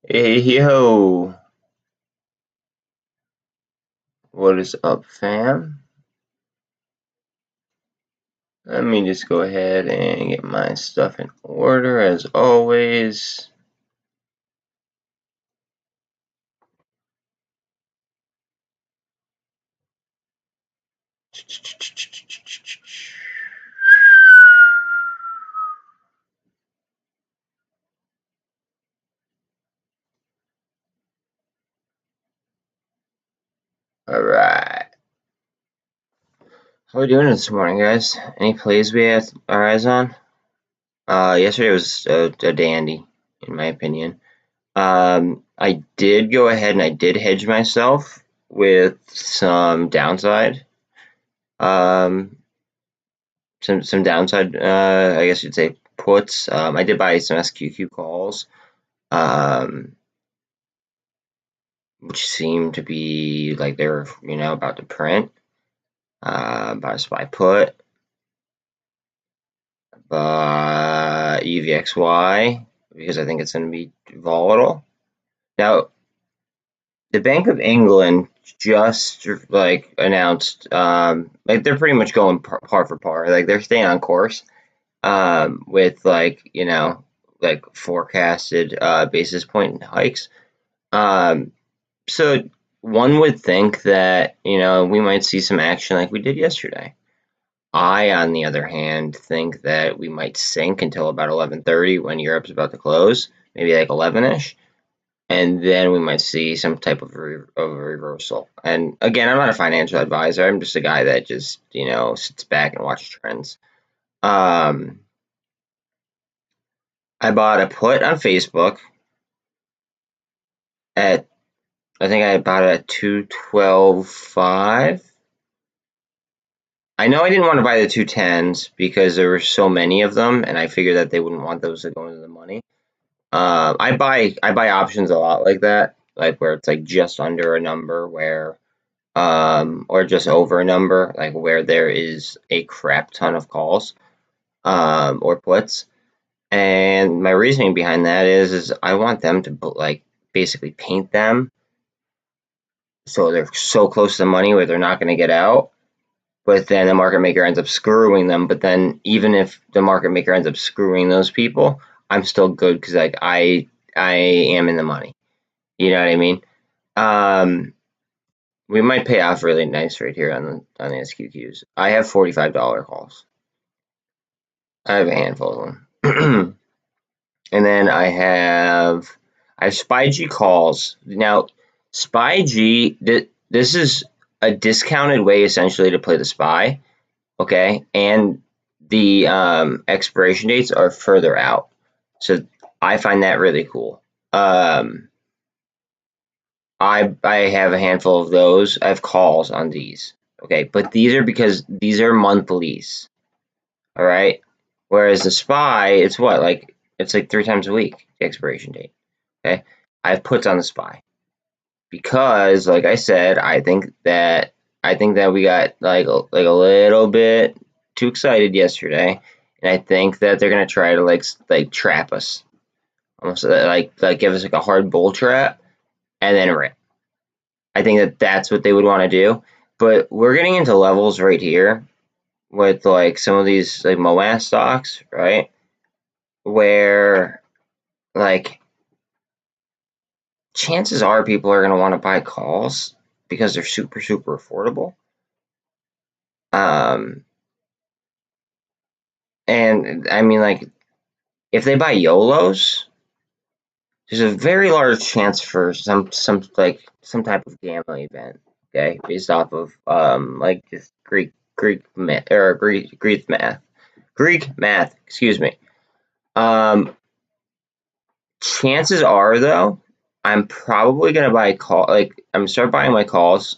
Hey yo, what is up, fam? Let me just go ahead and get my stuff in order as always. Alright. How we doing this morning, guys? Any plays we have our eyes on? Yesterday was a dandy, in my opinion. I did go ahead and I did hedge myself with some downside. Some downside, I guess you'd say puts. I did buy some SQQ calls, um, which seemed to be like they were, about to print. Bought a SPY put, but UVXY because I think it's going to be volatile. Now, the Bank of England just like announced, like they're pretty much going par for par. Like they're staying on course, with like forecasted basis point hikes. So one would think that we might see some action like we did yesterday. I, on the other hand, think that we might sink until about 11:30 when Europe's about to close, maybe like 11ish, and then we might see some type of a reversal. And again, I'm not a financial advisor. I'm just a guy that just sits back and watches trends. Um, I bought a put on Facebook at I think I bought it at 212.5. I know I didn't want to buy the 210s because there were so many of them, and I figured that they wouldn't want those to go into the money. I buy options a lot like that, like where it's like just under a number where, or just over a number, like where there is a crap ton of calls, or puts. And my reasoning behind that is I want them to like basically paint them so they're so close to the money where they're not going to get out. But then the market maker ends up screwing them. But then even if the market maker ends up screwing those people, I'm still good because like I am in the money. You know what I mean? We might pay off really nice right here on the SQQs. I have $45 calls. I have a handful of them. And then I have SPY-G calls. Now, SPY-G, this is a discounted way essentially to play the SPY, okay? And the expiration dates are further out. So I find that really cool. I have a handful of those. I have calls on these, okay? But these are because these are monthlies, all right? Whereas the SPY, it's what? Like, it's like 3 times a week, the expiration date. Okay, I have puts on the SPY because, like I said, I think that we got like a little bit too excited yesterday, and I think that they're gonna try to like trap us, almost like give us like a hard bull trap, and then rip. I think that that's what they would want to do, but we're getting into levels right here with like some of these like MULN stocks, right? Where like chances are people are going to want to buy calls because they're super, super affordable. And I mean, like, if they buy YOLOs, there's a very large chance for some type of gamma event, okay, based off of like just Greek math or Greek math, excuse me. Chances are though, I'm probably gonna buy a call. Like, I'm gonna start buying my calls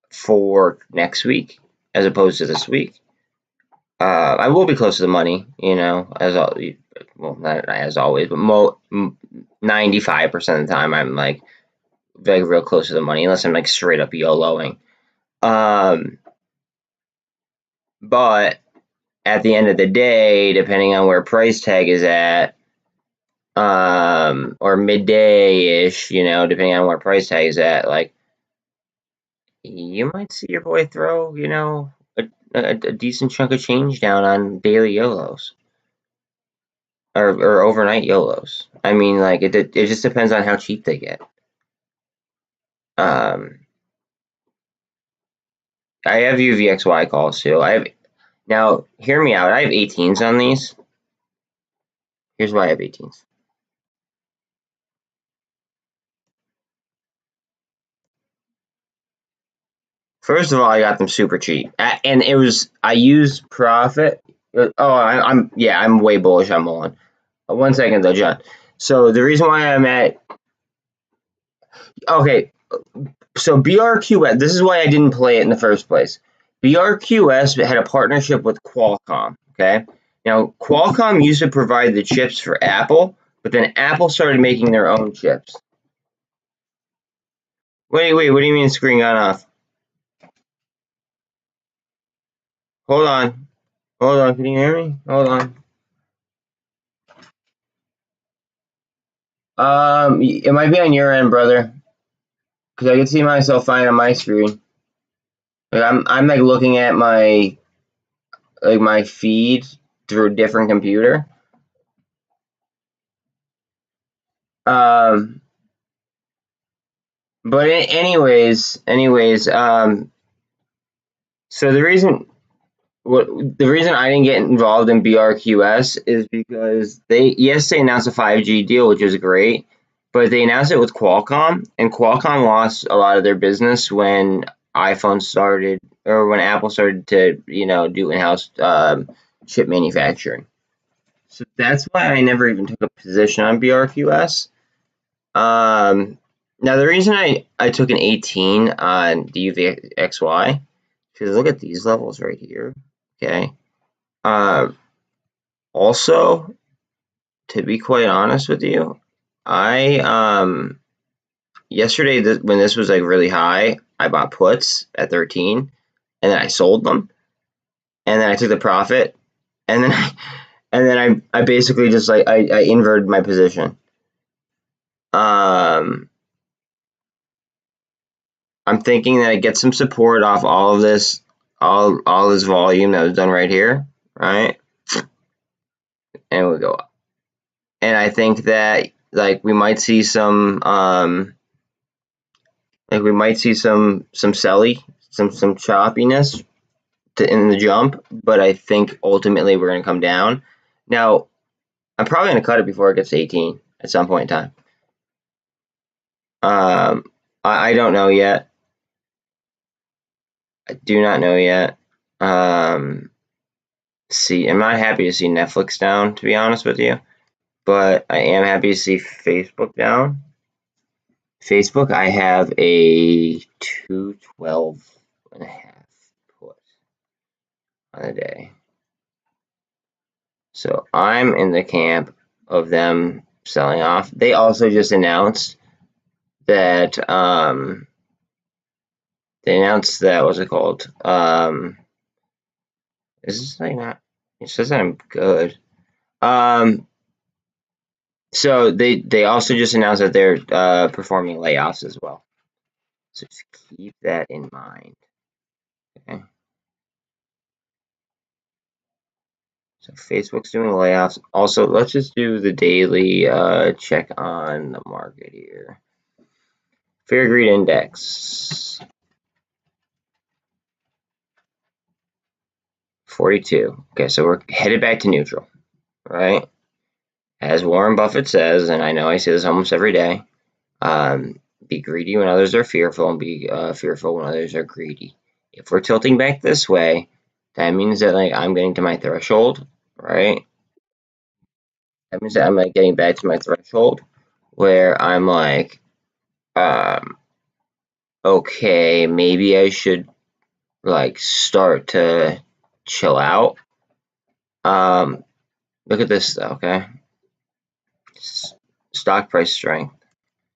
for next week as opposed to this week. I will be close to the money, as well, not as always, but 95% of the time I'm like very real close to the money, unless I'm like straight up YOLOing. But at the end of the day, depending on where price tag is at, I or midday-ish, you know, depending on where price tag is at, like, you might see your boy throw, you know, a decent chunk of change down on daily YOLOs. Or overnight YOLOs. I mean, like, it just depends on how cheap they get. I have UVXY calls too. Now, hear me out. I have 18s on these. Here's why I have 18s. First of all, I got them super cheap, and I used profit. I'm way bullish on MULN. 1 second though, John. So the reason why I'm at so BRQS. This is why I didn't play it in the first place. BRQS had a partnership with Qualcomm. Okay, now Qualcomm used to provide the chips for Apple, but then Apple started making their own chips. Wait, what do you mean screen got off? Hold on, can you hear me? Hold on. It might be on your end, brother, because I can see myself fine on my screen. Like I'm like looking at my feed through a different computer. But anyways, so the reason I didn't get involved in BRQS is because they announced a 5G deal, which is great, but they announced it with Qualcomm, and Qualcomm lost a lot of their business when iPhone started, or when Apple started to, you know, do in-house chip manufacturing. So that's why I never even took a position on BRQS. Now the reason I took an 18 on the UVXY, because look at these levels right here. Okay. Also, to be quite honest with you, I yesterday when this was like really high, I bought puts at 13, and then I sold them, and then I took the profit, and then I basically just like I inverted my position. I'm thinking that I get some support off all of this, all this volume that was done right here, right? And we go up. And I think that like we might see some selly, some choppiness in the jump, but I think ultimately we're gonna come down. Now, I'm probably gonna cut it before it gets to 18 at some point in time. I don't know yet. I do not know yet. I'm not happy to see Netflix down, to be honest with you, but I am happy to see Facebook down. Facebook, I have a 212.5 put on the day. So I'm in the camp of them selling off. They also just announced that what's it called? Is this like not? It says that I'm good. So they also just announced that they're performing layoffs as well. So just keep that in mind. Okay. So Facebook's doing layoffs. Also, let's just do the daily check on the market here. Fair Greed Index. 42. Okay, so we're headed back to neutral, right? As Warren Buffett says, and I know I say this almost every day, be greedy when others are fearful, and be fearful when others are greedy. If we're tilting back this way, that means that like I'm getting to my threshold, right? That means that I'm like getting back to my threshold where I'm like, okay, maybe I should like start to chill out. Look at this though, okay? Stock price strength,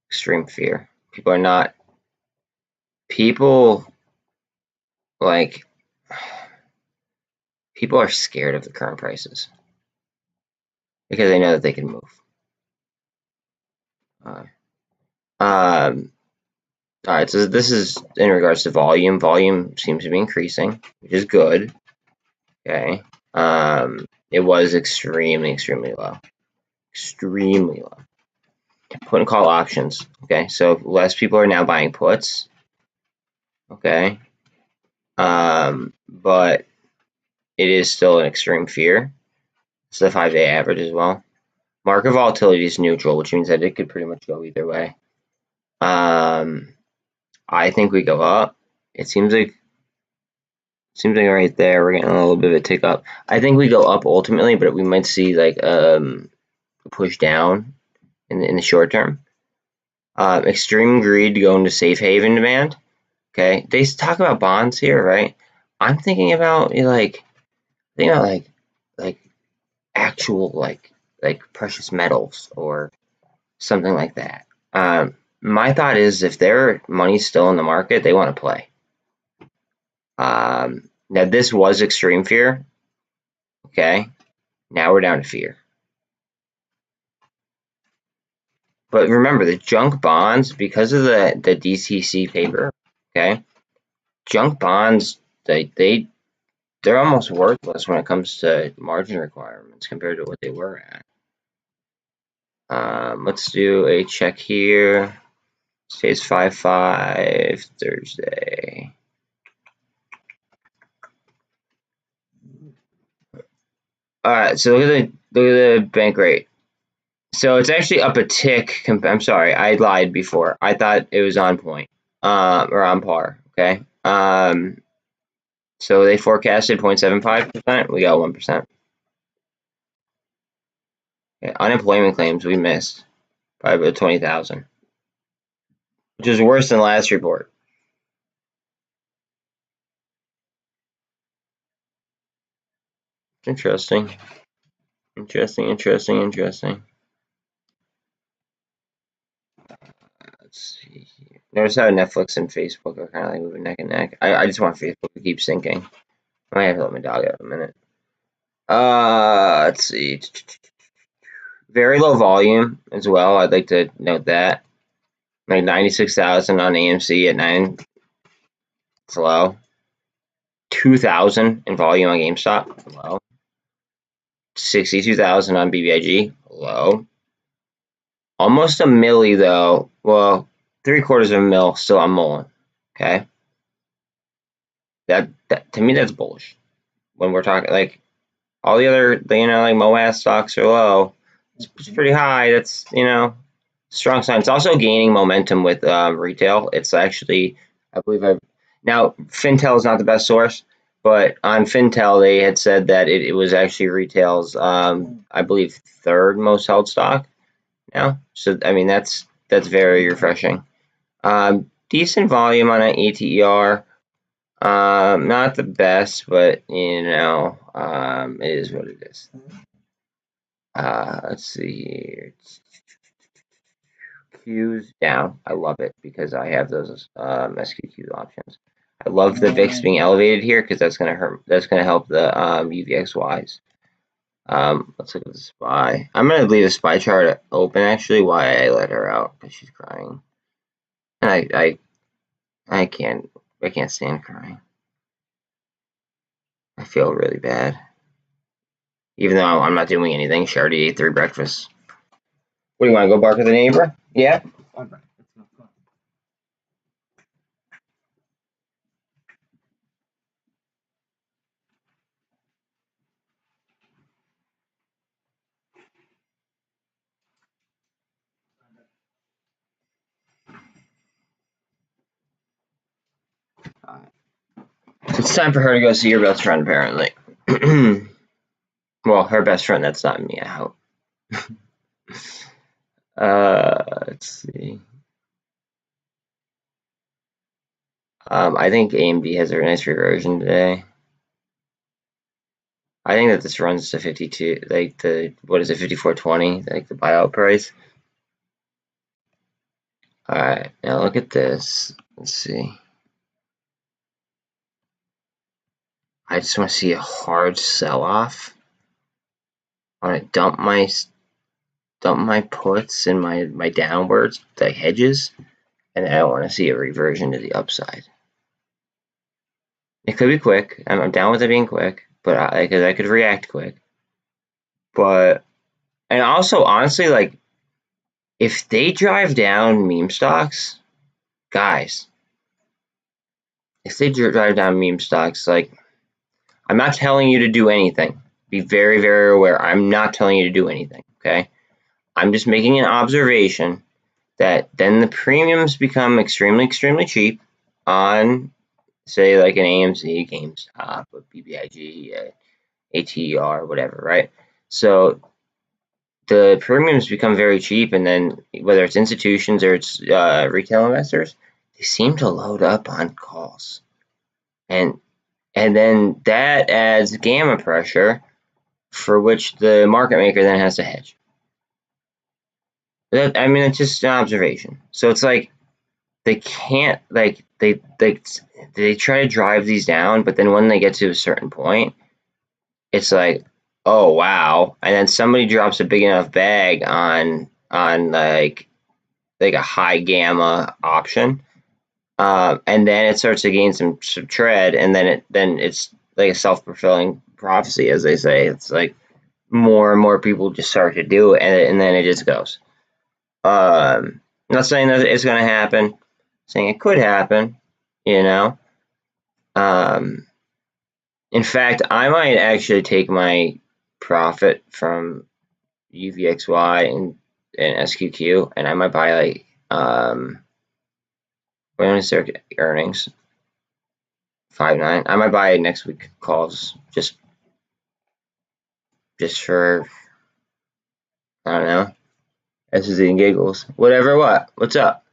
extreme fear. People like people are scared of the current prices because they know that they can move. All right, so this is in regards to volume. Volume seems to be increasing, which is good. Okay. It was extremely low. Extremely low. Put and call options. Okay, so less people are now buying puts. Okay. But it is still an extreme fear. It's the 5-day average as well. Market volatility is neutral, which means that it could pretty much go either way. I think we go up. It seems like right there we're getting a little bit of a tick up. I think we go up ultimately, but we might see like a push down in the short term. Extreme greed going to safe haven demand. Okay, they talk about bonds here, right? I'm thinking about like actual like precious metals or something like that. My thought is if their money's still in the market, they want to play. Now this was extreme fear. Okay, now we're down to fear. But remember the junk bonds, because of the DCC paper. Okay, junk bonds they're almost worthless when it comes to margin requirements compared to what they were at. Let's do a check here. Stays 5-5 Thursday. All right, so look at the bank rate. So it's actually up a tick. I'm sorry, I lied before. I thought it was on point, or on par. Okay. So they forecasted 0.75%. We got 1%. Okay. Unemployment claims we missed by about 20,000, which is worse than last report. Interesting. Let's see here. Notice how Netflix and Facebook are kind of like moving neck and neck. I just want Facebook to keep sinking. I might have to let my dog out in a minute. Let's see. Very low volume as well. I'd like to note that. Like 96,000 on AMC at 9. It's low. 2,000 in volume on GameStop. Low. 62,000 on BBIG. Low. Almost a milli though. Well, 3/4 of a mil still on MULN. Okay. That to me that's bullish. When we're talking like all the other like MOAS stocks are low. It's pretty high. That's strong sign. It's also gaining momentum with retail. It's actually I believe now Fintel is not the best source, but on Fintel they had said that it was actually retail's I believe third most held stock now. So I mean that's very refreshing. Decent volume on an ATER. Not the best, but it is what it is. Let's see here. Q's down. I love it because I have those SQQ options. I love the VIX being elevated here because that's gonna help the UVXYs. Let's look at the SPY. I'm gonna leave the SPY chart open actually. Why I let her out because she's crying, and I can't stand crying. I feel really bad. Even though I'm not doing anything, she already ate 3 breakfasts. What do you want to go bark at the neighbor? Yeah. It's time for her to go see her best friend, apparently. Well, her best friend, that's not me, I hope. Let's see. I think AMD has a nice reversion today. I think that this runs to 52, like what is it, 54.20, like the buyout price. Alright, now look at this. Let's see. I just want to see a hard sell-off. I want to dump my dump my puts and my downwards, the hedges, and I don't want to see a reversion to the upside. It could be quick. I'm down with it being quick, but because I could react quick. But and also honestly, like if they drive down meme stocks, guys, if they drive down meme stocks, like I'm not telling you to do anything. Be very, very aware. I'm not telling you to do anything. Okay, I'm just making an observation that then the premiums become extremely, extremely cheap on, say, like an AMC, GameStop, a BBIG, ATR, whatever, right? So the premiums become very cheap, and then whether it's institutions or it's retail investors, they seem to load up on calls, and then that adds gamma pressure, for which the market maker then has to hedge. I mean, it's just an observation. So it's like they can't they try to drive these down, but then when they get to a certain point, it's like, oh wow, and then somebody drops a big enough bag on like a high gamma option, and then it starts to gain some tread, and then it's like a self-fulfilling prophecy, as they say. It's like more and more people just start to do it, and then it just goes. I'm not saying that it's going to happen, saying it could happen, you know. In fact, I might actually take my profit from UVXY and SQQ, and I might buy like when is their earnings? 5.9. I might buy next week calls just for, I don't know, S's and giggles. Whatever. What? What's up?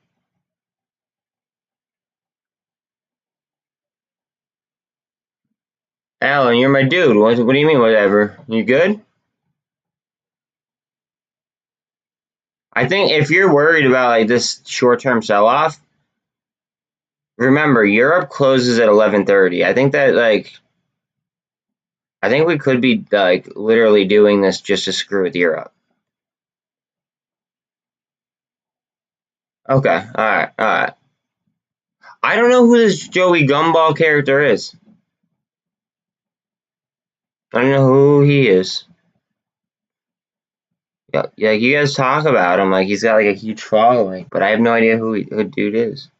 Alan, you're my dude. What do you mean, whatever? You good? I think if you're worried about like this short-term sell-off, remember Europe closes at 11:30. I think that I think we could be like literally doing this just to screw with Europe. Okay, all right, all right. I don't know who this Joey Gumball character is. I don't know who he is. Yeah, you guys talk about him like he's got like a huge following, but I have no idea who dude is.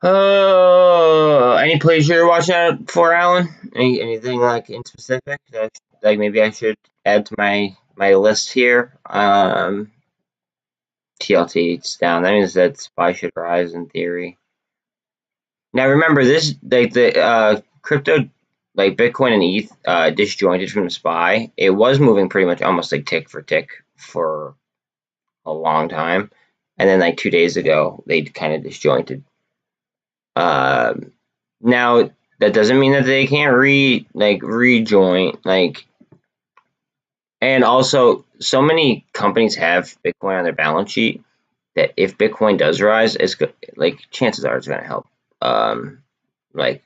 Oh, any plays you're watching out for, Alan? Anything like in specific that like maybe I should add to my list here? TLT it's down. That means that SPY should rise in theory. Now remember this, like the crypto, like Bitcoin and ETH, disjointed from the SPY. It was moving pretty much almost like tick for tick for a long time, and then like 2 days ago they kind of disjointed. Now that doesn't mean that they can't rejoin, like, and also so many companies have Bitcoin on their balance sheet that if Bitcoin does rise, it's like chances are it's going to help like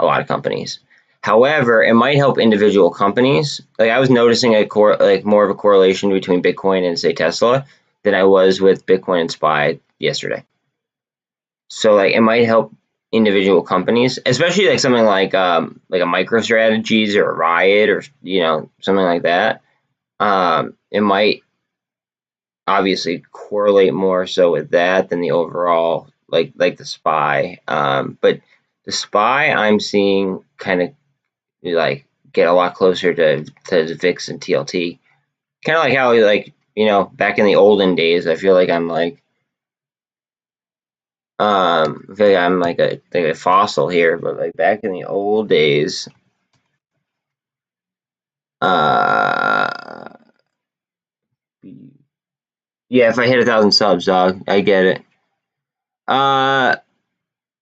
a lot of companies. However, it might help individual companies. Like I was noticing like more of a correlation between Bitcoin and say Tesla than I was with Bitcoin and SPY yesterday. So like it might help individual companies, especially like something like a MicroStrategies or a Riot or something like that. It might obviously correlate more so with that than the overall like the SPY. But the SPY I'm seeing kind of like get a lot closer to the VIX and TLT. Kind of like how back in the olden days, I feel like I'm like I feel like I'm like a fossil here, but like back in the old days, uh, yeah, if I hit 1,000 subs, dog, I get it.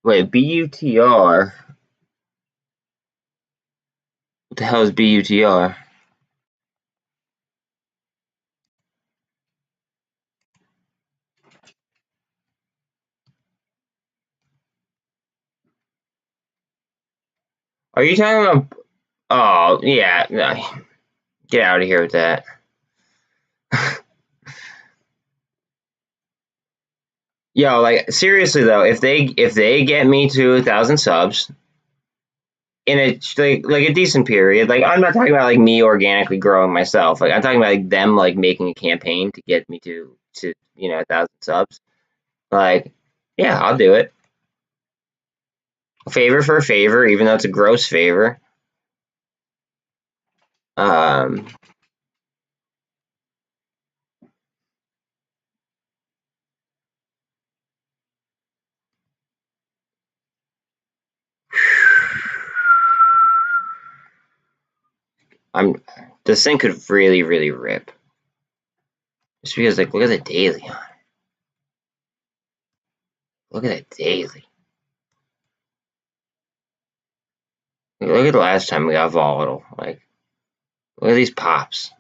Wait, BUTR. What the hell is BUTR? Are you talking about? Oh yeah, no. Get out of here with that. Yo, like seriously though, if they get me to 1,000 subs in a like a decent period, like I'm not talking about like me organically growing myself. Like I'm talking about like them like making a campaign to get me to 1,000 subs. Like, yeah, I'll do it. Favor for a favor, even though it's a gross favor. Um, this thing could really, really rip. Just because, like, look at the daily on it. Look at that daily. Look at the last time we got volatile. Like, look at these pops.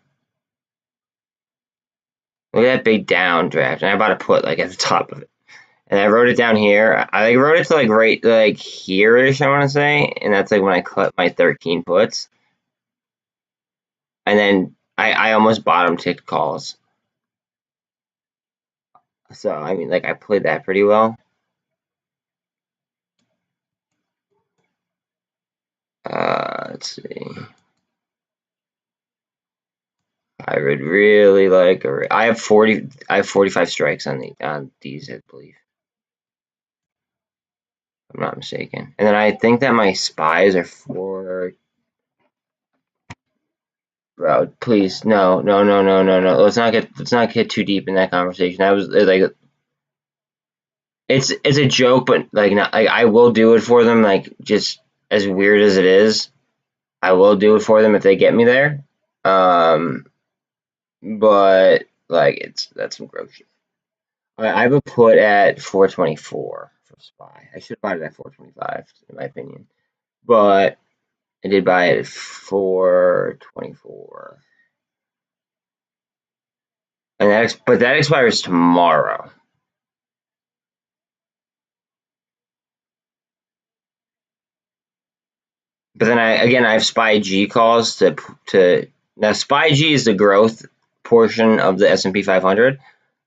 Look at that big downdraft. And I bought a put like at the top of it. And I wrote it down here. I like wrote it to like right like here-ish, I want to say. And that's like when I cut my 13 puts. And then I almost bottom ticked calls. So I mean, like I played that pretty well. Let's see. I would really like. I have 45 strikes on these, I believe. If I'm not mistaken. And then I think that my spies are 4. Bro, please, no. Let's not get too deep in that conversation. That was like, it's a joke, but like, not, like I will do it for them. Like, just as weird as it is, I will do it for them if they get me there. But like, that's some gross shit. I have a put at 424 for SPY. I should have bought it at 425, in my opinion. But I did buy it at 424. And that expires tomorrow. But then I have SPY G calls to now SPY G is the growth portion of the S&P 500.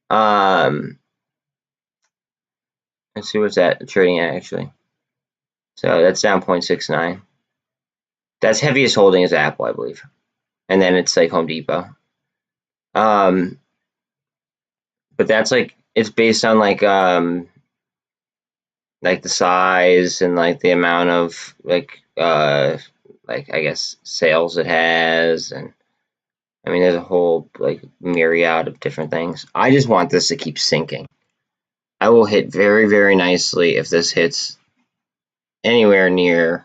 Let's see what's that trading at actually. So that's down 0.69. That's heaviest holding is Apple, I believe. And then it's like Home Depot. But that's like it's based on like the size and like the amount of like I guess sales it has, and I mean there's a whole like myriad of different things. I just want this to keep sinking. I will hit very, very nicely if this hits anywhere near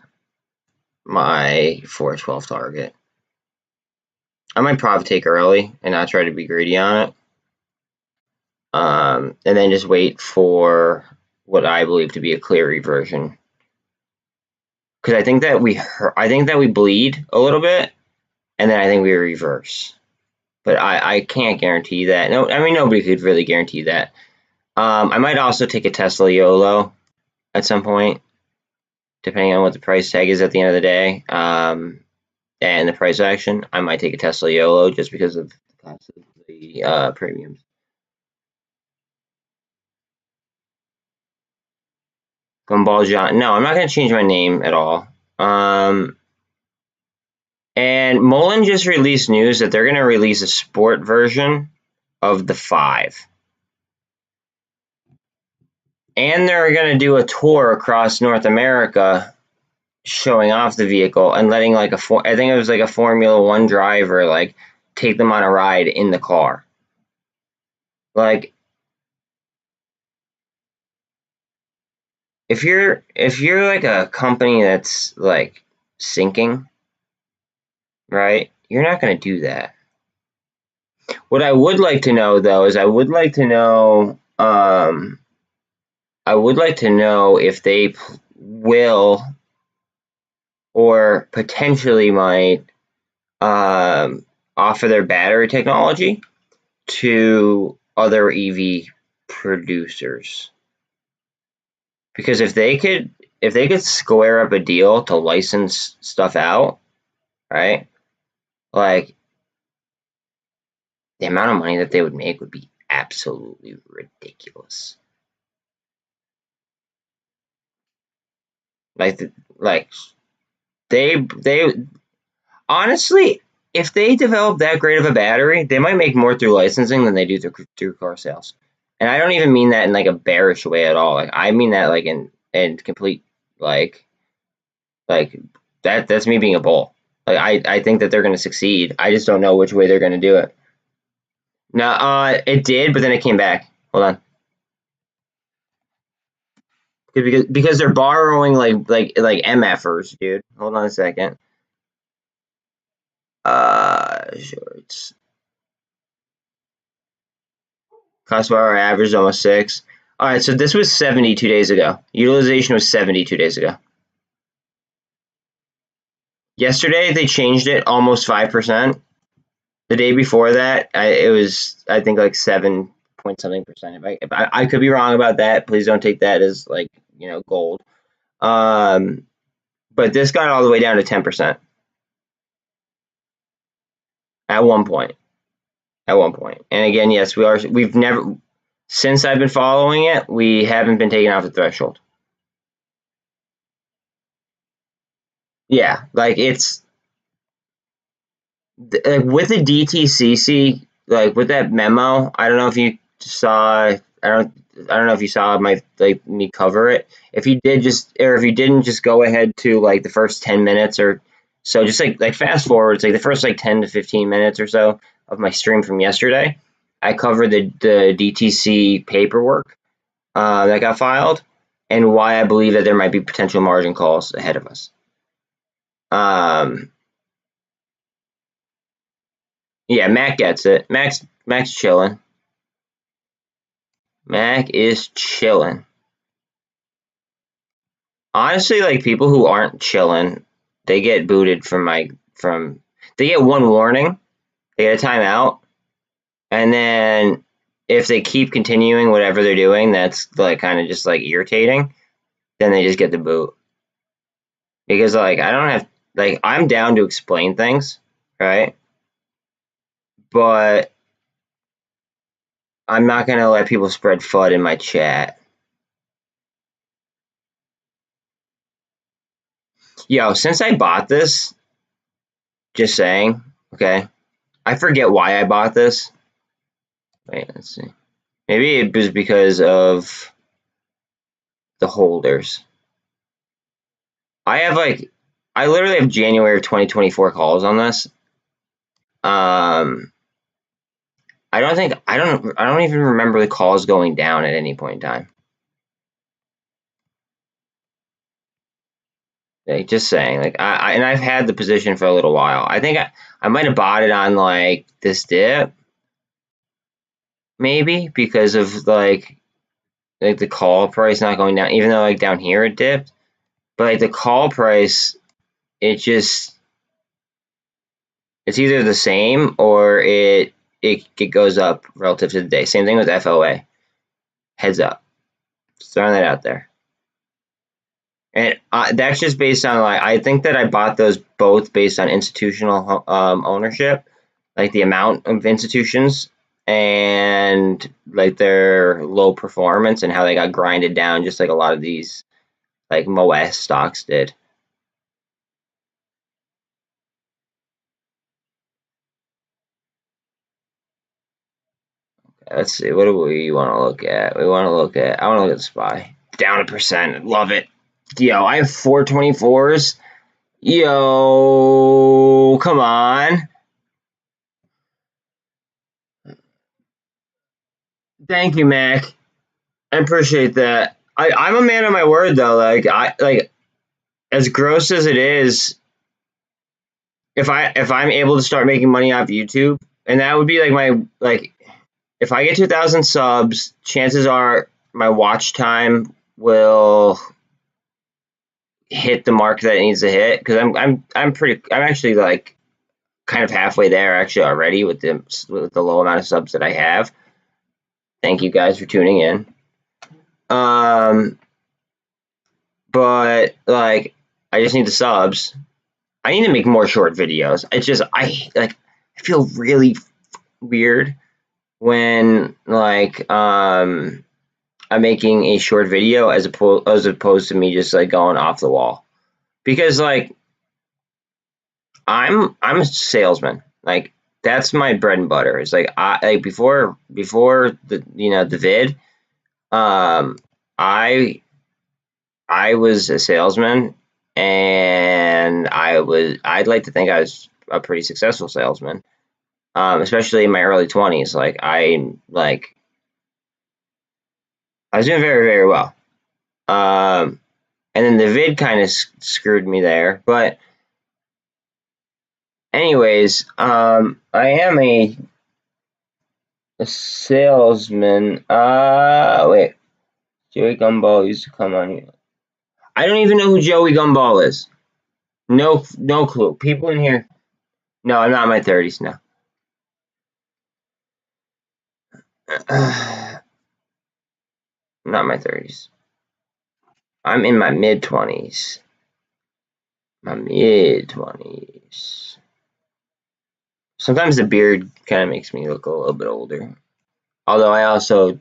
my 412 target. I might profit take early and not try to be greedy on it. And then just wait for what I believe to be a clear reversion. Because I think that we bleed a little bit, and then I think we reverse. But I can't guarantee that. No, I mean nobody could really guarantee that. I might also take a Tesla YOLO at some point, depending on what the price tag is at the end of the day, and the price action. I might take a Tesla YOLO just because of the cost of the premiums. Gumball John. No, I'm not going to change my name at all. And MULN just released news that they're going to release a sport version of the 5. And they're going to do a tour across North America showing off the vehicle and letting like I think it was like a Formula 1 driver like take them on a ride in the car. Like if you're like a company that's like sinking, right? You're not going to do that. What I would like to know though is I would like to know if they will or potentially might offer their battery technology to other EV producers. Because if they could if they could square up a deal to license stuff out, right? Like, the amount of money that they would make would be absolutely ridiculous. Like they honestly, if they develop that great of a battery, they might make more through licensing than they do through car sales. And I don't even mean that in like a bearish way at all. Like I mean that like in complete like that's me being a bull. Like I think that they're going to succeed. I just don't know which way they're going to do it. No, it did, but then it came back. Hold on. Because they're borrowing like MFers, dude. Hold on a second. Shorts. Cost per hour average almost 6. All right, so this was 72 days ago. Utilization was 72 days ago. Yesterday they changed it almost 5%. The day before that, it was I think like 7 point something percent. If I could be wrong about that, please don't take that as like gold. But this got all the way down to 10% at one point. At one point, and again, yes, we've never, since I've been following it, we haven't been taken off the threshold. Yeah, like it's like with the DTCC, like with that memo. I don't know if you saw. I don't know if you saw me cover it. If you did, if you didn't, just go ahead to like the first 10 minutes or so. Just like fast forward. It's like the first like 10 to 15 minutes or so of my stream from yesterday. I covered the DTC paperwork that got filed and why I believe that there might be potential margin calls ahead of us. Yeah, Mac gets it. Mac's chilling. Mac is chilling. Honestly, like people who aren't chilling, they get booted they get one warning, they get a timeout, and then if they keep continuing whatever they're doing, that's like kind of just like irritating, then they just get the boot. Because like I don't have like I'm down to explain things, right? But I'm not gonna let people spread FUD in my chat. Yo, since I bought this, just saying, okay, I forget why I bought this. Wait, let's see. Maybe it was because of the holders. I literally have January of 2024 calls on this. I don't even remember the calls going down at any point in time. Like, just saying, like and I've had the position for a little while. I think I might have bought it on like this dip, maybe because of like the call price not going down, even though like down here it dipped. But like the call price, it's either the same or it goes up relative to the day. Same thing with FOA. Heads up, just throwing that out there. And that's just based on like I think that I bought those both based on institutional ownership, like the amount of institutions and like their low performance and how they got grinded down, just like a lot of these like MOS stocks did. Let's see. What do we want to look at? I want to look at the SPY. Down 1%. Love it. Yo, I have 424s. Yo, come on. Thank you, Mac. I appreciate that. I'm a man of my word though. Like as gross as it is, if I'm able to start making money off YouTube, and that would be like my if I get 2,000 subs, chances are my watch time will hit the mark that it needs to hit because I'm actually like kind of halfway there actually already with the low amount of subs that I have. Thank you guys for tuning in. But but like I just need the subs. I need to make more short videos. It's just I feel really weird when like I'm making a short video as opposed to me just like going off the wall, because like I'm a salesman. Like that's my bread and butter. It's like I like before the the vid, I was a salesman, and I'd like to think I was a pretty successful salesman, especially in my early 20s. Like I was doing very, very well. And then the vid kind of screwed me there. But anyways, I am a salesman. Wait, Joey Gumball used to come on here. I don't even know who Joey Gumball is. No clue. People in here. No, I'm not in my 30s now. Not my 30s. I'm in my mid 20s. My mid 20s. Sometimes the beard kind of makes me look a little bit older. Although I also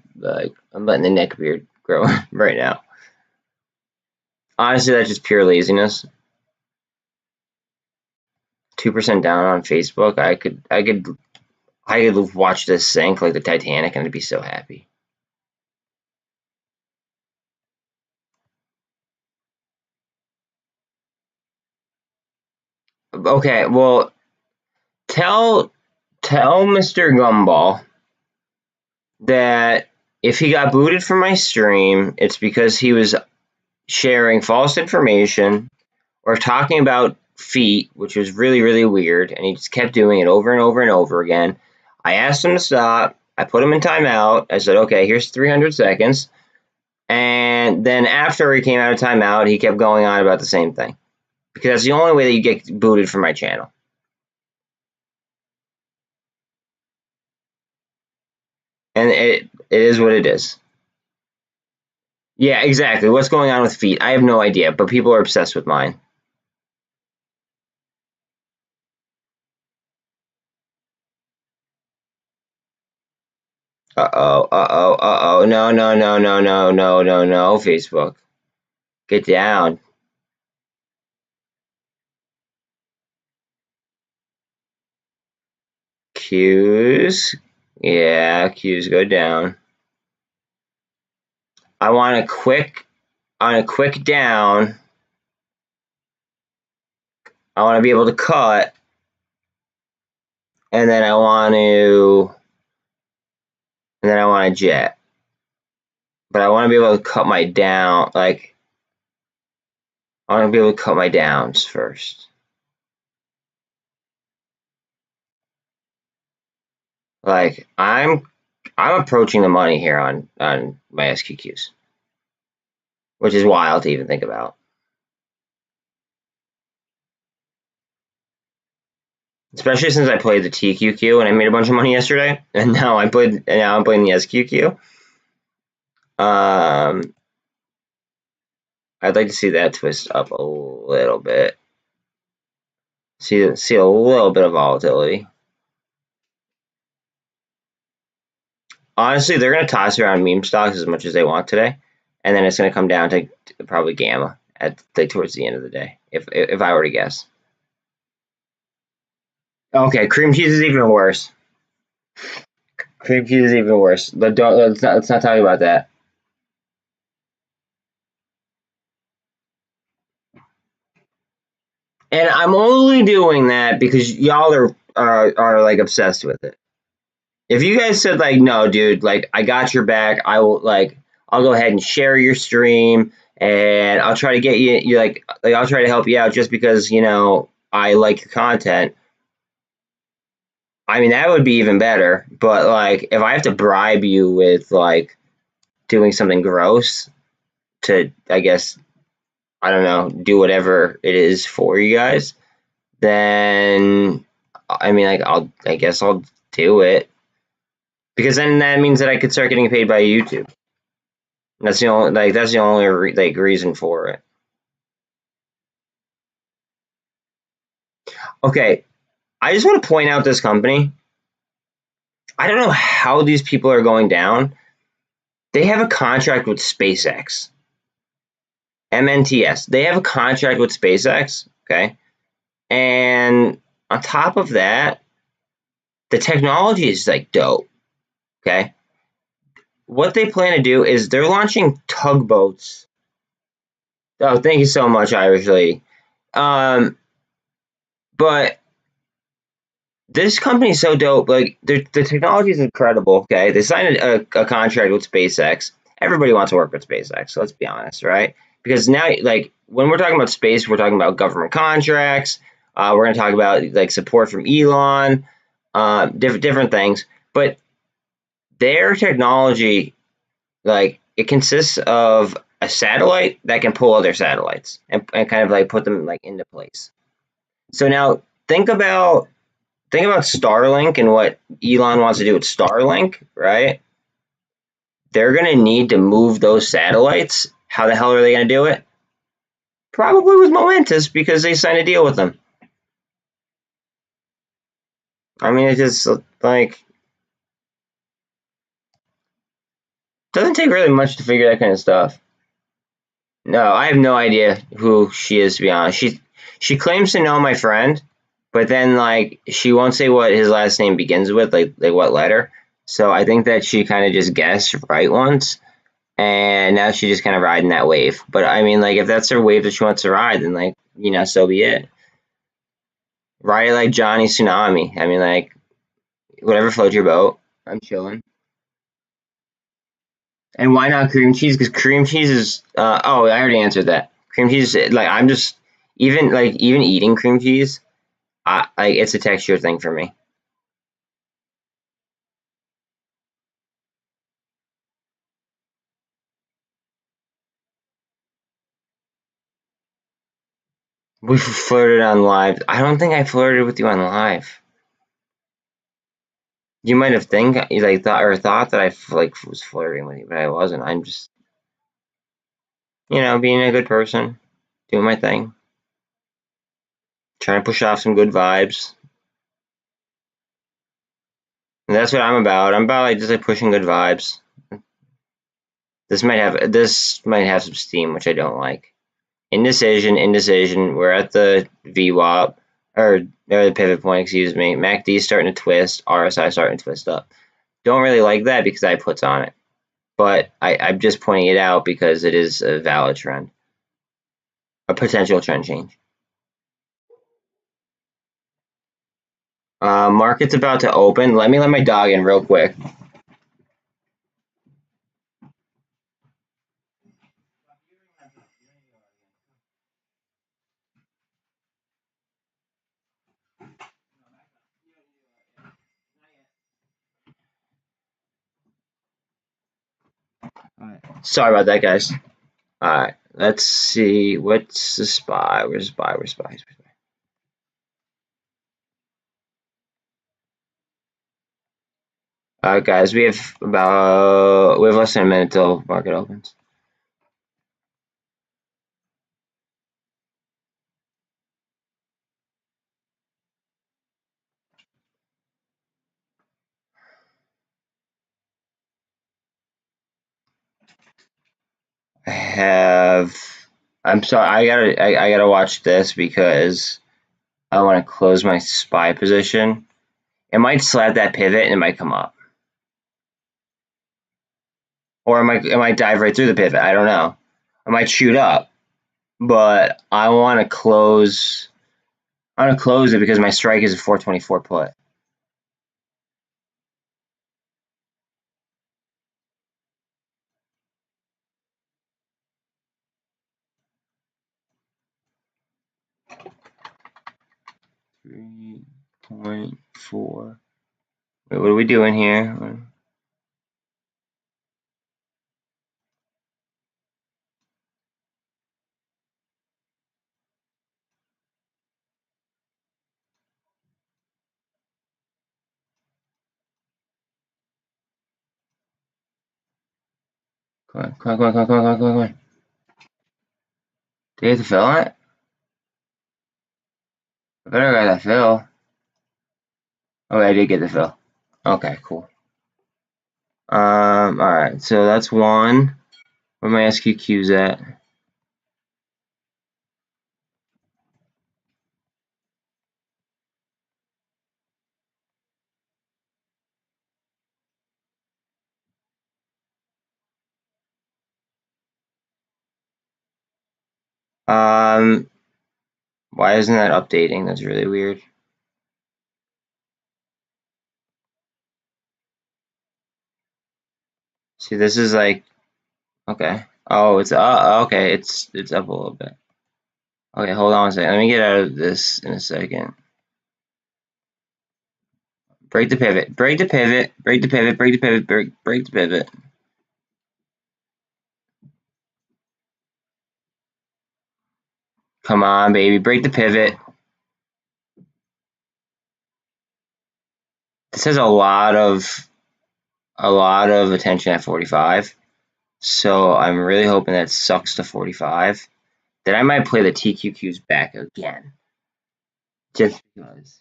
I'm letting the neck beard grow right now. Honestly, that's just pure laziness. 2% down on Facebook. I could watch this sink like the Titanic and I'd be so happy. Okay, well, tell Mr. Gumball that if he got booted from my stream, it's because he was sharing false information or talking about feet, which was really, really weird, and he just kept doing it over and over and over again. I asked him to stop. I put him in timeout. I said, okay, here's 300 seconds. And then after he came out of timeout, he kept going on about the same thing. Because that's the only way that you get booted from my channel. And it is what it is. Yeah, exactly. What's going on with feet? I have no idea, but people are obsessed with mine. Uh-oh. No, Facebook. Get down. Q's. Yeah, Q's go down. I want a quick down. I want to be able to cut. And then I want to jet. But I want to be able to cut my down, like, I want to be able to cut my downs first. Like, I'm approaching the money here on my SQQs, which is wild to even think about. Especially since I played the TQQ and I made a bunch of money yesterday, and now I'm playing the SQQ. I'd like to see that twist up a little bit. See a little bit of volatility. Honestly, they're going to toss around meme stocks as much as they want today, and then it's going to come down to probably Gamma at towards the end of the day, if I were to guess. Okay, cream cheese is even worse. Cream cheese is even worse. But let's not talk about that. And I'm only doing that because y'all are like obsessed with it. If you guys said like, no, dude, like I got your back, I'll go ahead and share your stream, and I'll try to get you like I'll try to help you out just because I like your content. I mean, that would be even better. But like, if I have to bribe you with like doing something gross to, I guess, I don't know, do whatever it is for you guys, then I mean, like, I guess I'll do it, because then that means that I could start getting paid by YouTube. That's the only reason for it. Okay, I just want to point out this company. I don't know how these people are going down. They have a contract with SpaceX. MNTS. They have a contract with SpaceX, okay? And on top of that, the technology is like dope, okay? What they plan to do is they're launching tugboats. Oh, thank you so much, Irish lady. But this company is so dope. Like the technology is incredible. Okay, they signed a contract with SpaceX. Everybody wants to work with SpaceX. So let's be honest, right? Because now, like when we're talking about space, we're talking about government contracts. We're going to talk about like support from Elon, different things. But their technology, like it consists of a satellite that can pull other satellites and kind of like put them like into place. So now think about Starlink and what Elon wants to do with Starlink, right? They're going to need to move those satellites. How the hell are they going to do it? Probably with Momentous because they signed a deal with them. I mean, it just like doesn't take really much to figure that kind of stuff. No, I have no idea who she is, to be honest. She claims to know my friend, but then like she won't say what his last name begins with, like what letter. So I think that she kind of just guessed right once, and now she's just kind of riding that wave. But I mean, like if that's her wave that she wants to ride, then like so be it. Ride it like Johnny Tsunami. I mean, like whatever floats your boat. I'm chilling. And why not cream cheese? Because cream cheese is. Oh, I already answered that. Cream cheese, like I'm just even eating cream cheese. Like it's a texture thing for me. We flirted on live. I don't think I flirted with you on live. You might have thought that I like was flirting with you, but I wasn't. I'm just being a good person, doing my thing, trying to push off some good vibes. And that's what I'm about. I'm about like just like pushing good vibes. This might have some steam, which I don't like. Indecision. We're at the VWAP or the pivot point. Excuse me. MACD starting to twist. RSI starting to twist up. Don't really like that because I puts on it, but I'm just pointing it out because it is a valid trend, a potential trend change. Market's about to open. Let me let my dog in real quick. Sorry about that, guys. All right, let's see. What's the SPY? Where's SPY? Where's SPY? All right, guys, we have less than a minute till market opens. I'm sorry. I gotta watch this because I want to close my SPY position. It might slap that pivot and it might come up, or it might dive right through the pivot. I don't know. I might shoot up, but I want to close. I want to close it because my strike is a 424 put. $3.4. Wait, what are we doing here? Come on. Do you have to fill on it? I better get that fill. Okay, I did get the fill. Okay, cool. Alright, so that's one. Where my SQQ's at? Why isn't that updating? That's really weird. See, this is like, okay. Oh, it's okay. It's up a little bit. Okay, hold on a second. Let me get out of this in a second. Break the pivot. Break the pivot. Break the pivot. Break the pivot. Break the pivot. Come on, baby. Break the pivot. This has a lot of attention at 45. So I'm really hoping that sucks to 45. Then I might play the TQQs back again. Just because.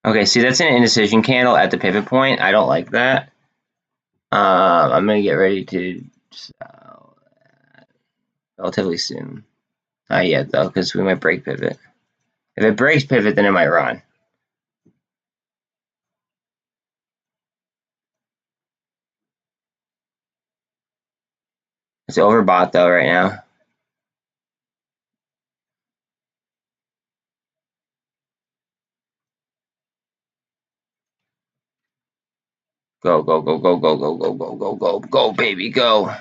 Okay, see, that's an indecision candle at the pivot point. I don't like that. I'm going to get ready to sell relatively soon. Not yet, though, because we might break pivot. If it breaks pivot, then it might run. It's overbought, though, right now. Go, go, go, go, go, go, go, go, go, go, go, baby, go.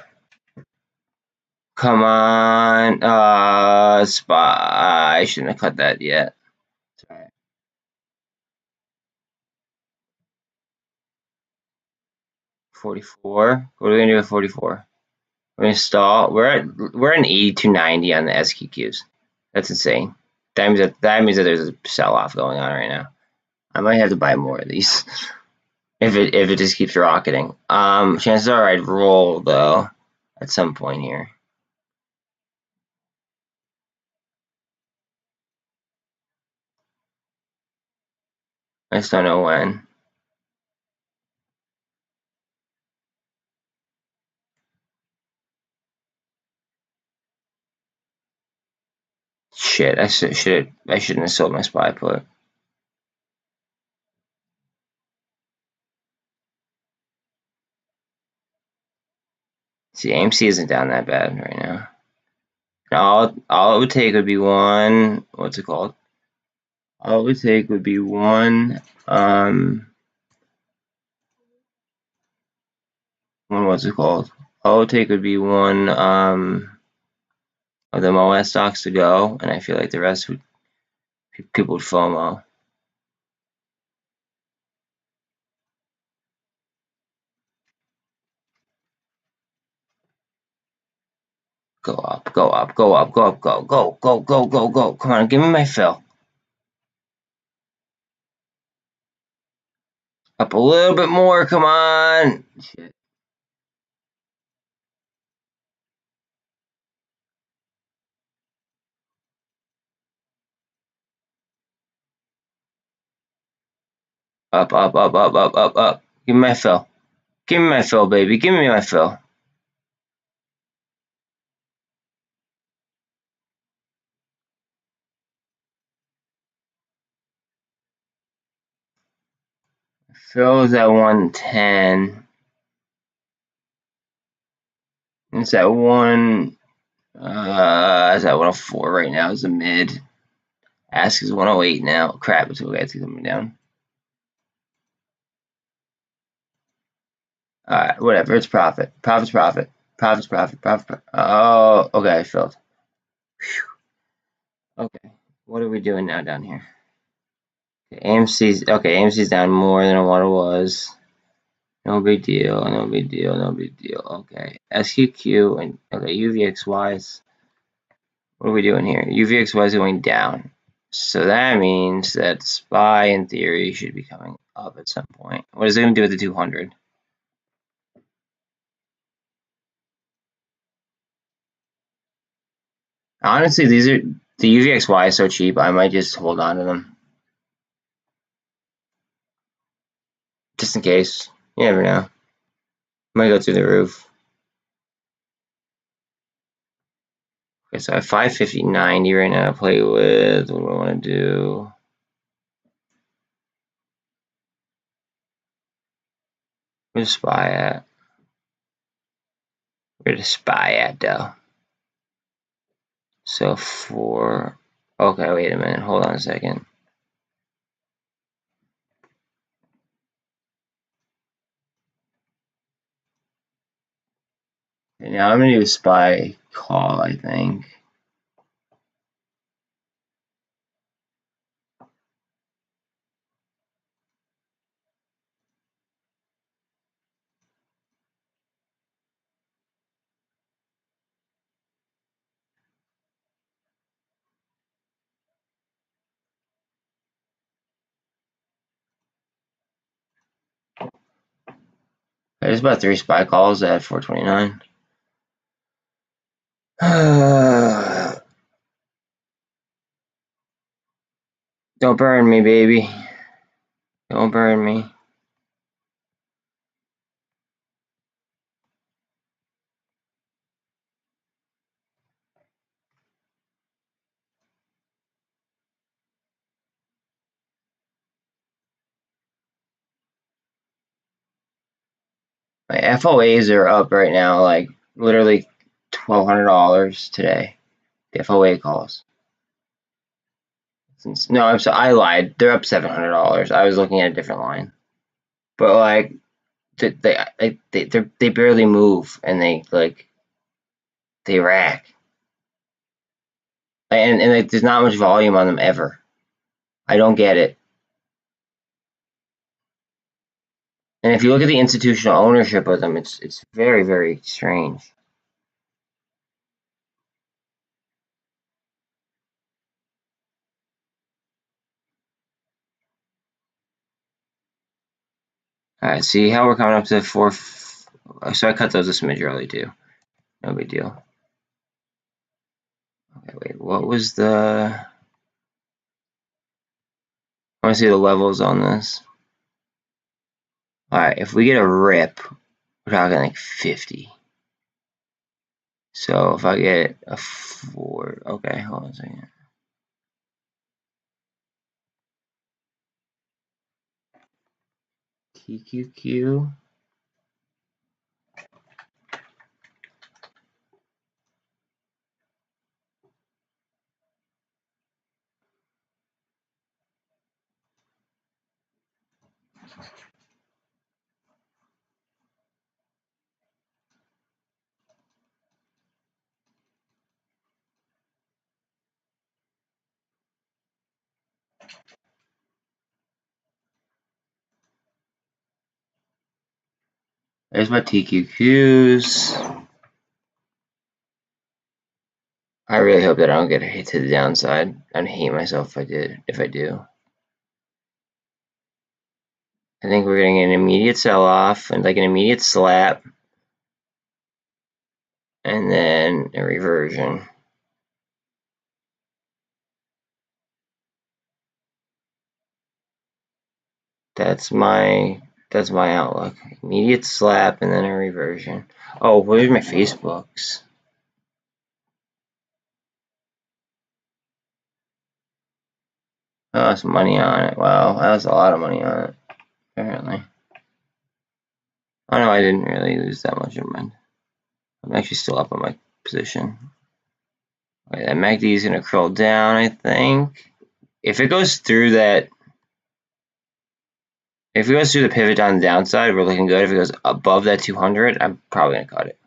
Come on. Spot. I shouldn't have cut that yet. Sorry. 44. What are we gonna do with 44? We're gonna stall. We're at an 82.90 on the SQQs. That's insane. That means that there's a sell-off going on right now. I might have to buy more of these if it just keeps rocketing. Chances are I'd roll though at some point here. I just don't know when. Shit, I shouldn't have sold my SPY put. See, AMC isn't down that bad right now. All it would take would be one. What's it called? All it would take would be one. What's it called? All it would take would be one. Of the MULN stocks to go, and I feel like the rest would people would FOMO. Go up, go up, go up, go up, go, go, go, go, go, go. Come on, give me my fill. Up a little bit more, come on. Shit. Up, up, up, up, up, up, up. Give me my fill. Give me my fill, baby. Give me my fill. Fill is at 110. It's at 104 right now. It's a mid. Ask is 108 now. Crap, it's okay. It's coming down. Alright, whatever. It's profit. Profit's profit. Profit's profit. Profit. Oh, okay. I filled. Whew. Okay. What are we doing now down here? AMC's down more than what it was. No big deal. No big deal. No big deal. Okay. SQQ and okay. UVXY is. What are we doing here? UVXY is going down. So that means that SPY in theory should be coming up at some point. What is it going to do with the 200? Honestly, these are the UVXY is so cheap. I might just hold on to them just in case. You never know. Might go through the roof. Okay, so I have 550, 90 right now to play with. What do I want to do? Where's SPY at? Where's the SPY at, though? So for... Okay, wait a minute. Hold on a second. Okay, now I'm going to do SPY call, I think. There's about 3 SPY calls at 429. Don't burn me, baby. Don't burn me. My FOAs are up right now, like literally $1,200 today. The FOA calls. No, I'm sorry, I lied. They're up $700. I was looking at a different line. But like, they barely move, and they rack, and like, there's not much volume on them ever. I don't get it. And if you look at the institutional ownership of them, it's very, very strange. All right, see how we're coming up to 4. So I cut those a smidge early too. No big deal. Okay, wait, what was the... I want to see the levels on this. All right, if we get a rip, we're talking like 50. So if I get a 4, okay, hold on a second. TQQ. There's my TQQs. I really hope that I don't get hit to the downside. I'd hate myself if I do. I think we're getting an immediate sell-off and like an immediate slap. And then a reversion. That's my outlook. Immediate slap and then a reversion. Oh, where's my Facebooks? I lost money on it. Wow, I lost a lot of money on it, apparently. Oh no, I didn't really lose that much of mine. I'm actually still up on my position. Okay, that MACD is going to curl down, I think. If it goes through that, if it goes through the pivot on the downside, we're looking good. If it goes above that 200, I'm probably going to cut it.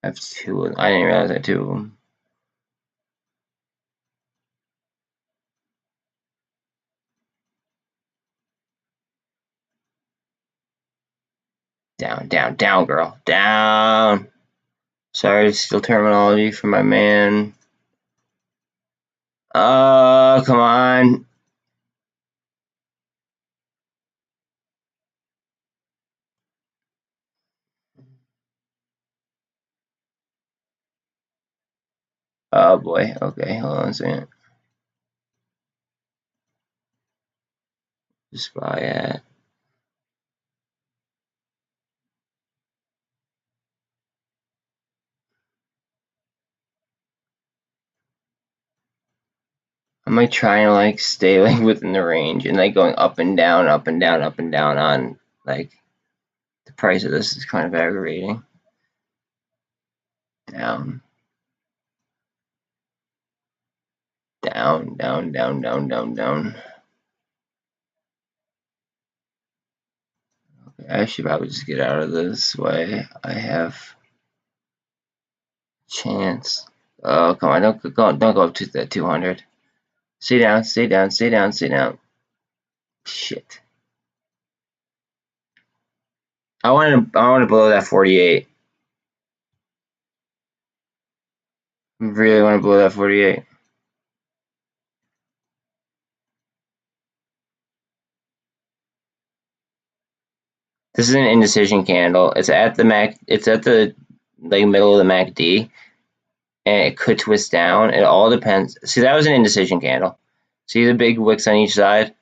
I have 2. I didn't realize I had 2 of them. Down, down, down, girl. Down. Sorry, still terminology for my man. Oh, come on. Oh boy. Okay, hold on a second. SPY at. Am I trying to like stay like within the range and like going up and down, up and down, up and down on like the price of this is kind of aggravating. Down, down, down, down, down, down, down. Okay, I should probably just get out of this way. I have chance. Oh come on, don't go up to that 200. Stay down, stay down, stay down, stay down. Shit. I want to blow that 48. Really want to blow that 48. This is an indecision candle. It's at the Mac. It's at the like middle of the MACD, and it could twist down. It all depends. See, that was an indecision candle. See the big wicks on each side.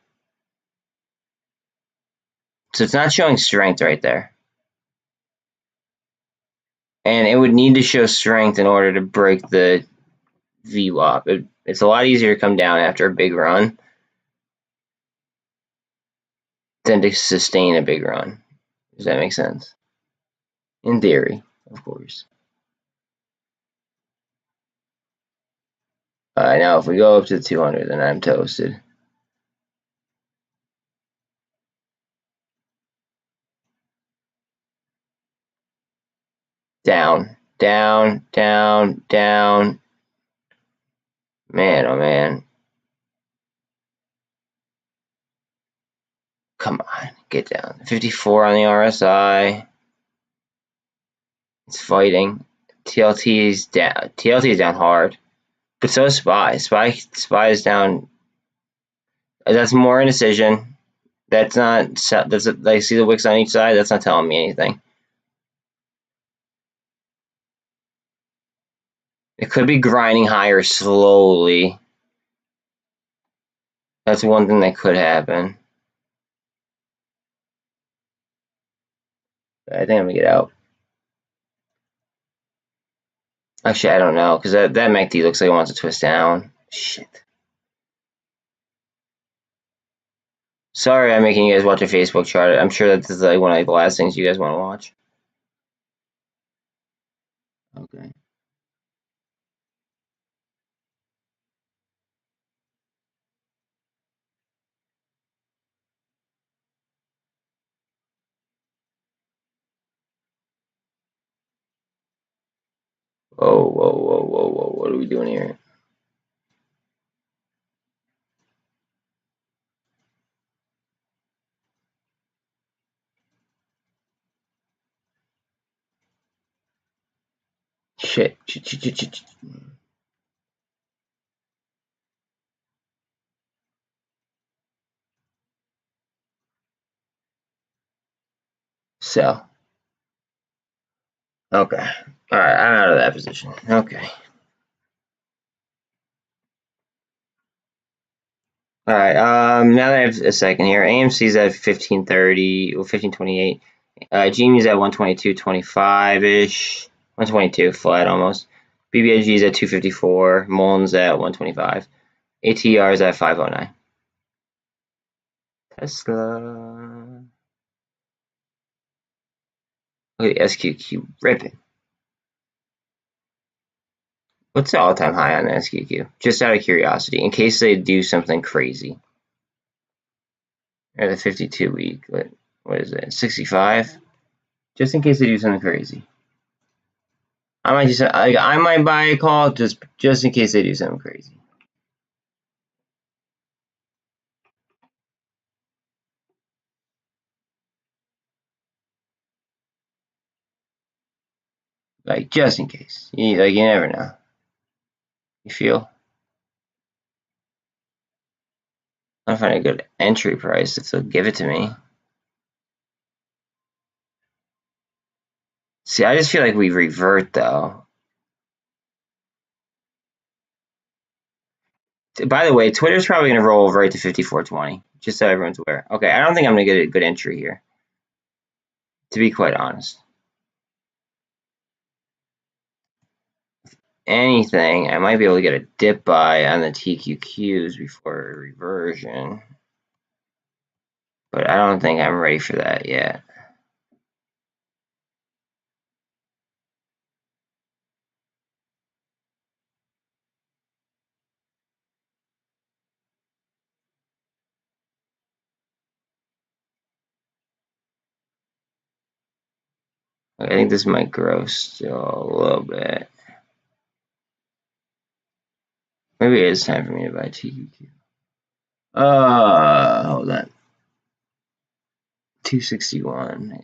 So it's not showing strength right there, and it would need to show strength in order to break the VWAP. It's a lot easier to come down after a big run than to sustain a big run. Does that make sense? In theory, of course. Now if we go up to 200, then I'm toasted. Down, down, down, down. Man, oh man. Come on, get down. 54 on the RSI. It's fighting. TLT is down. TLT is down hard, but so is SPY. SPY is down. That's more indecision. That's not. That's like see the wicks on each side. That's not telling me anything. It could be grinding higher slowly. That's one thing that could happen. I think I'm gonna get out. Actually, I don't know because that MACD looks like it wants to twist down. Shit. Sorry, I'm making you guys watch a Facebook chart. I'm sure that this is like one of the last things you guys want to watch. Okay. Whoa, whoa, whoa, whoa, whoa! What are we doing here? Shit. Sell. Okay. All right. I'm out of that position. Okay. All right. Now that I have a second here, AMC's at 1530 or 1528. GME's at 122.25 ish. 122 flat almost. BBIG's at 254. MULN's at 125. ATR's at 509. Tesla. Look at the SQQ ripping. What's the all-time high on the SQQ? Just out of curiosity, in case they do something crazy. Or the 52-week. What is it? 65? Just in case they do something crazy. I might buy a call just in case they do something crazy. Like just in case. You never know. You feel? I'm finding a good entry price if they'll give it to me. See, I just feel like we revert though. By the way, Twitter's probably going to roll right to 54.20, just so everyone's aware. Okay, I don't think I'm going to get a good entry here, to be quite honest. Anything, I might be able to get a dip buy on the TQQs before a reversion, but I don't think I'm ready for that yet. I think this might grow still a little bit. Maybe it is time for me to buy TQQ. Hold on. 261.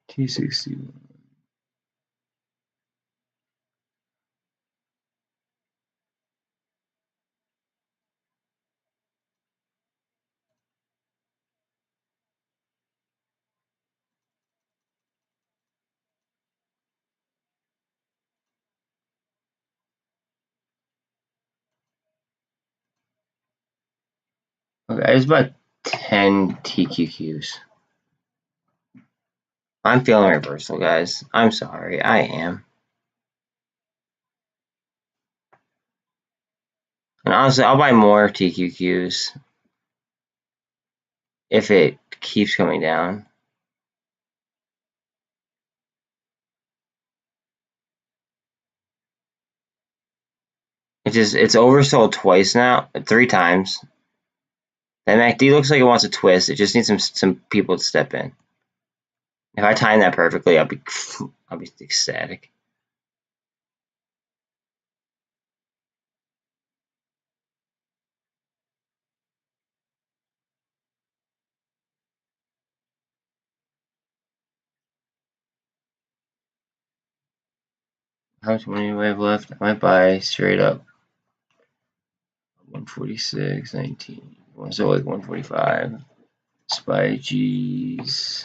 261. Okay, I just bought 10 TQQs. I'm feeling reversal, guys. I'm sorry. I am. And honestly, I'll buy more TQQs if it keeps coming down. It's oversold twice now, 3 times. That MACD looks like it wants a twist. It just needs some people to step in. If I time that perfectly, I'll be ecstatic. How much money do I have left? I might buy straight up 146.19. So like 145. SPY G's.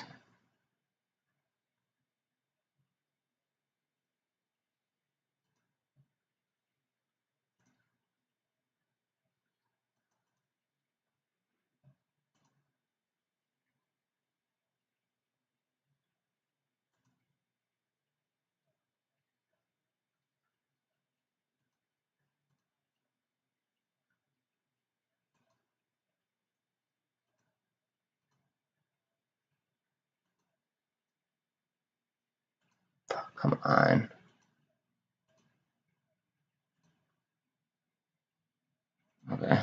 Come on. Okay.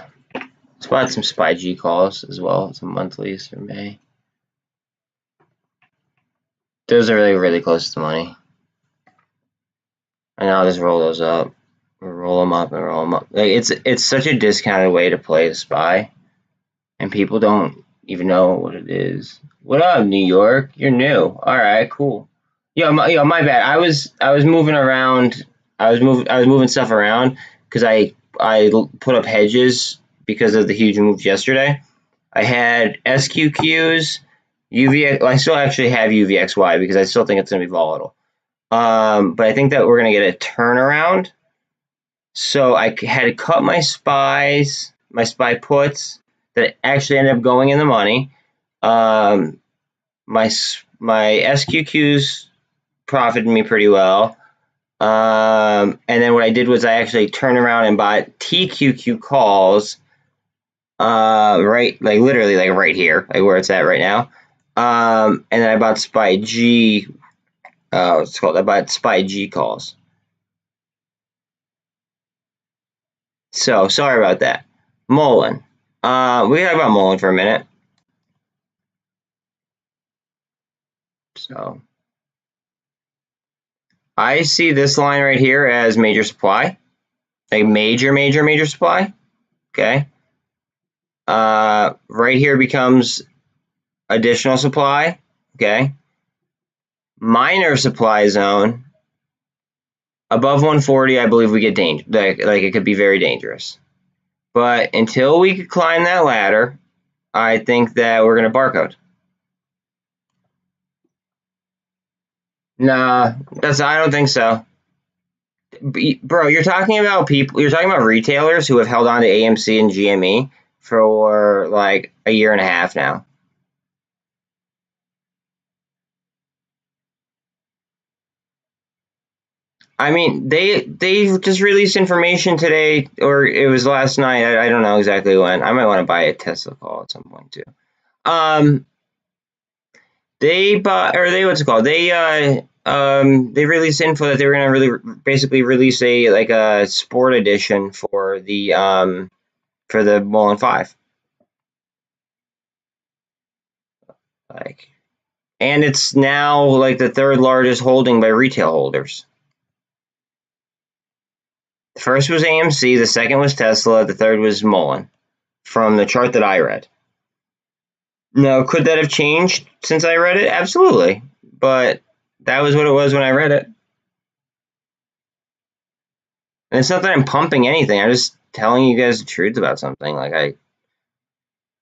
Spot some SPY G calls as well, some monthlies for May. Those are really, really close to money. And I'll just roll those up. Or roll them up and roll them up. Like it's such a discounted way to play the SPY. And people don't even know what it is. What up, New York? You're new. Alright, cool. Yo, my bad. I was moving around. I was moving stuff around because I put up hedges because of the huge moves yesterday. I had SQQs, UVX. Well, I still actually have UVXY because I still think it's going to be volatile. But I think that we're going to get a turnaround. So I had to cut my SPYs, my SPY puts that actually ended up going in the money. My SQQs profited me pretty well. And then what I did was I actually turned around and bought TQQ calls, right, like literally like right here, like where it's at right now. And then I bought SPY G, what's it called? I bought SPY G calls. So sorry about that. MULN. We talk about MULN for a minute. So I see this line right here as major supply, a major supply. Okay. Right here becomes additional supply. Okay. Minor supply zone. Above 140, I believe we get danger. Like it could be very dangerous. But until we could climb that ladder, I think that we're going to barcode. Nah, I don't think so. Bro, you're talking about people. You're talking about retailers who have held on to AMC and GME for like a year and a half now. I mean, they just released information today, or it was last night. I don't know exactly when. I might want to buy a Tesla call at some point too. Um, they bought, or they what's it called? They released info that they were gonna really basically release a like a sport edition for the MULN 5. Like, and it's now like the third largest holding by retail holders. The first was AMC, the second was Tesla, the third was MULN, from the chart that I read. Now, could that have changed since I read it? Absolutely. But that was what it was when I read it. And it's not that I'm pumping anything. I'm just telling you guys the truth about something. Like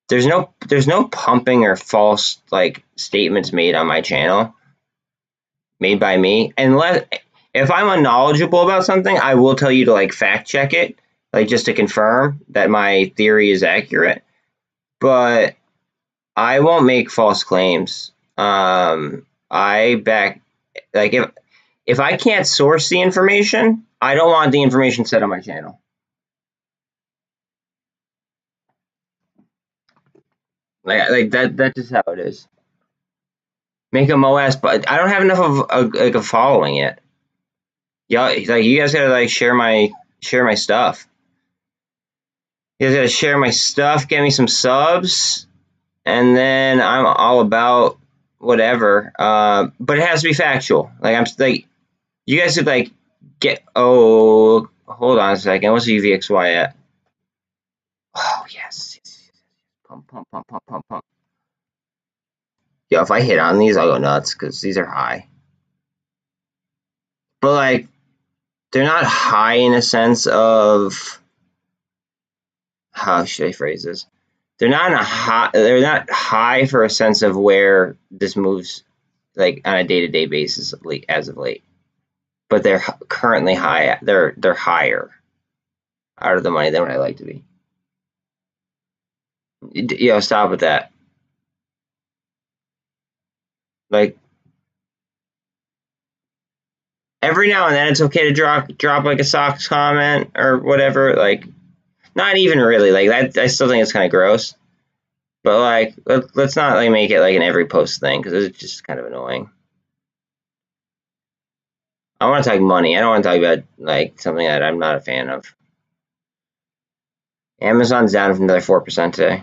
there's no pumping or false like statements made on my channel, made by me. Unless if I'm unknowledgeable about something, I will tell you to like fact check it, like just to confirm that my theory is accurate. But I won't make false claims. I back like if I can't source the information, I don't want the information set on my channel. Like that's just how it is. Make a MOS, but I don't have enough of a following yet. Y'all, like you guys gotta like share my stuff. You guys gotta share my stuff, get me some subs, and then I'm all about whatever. But it has to be factual. Like I'm like, you guys could like get. Oh, hold on a second. What's the UVXY at? Oh yes. Pump, pump, pump, pump, pump, pump. Yo, if I hit on these, I'll go nuts because these are high. But like, they're not high in a sense of how should I phrase this? They're not in a high. They're not high for a sense of where this moves, like on a day-to-day basis, as of late. But they're currently high. They're higher out of the money than what I like to be. Yo, stop with that. Like every now and then, it's okay to drop like a socks comment or whatever. Like not even really like that. I still think it's kind of gross. But like, let's not like make it like an every post thing because it's just kind of annoying. I want to talk money. I don't want to talk about like something that I'm not a fan of. Amazon's down from another 4% today.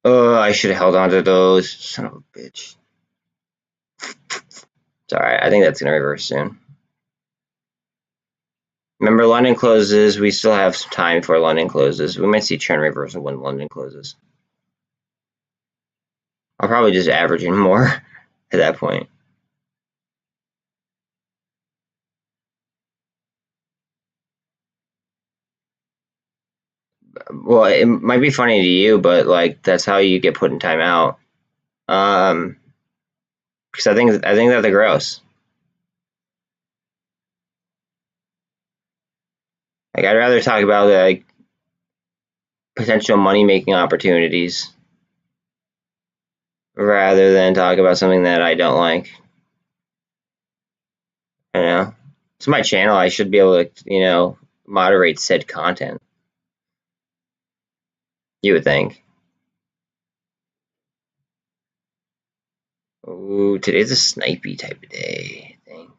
Oh, I should have held on to those. Son of a bitch. It's alright. I think that's going to reverse soon. Remember, London closes. We still have some time before London closes. We might see trend reversal when London closes. I'll probably just average in more at that point. Well, it might be funny to you, but like that's how you get put in timeout. Because I think that they're gross. Like I'd rather talk about like potential money making opportunities rather than talk about something that I don't like. You know, it's my channel. I should be able to moderate said content. You would think. Ooh, today's a snipey type of day, I think.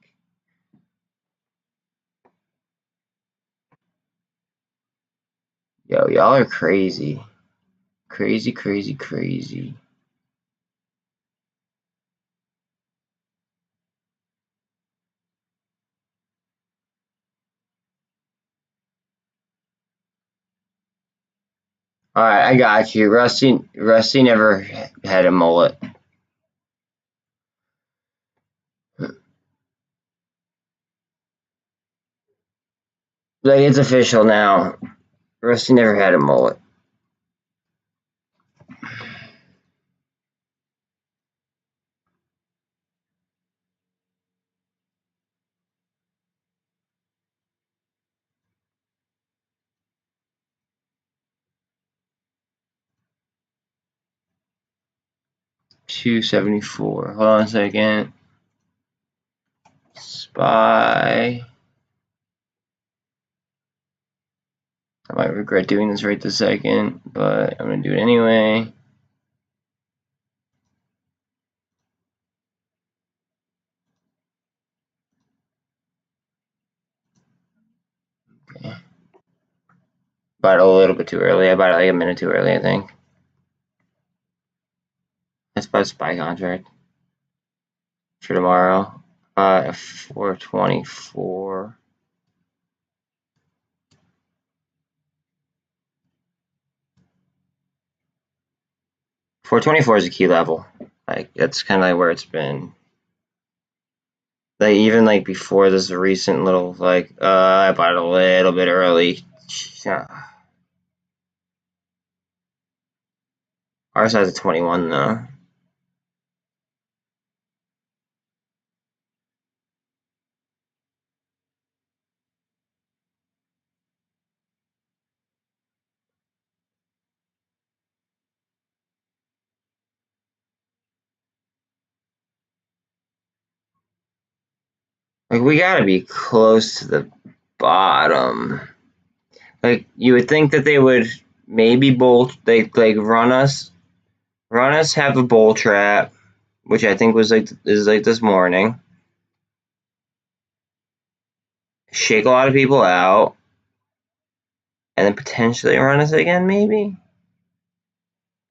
Yo, y'all are crazy. Crazy, crazy, crazy. Alright, I got you. Rusty never had a mullet. Like, it's official now. Rusty never had a mullet. 274. Hold on a second. SPY. I might regret doing this right this second, but I'm going to do it anyway. Okay. Bought it a little bit too early. I bought it like a minute too early, I think. That's about SPY contract for tomorrow. 424. 424 is a key level. Like that's kind of like where it's been. Like even like before this recent little like I bought it a little bit early. Ours has a 21 though. Like we gotta be close to the bottom. Like you would think that they would maybe bolt like run us have a bull trap, which I think was like is like this morning. Shake a lot of people out, and then potentially run us again, maybe.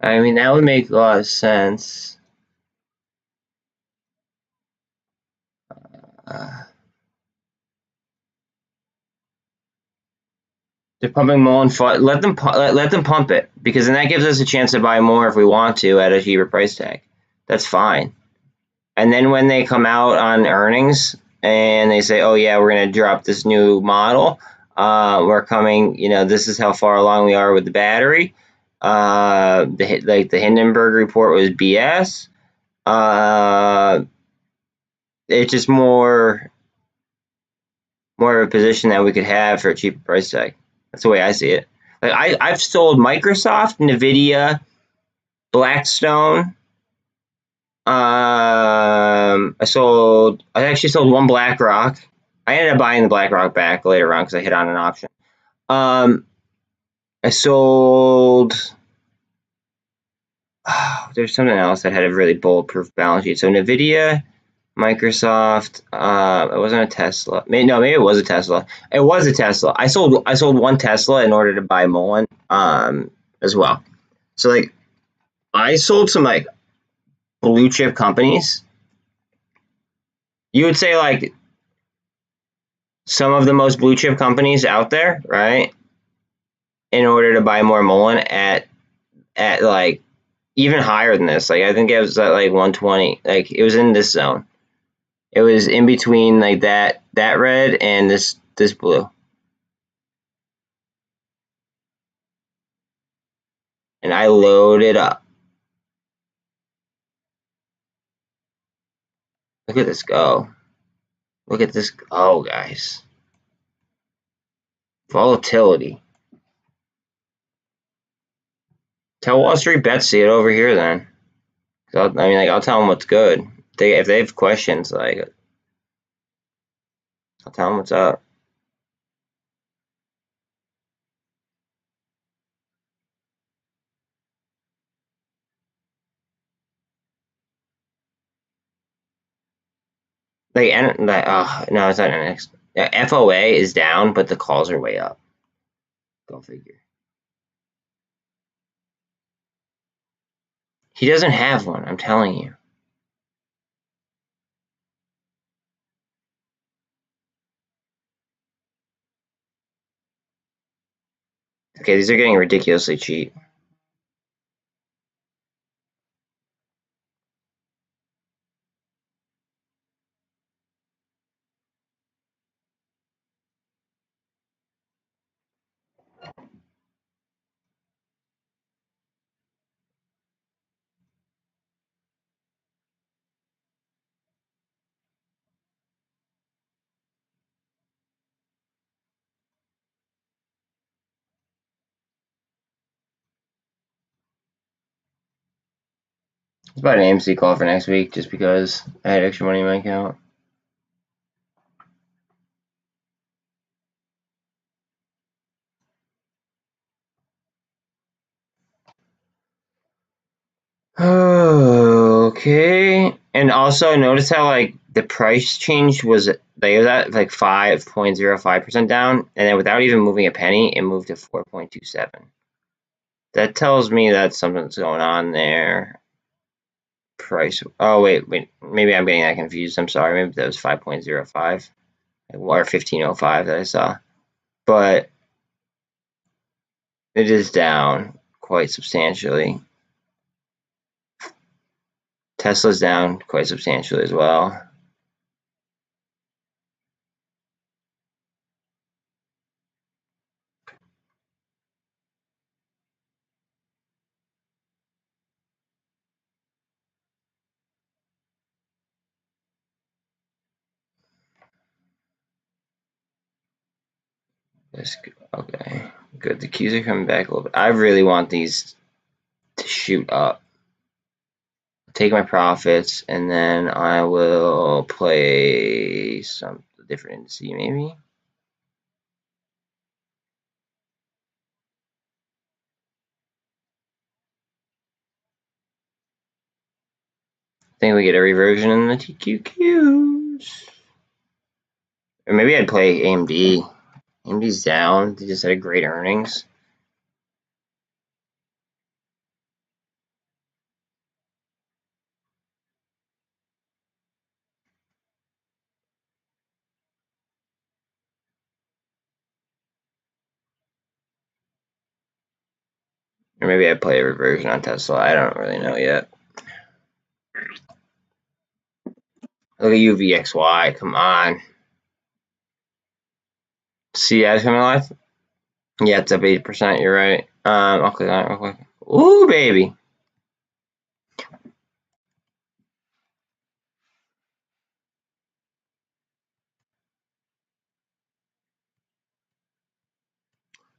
I mean that would make a lot of sense. They're pumping MULN. Let them pump it, because then that gives us a chance to buy more if we want to at a cheaper price tag. That's fine. And then when they come out on earnings and they say, "Oh yeah, we're going to drop this new model. We're coming. You know, this is how far along we are with the battery." The Hindenburg report was BS. It's just more of a position that we could have for a cheaper price tag. That's the way I see it. Like I've sold Microsoft, Nvidia, Blackstone. I actually sold one BlackRock. I ended up buying the BlackRock back later on because I hit on an option. I sold. Oh, there's something else that had a really bulletproof balance sheet. So Nvidia, Microsoft. It wasn't a Tesla. Maybe it was a Tesla. It was a Tesla. I sold one Tesla in order to buy MULN as well. So like, I sold some like blue chip companies. You would say like some of the most blue chip companies out there, right? In order to buy more MULN at like even higher than this. Like I think it was at like 120. Like it was in this zone. It was in between like that red and this blue. And I loaded up. Look at this go. Look at this go, guys. Volatility. Tell Wall Street Bets see it over here then. I mean, like I'll tell them what's good. If they have questions, like I'll tell them what's up. Like, no, it's not NX. FOA is down, but the calls are way up. Go figure. He doesn't have one, I'm telling you. Okay, these are getting ridiculously cheap. It's about an AMC call for next week, just because I had extra money in my account. Okay. And also notice how like the price change was they was at like 5.05% down, and then without even moving a penny, it moved to 4.27. That tells me that something's going on there. Price. Oh wait. Maybe I'm getting that confused. I'm sorry. Maybe that was 5.05 or 1505 that I saw. But it is down quite substantially. Tesla's down quite substantially as well. Okay, good. The keys are coming back a little bit. I really want these to shoot up. Take my profits, and then I will play some different indice, maybe. I think we get a reversion in the TQQs. Or maybe I'd play AMD. AMD's down. They just had great earnings. Or maybe I'd play a reversion on Tesla. I don't really know yet. Look at UVXY. Come on. CEI coming alive? Yeah, it's up 8%. You're right. I'll click on it real quick. Ooh, baby.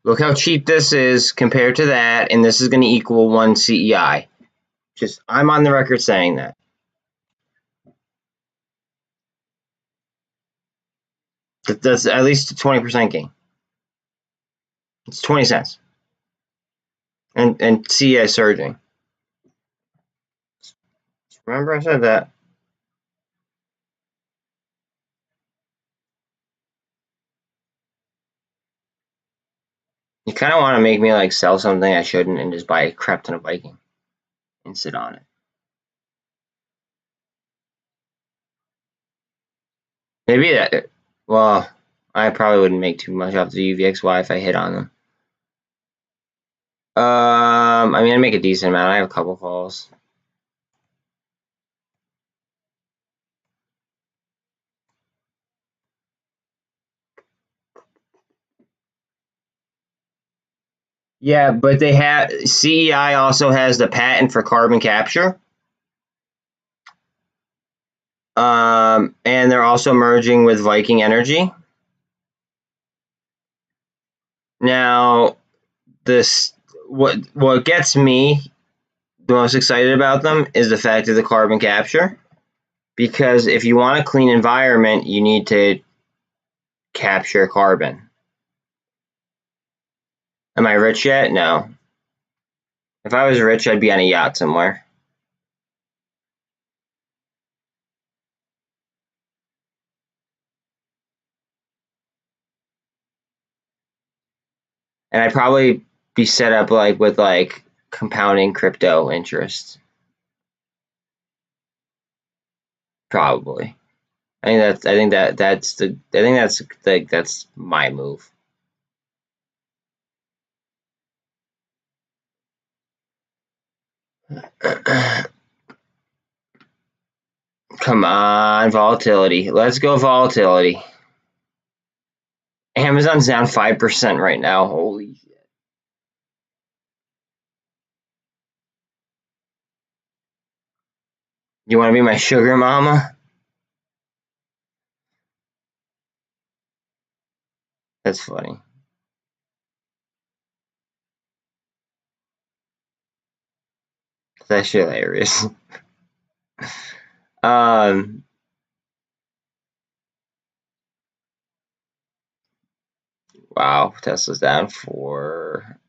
Look how cheap this is compared to that, and this is going to equal 1 CEI. Just, I'm on the record saying that. That's at least a 20% gain. It's 20 cents. And CEI surging. Remember I said that. You kind of want to make me like sell something I shouldn't and just buy a crap ton of Viking and sit on it. Maybe that. Well, I probably wouldn't make too much off the UVXY if I hit on them. I mean, I make a decent amount. I have a couple calls. Yeah, but they have CEI also has the patent for carbon capture. And they're also merging with Viking Energy. Now, what gets me the most excited about them is the fact of the carbon capture, because if you want a clean environment, you need to capture carbon. Am I rich yet? No. If I was rich, I'd be on a yacht somewhere. And I'd probably be set up like with like compounding crypto interest. Probably. I think that's my move. Come on, volatility. Let's go volatility. Amazon's down 5% right now. Holy shit. You want to be my sugar mama? That's funny. That's actually hilarious. Wow, Tesla's down 4.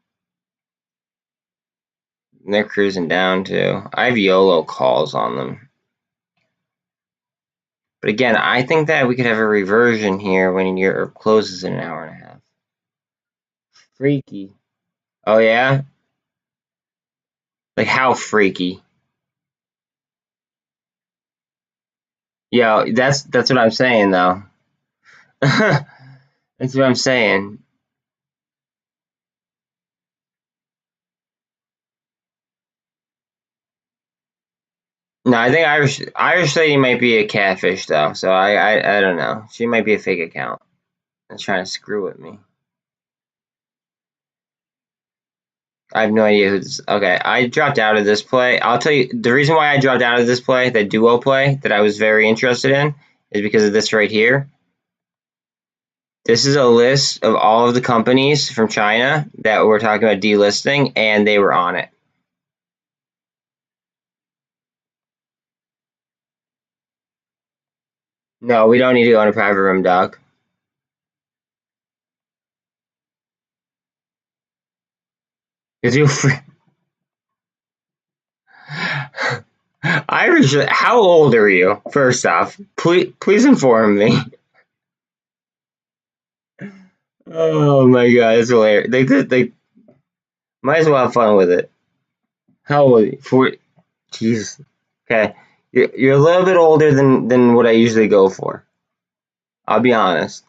They're cruising down too. I have YOLO calls on them. But again, I think that we could have a reversion here when Europe closes in an hour and a half. Freaky. Oh yeah? Like how freaky? Yo, that's what I'm saying though. That's what I'm saying. No, I think Irish lady might be a catfish though. So I don't know. She might be a fake account that's trying to screw with me. I have no idea who this. Okay, I dropped out of this play. I'll tell you the reason why I dropped out of this play, the duo play that I was very interested in, is because of this right here. This is a list of all of the companies from China that we're talking about delisting, and they were on it. No, we don't need to go in a private room, dog. Because you. Irish, how old are you? First off, please inform me. Oh my god, it's hilarious. They might as well have fun with it. How old are you? 40. Jesus. Okay, you're a little bit older than what I usually go for. I'll be honest.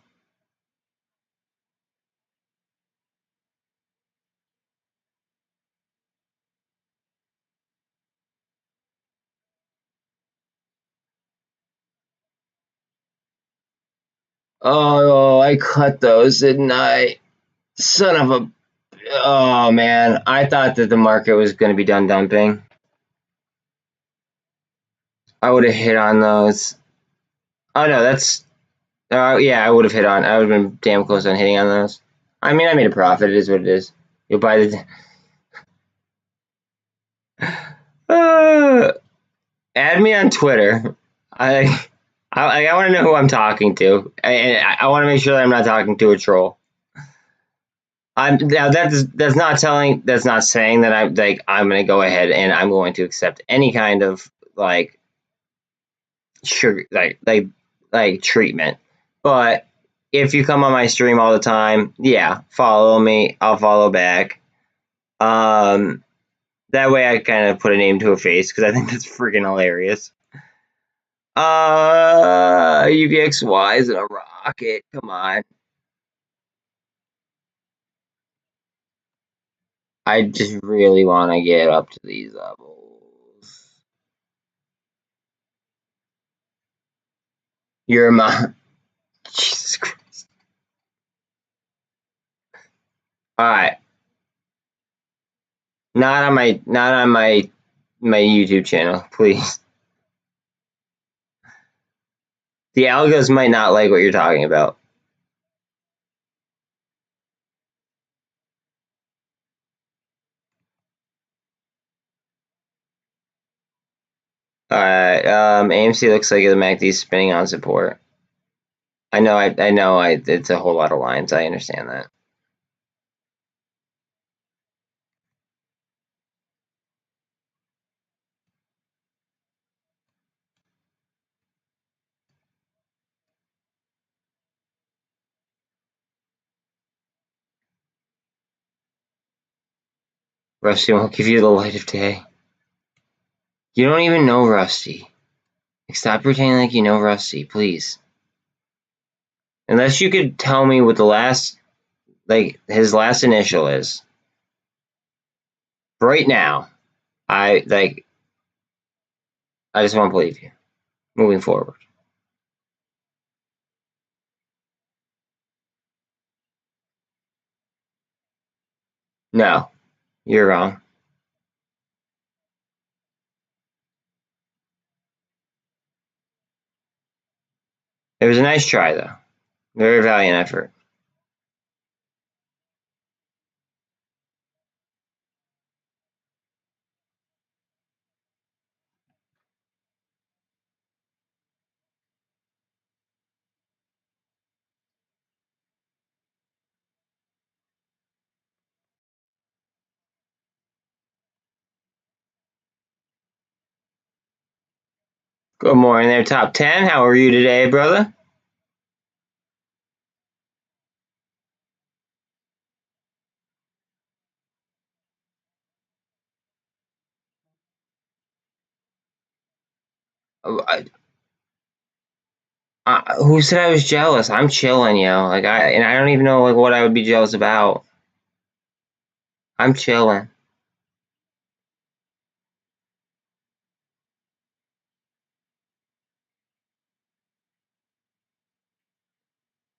Oh, I cut those, didn't I? Son of a. Oh man, I thought that the market was going to be done dumping. I would have hit on those. Oh no, that's. Yeah, I would have hit on. I would have been damn close on hitting on those. I mean, I made a profit. It is what it is. You'll buy the. Uh, add me on Twitter. I want to know who I'm talking to. I want to make sure that I'm not talking to a troll. I'm now that's not telling. That's not saying that I'm going to go ahead and I'm going to accept any kind of like sugar like treatment. But if you come on my stream all the time, yeah, follow me. I'll follow back. Um, that way I kind of put a name to a face because I think that's freaking hilarious. UVXY is in a rocket. Come on. I just really want to get up to these levels. You're my Jesus Christ. All right, not on my YouTube channel, please. The algos might not like what you're talking about. All right, AMC looks like the MACD's spinning on support. I know, it's a whole lot of lines. I understand that. Rusty won't give you the light of day. You don't even know Rusty. Like, stop pretending like you know Rusty, please. Unless you could tell me what the last, like, his last initial is. Right now, I just won't believe you. Moving forward. No, you're wrong. It was a nice try, though. Very valiant effort. Good morning there, top 10. How are you today, brother? Who said I was jealous? I'm chilling, yo. Like I don't even know like what I would be jealous about. I'm chilling.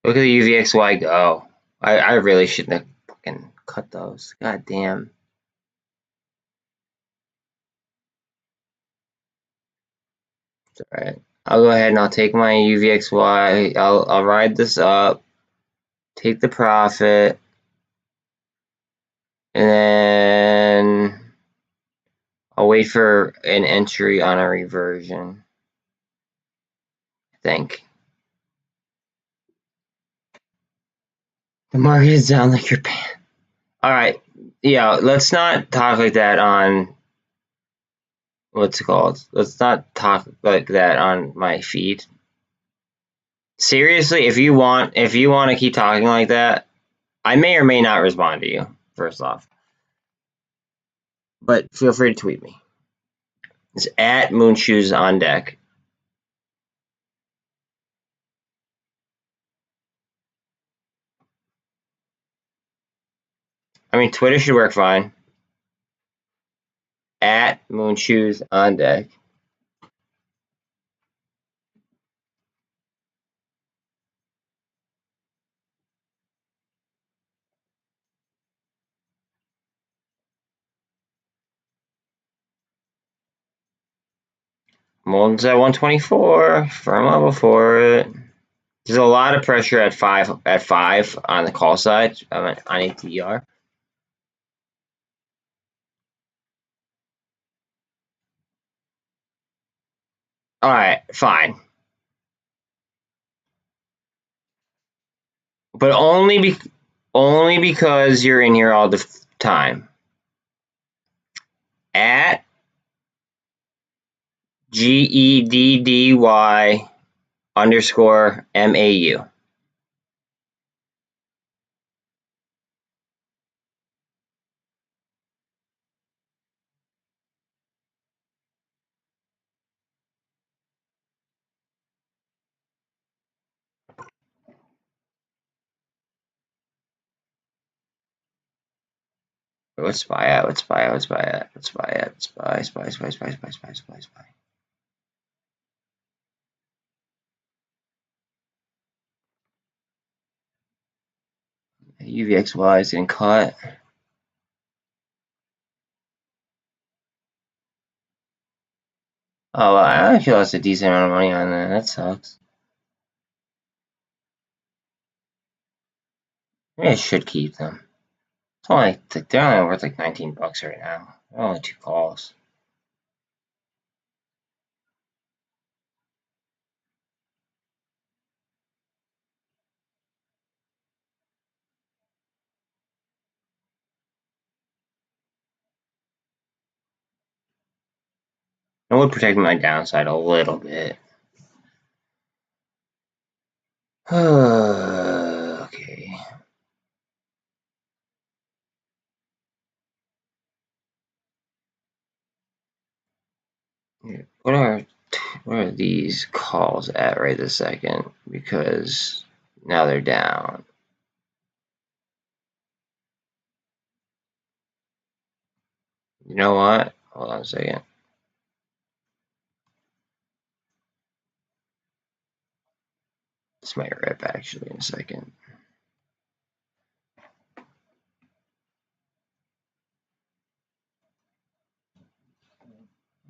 Look at the UVXY go. I really shouldn't have fucking cut those. God damn. It's alright. I'll go ahead and I'll take my UVXY. I'll ride this up. Take the profit. And then I'll wait for an entry on a reversion. I think. The market is down like your pants. Alright. Yeah, let's not talk like that on what's it called? Let's not talk like that on my feed. Seriously, if you want to keep talking like that, I may or may not respond to you, first off. But feel free to tweet me. It's at Moonshoes on deck. I mean, Twitter should work fine. At Moonshoes on deck. MULN's at 124. Firm level for it. There's a lot of pressure at five on the call side on ATR. All right, fine, but only because you're in here all the time. At GEDDY_MAU. Let's spy out. Let's spy out. Let's spy out. Let's spy out. Spy. Spy. Spy. Spy. Spy. Spy. Spy. Spy. UVXY is getting caught. Oh, I actually lost a decent amount of money on that. That sucks. Maybe I should keep them. It's only they're only worth like $19 right now. They're only 2 calls. I would protect my downside a little bit. Okay. What are these calls at right this second? Because now they're down. You know what? Hold on a second. This might rip actually in a second.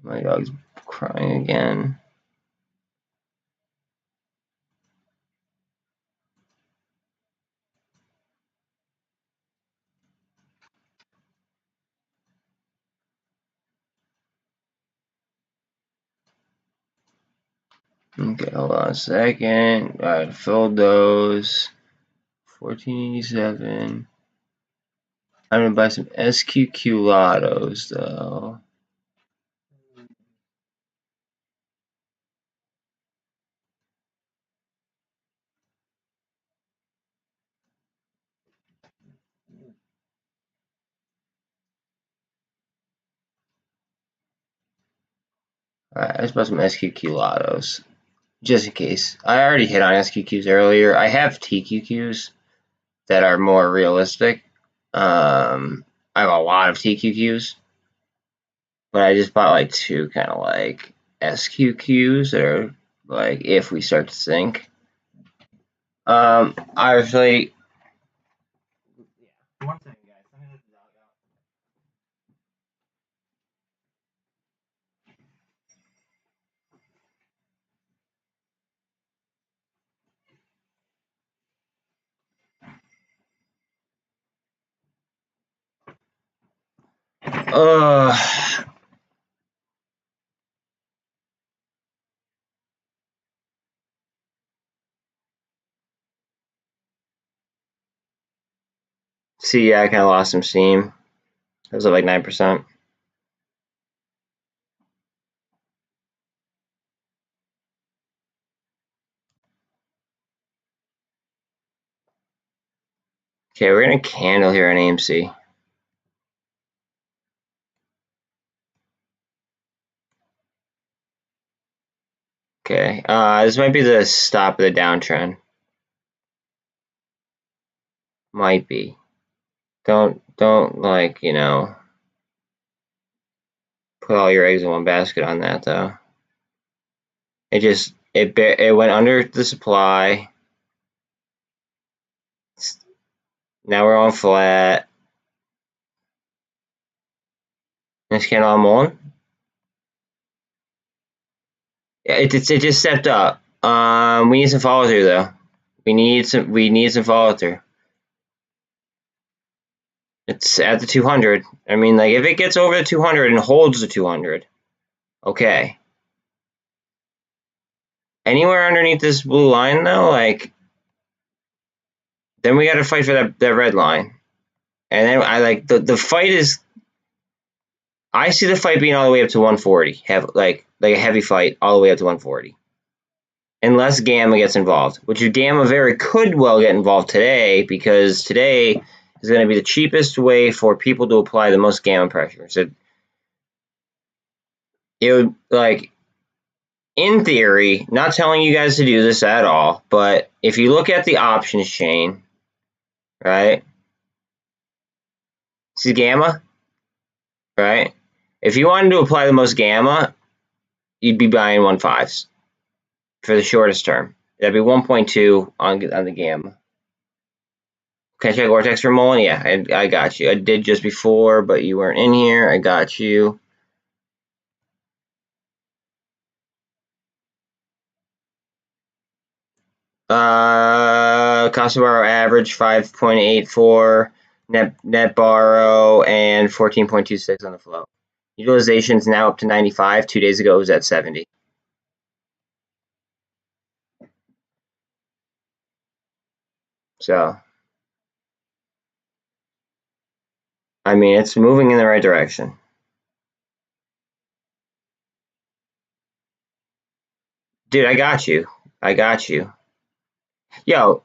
My dog's crying again. Okay, hold on a second. Alright, filled those. 1487. I'm gonna buy some SQQ lottos though. Alright, let's put some SQQ lottos. Just in case. I already hit on SQQs earlier. I have TQQs that are more realistic. I have a lot of TQQs, but I just bought like two kind of like SQQs that are like if we start to sink. Obviously, one second, guys. Let me let the dog out. See, yeah, I kind of lost some steam. It was up like 9%. Okay, we're gonna candle here on AMC. Okay, this might be the stop of the downtrend. Might be. Don't like, you know, put all your eggs in one basket on that though. It went under the supply. Now we're on flat. Next candle on MULN. Yeah, it just stepped up. We need some follow through though. We need some follow through. It's at the 200. I mean, like if it gets over the 200 and holds the 200, okay. Anywhere underneath this blue line though, like then we got to fight for that red line. And then I like the fight is. I see the fight being all the way up to 140. Have like a heavy fight all the way up to 140. Unless Gamma gets involved, which Gamma very could well get involved today, because today is going to be the cheapest way for people to apply the most Gamma pressure. So it would, like, in theory, not telling you guys to do this at all, but if you look at the options chain, right? See Gamma, right? If you wanted to apply the most Gamma, you'd be buying 1.5s for the shortest term. That'd be 1.2 on the Gamma. Can I check Vortex for MULN? Yeah, I got you. I did just before, but you weren't in here. I got you. Cost of borrow average 5.84, net borrow, and 14.26 on the flow. Utilization is now up to 95. 2 days ago it was at 70. So, I mean, it's moving in the right direction. Dude, I got you. I got you. Yo,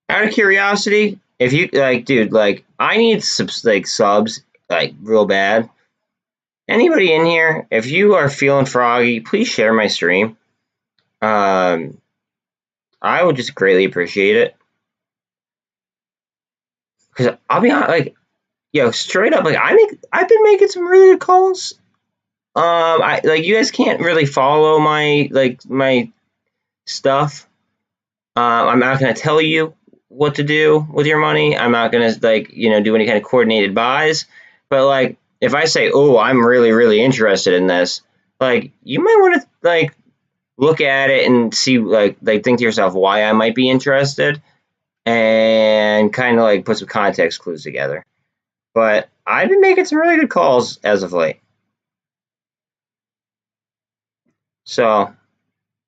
out of curiosity, if you like, dude, like, I need subs, like real bad. Anybody in here, if you are feeling froggy, please share my stream. I would just greatly appreciate it. Because I'll be honest, like, yo, straight up, like, I've been making some really good calls. I like, you guys can't really follow my stuff. I'm not gonna tell you what to do with your money. I'm not gonna like, you know, do any kind of coordinated buys. But like, if I say, oh, I'm really interested in this, like, you might want to like look at it and see like think to yourself why I might be interested, and kind of like put some context clues together. But I've been making some really good calls as of late. So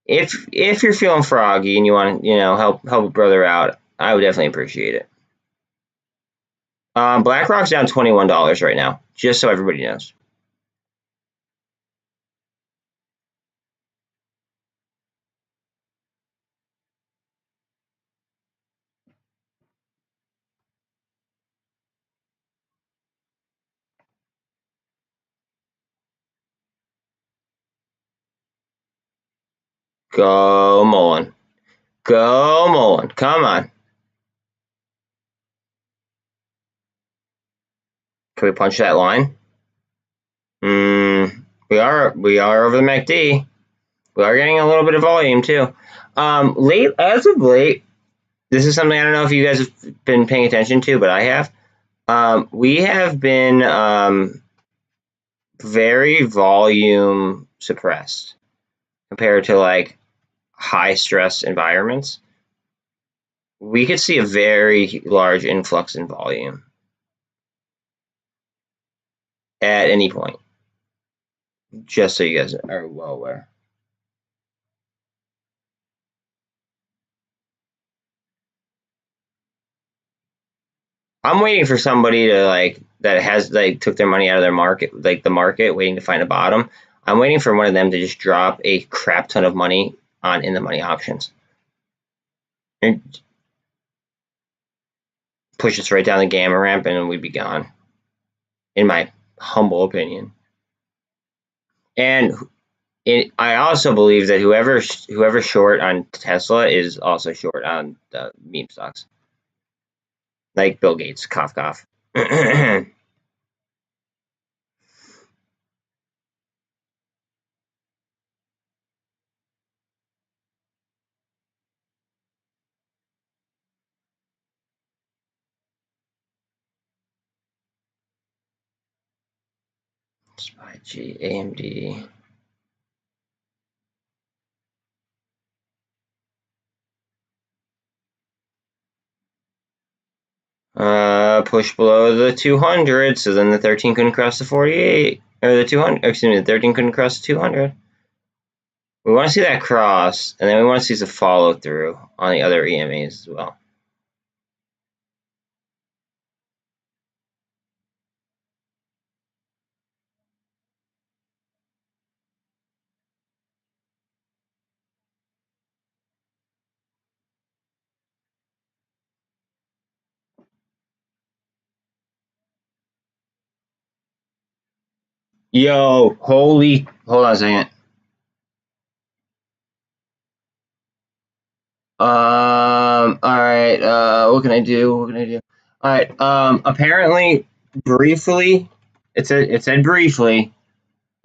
if you're feeling froggy and you want to, you know, help a brother out, I would definitely appreciate it. BlackRock's down $21 right now, just so everybody knows. Go MULN. Go MULN. Come on. Can we punch that line? We are over the MACD. We are getting a little bit of volume too. As of late, this is something I don't know if you guys have been paying attention to, but I have. We have been very volume suppressed compared to like high stress environments. We could see a very large influx in volume at any point, just so you guys are well aware. I'm waiting for somebody to took their money out of their market, like the market, waiting to find a bottom. I'm waiting for one of them to just drop a crap ton of money on in the money options and push us right down the gamma ramp, and we'd be gone, in my humble opinion. And I also believe that whoever's short on Tesla is also short on the meme stocks, like Bill Gates. Cough, cough. BBIG, AMD. Push below the 200, so then the 13 couldn't cross the 48, or the 200, excuse me, the 13 couldn't cross the 200. We want to see that cross, and then we want to see some follow through on the other EMAs as well. Yo, hold on a second. Alright, what can I do? Alright, apparently, briefly, it said briefly,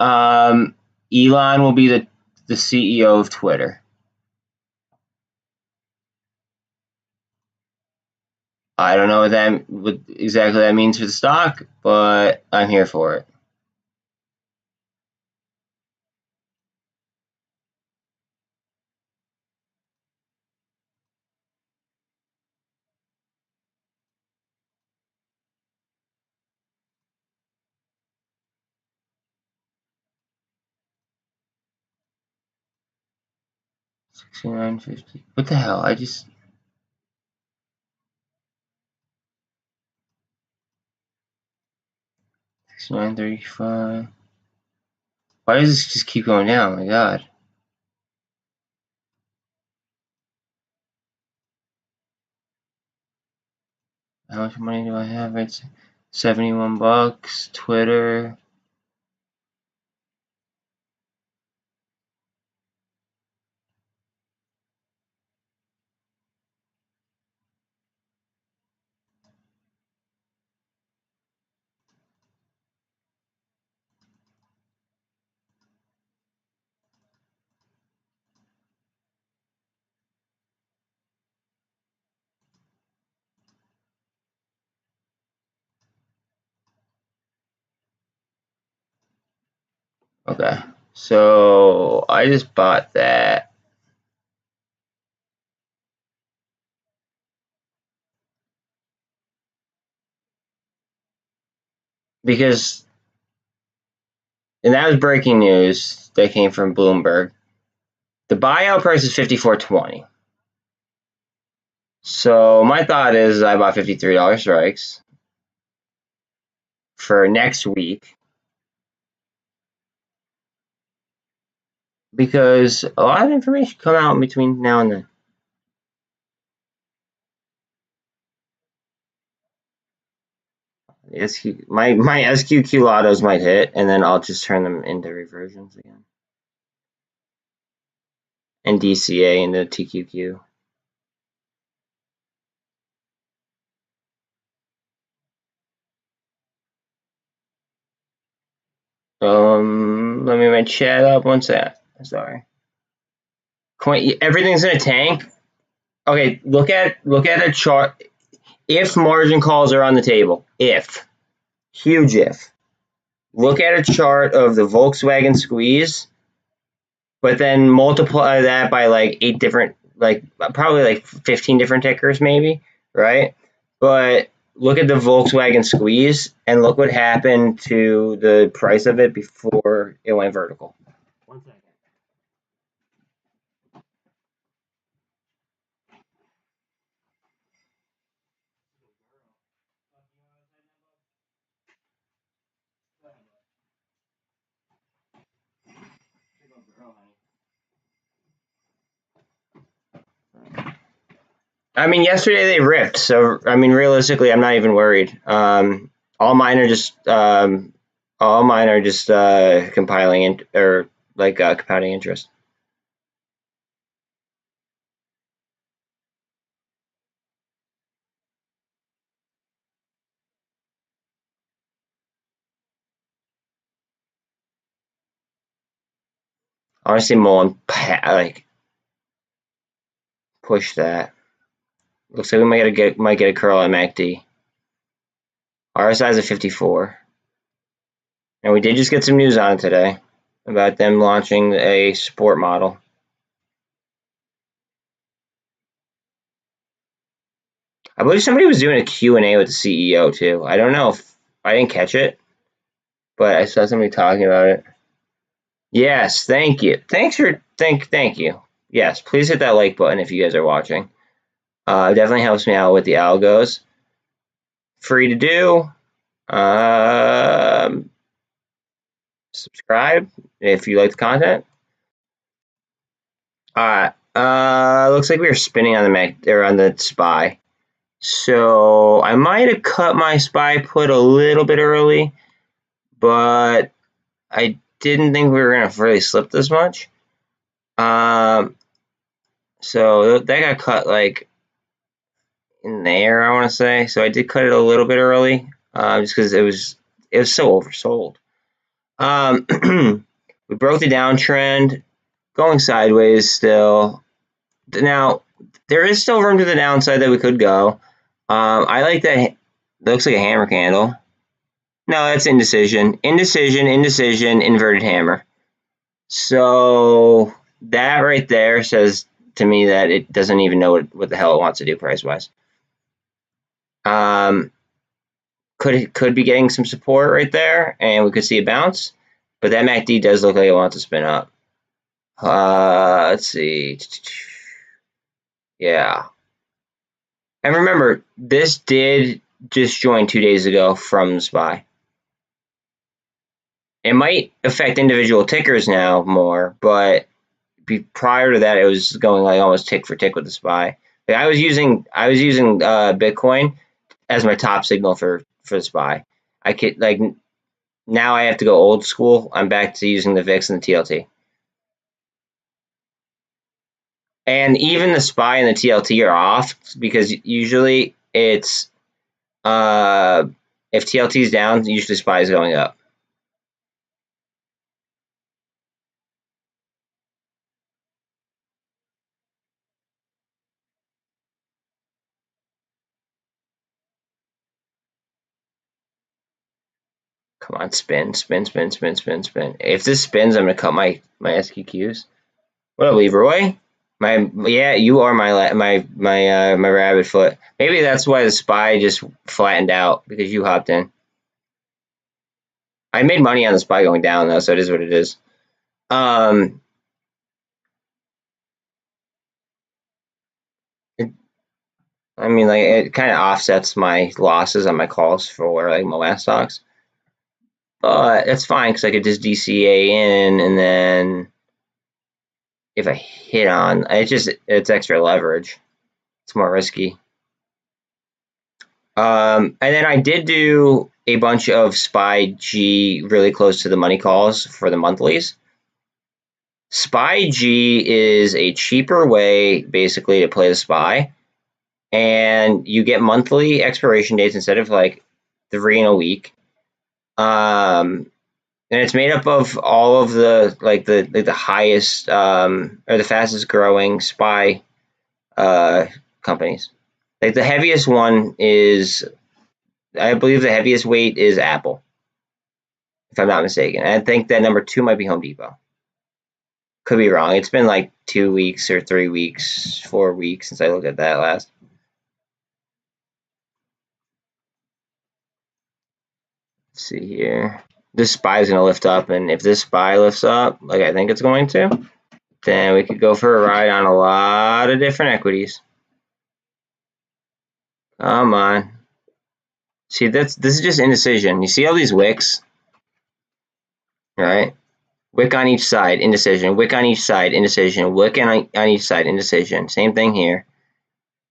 Elon will be the CEO of Twitter. I don't know what exactly that means for the stock, but I'm here for it. $69.50. What the hell? I just. $69.35. Why does this just keep going down? Oh my god. How much money do I have? It's $71. Twitter. Okay. So I just bought that. Because, and that was breaking news that came from Bloomberg. The buyout price is $54.20. So my thought is I bought $53 strikes for next week, because a lot of information come out in between now and then. My SQQ lottos might hit, and then I'll just turn them into reversions again. and DCA in the TQQ. Let me my chat up. One sec. Sorry. Everything's in a tank. Okay, look at a chart. If margin calls are on the table, huge if. Look at a chart of the Volkswagen squeeze, but then multiply that by like 8 different, like probably like 15 different tickers maybe, right? But look at the Volkswagen squeeze and look what happened to the price of it before it went vertical. 1 second. I mean, yesterday they ripped, so I mean, realistically, I'm not even worried. All mine are just compiling or like compounding interest. Honestly, MULN like push that. Looks like we might get a curl at MACD. RSI is at 54, and we did just get some news on it today about them launching a sport model. I believe somebody was doing a Q&A with the CEO too. I don't know if I didn't catch it, but I saw somebody talking about it. Yes, thank you. Thank you. Yes, please hit that like button if you guys are watching. It definitely helps me out with the algos. Free to do. Subscribe if you like the content. All right. Looks like we are spinning on the Mac or on the SPY. So I might have cut my SPY put a little bit early, but I didn't think we were gonna really slip this much. So that got cut like in there, I want to say. So I did cut it a little bit early, just because it was so oversold. We broke the downtrend, going sideways still. Now there is still room to the downside that we could go. I like that. It looks like a hammer candle. No, that's indecision. Indecision, inverted hammer. So that right there says to me that it doesn't even know what the hell it wants to do price wise. Could be getting some support right there, and we could see a bounce. But that MACD does look like it wants to spin up. Let's see. Yeah. And remember, this did just join 2 days ago from the SPY. It might affect individual tickers now more, but prior to that, it was going like almost tick for tick with the SPY. Like I was using Bitcoin as my top signal for the SPY. I could like now I have to go old school. I'm back to using the VIX and the TLT. And even the SPY and the TLT are off because usually it's if TLT is down, usually SPY is going up. Come on, spin. If this spins, I'm gonna cut my SQQs. What up, Leroy? Yeah, you are my rabbit foot. Maybe that's why the SPY just flattened out because you hopped in. I made money on the SPY going down though, so it is what it is. I mean, like it kind of offsets my losses on my calls for like MOAS stocks, but it's fine because I could just DCA in, and then if I hit on, it's extra leverage. It's more risky. And then I did do a bunch of SPY G really close to the money calls for the monthlies. SPY G is a cheaper way, basically, to play the SPY, and you get monthly expiration dates instead of like 3 in a week. And it's made up of all of the the highest or the fastest growing SPY companies. Like the heaviest one is, I believe the heaviest weight is Apple, if I'm not mistaken. And I think that number 2 might be Home Depot. Could be wrong. It's been like 2 weeks or 3 weeks, 4 weeks since I looked at that last. Let's see here. This SPY is going to lift up, and if this SPY lifts up, like I think it's going to, then we could go for a ride on a lot of different equities. Come on. See, this is just indecision. You see all these wicks? Right? Wick on each side, indecision. Wick on each side, indecision. Wick on each side, indecision. Same thing here.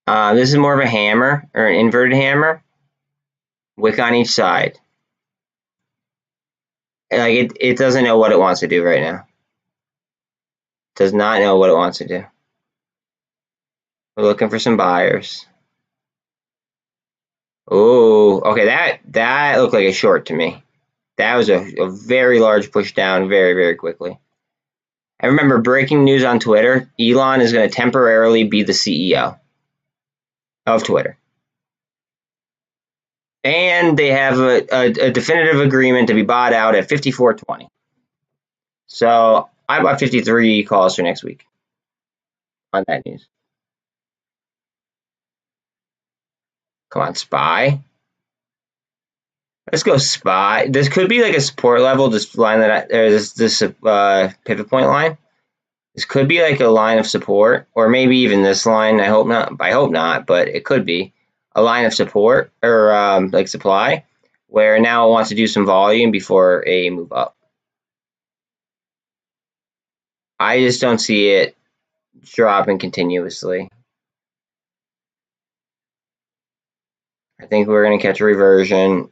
This is more of a hammer, or an inverted hammer. Wick on each side. Like it doesn't know what it wants to do right now. Does not know what it wants to do. We're looking for some buyers. Oh, okay, that looked like a short to me. That was a very large push down very, very quickly. I remember breaking news on Twitter. Elon is going to temporarily be the CEO of Twitter. And they have a definitive agreement to be bought out at 54.20. So I bought 53 calls for next week on that news. Come on, SPY. Let's go SPY. This could be like a support level. This line that this pivot point line. This could be like a line of support, or maybe even this line. I hope not. I hope not, but it could be a line of support or like supply, where now it wants to do some volume before a move up. I just don't see it dropping continuously. I think we're going to catch a reversion.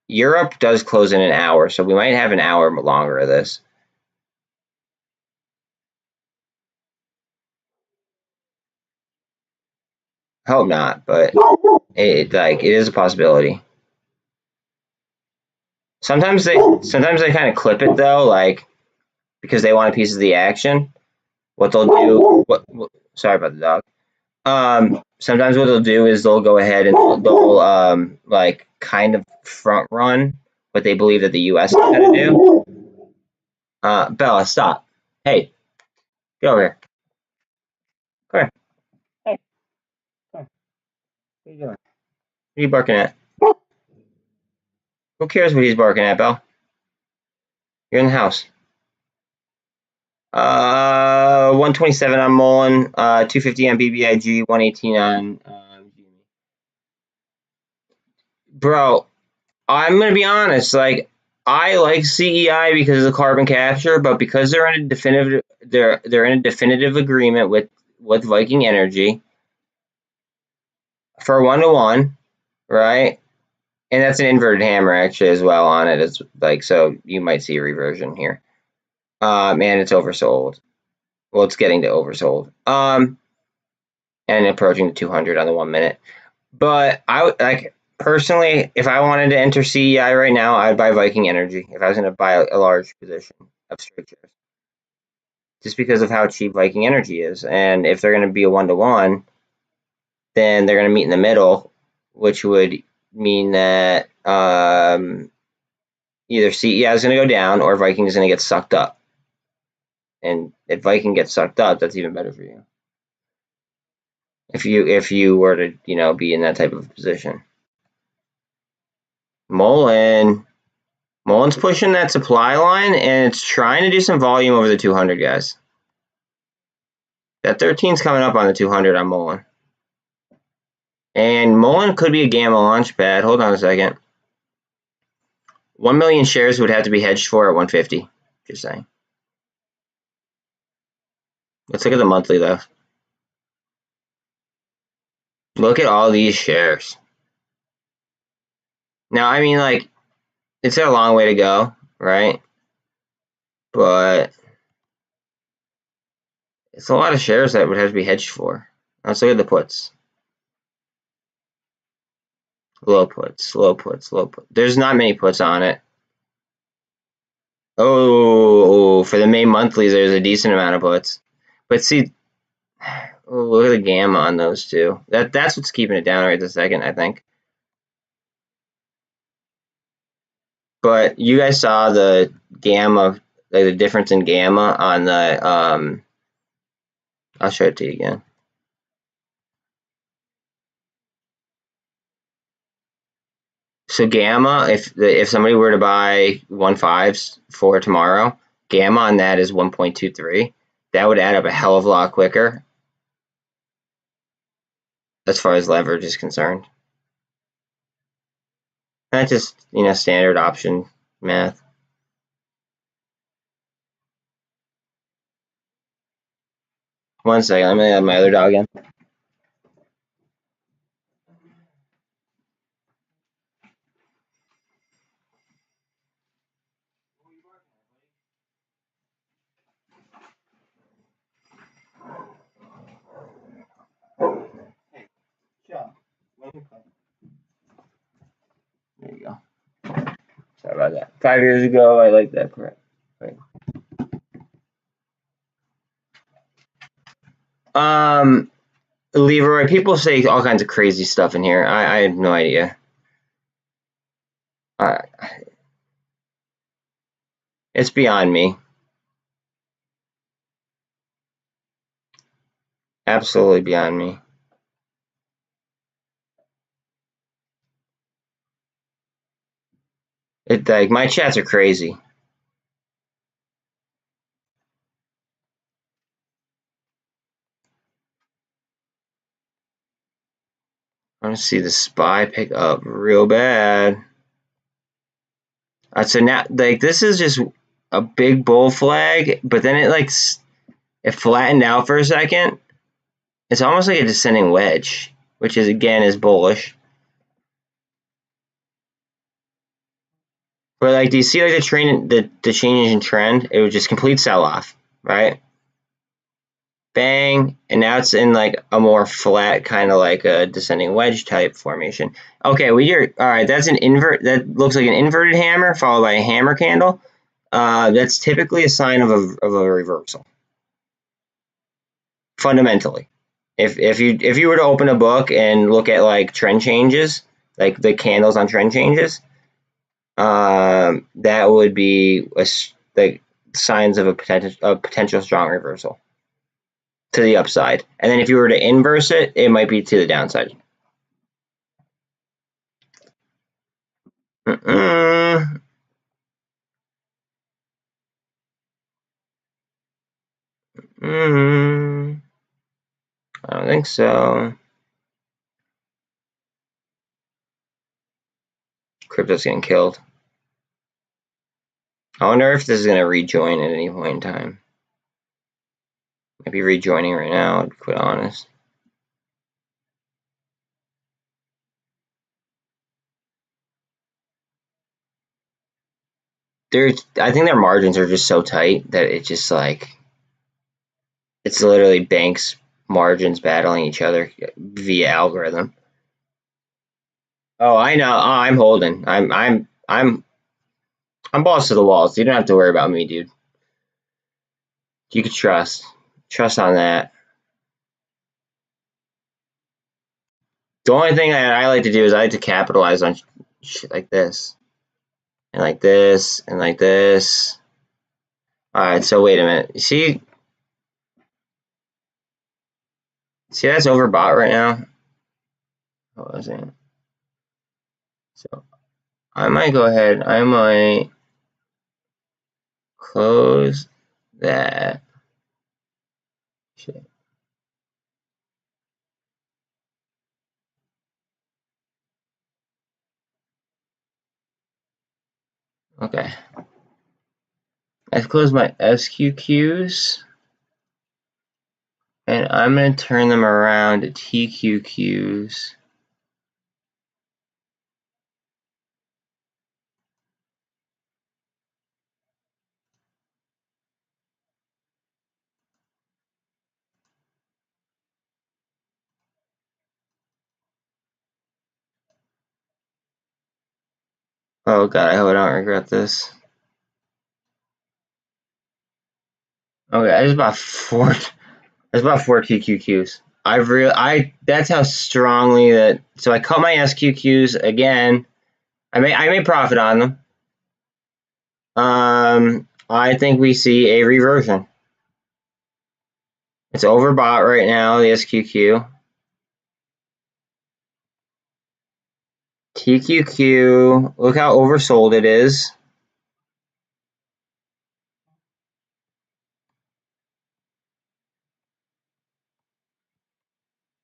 Europe does close in an hour, so we might have an hour longer of this. Hope not, but it is a possibility. Sometimes they kind of clip it though, like because they want a piece of the action. What they'll do, sorry about the dog. Sometimes what they'll do is they'll go ahead and they'll like kind of front run what they believe that the U.S. is going to do. Bella, stop. Hey, get over here. Come here. Hey, come here. What are you doing? What are you barking at? Who cares what he's barking at, Belle? You're in the house. 127 on MULN, 250 on BBIG, 118 on GME. Bro, I'm gonna be honest. Like, I like CEI because of the carbon capture, but because they're in a definitive agreement with Viking Energy for 1-to-1, right? And that's an inverted hammer actually as well on it. It's like, so you might see a reversion here. Man, it's oversold. Well, it's getting to oversold. And approaching the 200 on the 1 minute. But I would like personally, if I wanted to enter CEI right now, I'd buy Viking Energy if I was going to buy a large position of straight shares, just because of how cheap Viking Energy is. And if they're going to be a 1-to-1, then they're going to meet in the middle, which would mean that either CEI is going to go down or Viking is going to get sucked up. And if Viking gets sucked up, that's even better for you. If you were to be in that type of position. MULN's pushing that supply line, and it's trying to do some volume over the 200, guys. That 13's coming up on the 200 on MULN. And MULN could be a gamma launch pad. Hold on a second. 1 million shares would have to be hedged for at 150. Just saying. Let's look at the monthly, though. Look at all these shares. Now, I mean, like, it's a long way to go, right? But It's a lot of shares that would have to be hedged for. Let's look at the puts. Low puts, low puts, low puts. There's not many puts on it. Oh, for the May monthlies, there's a decent amount of puts. But see, look at the gamma on those two. That's what's keeping it down right this second, I think. But you guys saw the gamma, like the difference in gamma on the. I'll show it to you again. So gamma, if somebody were to buy 1.5s for tomorrow, gamma on that is 1.23. That would add up a hell of a lot quicker as far as leverage is concerned. That's just, standard option math. One second, let me have my other dog in. There you go. Sorry about that. 5 years ago, I liked that part. Right. Leroy, people say all kinds of crazy stuff in here. I have no idea. It's beyond me. Absolutely beyond me. Like my chats are crazy. I want to see the SPY pick up real bad. So now, like, this is just a big bull flag, but then it flattened out for a second. It's almost like a descending wedge, which is bullish. But like, do you see like the change in trend? It was just complete sell off, right? Bang, and now it's in like a more flat kind of like a descending wedge type formation. Okay, all right. That's an invert. That looks like an inverted hammer followed by a hammer candle. That's typically a sign of a reversal. Fundamentally, if you were to open a book and look at like trend changes, like the candles on trend changes, that would be like signs of a potential strong reversal to the upside. And then if you were to inverse it, it might be to the downside. I don't think so. Crypto's getting killed. I wonder if this is going to rejoin at any point in time. Might be rejoining right now, to be quite honest. I think their margins are just so tight that it's just like it's literally banks margins battling each other via algorithm. Oh, I know. Oh, I'm holding. I'm balls to the walls. You don't have to worry about me, dude. You can trust on that. The only thing that I like to do is I like to capitalize on shit like this and like this and like this. All right, so wait a minute. You see that's overbought right now. What was it? So I might go ahead. I might close that. Shit. Okay. I've closed my SQQs, and I'm going to turn them around to TQQs. Oh god, I hope I don't regret this. Okay, I just bought four. That's about 4 TQQs. That's how strongly that. So I cut my SQQs again. I made profit on them. I think we see a reversion. It's overbought right now, the SQQ. TQQ, look how oversold it is.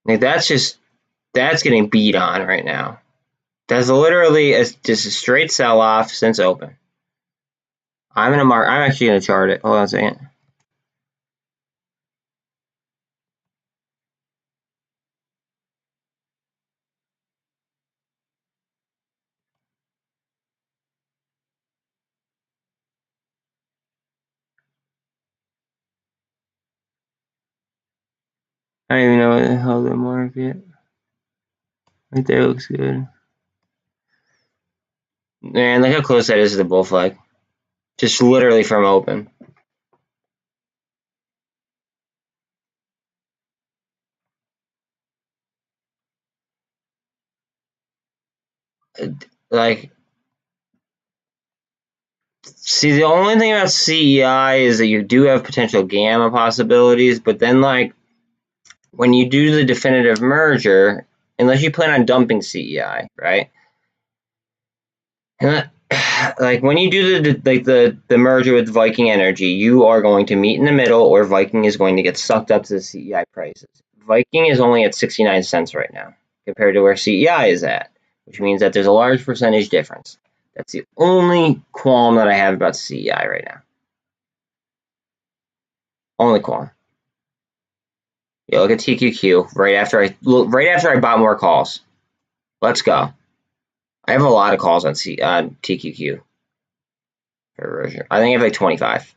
Like that's getting beat on right now. That's literally just a straight sell off since open. I'm actually gonna chart it. Hold on a second. I don't even know what the hell the market. Right there looks good. Man, look how close that is to the bull flag. Just literally from open. Like, see, the only thing about CEI is that you do have potential gamma possibilities, but then, like, when you do the definitive merger, unless you plan on dumping CEI, right? And like when you do the merger with Viking Energy, you are going to meet in the middle, or Viking is going to get sucked up to the CEI prices. Viking is only at 69 cents right now compared to where CEI is at, which means that there's a large percentage difference. That's the only qualm that I have about CEI right now. Only qualm. Yeah, look at TQQ right after I bought more calls. Let's go. I have a lot of calls on TQQ. I think I have like 25.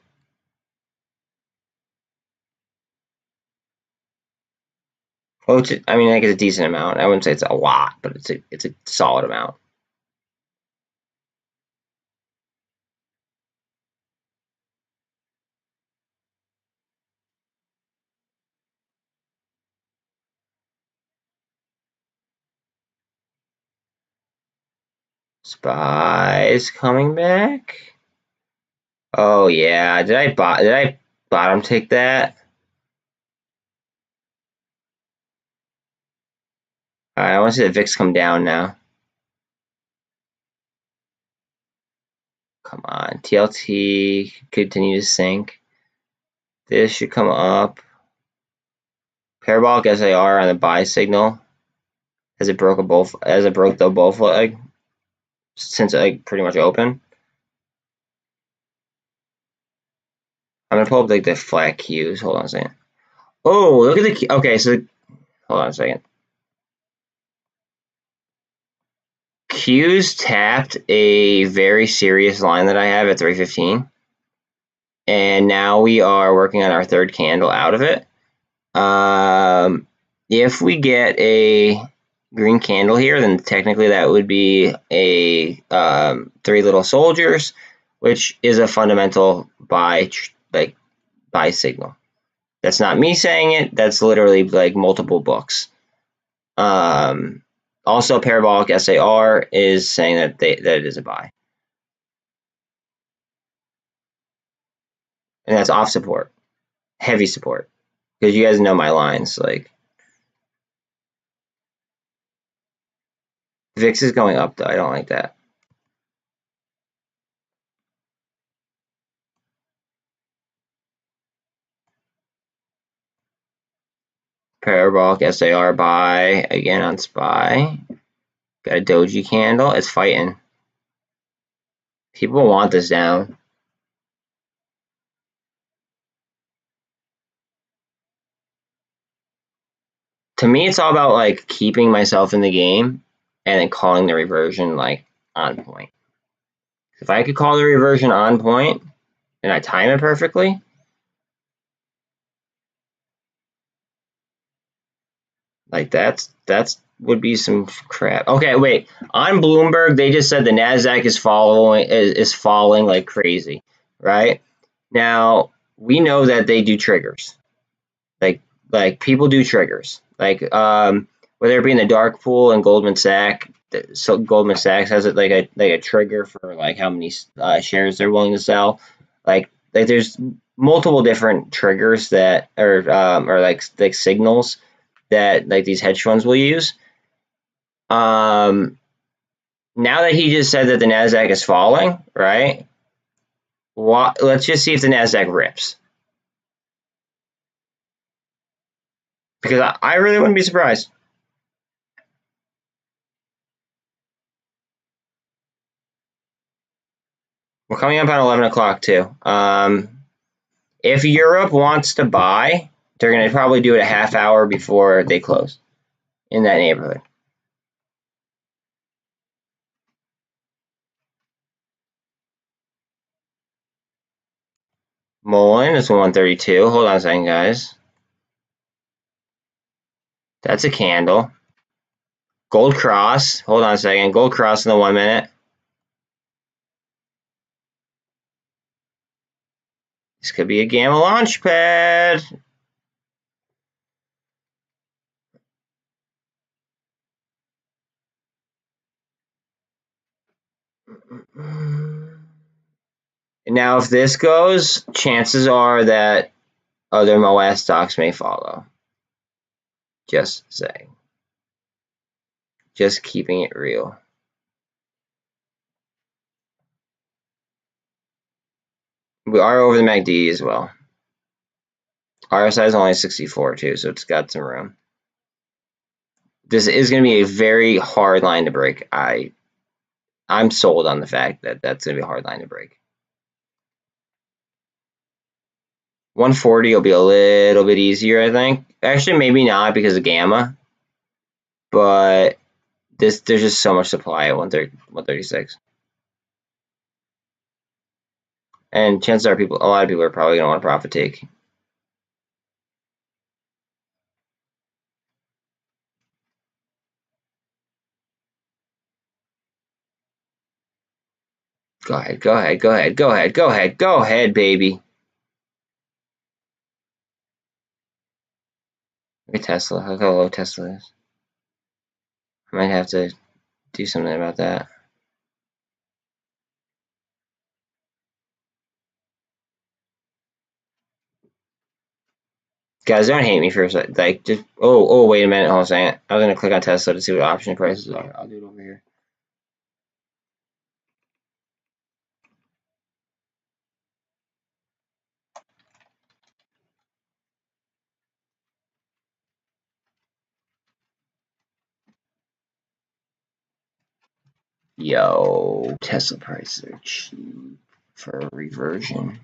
Well, I mean, I think it's a decent amount. I wouldn't say it's a lot, but it's a solid amount. SPY's coming back. Oh yeah, did I bottom take that? All right, I want to see the VIX come down now. Come on, TLT continue to sink. This should come up. Parabolic SAR on the buy signal as it broke the bull flag since it like pretty much open. I'm gonna pull up like the flat Qs. Hold on a second. Oh, look at the okay. So hold on a second. Q's tapped a very serious line that I have at 315, and now we are working on our third candle out of it. If we get a green candle here, then technically that would be a three little soldiers, which is a fundamental buy signal. That's not me saying it. That's literally like multiple books. Also, Parabolic SAR is saying that it is a buy. And that's off support. Heavy support. Because you guys know my lines. Like, VIX is going up, though. I don't like that. Parabolic SAR buy. Again on SPY. Got a doji candle. It's fighting. People want this down. To me, it's all about, like, keeping myself in the game and then calling the reversion, like, on point. If I could call the reversion on point and I time it perfectly, like, that's would be some crap. Okay, wait. On Bloomberg, they just said the Nasdaq is falling like crazy, right? Now we know that they do triggers, like people do triggers, like whether it be in the dark pool and Goldman Sachs. So Goldman Sachs has it like a trigger for like how many shares they're willing to sell. Like there's multiple different triggers that or like signals that like these hedge funds will use. Now that he just said that the Nasdaq is falling, right? Let's just see if the Nasdaq rips, because I really wouldn't be surprised. We're coming up on 11 o'clock too. If Europe wants to buy, they're going to probably do it a half hour before they close in that neighborhood. MULN is 132. Hold on a second, guys. That's a candle. Gold cross. Hold on a second. Gold cross in the 1 minute. This could be a gamma launch pad. Now, if this goes, chances are that other MOAS stocks may follow. Just saying. Just keeping it real. We are over the MACD as well. RSI is only 64 too, so it's got some room. This is going to be a very hard line to break. I'm sold on the fact that that's going to be a hard line to break. 140 will be a little bit easier, I think. Actually, maybe not because of gamma, but there's just so much supply at 136. And chances are a lot of people are probably going to want to profit take. Go ahead, go ahead, go ahead, go ahead, go ahead, go ahead, baby. Look at Tesla. Look how low Tesla is. I might have to do something about that. Guys, don't hate me for a second. Like, just wait a minute, hold on a second. I was gonna click on Tesla to see what option prices are. I'll do it over here. Yo, Tesla prices are cheap for a reversion.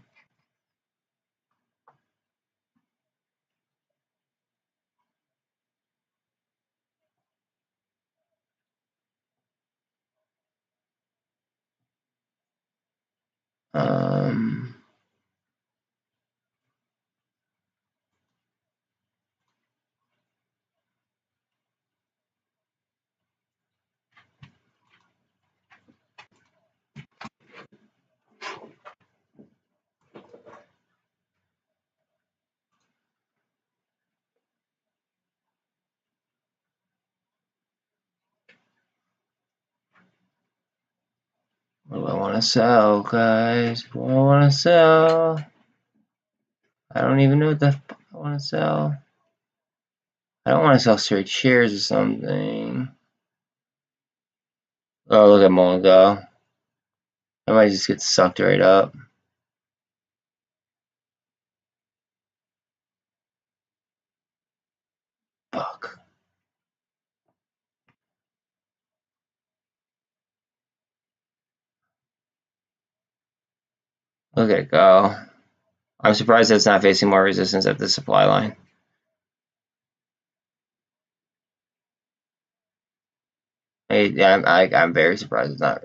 What do I want to sell, guys? What do I want to sell? I don't even know what the fuck I want to sell. I don't want to sell straight shares or something. Oh, look at MULN go. I might just get sucked right up. Fuck. Look at it go. I'm surprised it's not facing more resistance at the supply line. I'm very surprised it's not.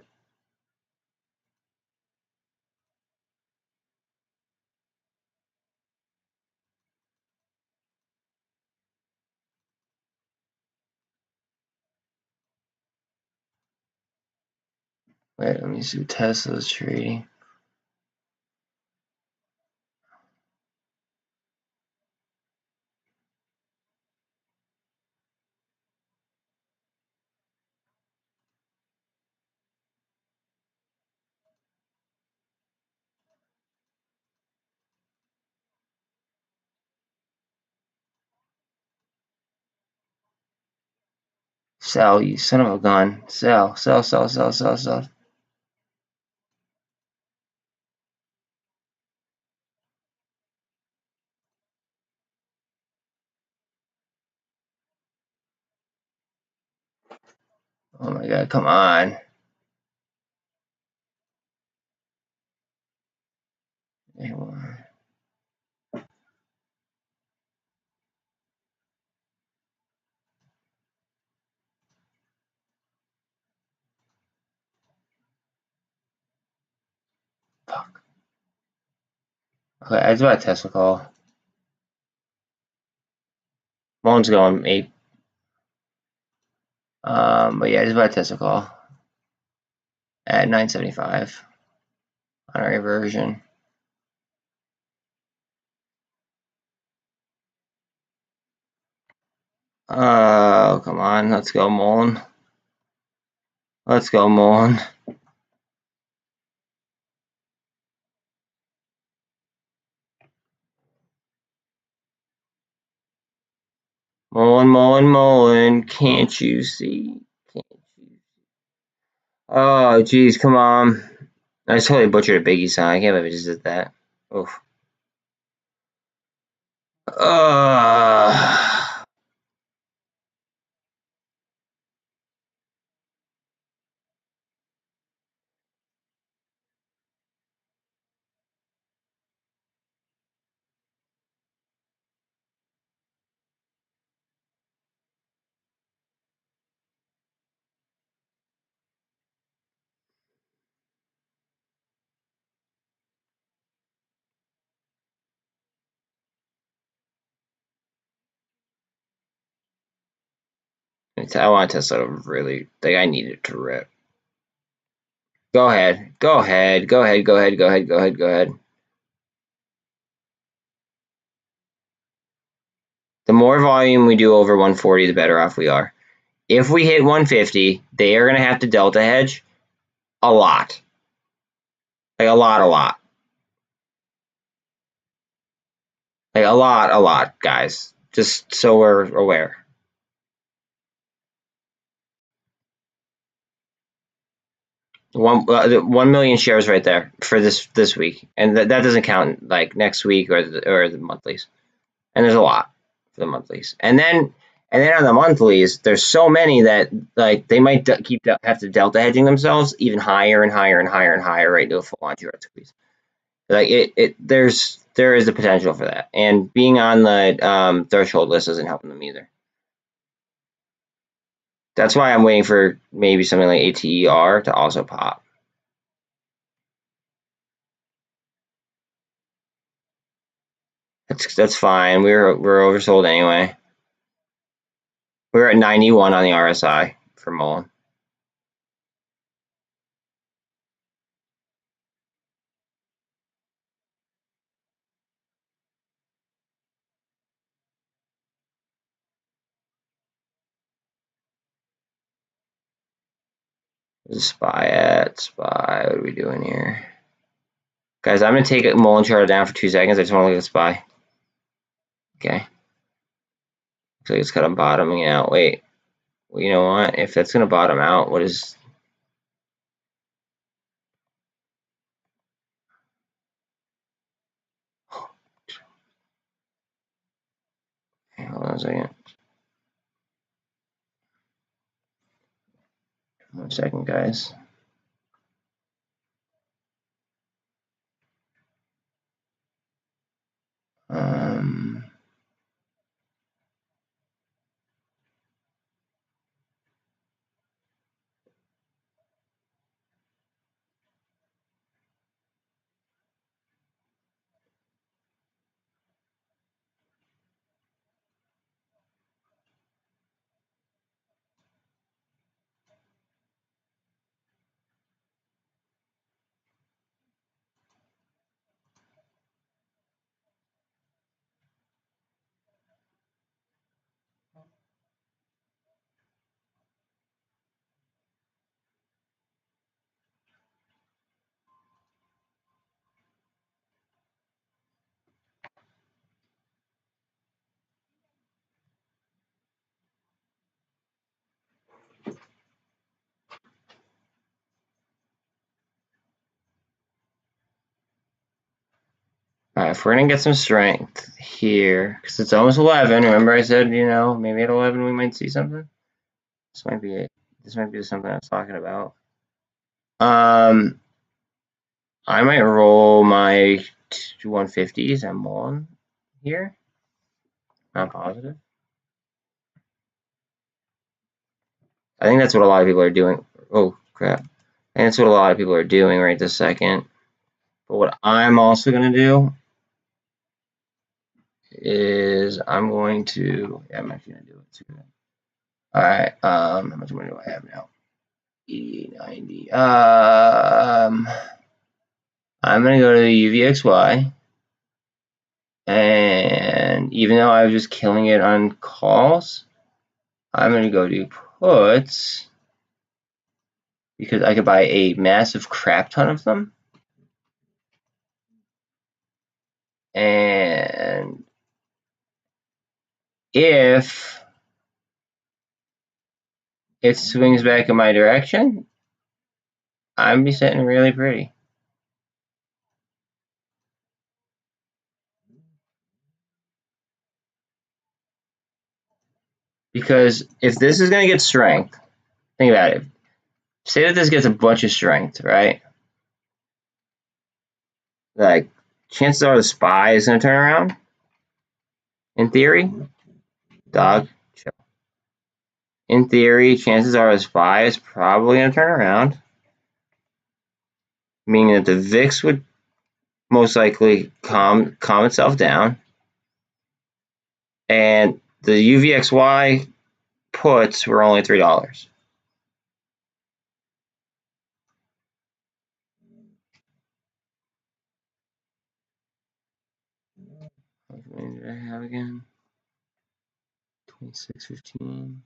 Wait, let me see Tesla's trading. Sell, you son of a gun. Sell, sell, sell, sell, sell, sell. Oh my god, come on. Fuck. Okay, I just bought a Tesla call. MULN's going 8. But yeah, I just bought a Tesla call at 975 on our reversion. Oh, come on. Let's go, MULN. Let's go, MULN. MULN, MULN, MULN. Can't you see? Can't you? Oh, jeez, come on. I totally butchered a Biggie song. I can't believe I just did that. Oof. Uh, I want Tesla to really, like, I need it to rip. Go ahead. Go ahead. Go ahead. Go ahead. Go ahead. Go ahead. Go ahead. The more volume we do over 140, the better off we are. If we hit 150, they are going to have to delta hedge a lot. Like a lot, a lot. Like a lot, guys. Just so we're aware. 1 million shares right there for this week, and that doesn't count like next week or the monthlies. And there's a lot for the monthlies, and then on the monthlies, there's so many that like they might have to delta hedging themselves even higher and higher and higher and higher right to a full on short squeeze. Like there is the potential for that, and being on the threshold list isn't helping them either. That's why I'm waiting for maybe something like ATER to also pop. That's fine. We're oversold anyway. We're at 91 on the RSI for MULN. Where's the SPY at? SPY, what are we doing here? Guys, I'm going to take a MULN chart down for 2 seconds. I just want to look at SPY. Okay. Looks like it's kind of bottoming out. Wait. Well, you know what? If that's going to bottom out, what is... Okay, hold on a second. 1 second, guys. Alright, if we're gonna get some strength here, because it's almost 11. Remember I said, you know, maybe at 11 we might see something? This might be it. This might be something I was talking about. I might roll my 150s and MULN here. Not positive. I think that's what a lot of people are doing. Oh, crap. I think that's what a lot of people are doing right this second. But what I'm also going to do is I'm going to, yeah, I'm actually going to do it too. All right, how much money do I have now? 88, 90. I'm going to go to the UVXY. And even though I was just killing it on calls, I'm going to go do puts because I could buy a massive crap ton of them. And if it swings back in my direction, I'm be sitting really pretty. Because if this is going to get strength, think about it. Say that this gets a bunch of strength, right? Like, chances are the SPY is going to turn around. In theory, dog, chill. In theory, chances are the SPY is probably going to turn around, meaning that the VIX would most likely calm itself down, and the UVXY puts were only $3. How many did I have again? 26.15.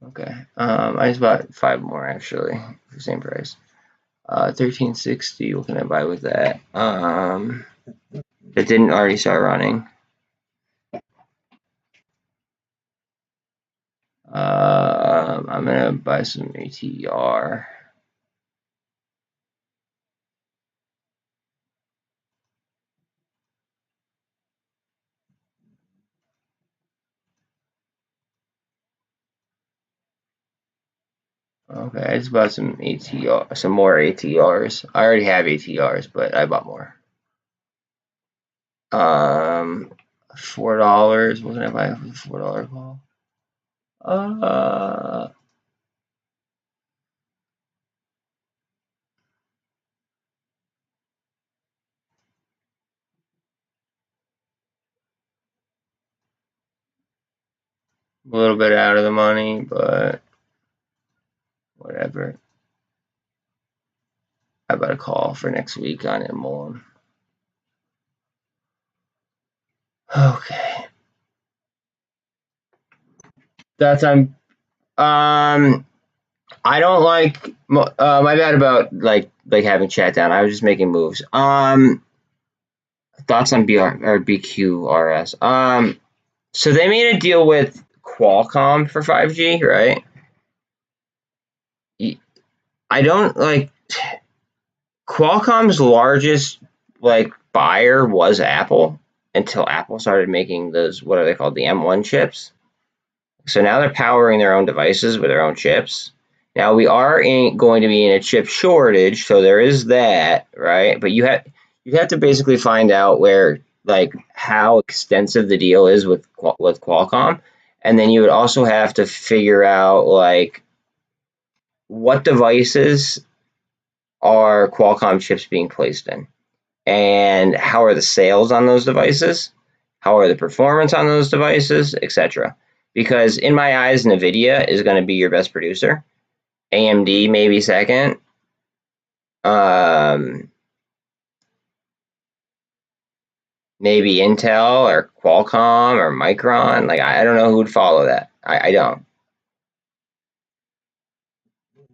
Okay. I just bought 5 more actually for the same price. 13.60. What can I buy with that? That didn't already start running. I'm gonna buy some ATR. Okay, I just bought some ATR, some more ATRs. I already have ATRs, but I bought more. $4. What can I buy with a $4 call? A little bit out of the money, but whatever. I bought a call for next week on MULN. Okay. That's on. I don't like. My bad about like having chat down. I was just making moves. Thoughts on BQRS. So they made a deal with Qualcomm for 5G, right? I don't like. Qualcomm's largest like buyer was Apple until Apple started making those, what are they called, the M1 chips. So now they're powering their own devices with their own chips. Now we are going to be in a chip shortage, so there is that, right? But you have to basically find out where, like, how extensive the deal is with Qualcomm, and then you would also have to figure out like what devices are Qualcomm chips being placed in, and how are the sales on those devices, how are the performance on those devices, etc. Because in my eyes, NVIDIA is going to be your best producer. AMD maybe second. Maybe Intel or Qualcomm or Micron. Like, I don't know who would follow that. I don't.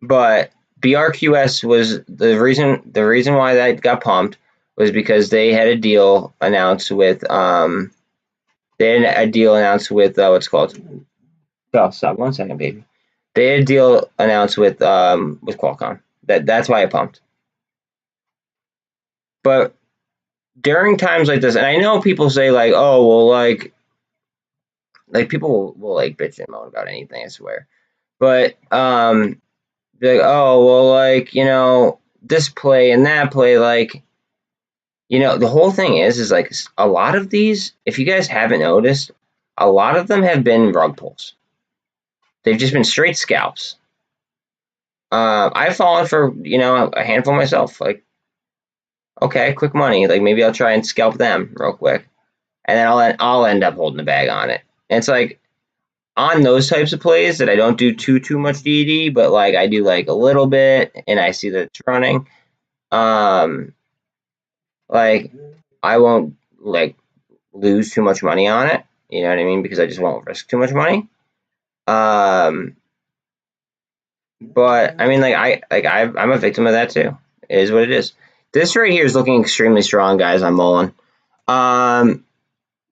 But BRQS was the reason why that got pumped was because they had a deal announced with what's called. Oh, stop 1 second, baby. They had a deal announced with Qualcomm. That's why it pumped. But during times like this, and I know people say like, oh well, like people will like bitch and moan about anything, I swear. But they're like, oh well, like, this play and that play, like, the whole thing is like a lot of these, if you guys haven't noticed, a lot of them have been rug pulls. They've just been straight scalps. I've fallen for a handful myself. Like, okay, quick money. Like maybe I'll try and scalp them real quick, and then I'll end up holding the bag on it. And it's like on those types of plays that I don't do too much DD, but like I do like a little bit, and I see that it's running. Like I won't like lose too much money on it. You know what I mean? Because I just won't risk too much money. But I mean, I'm a victim of that too. It is what it is. This right here is looking extremely strong, guys, on MULN.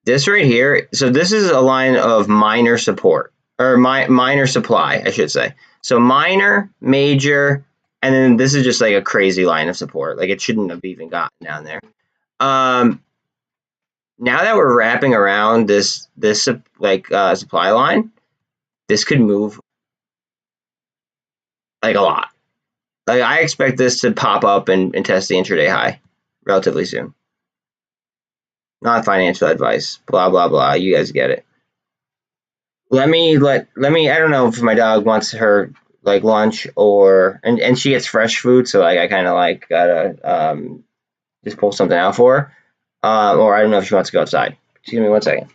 This right here, so this is a line of minor support, or minor supply, I should say. So minor, major, and then this is just like a crazy line of support. Like it shouldn't have even gotten down there. Now that we're wrapping around this supply line, this could move like a lot. Like I expect this to pop up and test the intraday high relatively soon. Not financial advice. Blah blah blah. You guys get it. Let me. I don't know if my dog wants her like lunch and she gets fresh food, so like I kind of like gotta just pull something out for her. Or I don't know if she wants to go outside. Excuse me 1 second.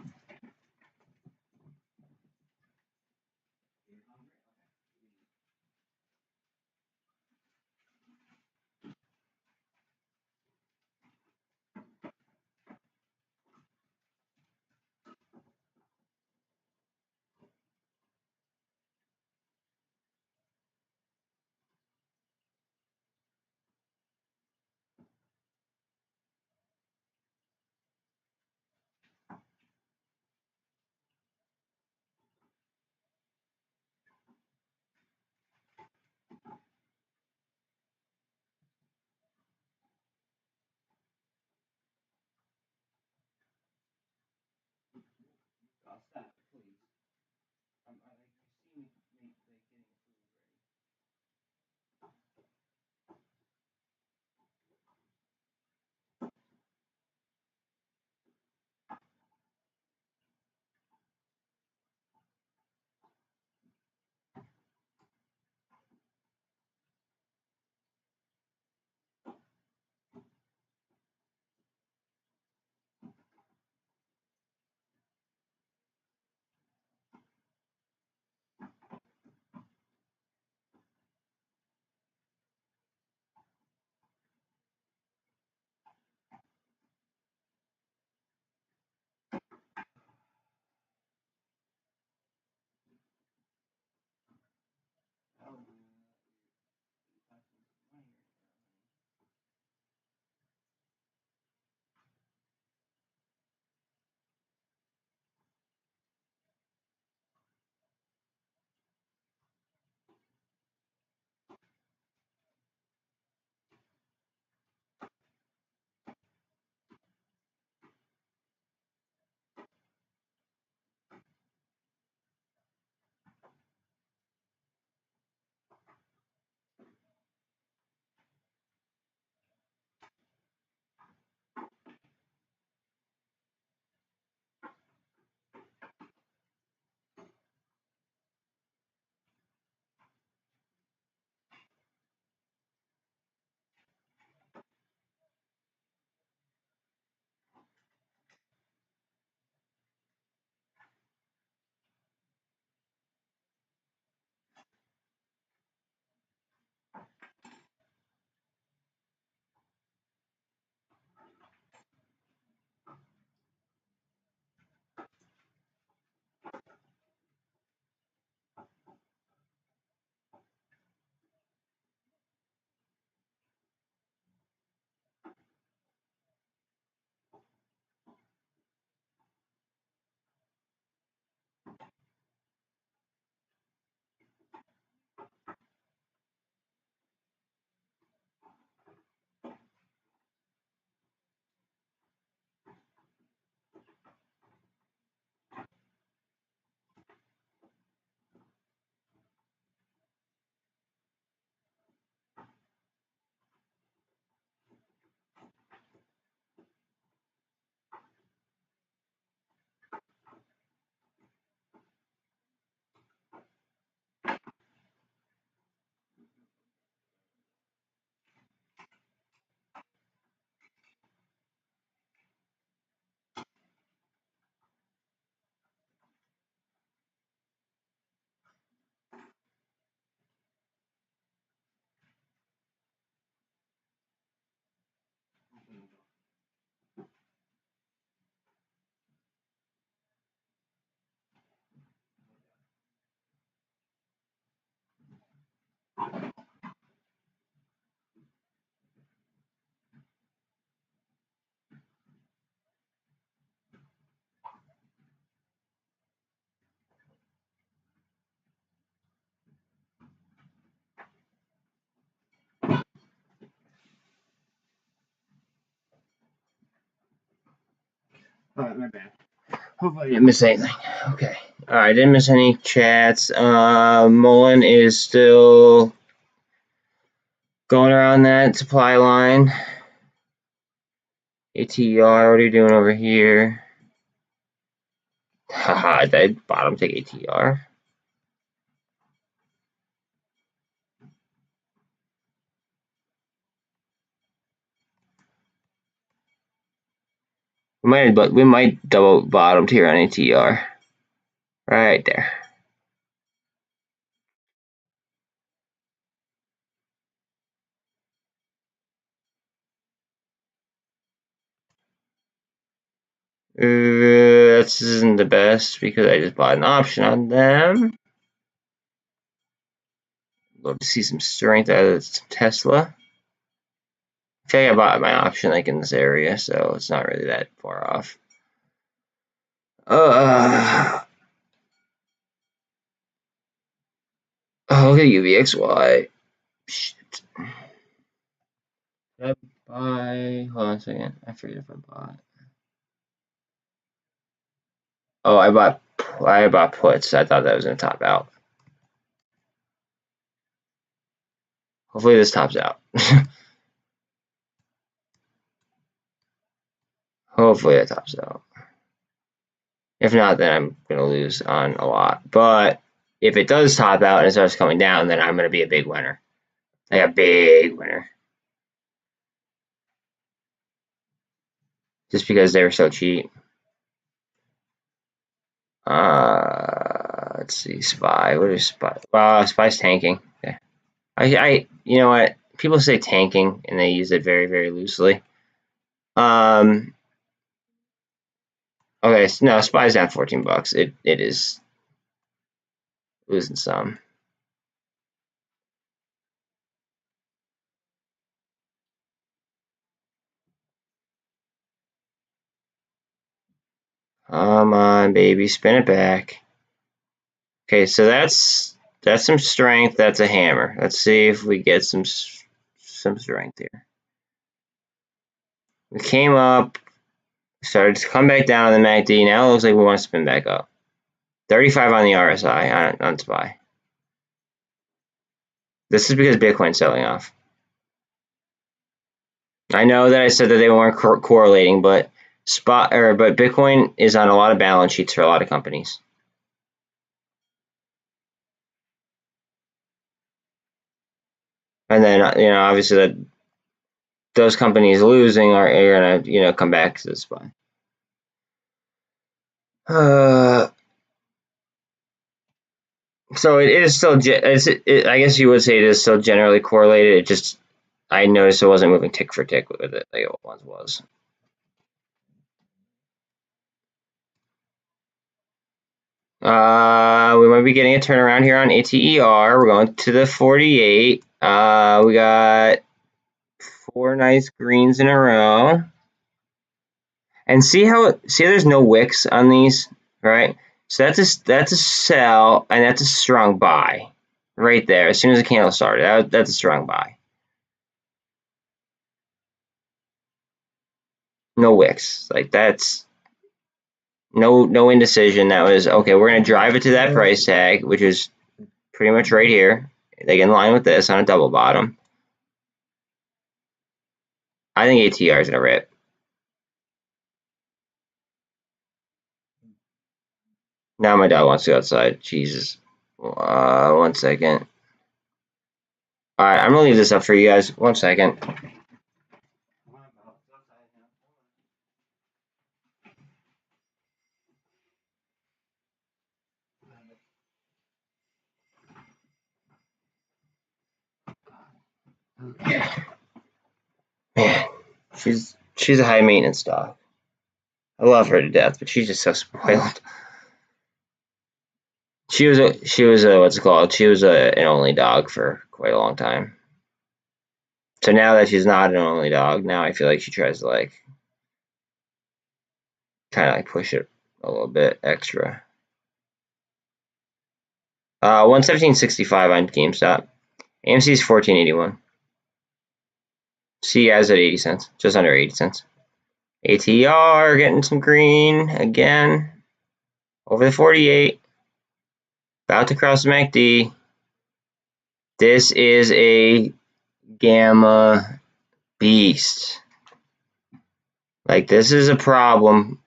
Alright, my bad. Hopefully I didn't miss anything. Okay. Alright, didn't miss any chats. MULN is still going around that supply line. ATR, what are you doing over here? Haha, that bottom take ATR. We might double bottomed here on ATR. Right there. This isn't the best because I just bought an option on them. Love to see some strength out of Tesla. I feel like I bought my option like in this area, so it's not really that far off. Oh, look at UVXY. Shit. Did I buy? Hold on a second. I forget if I bought. Oh, I bought puts. I thought that was gonna top out. Hopefully this tops out. Hopefully it tops out. If not, then I'm gonna lose on a lot. But if it does top out and it starts coming down, then I'm gonna be a big winner. Like a big winner. Just because they were so cheap. Let's see, SPY. What is SPY? SPY's tanking. Okay. You know what? People say tanking and they use it very, very loosely. Okay, so no, SPY's down 14 bucks. It is losing some. Come on, baby, spin it back. Okay, so that's some strength. That's a hammer. Let's see if we get some strength here. We came up, started to come back down on the MACD. Now it looks like we want to spin back up. 35 on the RSI on SPY. This is because Bitcoin's selling off. I know that I said that they weren't correlating, but Bitcoin is on a lot of balance sheets for a lot of companies. And then obviously that those companies losing are gonna come back to the SPY. So it is still. I guess you would say it is still generally correlated. It just I noticed it wasn't moving tick for tick with it like it once was. We might be getting a turnaround here on ATER. We're going to the 48. We got 4 nice greens in a row. And see there's no wicks on these, right? So that's a sell and that's a strong buy right there. As soon as the candle started, that's a strong buy. No wicks, like that's no indecision. That was okay. We're gonna drive it to that price tag, which is pretty much right here, like in line with this on a double bottom. I think ATR is gonna rip. Now my dog wants to go outside. Jesus. 1 second. All right, I'm gonna leave this up for you guys. 1 second. Okay. Man, she's a high maintenance dog. I love her to death, but she's just so spoiled. She was a what's it called? She was an only dog for quite a long time. So now that she's not an only dog, now I feel like she tries to like kind of like push it a little bit extra. 117.65 on GameStop. AMC is 14.81. CEI is at 80 cents, just under 80 cents. ATR getting some green again. Over the 48. About to cross the MACD. This is a gamma beast. Like, this is a problem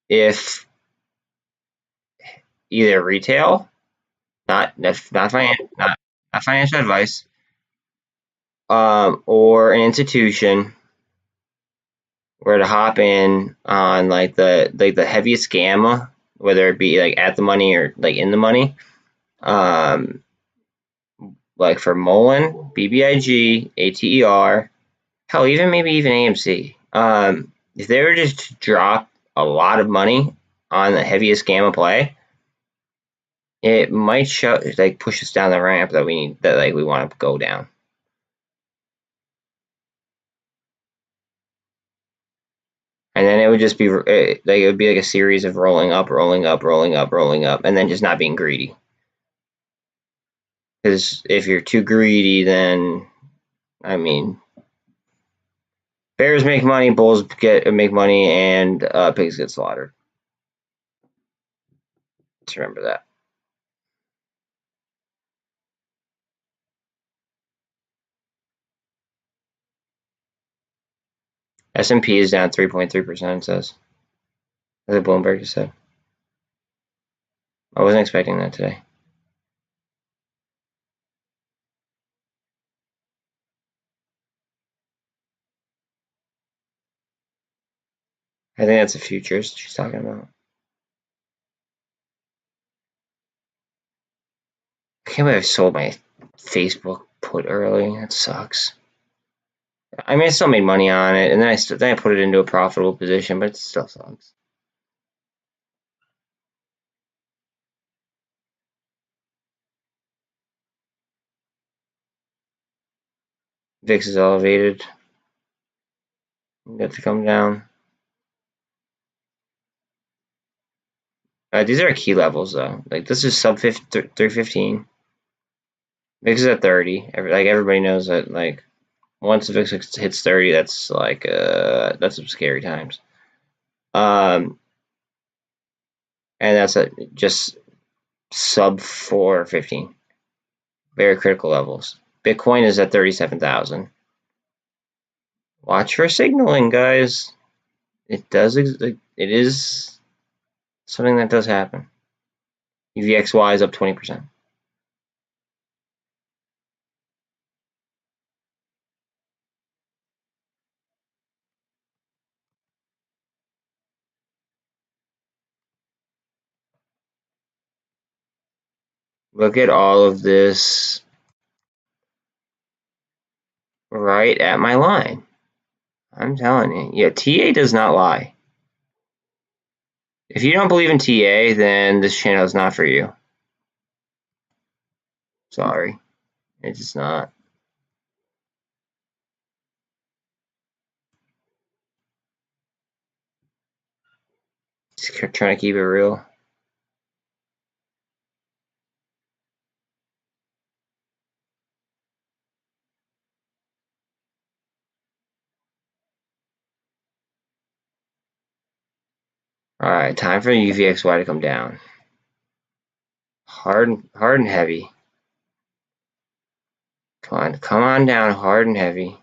if either retail, not financial advice, or an institution were to hop in on like the heaviest gamma, whether it be like at the money or like in the money, like for MULN, BBIG, ATER, hell, maybe even AMC. If they were just to drop a lot of money on the heaviest gamma play, it might push us down the ramp that we want to go down. And then it would just be it would be like a series of rolling up, rolling up, rolling up, rolling up, and then just not being greedy. Because if you're too greedy, then I mean, bears make money, bulls make money, and pigs get slaughtered. Let's remember that. S&P is down 3.3%. It says, as Bloomberg just said. I wasn't expecting that today. I think that's the futures she's talking about. I can't believe I sold my Facebook put early. That sucks. I mean, I still made money on it, and then I put it into a profitable position, but it still sucks. VIX is elevated. Got to come down. These are key levels, though. Like, this is sub 315. VIX is at 30. Like, everybody knows that, like, once the VIX hits 30, that's, like, that's some scary times. And that's at just sub 415. Very critical levels. Bitcoin is at 37,000. Watch for signaling, guys. It is something that does happen. UVXY is up 20%. Look at all of this right at my line. I'm telling you. Yeah, TA does not lie. If you don't believe in TA, then this channel is not for you. Sorry. It's just not. Just trying to keep it real. Alright, time for UVXY to come down. Hard and heavy. Come on down hard and heavy.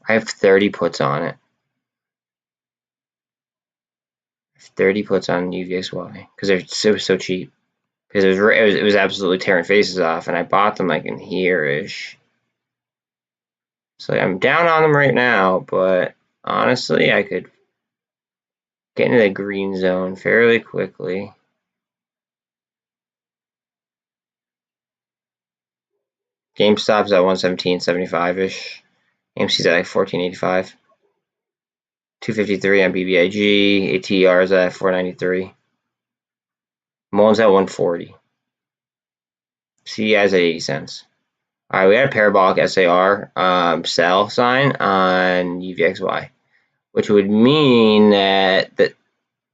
I have 30 puts on it. 30 puts on UVXY because they're so cheap. Because it was absolutely tearing faces off, and I bought them like in here-ish. So I'm down on them right now, but honestly, I could get into the green zone fairly quickly. GameStop's at 117.75-ish. AMC's at like 14.85. 253 on BBIG. ATR's at 493. MULN's at 140. CEI's at 80 cents. All right, we had a parabolic SAR sell sign on UVXY, which would mean that the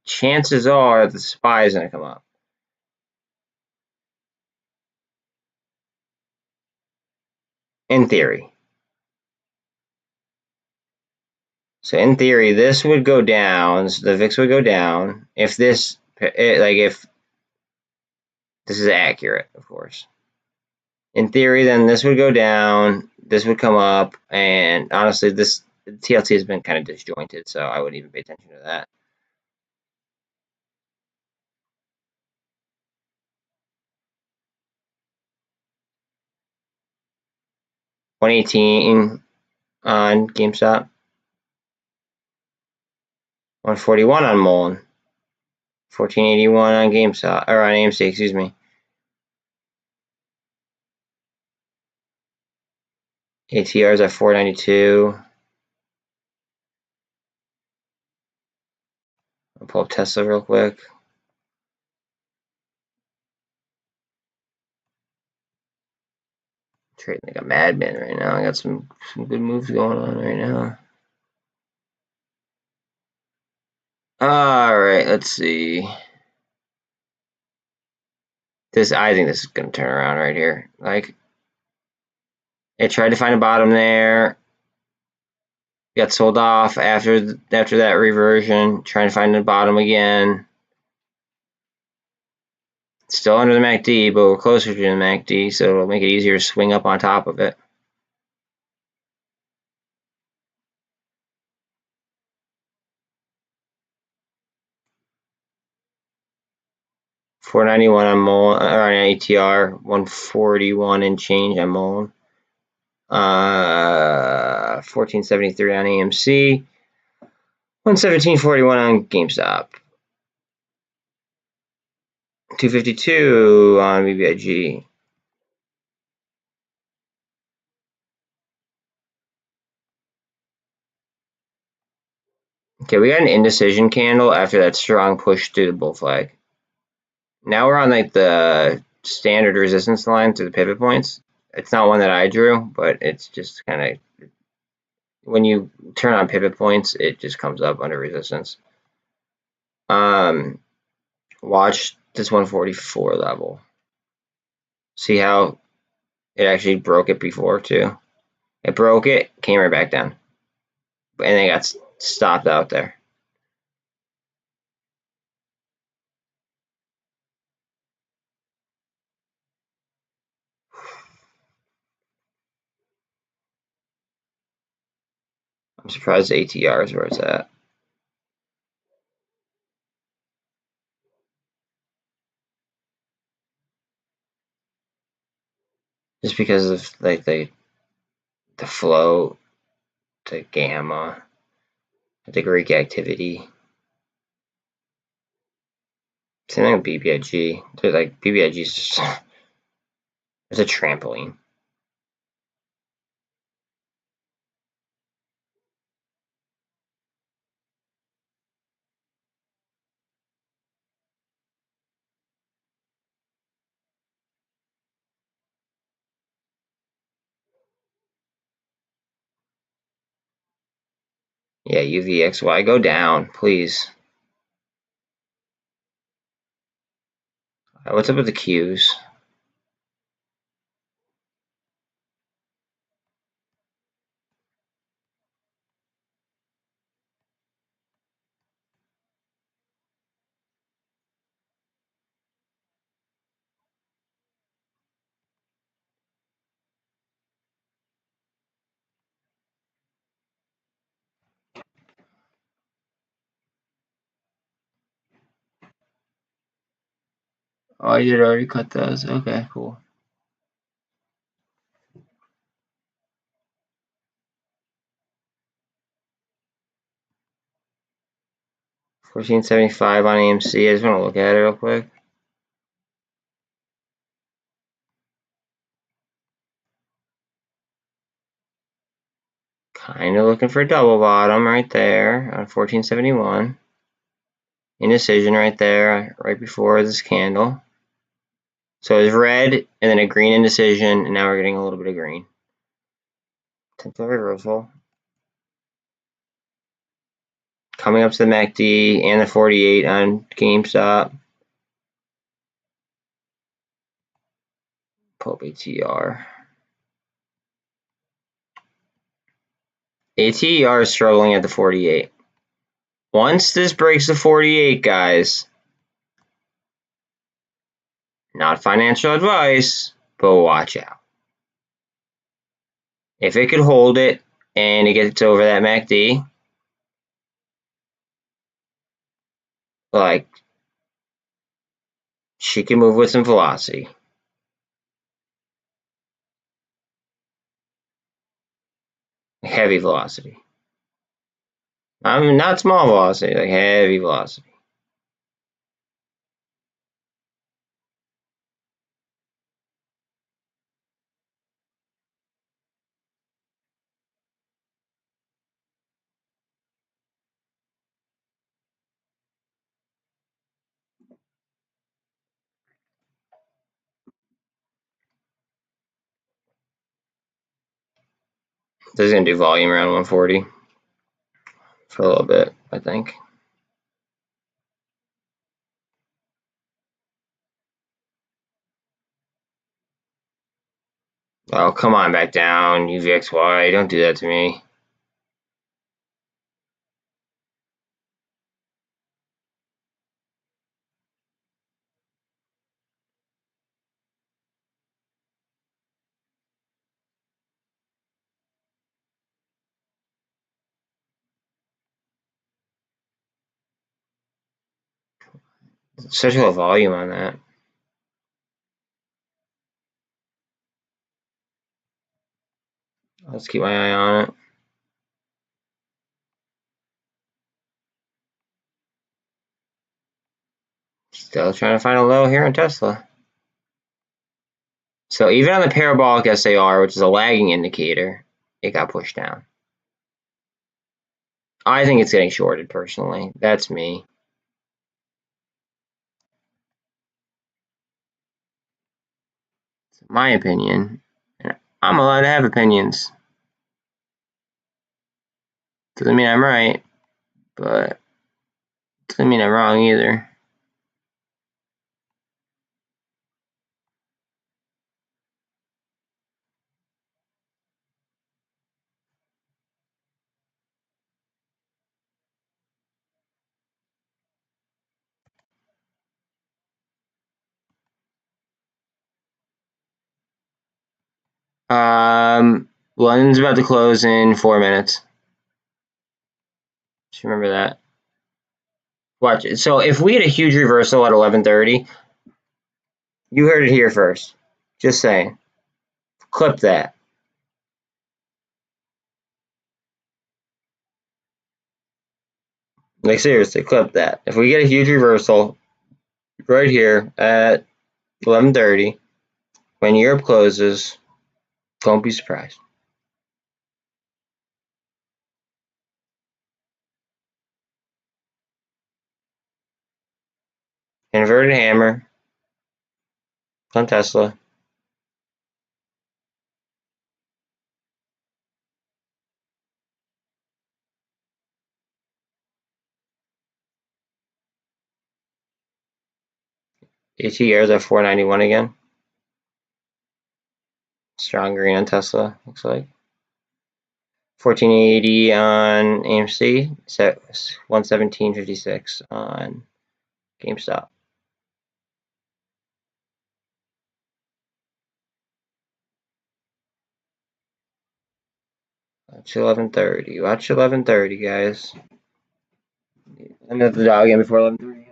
chances are the SPY is going to come up. In theory. So in theory, this would go down. So the VIX would go down if this, if this is accurate, of course. In theory, then this would go down. This would come up, and honestly, this TLT has been kind of disjointed, so I wouldn't even pay attention to that. $118 on GameStop. 141 on MULN. 1481 on GameStop, or on AMC, excuse me. ATR's at 492. I'll pull up Tesla real quick. Trading like a madman right now. I got some good moves going on right now. All right, let's see. I think this is gonna turn around right here. Like, it tried to find a bottom there. Got sold off after that reversion. Trying to find the bottom again. Still under the MACD, but we're closer to the MACD, so it'll make it easier to swing up on top of it. $491 on MULN, or on ATR, 141 and change on MULN. 1473 on AMC, 117.41 on GameStop, 252 on BBIG. Okay, we got an indecision candle after that strong push through the bull flag. Now we're on like the standard resistance line to the pivot points. It's not one that I drew, but it's just kind of, when you turn on pivot points, it just comes up under resistance. Watch this 144 level. See how it actually broke it before too? It broke it, came right back down, and then got stopped out there. I'm surprised the ATR is where it's at. Just because of like the flow, the gamma, the Greek activity. Same thing with BBIG. They're like, BBIG is just it's a trampoline. Yeah, UVXY, go down, please. What's up with the Qs? Oh, you did already cut those. Okay, cool. $14.75 on AMC. I just want to look at it real quick. Kind of looking for a double bottom right there on 1471. Indecision right there, right before this candle. So it's red and then a green indecision, and now we're getting a little bit of green. Potential reversal. Coming up to the MACD and the 48 on GameStop. Pull up ATR. ATR is struggling at the 48. Once this breaks the 48, guys, not financial advice, but watch out. If it could hold it and it gets over that MACD, like, she can move with some velocity. Heavy velocity. I mean, not small velocity, like heavy velocity. This is going to do volume around 140 for a little bit, I think. Oh, come on, back down, UVXY. Don't do that to me. Such a low volume on that. Let's keep my eye on it. Still trying to find a low here on Tesla. So even on the parabolic SAR, which is a lagging indicator, it got pushed down. I think it's getting shorted personally. That's me. It's my opinion. And I'm allowed to have opinions. Doesn't mean I'm right, but doesn't mean I'm wrong either. London's about to close in 4 minutes. Just remember that. Watch it. So if we had a huge reversal at 11:30, you heard it here first. Just saying. Clip that. Like seriously, clip that. If we get a huge reversal right here at 11:30, when Europe closes, don't be surprised. Inverted hammer on Tesla. ATR is at 491 again. Strong green on Tesla, looks like. 1480 on AMC, set 117.56 on GameStop. Watch 11:30. Watch 11:30, guys. I'm at the dog again before 11:30.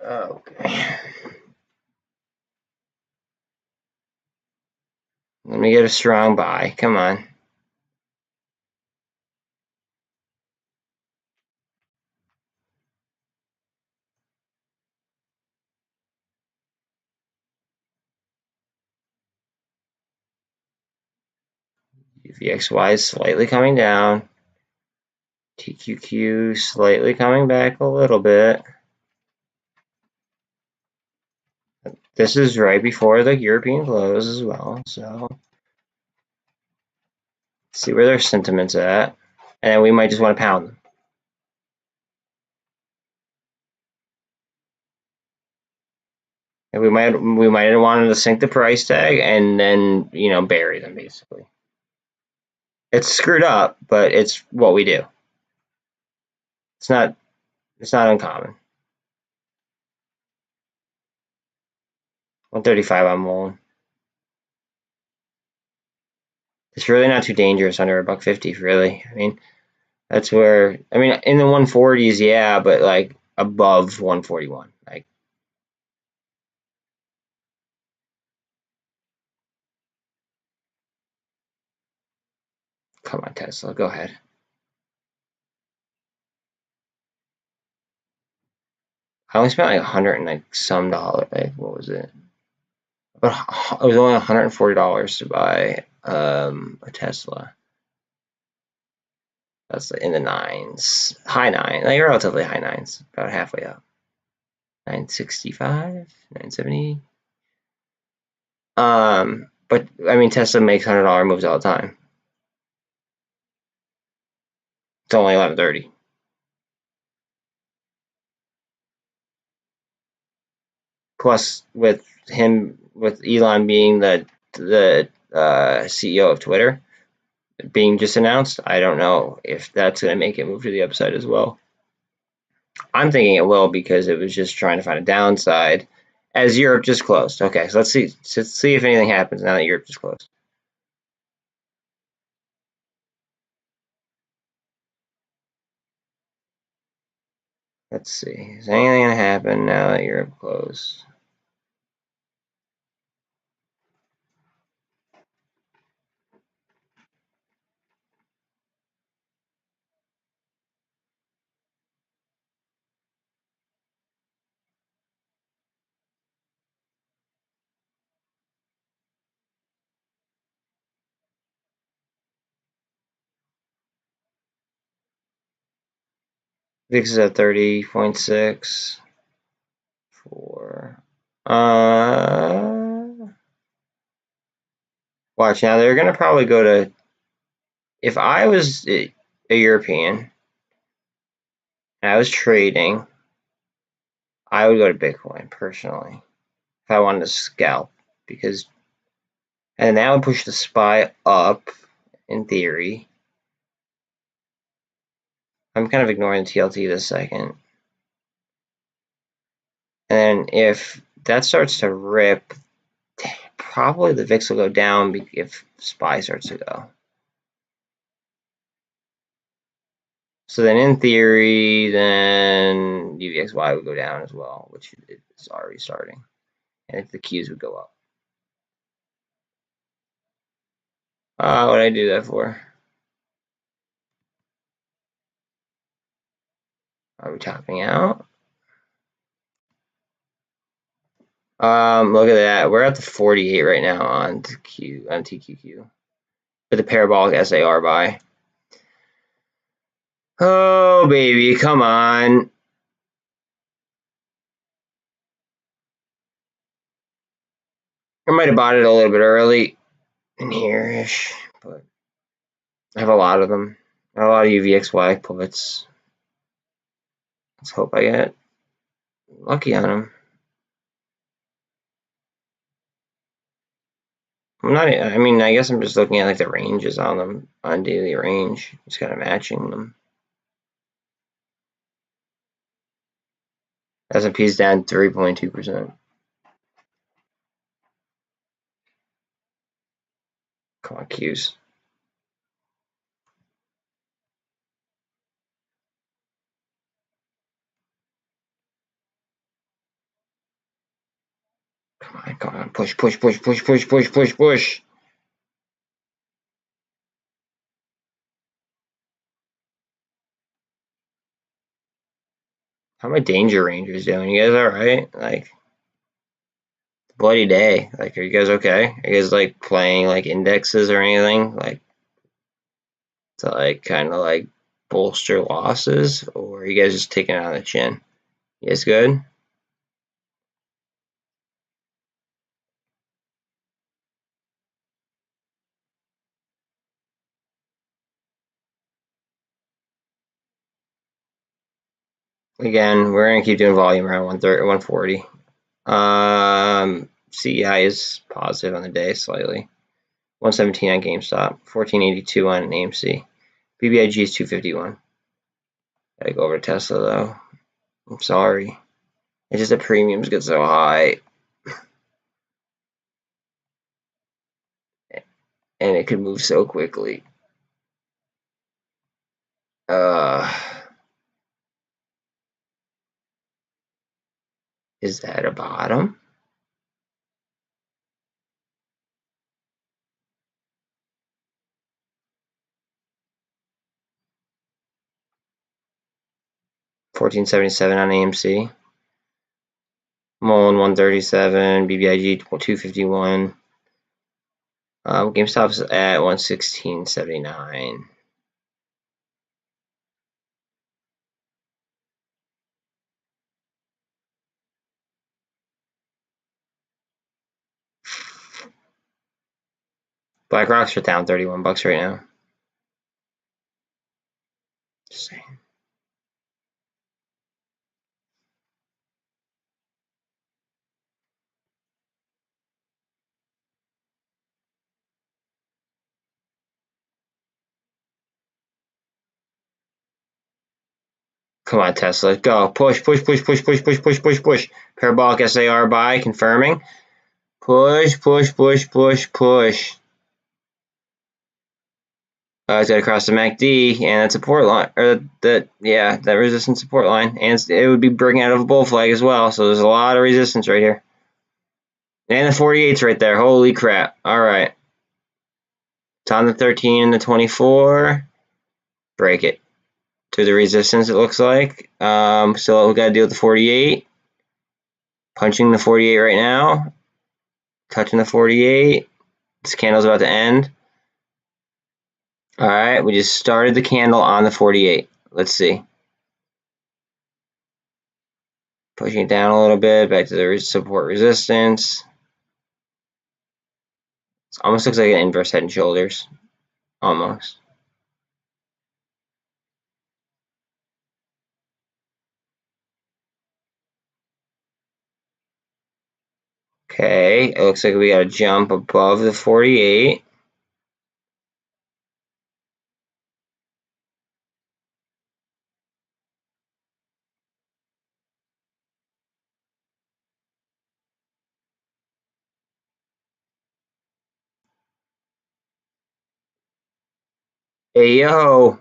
Okay. Let me get a strong buy. Come on. UVXY is slightly coming down. TQQ slightly coming back a little bit. This is right before the European close as well, so see where their sentiment's at, and then we might just want to pound them. And we might have wanted to sink the price tag and then bury them basically. It's screwed up, but it's what we do. It's not uncommon. 135 on MULN. It's really not too dangerous under $1.50, really. I mean, that's where in the 140s, yeah, but like above 141, like. Come on, Tesla, go ahead. I only spent like 100 and like some dollar. Like, what was it? But it was only $140 to buy a Tesla. That's in the nines, high nine, like relatively high nines, about halfway up. 965, 970. But Tesla makes $100 moves all the time. It's only 11:30. Plus, with Elon being the CEO of Twitter, being just announced, I don't know if that's going to make it move to the upside as well. I'm thinking it will because it was just trying to find a downside as Europe just closed. Okay, so let's see if anything happens now that Europe just closed. Let's see. Is anything going to happen now that Europe closed? VIX is at 30.6. 4. Watch now. They're gonna probably go to. If I was a European and I was trading, I would go to Bitcoin personally if I wanted to scalp because, and that would push the SPY up in theory. I'm kind of ignoring the TLT this second. And if that starts to rip, probably the VIX will go down if SPY starts to go. So then in theory, then UVXY would go down as well, which is already starting. And if the Qs would go up. What would I do that for? Are we topping out? Look at that. We're at the 48 right now on TQQ. With the parabolic SAR buy. Oh, baby, come on. I might have bought it a little bit early in here-ish, but I have a lot of them. I have a lot of UVXY puts. Let's hope I get lucky on them. I guess I'm just looking at like the ranges on them, on daily range, just kind of matching them. S&P's down 3.2%. Come on, Qs. Come on, push. How my danger rangers doing? You guys alright? Like, bloody day. Like, are you guys okay? Are you guys like playing like indexes or anything? Like, to like kind of like bolster losses? Or are you guys just taking it on the chin? You guys good? Again, we're going to keep doing volume around 130, 140. CEI is positive on the day slightly. 117 on GameStop, 1482 on AMC. BBIG is 251. Gotta go over to Tesla though. I'm sorry. It's just the premiums get so high. And it could move so quickly. Is that a bottom? $14.77 on AMC. MULN 137, BBIG 251. GameStop's at 116.79. BlackRock's are down $31 right now. Just saying. Come on, Tesla. Go. Push, push, push, push, push, push, push, push, push. Parabolic SAR buy, confirming. Push, push, push, push, push. It's got to cross the MACD and that support line, or that resistance support line, and it would be breaking out of a bull flag as well. So there's a lot of resistance right here, and the 48's right there. Holy crap! All right, it's on the 13 and the 24. Break it to the resistance. It looks like. So we got to deal with the 48. Punching the 48 right now. Touching the 48. This candle's about to end. All right, we just started the candle on the 48. Let's see. Pushing it down a little bit, back to the support resistance. It almost looks like an inverse head and shoulders. Almost. Okay, it looks like we got to jump above the 48. Hey, yo.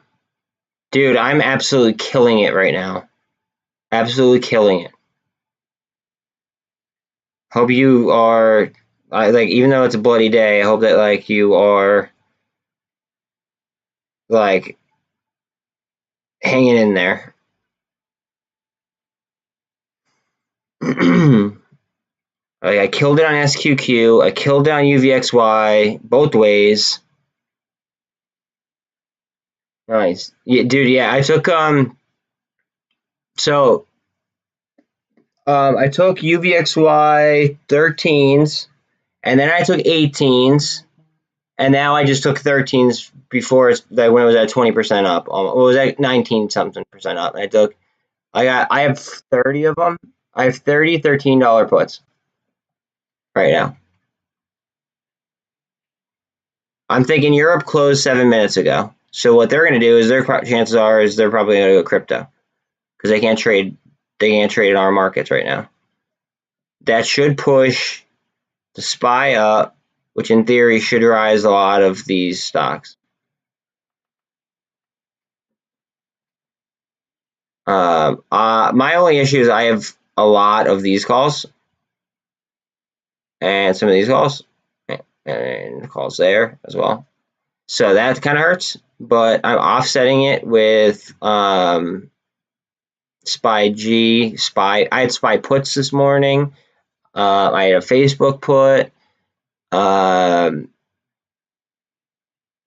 Dude, I'm absolutely killing it right now. Absolutely killing it. Hope you are, like, even though it's a bloody day, I hope that, like, you are, like, hanging in there. Like, I killed it on SQQ. I killed it on UVXY both ways. Nice. Yeah, dude, yeah, I took, so, I took UVXY 13s, and then I took 18s, and now I just took 13s before it's like when it was at 20% up. It was at 19 something percent up. And I have 30 of them. I have 30 $13 puts right now. I'm thinking Europe closed 7 minutes ago. So what they're going to do is chances are is they're probably going to go crypto because they can't trade in our markets right now. That should push the SPY up, which in theory should rise a lot of these stocks. My only issue is I have a lot of these calls and some of these calls and calls there as well. So that kind of hurts, but I'm offsetting it with SPY. I had SPY puts this morning. I had a Facebook put. And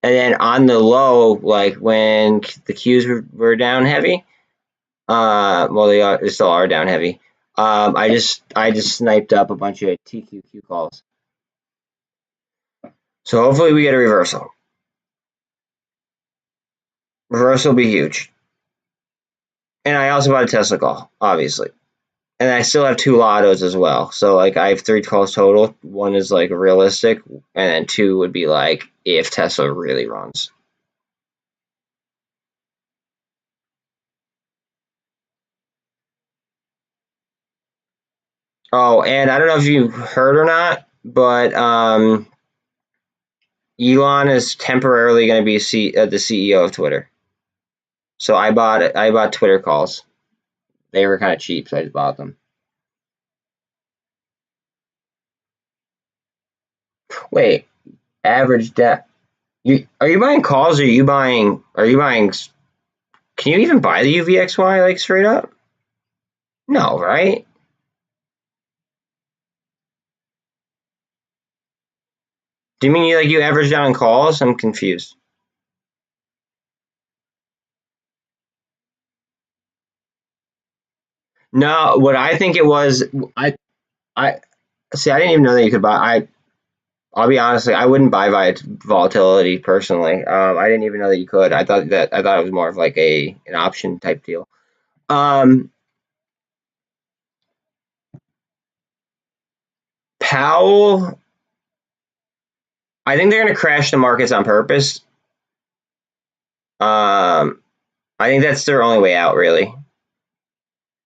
then on the low, like when the Qs were down heavy, well, they still are down heavy. I just sniped up a bunch of TQQ calls. So hopefully we get a reversal. Reversal will be huge. And I also bought a Tesla call, obviously. And I still have 2 lottos as well. So like I have 3 calls total. 1 is like realistic, and then 2 would be like if Tesla really runs. Oh, and I don't know if you heard or not, but Elon is temporarily going to be the CEO of Twitter. So I bought Twitter calls. They were kind of cheap, so I just bought them. Wait, average debt. Are you buying calls? Or are you buying? Can you even buy the UVXY like straight up? No, right? Do you mean you average down in calls? I'm confused. No, what I think it was, I see. I didn't even know that you could buy. I'll be honest, I wouldn't buy via volatility personally. I didn't even know that you could. I thought it was more of like an option type deal. Um, Powell, I think they're going to crash the markets on purpose. I think that's their only way out, really.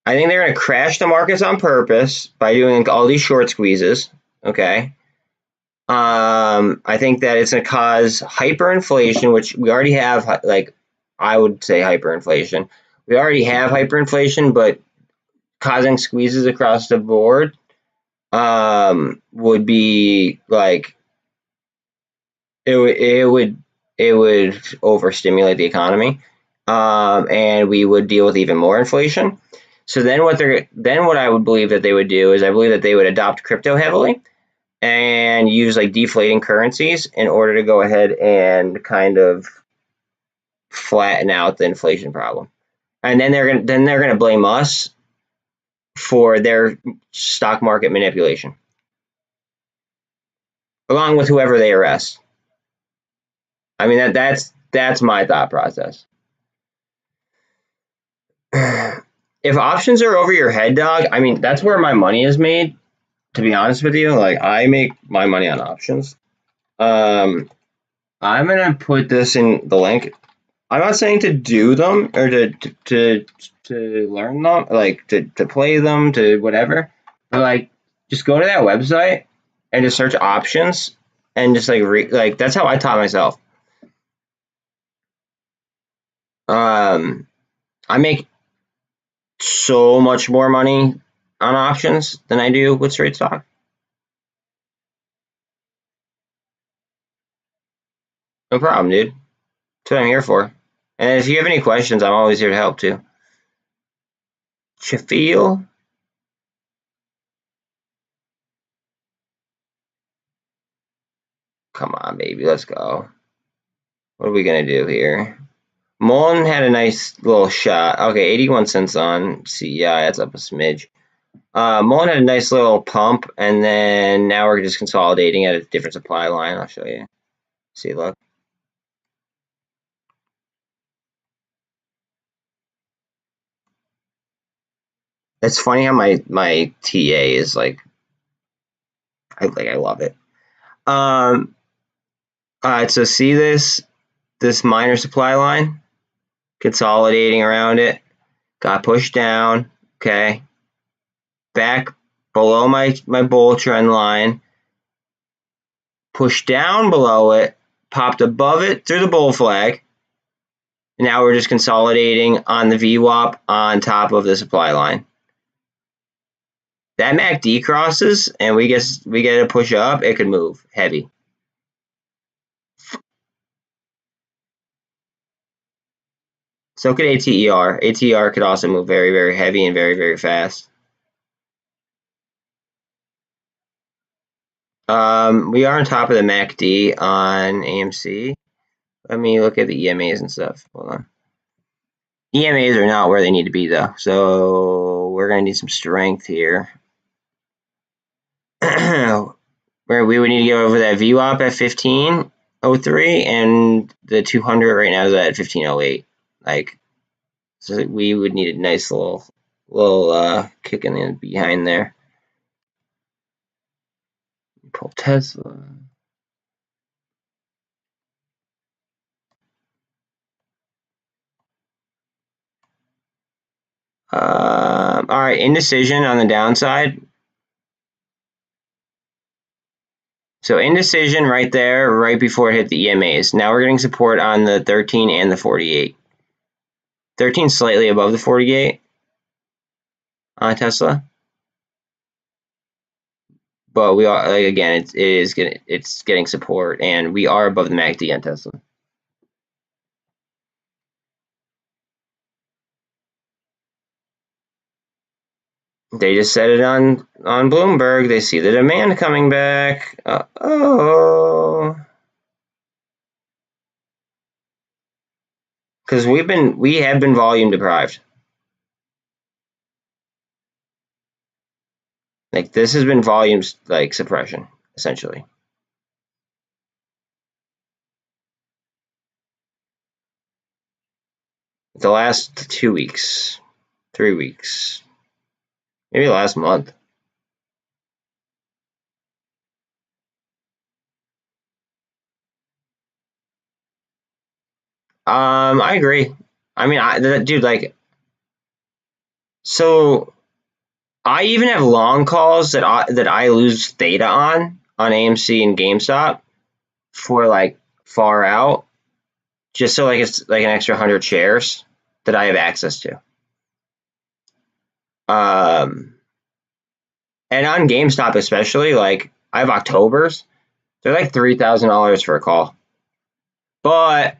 I think they're going to crash the markets on purpose by doing all these short squeezes. Okay. I think that it's going to cause hyperinflation, which we already have. Like, I would say hyperinflation. We already have hyperinflation, but causing squeezes across the board would be like it would overstimulate the economy, and we would deal with even more inflation. So what I would believe that they would do is I believe that they would adopt crypto heavily and use like deflating currencies in order to go ahead and kind of flatten out the inflation problem. And then they're gonna blame us for their stock market manipulation, along with whoever they arrest. I mean that's my thought process. If options are over your head, dog, I mean that's where my money is made. To be honest with you, like I make my money on options. I'm gonna put this in the link. I'm not saying to do them or to learn them, like to play them, to whatever. But like, just go to that website and just search options and just like that's how I taught myself. I make so much more money on options than I do with straight stock. No problem, dude. That's what I'm here for. And if you have any questions, I'm always here to help too. Shafeel? Come on, baby, let's go. What are we gonna do here? MULN had a nice little shot. Okay, 81 cents on CEI. That's up a smidge. MULN had a nice little pump, and then now we're just consolidating at a different supply line. I'll show you. See, look. It's funny how my TA is like I love it. All right, so see this minor supply line consolidating around it, got pushed down. Okay, back below my bull trend line, pushed down below it, popped above it through the bull flag. Now we're just consolidating on the VWAP on top of the supply line. That MACD crosses and we get a push up, it could move heavy. So could ATER. ATER could also move very, very heavy and very, very fast. We are on top of the MACD on AMC. Let me look at the EMAs and stuff. Hold on. EMAs are not where they need to be though, so we're gonna need some strength here. Where we would need to go over that VWAP at 1503 and the 200 right now is at 1508. Like So we would need a nice little kick in the behind there. Pull Tesla. All right, indecision on the downside. So indecision right there, right before it hit the EMAs. Now we're getting support on the 13 and the 48. 13 slightly above the 48 on Tesla, but we are again, it's getting support, and we are above the MACD on Tesla. They just said it on Bloomberg. They see the demand coming back. Because we have been volume deprived. Like, this has been volumes like suppression, essentially. The last 2 weeks, 3 weeks, maybe last month. I agree. I mean, dude, like, so I even have long calls that I lose data on AMC and GameStop for like far out, just so like it's like an extra 100 shares that I have access to. And on GameStop especially, like I have October's, they're like $3,000 for a call. But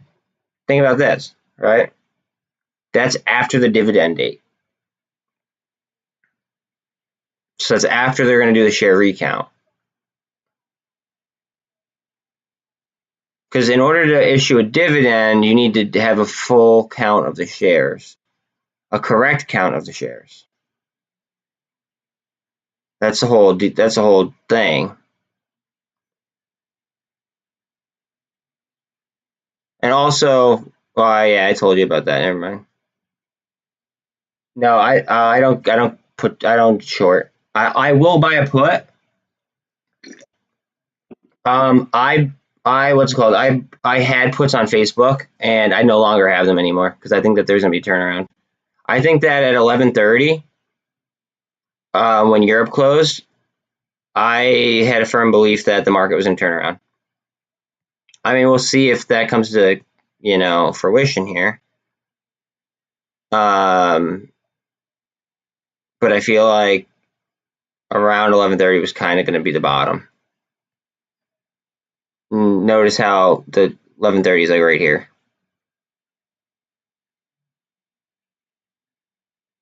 think about this, right? That's after the dividend date. So that's after they're going to do the share recount. Because in order to issue a dividend, you need to have a full count of the shares, a correct count of the shares. That's the whole thing. And also, well, yeah, I told you about that. Never mind. No, I don't short. I will buy a put. What's it called? I had puts on Facebook, and I no longer have them anymore because I think that there's gonna be a turnaround. I think that at 11:30, when Europe closed, I had a firm belief that the market was gonna turn around. I mean, we'll see if that comes to fruition here. But I feel like around 11:30 was kind of going to be the bottom. Notice how the 11:30 is like right here.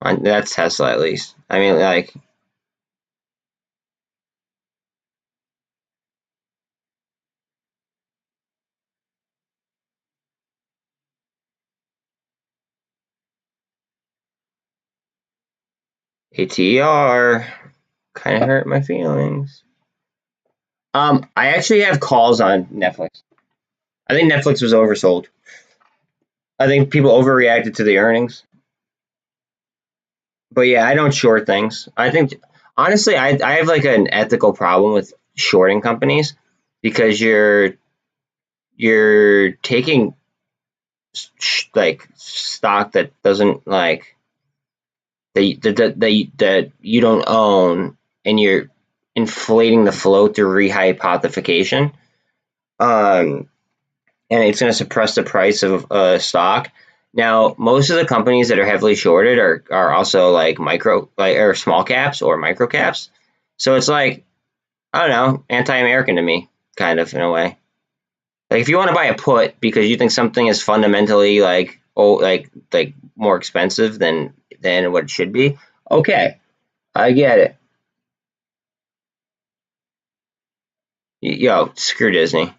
That's Tesla at least. I mean, like, ATR kind of hurt my feelings. I actually have calls on Netflix. I think Netflix was oversold. I think people overreacted to the earnings. But yeah, I don't short things. I think honestly, I have like an ethical problem with shorting companies because you're taking like stock that doesn't like that you don't own, and you're inflating the float through rehypothecation. And it's going to suppress the price of stock. Now, most of the companies that are heavily shorted are also like or small caps or micro caps. So it's like, I don't know, anti-American to me, kind of, in a way. Like, if you want to buy a put because you think something is fundamentally like more expensive than what it should be, okay, I get it. Yo, screw Disney.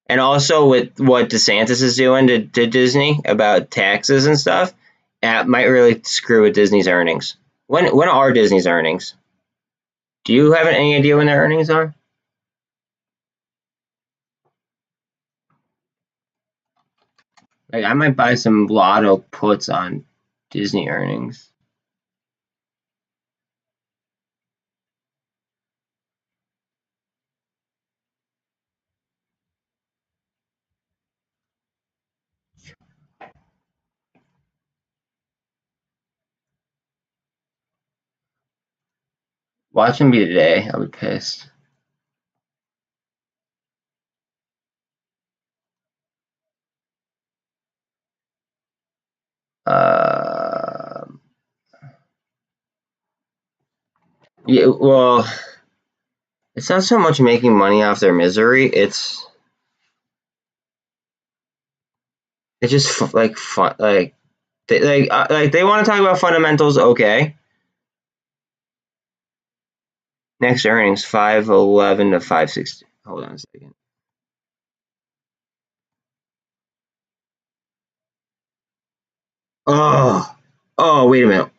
And also with what DeSantis is doing to Disney about taxes and stuff, that might really screw with Disney's earnings. When are Disney's earnings? Do you have any idea when their earnings are? Like I might buy some lotto puts on Disney earnings. Watch him be today. I'll be pissed. Yeah, well, it's not so much making money off their misery. It's just like fun. Like they want to talk about fundamentals. Okay. Next earnings 511 to 560. Hold on a second. Oh, wait a minute.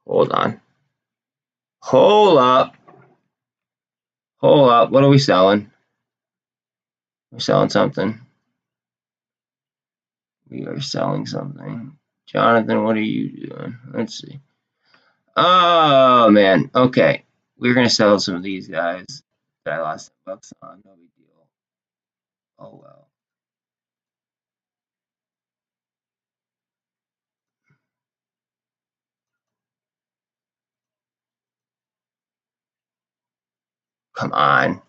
Hold on. Hold up. Hold up. What are we selling? We're selling something. We are selling something. Jonathan, what are you doing? Let's see. Oh, man. Okay. We're going to sell some of these guys that I lost $10 on. No big deal. Oh, well. Come on.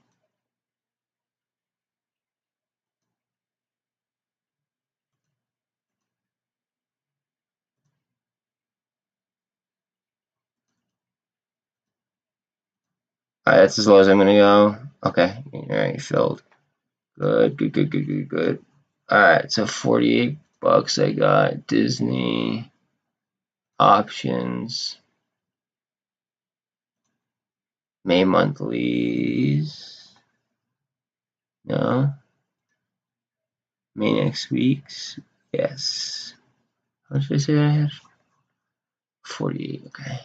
All right, that's as low as I'm going to go. Okay. All right, filled. Good. All right, so $48 I got. Disney options. May monthlies. No. May next week's. Yes. How much did I say I had? 48. Okay.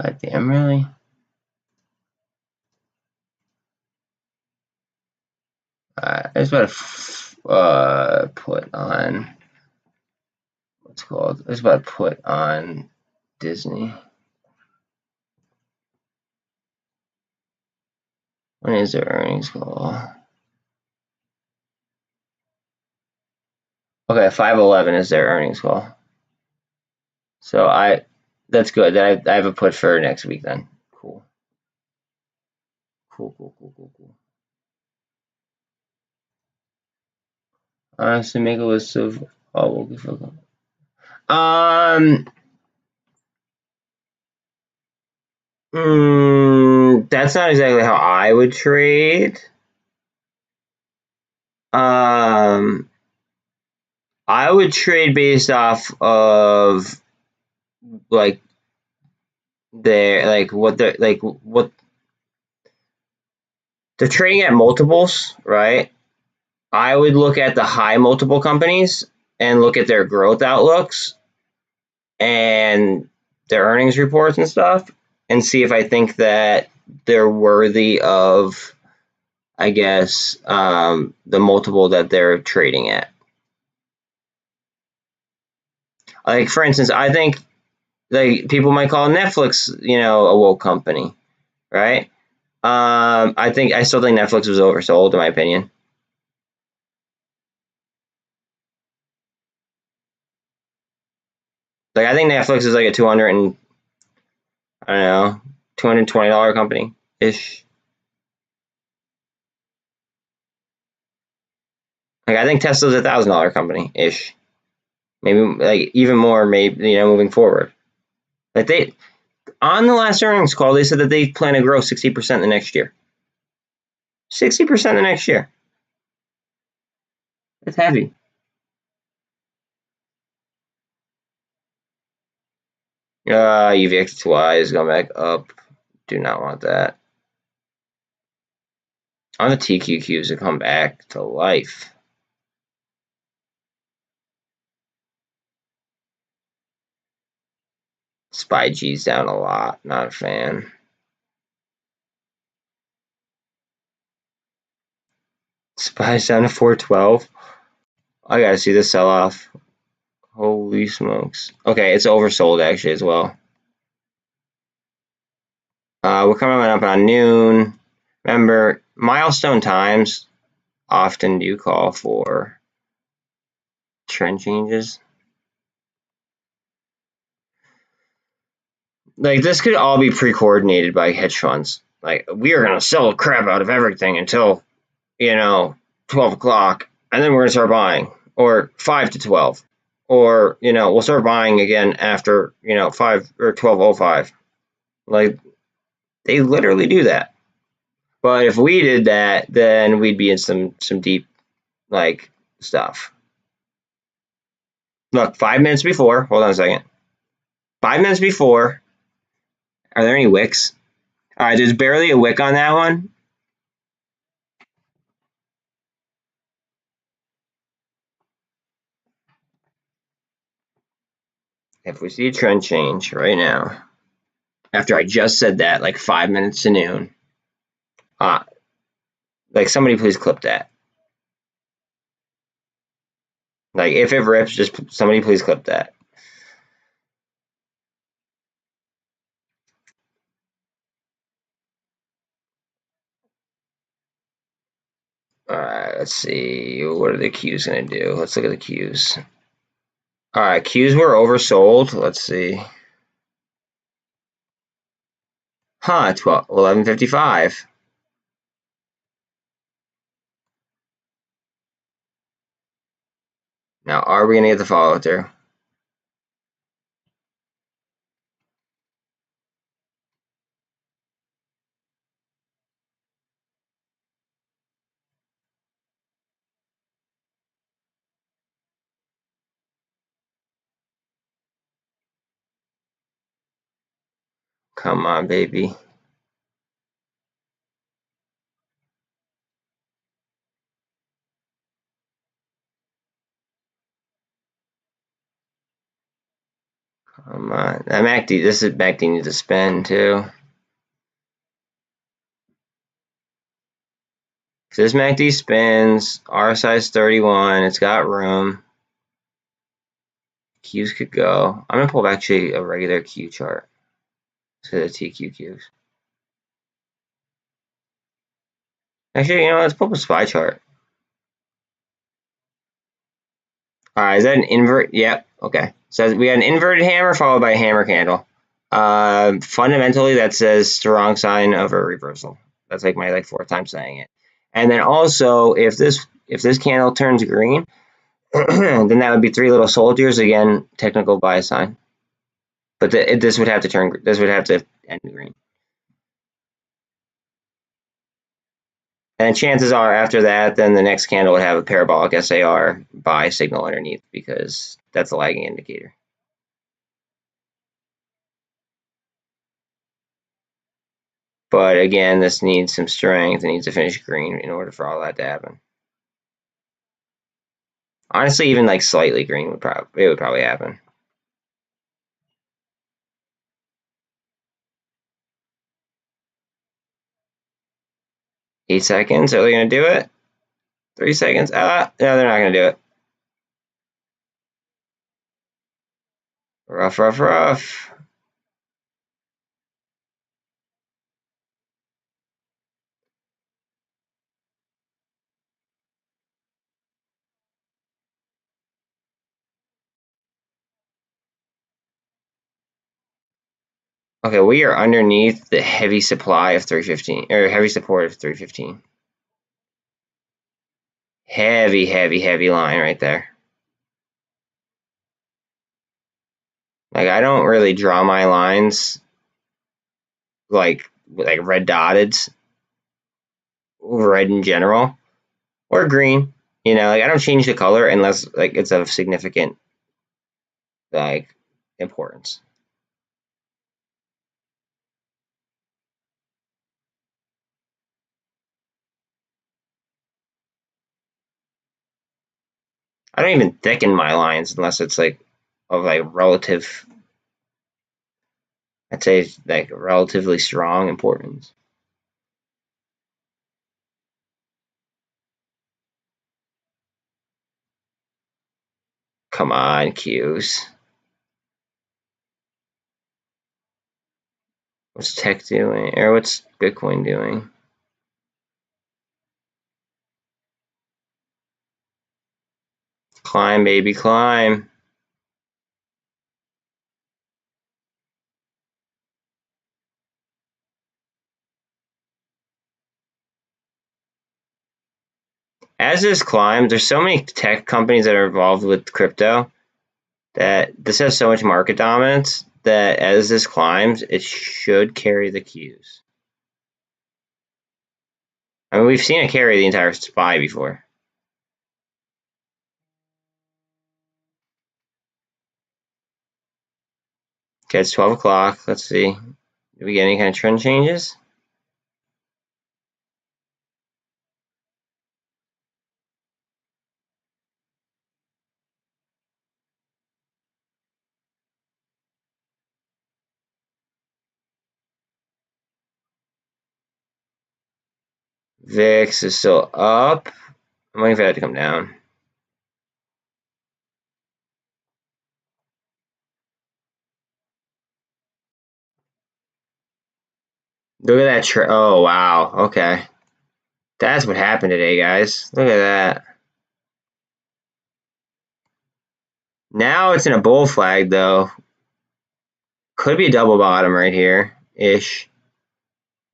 God damn, really? I just about to put on what's called. I just about to put on Disney. When is their earnings call? Okay, 511 is their earnings call. So that's good. I have a put for next week then. Cool. So make a list of all we'll that's not exactly how I would trade. I would trade based off of like what they're trading at multiples, right? I would look at the high multiple companies and look at their growth outlooks and their earnings reports and stuff and see if I think that they're worthy of, I guess, the multiple that they're trading at. Like, for instance, I think like people might call Netflix, a woke company, right? I still think Netflix was oversold, in my opinion. Like, I think Netflix is like a $220 company ish. Like, I think Tesla's $1,000 company ish. Maybe like even more. Maybe moving forward. Like they on the last earnings call, they said that they plan to grow 60% the next year. 60% the next year. It's heavy. UVXY is going back up. Do not want that. On the TQQs to come back to life. SPY G's down a lot. Not a fan. SPY's down to 412. I gotta see the sell-off. Holy smokes. Okay, it's oversold actually as well. We're coming up on noon. Remember, milestone times often do call for trend changes. Like, this could all be pre-coordinated by hedge funds. Like, we are going to sell the crap out of everything until, 12 o'clock, and then we're going to start buying. Or 5 to 12. Or, we'll start buying again after, 5 or 12:05. Like, they literally do that. But if we did that, then we'd be in some deep, like, stuff. Look, 5 minutes before, hold on a second. 5 minutes before, are there any wicks? All right, there's barely a wick on that one. If we see a trend change right now, after I just said that, like 5 minutes to noon, like somebody please clip that. Like if it rips, just somebody please clip that. All right, let's see. What are the Qs going to do? Let's look at the Qs. All right, Qs were oversold. Let's see. 11:55. Now, are we going to get the follow through? Come on, baby. Come on. That MACD, this is MACD needs to spin too. If this MACD spins, RSI is 31, it's got room. Qs could go. I'm going to pull up actually a regular Q chart. So the TQQs. Actually, let's pull up a SPY chart. All right, is that an invert? Yep. Okay. So we got an inverted hammer followed by a hammer candle. Fundamentally, that says strong sign of a reversal. That's like my fourth time saying it. And then also, if this candle turns green, then that would be 3 little soldiers again. Technical buy sign. But this would have to turn. This would have to end green. And chances are after that, then the next candle would have a parabolic SAR buy signal underneath because that's a lagging indicator. But again, this needs some strength. It needs to finish green in order for all that to happen. Honestly, even like slightly green would probably happen. Eight seconds. Are they going to do it? 3 seconds. No, they're not going to do it. Rough, rough, rough. Okay, we are underneath the heavy supply of 315, or heavy support of 315. Heavy, heavy, heavy line right there. Like, I don't really draw my lines like red dotted, red in general, or green. You know, like I don't change the color unless like it's of significant like importance. I don't even thicken my lines unless it's like of like relative, I'd say like relatively strong importance. Come on, cues. What's tech doing? Or what's Bitcoin doing? Climb, baby, climb. As this climbs, there's so many tech companies that are involved with crypto that this has so much market dominance that as this climbs, it should carry the cues. I mean, we've seen it carry the entire SPY before. Okay, it's 12 o'clock. Let's see. Do we get any kind of trend changes? VIX is still up. I'm waiting for that to come down. Look at that. Oh, wow. Okay. That's what happened today, guys. Look at that. Now it's in a bull flag, though. Could be a double bottom right here ish.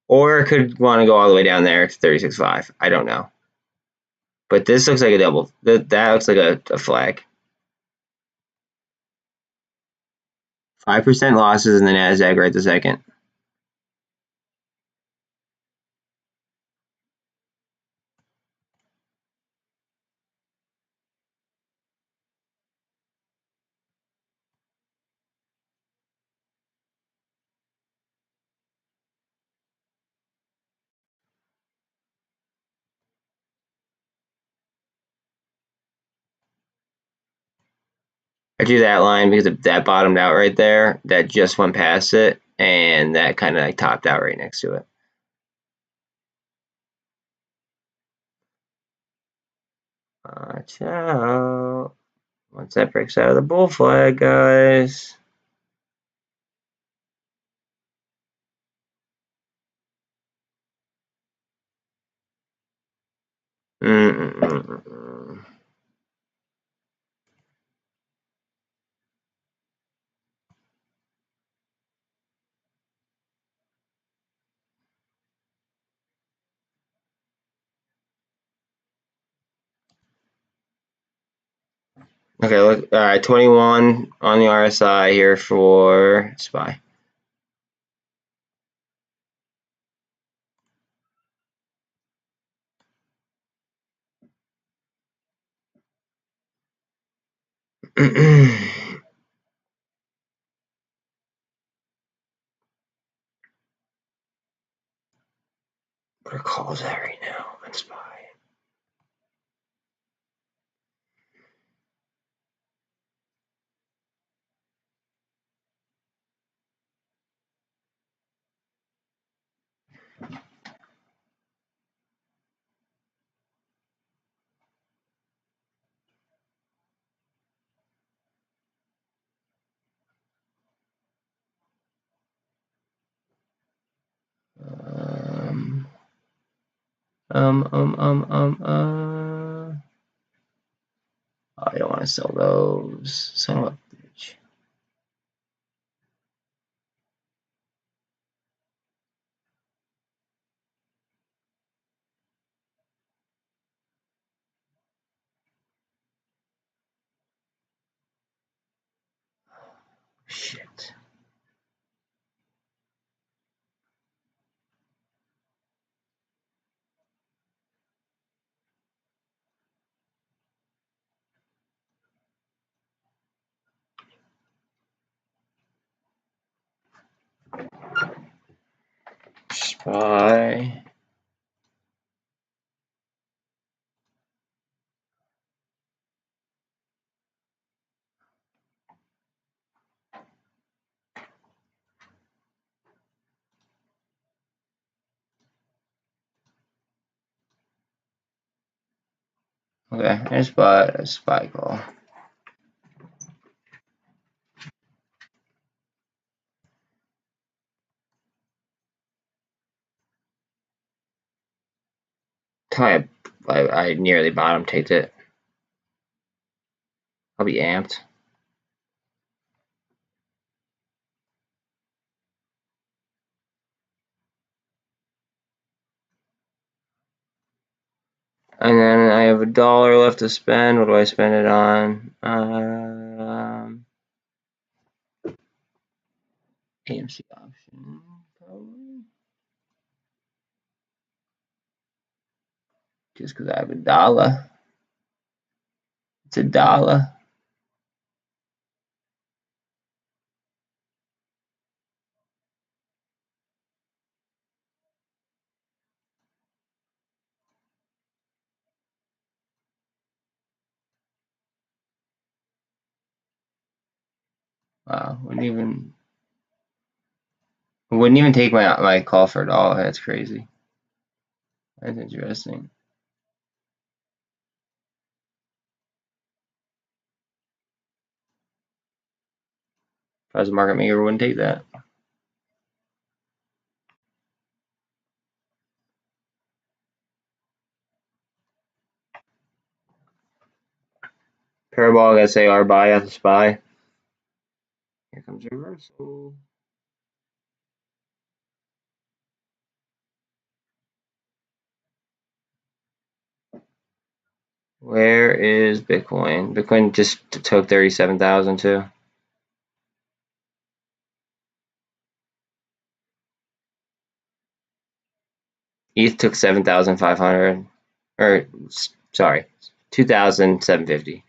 Or it could want to go all the way down there to 36.5. I don't know. But this looks like a double. That looks like a flag. 5% losses in the NASDAQ right this second. I drew that line because that bottomed out right there. That just went past it. And that kind of like topped out right next to it. Watch out. Once that breaks out of the bull flag, guys. Okay, look. All right, 21 on the RSI here for SPY. What are calls at right now on SPY? I don't want to sell those. Son of a bitch. Shit. SPY. Okay, I just bought a SPY call. I nearly bottom taped it. I'll be amped. And then I have $1 left to spend. What do I spend it on? AMC option, probably. Just because I have $1. It's $1. Wow, wouldn't even take my call for $1. That's crazy. That's interesting. If I was a market maker, I wouldn't take that. Parabolic SAR buy at the SPY. Here comes reversal. Where is Bitcoin? Bitcoin just took 37,000 too. ETH took 7,500, or sorry, 2,750.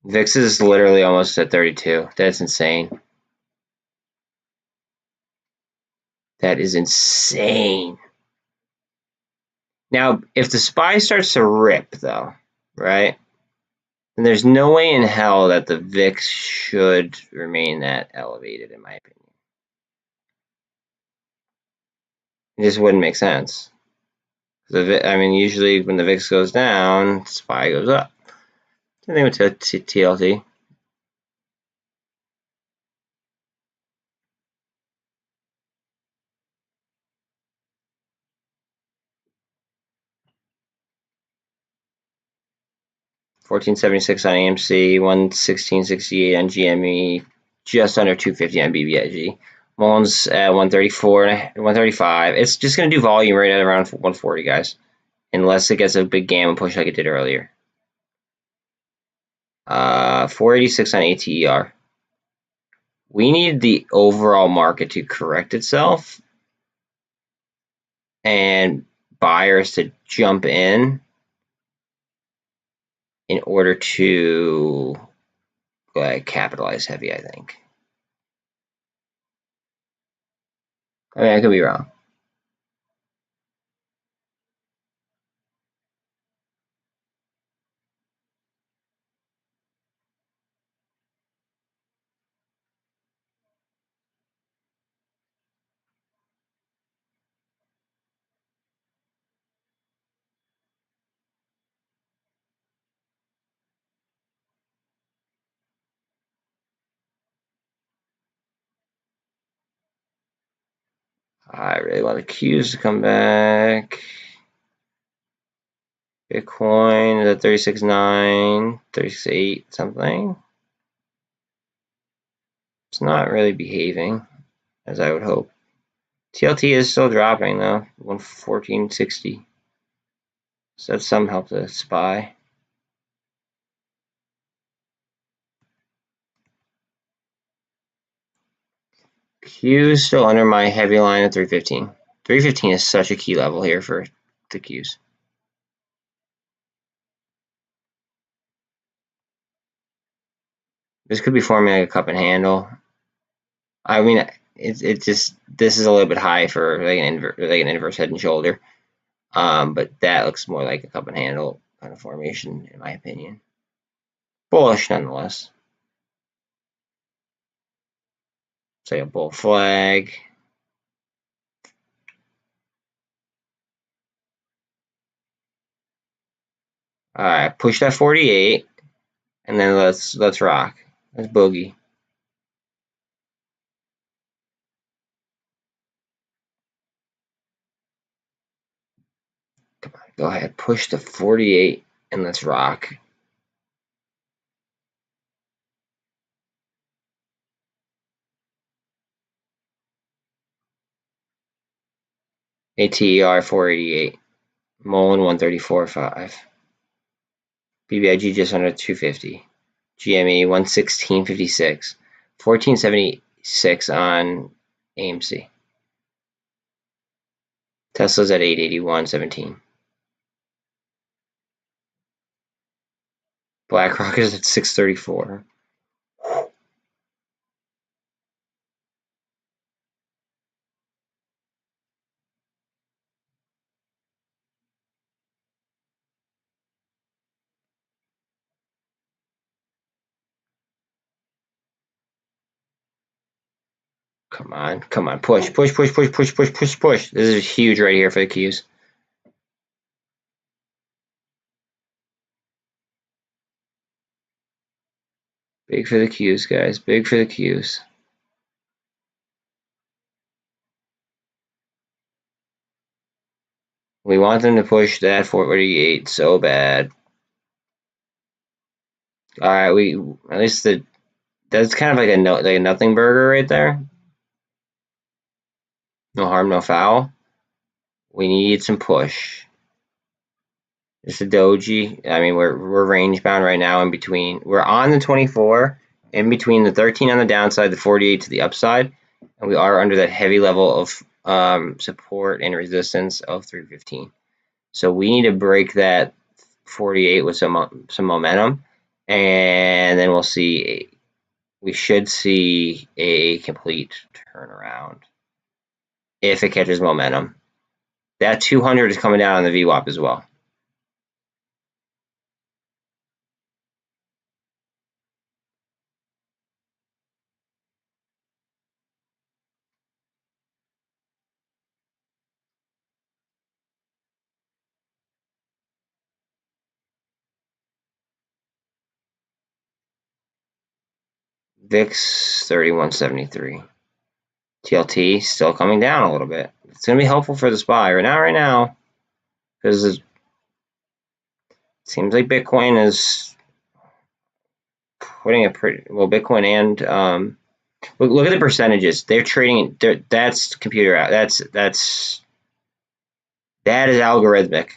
VIX is literally almost at 32. That's insane. That is insane. Now, if the SPY starts to rip, though, right? Then there's no way in hell that the VIX should remain that elevated, in my opinion. It just wouldn't make sense. I mean, usually when the VIX goes down, SPY goes up. Same thing with TLT. $14.76 on AMC, $116.68 on GME, just under $250 on BBIG. MULN's at 134, 135. It's just going to do volume right at around 140, guys, unless it gets a big gamma push like it did earlier. 486 on ATER. We need the overall market to correct itself and buyers to jump in order to capitalize heavy, I think. I mean, I could be wrong. I really want the Qs to come back. Bitcoin is at 36.9, 36.8 something. It's not really behaving as I would hope. TLT is still dropping though, 114.60. So that's some help to SPY. Q is still under my heavy line at 315. 315 is such a key level here for the Qs. This could be forming like a cup and handle. I mean, it just, this is a little bit high for like an inverse head and shoulder. But that looks more like a cup and handle kind of formation, in my opinion. Bullish nonetheless. Say a bull flag. All right, push that 48, and then let's rock. Let's boogie. Come on, go ahead, push the 48, and let's rock. ATER 488, MULN 134.5, BBIG just under 250, GME 116.56, 1476 on AMC. Tesla's at 881.17. BlackRock is at 634. Come on, come on, push, push, push, push, push, push, push, push. This is huge right here for the Qs. Big for the Qs, guys. Big for the Qs. We want them to push that 48 so bad. All right, we at least that's kind of like a nothing burger right there. No harm, no foul. We need some push. It's a doji. I mean, we're range bound right now in between. We're on the 24, in between the 13 on the downside, the 48 to the upside, and we are under that heavy level of support and resistance of 315. So we need to break that 48 with some momentum, and then we'll see. We should see a complete turnaround if it catches momentum. That 200 is coming down on the VWAP as well. VIX 3173. TLT still coming down a little bit. It's going to be helpful for the SPY right now, because it seems like Bitcoin is putting a pretty well. Bitcoin and look at the percentages. They're trading. That's computer. That is algorithmic.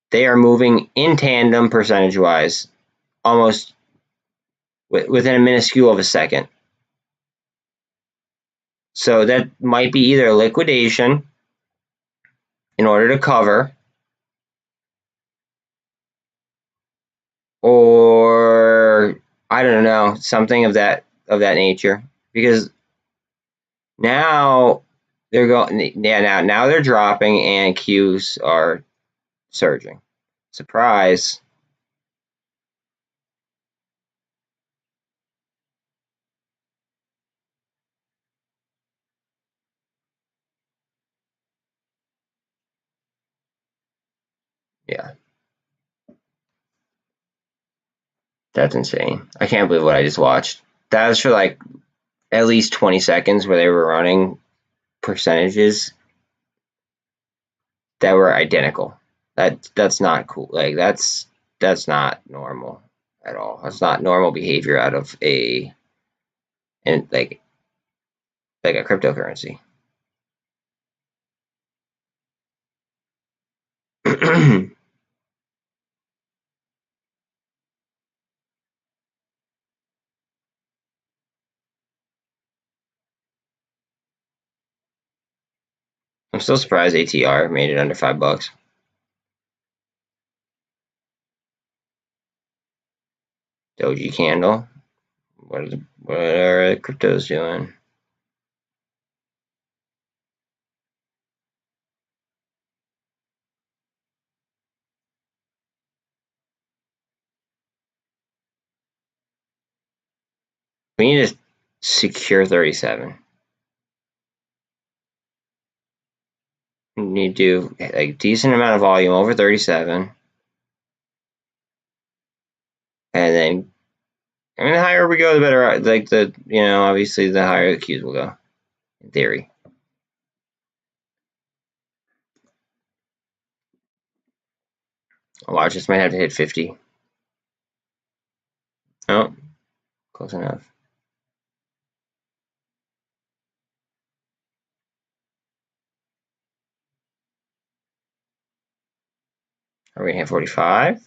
They are moving in tandem percentage wise, almost within a minuscule of a second. So that might be either a liquidation in order to cover, or I don't know, something of that nature. Because now they're going, yeah, now they're dropping and Qs are surging. Surprise. Yeah. That's insane. I can't believe what I just watched. That was for like at least 20 seconds where they were running percentages that were identical. That's not cool. Like that's not normal at all. That's not normal behavior out of a like a cryptocurrency. still surprised ATR made it under $5. Doji candle. What are the cryptos doing? We need to secure 37. We need to do like decent amount of volume over 37. And then, I mean, the higher we go, the better. Like obviously the higher the Qs will go, in theory. Watch, this might have to hit 50. Oh, close enough. Are we gonna hit 45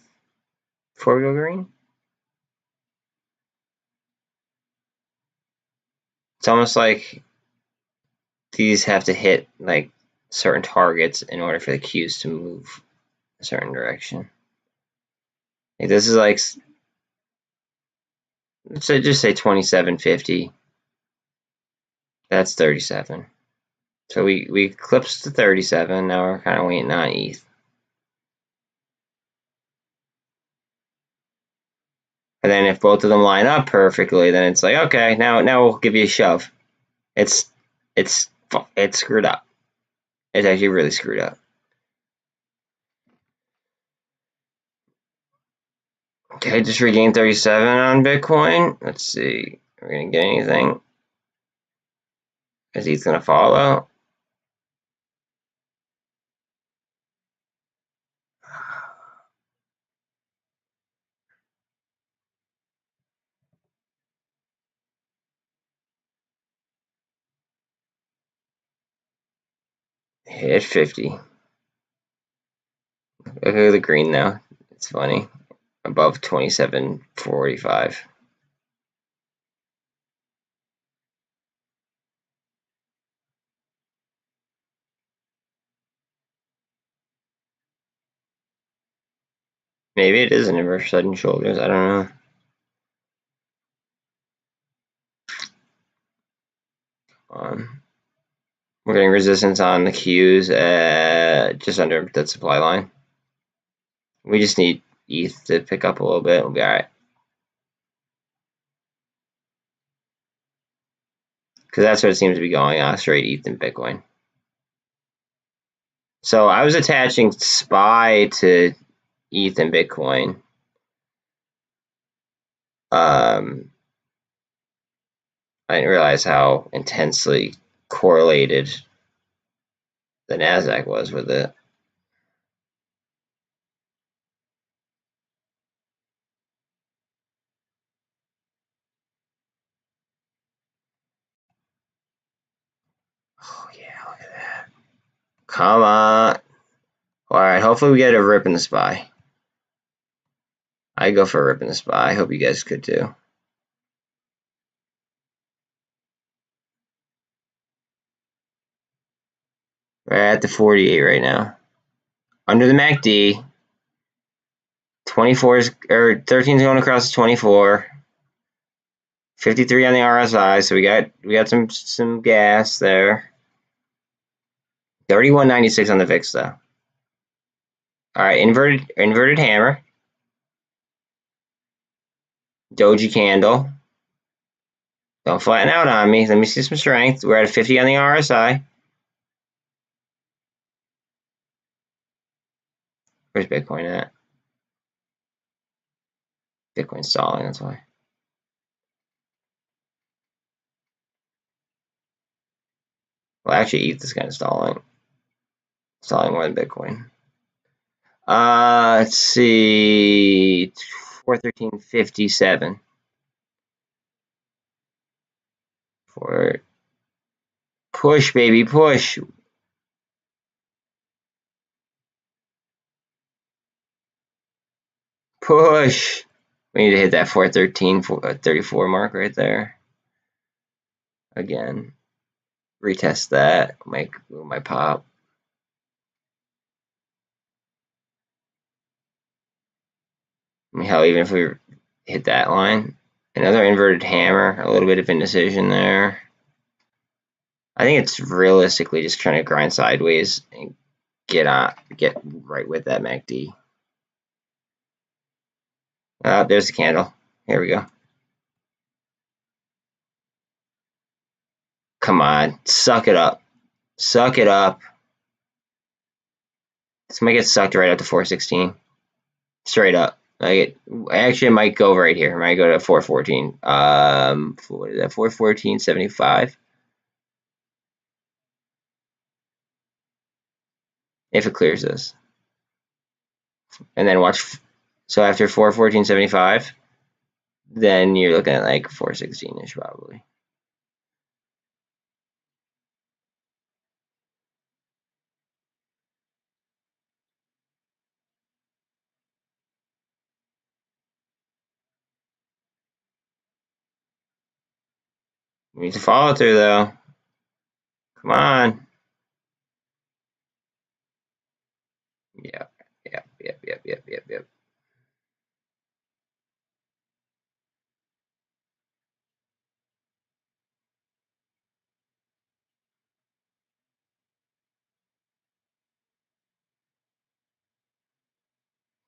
before we go green? It's almost like these have to hit like certain targets in order for the Qs to move a certain direction. Like this is like, let's say, just say 27.50. That's 37. So we eclipsed the 37. Now we're kind of waiting on ETH. And then if both of them line up perfectly, then it's like, okay, now we'll give you a shove. It's screwed up. It's actually really screwed up. Okay, just regained 37 on Bitcoin. Let's see. Are we gonna get anything? Is ETH gonna follow? Hit 50. Look at the green now. It's funny. Above 27.45. Maybe it is an inverse head and shoulders. I don't know. We're getting resistance on the Qs just under that supply line. We just need ETH to pick up a little bit. We'll be all right. Because that's what it seems to be going on, straight ETH and Bitcoin. So I was attaching SPY to ETH and Bitcoin. I didn't realize how intensely correlated the NASDAQ was with it. Oh yeah, look at that. Come on. Alright, hopefully we get a rip in the SPY. I go for a rip in the SPY. I hope you guys could too. We're at the 48 right now. Under the MACD. 24 is, or 13 is going across the 24. 53 on the RSI, so we got some gas there. 31.96 on the VIX though. Alright, inverted hammer. Doji candle. Don't flatten out on me. Let me see some strength. We're at 50 on the RSI. Where's Bitcoin at? Bitcoin's stalling, that's why. Well, actually, ETH is kind of stalling. Stalling more than Bitcoin. Let's see. 413.57. For push, baby, push. Push. We need to hit that 413.34 mark right there. Again. Retest that. Might pop. Hell, even if we hit that line, another inverted hammer, a little bit of indecision there. I think it's realistically just trying to grind sideways and get right with that MACD. There's the candle. Here we go. Come on, suck it up. Suck it up. This might get sucked right up to 416. Straight up. Like it might go right here. It might go to 414. What is that? 414.75. If it clears this. And then watch. So after 414.75, then you're looking at like 416-ish probably. We need to follow through though. Come on. Yep.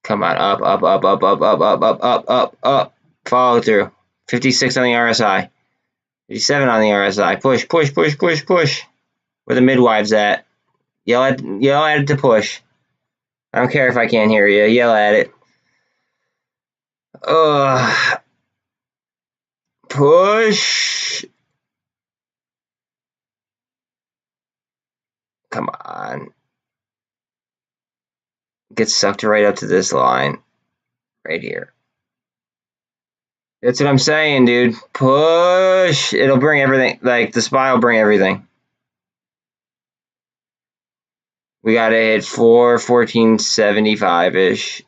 Come on, up. Follow through. 56 on the RSI. 57 on the RSI. Push. Where the midwives at? Yell at it to push. I don't care if I can't hear you. Yell at it. Ugh. Push. Come on. Get sucked right up to this line. Right here. That's what I'm saying, dude. Push. It'll bring everything. Like, the SPY will bring everything. We got to hit 414.75-ish.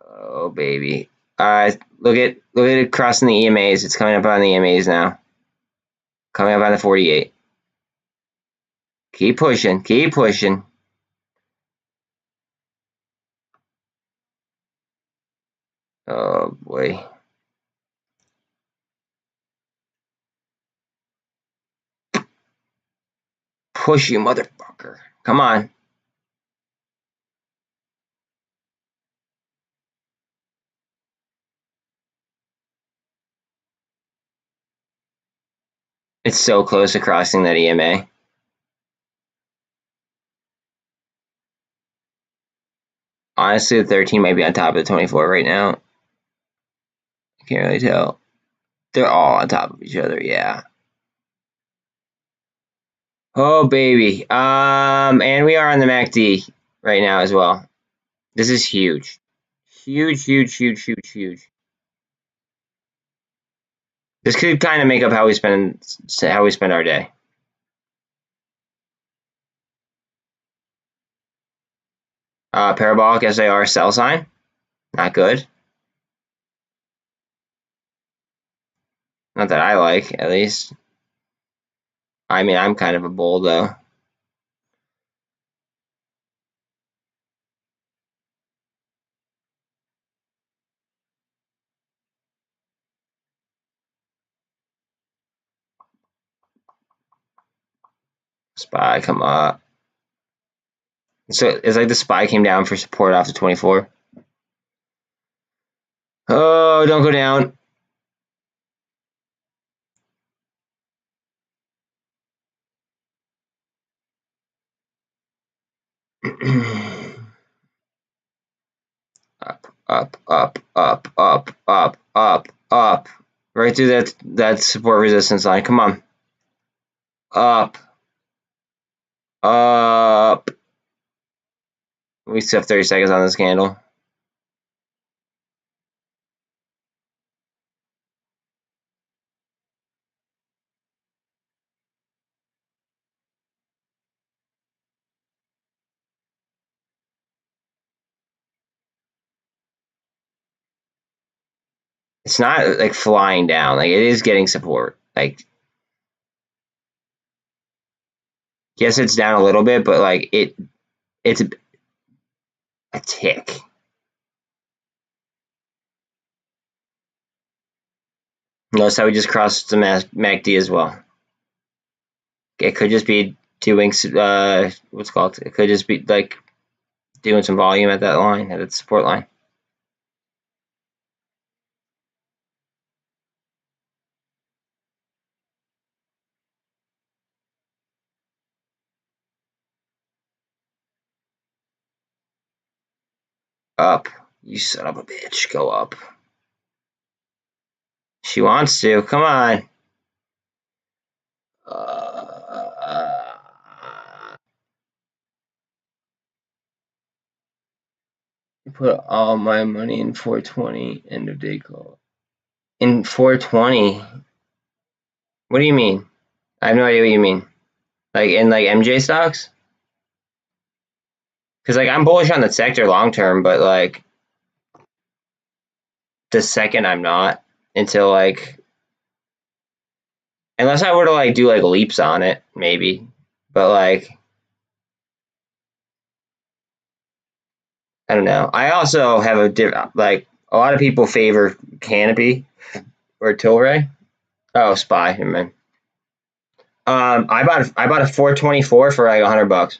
Oh, baby. Look at it crossing the EMAs. It's coming up on the EMAs now. Coming up on the 48. Keep pushing. Oh, boy. Push, you motherfucker. Come on. It's so close to crossing that EMA. Honestly, the 13 might be on top of the 24 right now. I can't really tell. They're all on top of each other, yeah. Oh, baby. And we are on the MACD right now as well. This is huge. Huge. This could kind of make up how we spend our day. Parabolic SAR sell sign. Not good. Not that I like, at least. I mean, I'm kind of a bull, though. SPY, come up. So it's like the SPY came down for support off the 24. Oh, don't go down. Up. Right through that support resistance line. Come on. Up. We still have 30 seconds on this candle. It's not like flying down. Like, it is getting support. Like, Yes, it's down a little bit, but like it's a tick. Notice how we just crossed the MACD as well. It could just be doing what's it called? It could just be like doing some volume at that line, at its support line. Up. You son of a bitch. Go up. She wants to. Come on. Put all my money in 420 end of day call. In 420? What do you mean? I have no idea what you mean. Like in like MJ stocks? Because like I'm bullish on the sector long term, but like the second I'm not until like unless I were to like do like leaps on it, maybe. But like I don't know. I also have like a lot of people favor Canopy or Tilray. Oh, Spy. Never mind. I bought a 424 for like $100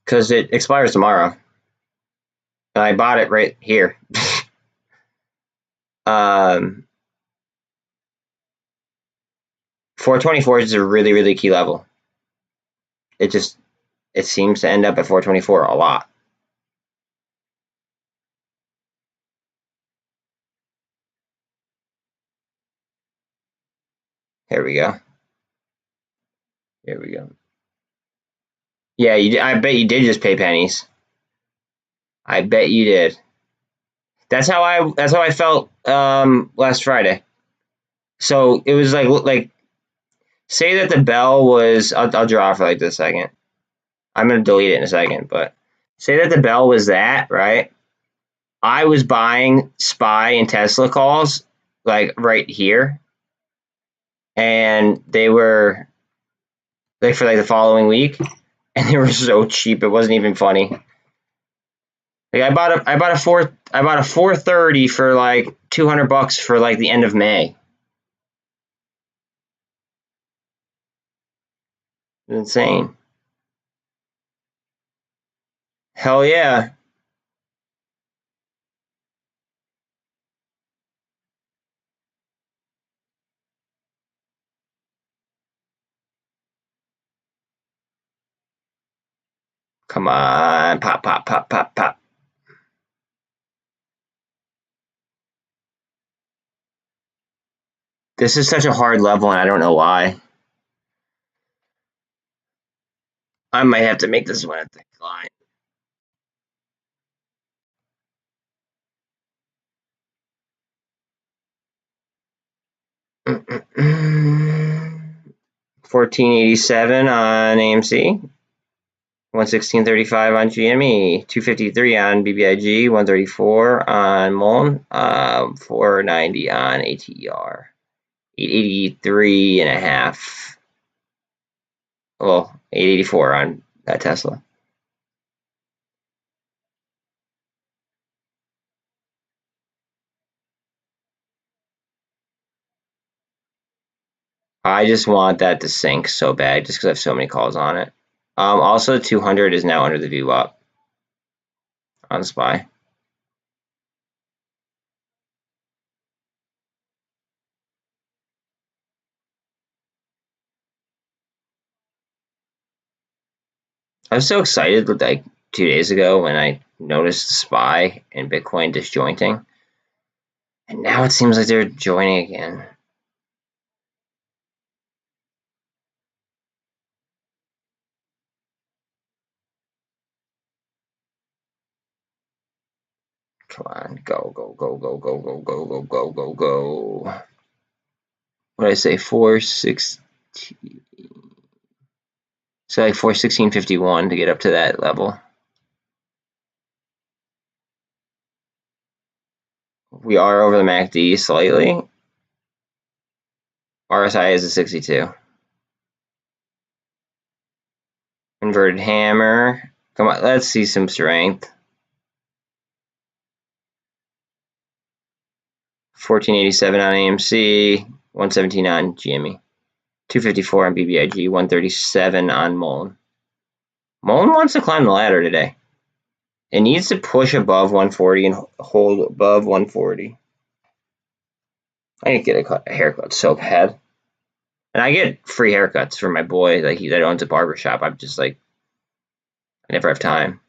because it expires tomorrow. And I bought it right here. 424 is a really, really key level. It seems to end up at 424 a lot. Here we go. Here we go. Yeah, I bet you did just pay pennies. I bet you did. That's how I felt last Friday. So it was like say that the bell was I'll draw for like this second. I'm gonna delete it in a second, but say that the bell was that, right? I was buying SPY and Tesla calls like right here, and they were like for like the following week, and they were so cheap it wasn't even funny. Like I bought a 430 for like $200 for like the end of May. It's insane. Hell yeah. Come on, pop, pop, pop, pop, pop. This is such a hard level, and I don't know why. I might have to make this one a thick line. $14.87 on AMC, $116.35 on GME, $253 on BBIG, $134 on MULN, $490 on ATR, $883.5. Well, $884 on that Tesla. I just want that to sink so bad just because I have so many calls on it. Also, 200 is now under the VWAP on SPY. I was so excited like 2 days ago when I noticed SPY and Bitcoin disjointing. And now it seems like they're joining again. Come on, go, go, go, go, go, go, go, go, go, go, go. What did I say? 416. So like 416.51 to get up to that level. We are over the MACD slightly. RSI is a 62. Inverted hammer. Come on, let's see some strength. 1487 on AMC, 117 on GME, 254 on BBIG, 137 on MULN. MULN wants to climb the ladder today. It needs to push above 140 and hold above 140. I need to get a haircut so bad. And I get free haircuts for my boy that owns a barbershop. I'm just like, I never have time.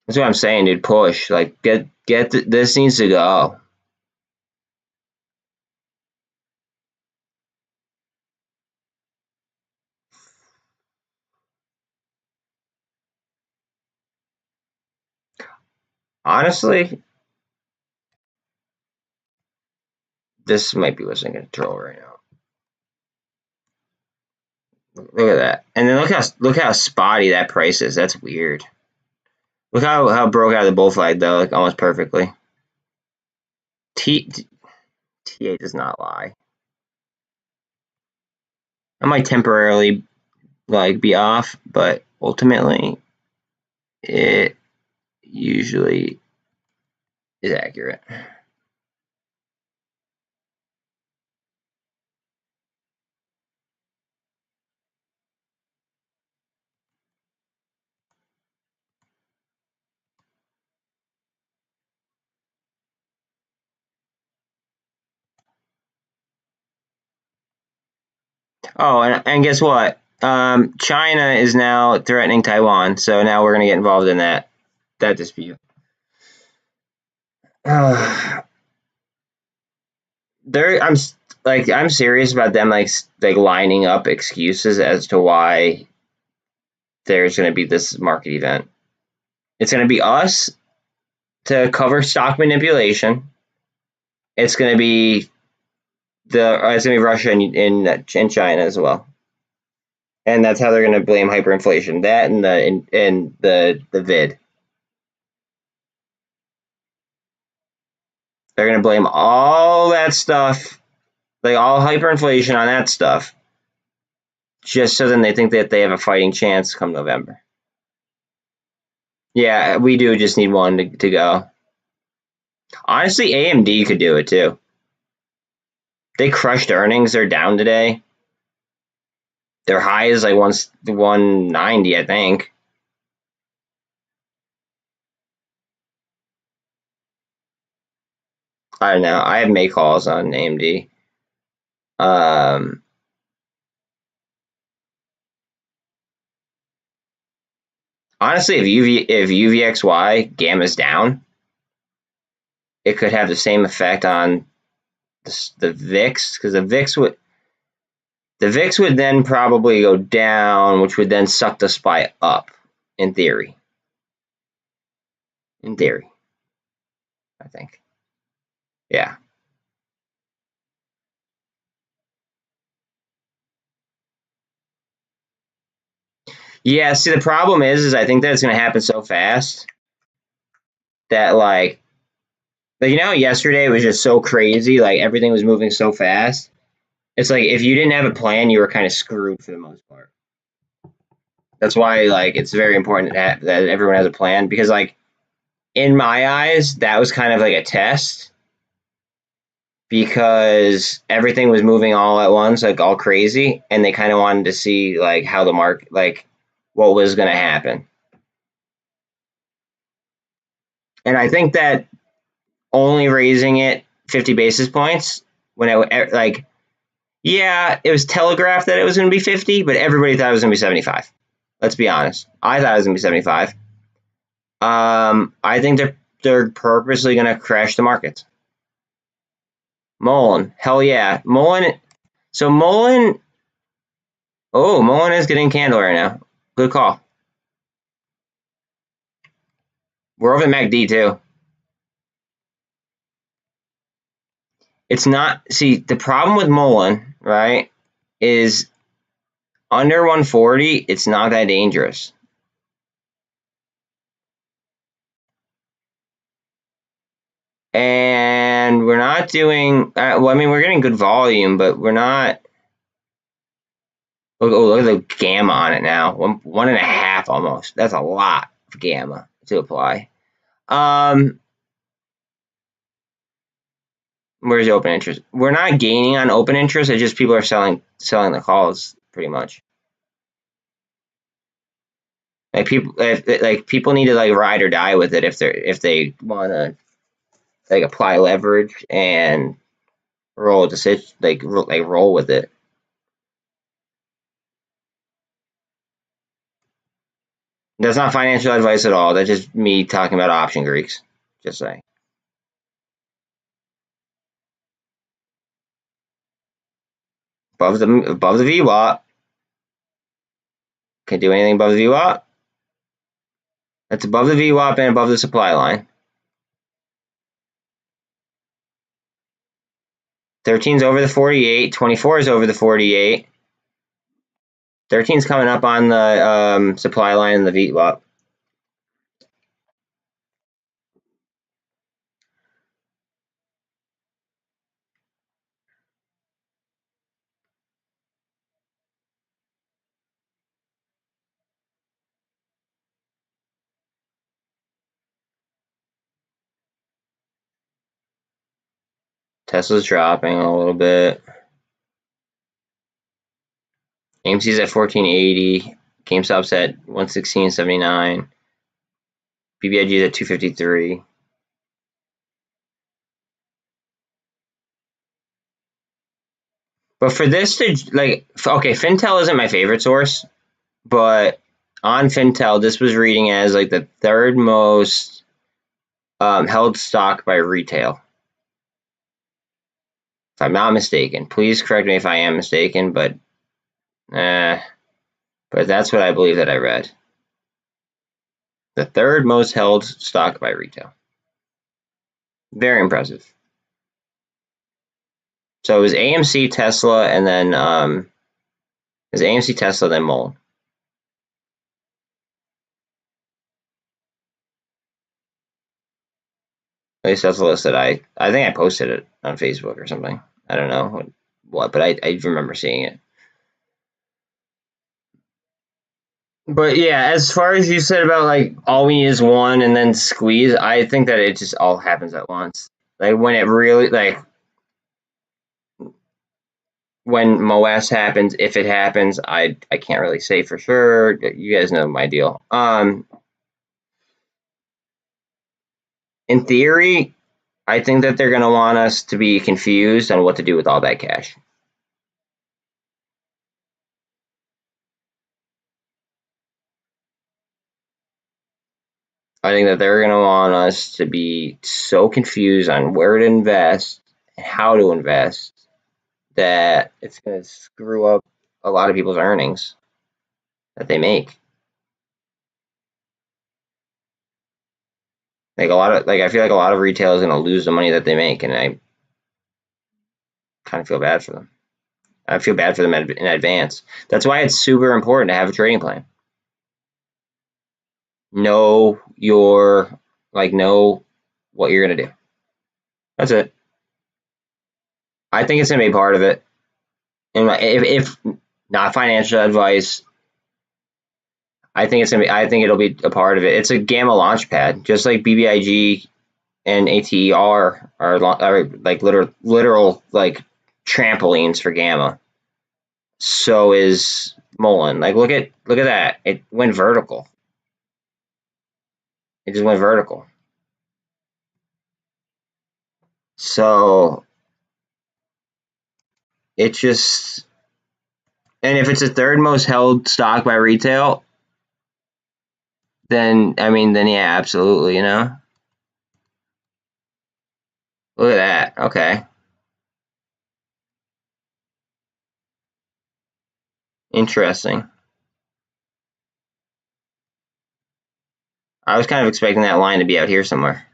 That's what I'm saying, dude. Push. Like, this needs to go. Honestly, this might be what's in control right now. Look at that. And then look how spotty that price is. That's weird. Look how it broke out of the bull flag though, like almost perfectly. TA does not lie. I might temporarily like be off, but ultimately it usually is accurate. Oh, and guess what? China is now threatening Taiwan, so now we're gonna get involved in that dispute. I'm serious about them like lining up excuses as to why there's going to be this market event. It's going to be us to cover stock manipulation. It's going to be Russia and China as well, and that's how they're going to blame hyperinflation. That and the vid. They're going to blame all that stuff, like all hyperinflation on that stuff, just so then they think that they have a fighting chance come November. Yeah, we do just need one to go. Honestly, AMD could do it too. They crushed earnings. They're down today. Their high is like 190, I think. I don't know. I have make calls on AMD. Honestly, if UVXY gamma's down, it could have the same effect on the VIX, because the VIX would then probably go down, which would then suck the SPY up, in theory. In theory, I think. Yeah. Yeah, see, the problem is I think that it's going to happen so fast that, like, yesterday was just so crazy. Like, everything was moving so fast. It's like, if you didn't have a plan, you were kind of screwed for the most part. That's why, like, it's very important that everyone has a plan, because, like, in my eyes, that was kind of like a test, because everything was moving all at once, like, all crazy, and they kind of wanted to see, like, how the market, like, what was going to happen. And I think that only raising it 50 basis points when it, like, yeah, it was telegraphed that it was going to be 50, but everybody thought it was going to be 75. Let's be honest. I thought it was going to be 75. I think they're purposely going to crash the markets. MULN, hell yeah. MULN. So MULN is getting candle right now. Good call. We're over the MACD too. It's not, see, the problem with MULN, right, is under 140, it's not that dangerous. And And we're not doing, well, I mean, we're getting good volume, but we're not, look at the gamma on it now, 1.5 almost. That's a lot of gamma to apply. Where's the open interest? We're not gaining on open interest. It's just people are selling the calls pretty much. Like people need to like ride or die with it if they want to like apply leverage and roll roll with it. That's not financial advice at all. That's just me talking about option Greeks. Just saying. Above the VWAP. Can do anything above the VWAP. That's above the VWAP and above the supply line. 13's over the 48. 24 is over the 48. 13's coming up on the supply line and the VWAP. Tesla's dropping a little bit. AMC's at 1480. GameStop's at 116.79. BBIG's at 253. But for this to okay, Fintel isn't my favorite source, but on Fintel, this was reading as like the third most held stock by retail. If I'm not mistaken, please correct me if I am mistaken, but that's what I believe that I read. The third most held stock by retail. Very impressive. So it was AMC, Tesla, and then it was AMC, Tesla, then MULN. At least that's the list that I think I posted it on Facebook or something. I don't know what, but I remember seeing it. But yeah, as far as you said about like all we need is one and then squeeze, I think that it just all happens at once. Like when it really when MOS happens, if it happens, I can't really say for sure. You guys know my deal. In theory, I think that they're gonna want us to be confused on what to do with all that cash. I think that they're going to want us to be so confused on where to invest and how to invest that it's going to screw up a lot of people's earnings that they make. I feel like a lot of retail is going to lose the money that they make, and I kind of feel bad for them. I feel bad for them in advance. That's why it's super important to have a trading plan. Know what you're going to do. That's it. I think it's going to be part of it. And if not financial advice, I think it'll be a part of it. It's a gamma launch pad, just like BBIG and ATER are like literal like trampolines for gamma. So is MULN. Like look at that. It went vertical. It just went vertical. So it just, and if it's the third most held stock by retail, then yeah, absolutely, Look at that. Okay. Interesting. I was kind of expecting that line to be out here somewhere.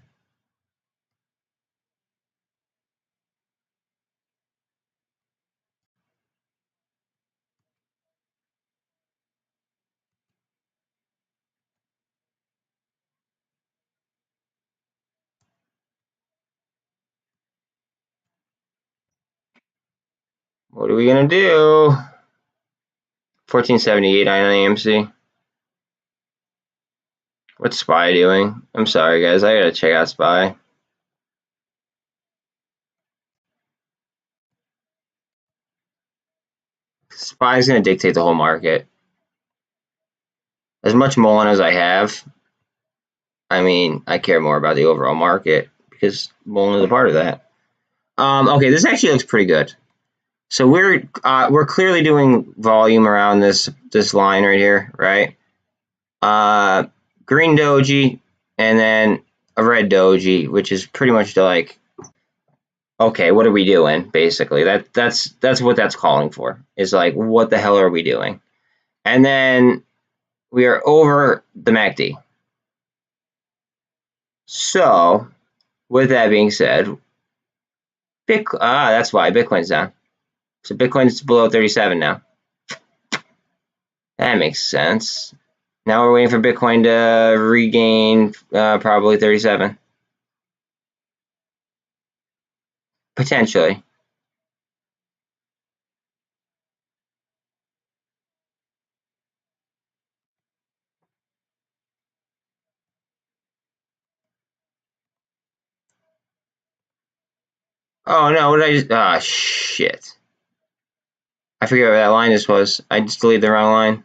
What are we gonna do? 1478 on AMC. What's SPY doing? I'm sorry, guys. I gotta check out SPY. SPY is gonna dictate the whole market. As much MULN as I have, I mean, I care more about the overall market because MULN is a part of that. Okay, this actually looks pretty good. So we're clearly doing volume around this line right here, right? Green doji and then a red doji, which is pretty much like, okay, what are we doing? Basically, that's what that's calling for. Is like, what the hell are we doing? And then we are over the MACD. So, with that being said, that's why Bitcoin's down. So Bitcoin's below 37 now. That makes sense. Now we're waiting for Bitcoin to regain probably 37. Potentially. Oh no, what did I just... Ah, shit. I forget what that line just was. I just deleted the wrong line.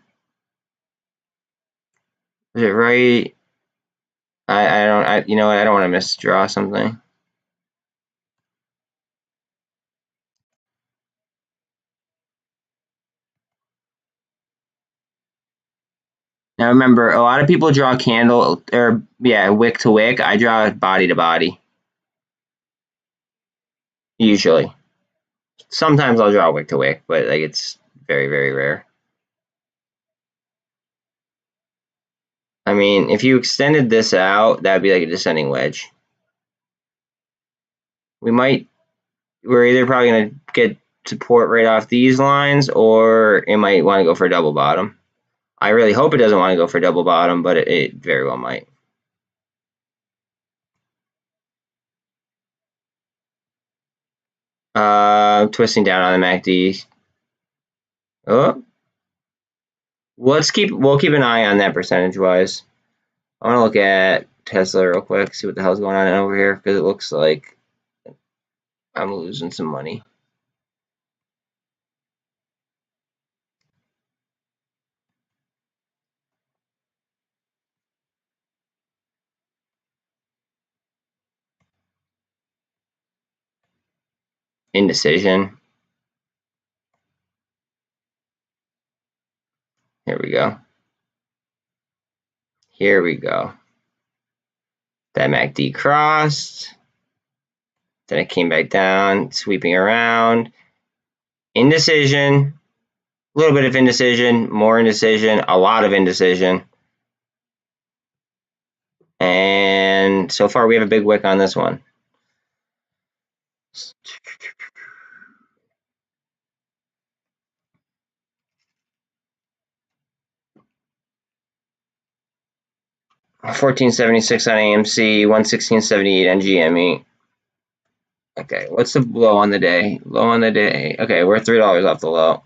Was it right? You know what, I don't want to misdraw something. Now remember, a lot of people draw candle, or yeah, wick to wick. I draw body to body. Usually. Sometimes I'll draw wick to wick, but like it's very, very rare. I mean, if you extended this out, that'd be like a descending wedge. We're either probably going to get support right off these lines, or it might want to go for a double bottom. I really hope it doesn't want to go for double bottom, but it very well might. Twisting down on the MACD. Oh, we'll keep an eye on that percentage wise. I want to look at Tesla real quick, see what the hell's going on over here, because it looks like I'm losing some money. Indecision. Here we go. Here we go. That MACD crossed. Then it came back down, sweeping around. Indecision. A little bit of indecision, more indecision, a lot of indecision. And so far we have a big wick on this one. $14.76 on AMC, $116.78 on GME. Okay, what's the low on the day? Low on the day. Okay, we're $3 off the low.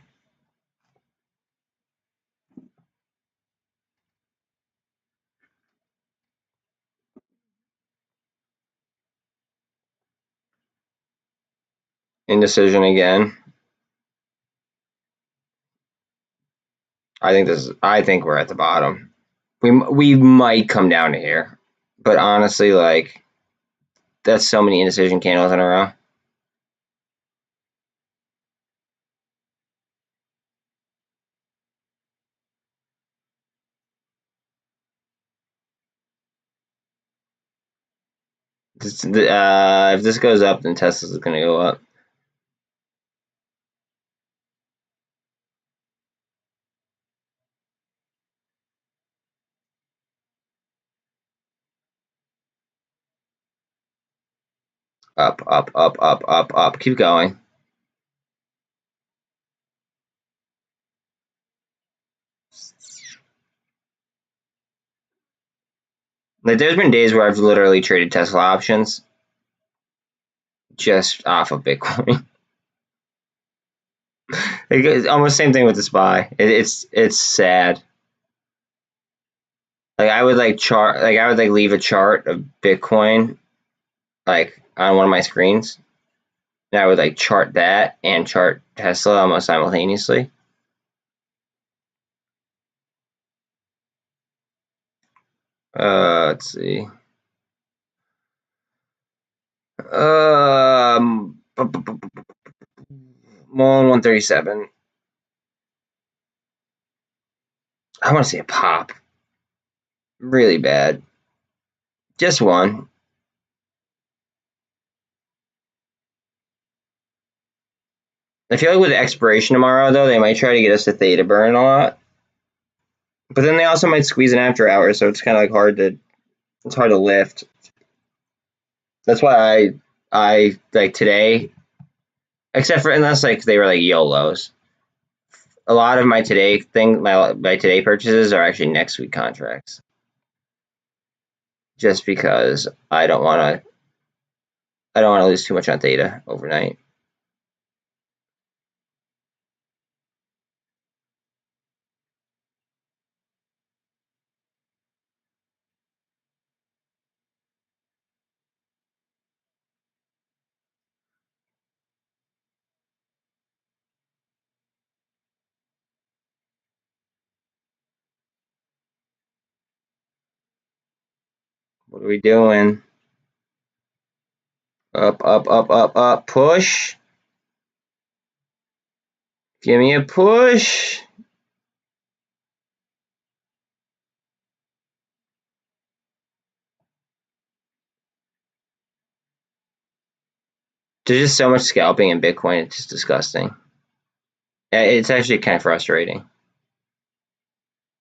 Indecision again. I think we're at the bottom. We might come down to here, but honestly, like, that's so many indecision candles in a row. If this goes up, then Tesla's going to go up. Up, up, up, up, up, up. Keep going. Like, there's been days where I've literally traded Tesla options just off of Bitcoin. It's almost same thing with the SPY. It's sad. Like I would leave a chart of Bitcoin like on one of my screens. And I would like chart that and chart Tesla almost simultaneously. Let's see. MULN 137. I want to see a pop. Really bad. Just one. I feel like with the expiration tomorrow, though, they might try to get us to theta burn a lot. But then they also might squeeze an after hours, so it's kind of like hard to lift. That's why I like today, except for unless like they were like YOLOs. A lot of my today purchases are actually next week contracts. Just because I don't want to lose too much on theta overnight. What are we doing? Up, up, up, up, up, push. Give me a push. There's just so much scalping in Bitcoin, it's just disgusting. It's actually kind of frustrating.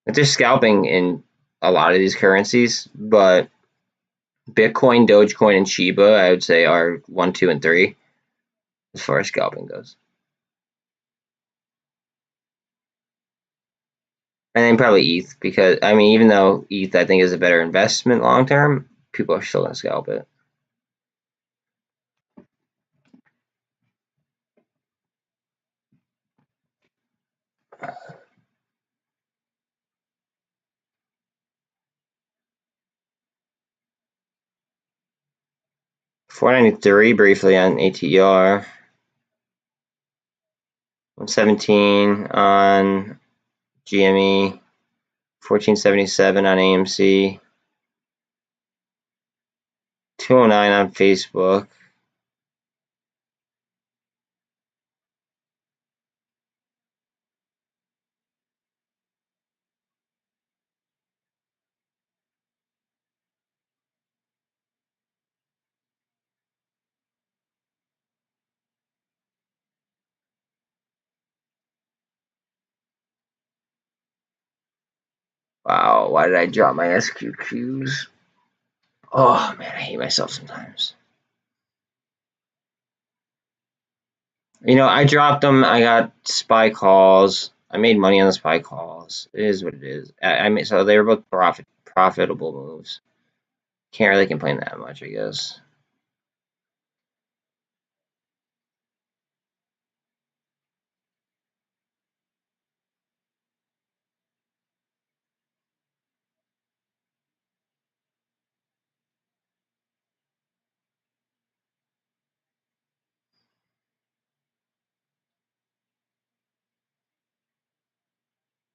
Like there's scalping in a lot of these currencies, but Bitcoin, Dogecoin, and Shiba, I would say, are 1, 2, and 3 as far as scalping goes. And then probably ETH, because I mean, even though ETH I think is a better investment long term, people are still gonna scalp it. $493 briefly on ATR. 117 on GME. 1477 on AMC. 209 on Facebook. Wow, why did I drop my SQQs? Oh man, I hate myself sometimes. You know, I dropped them. I got SPY calls. I made money on the SPY calls. It is what it is. I mean, so they were both profitable moves. Can't really complain that much, I guess.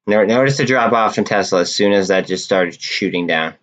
Notice the drop off in Tesla as soon as that just started shooting down.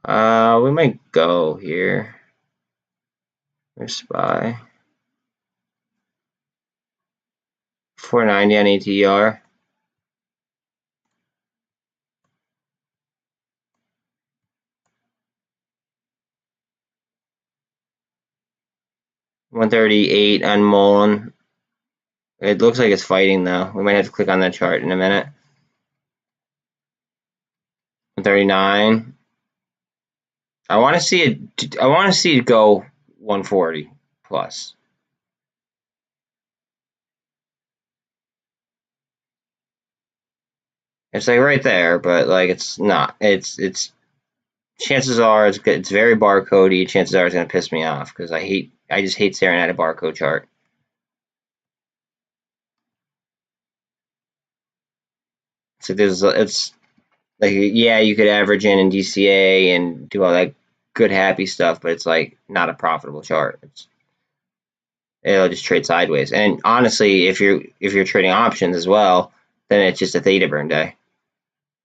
We might go here. There's SPY. 490 on ATR. $138 on MULN. It looks like it's fighting though. We might have to click on that chart in a minute. 139. I want to see it. I want to see it go 140 plus. It's like right there, but like it's not. It's chances are it's very barcodey. Chances are it's gonna piss me off because I just hate staring at a barcode chart. So it's like, yeah, you could average in DCA and do all that good happy stuff, but it's like not a profitable chart. It'll just trade sideways. And honestly, if you're trading options as well, then it's just a theta burn day.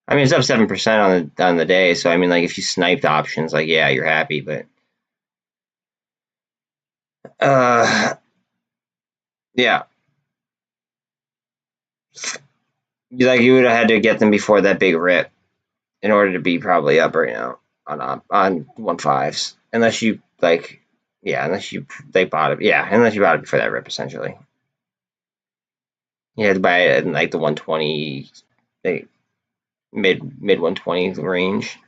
I mean, it's up 7% on the day, so I mean, like if you sniped options, like yeah, you're happy, but yeah, like you would have had to get them before that big rip in order to be probably up right now on 1.5s, unless you like, yeah, unless you bought it, yeah, unless you bought it before that rip essentially. You had to buy it in like the 120, like mid 120 range.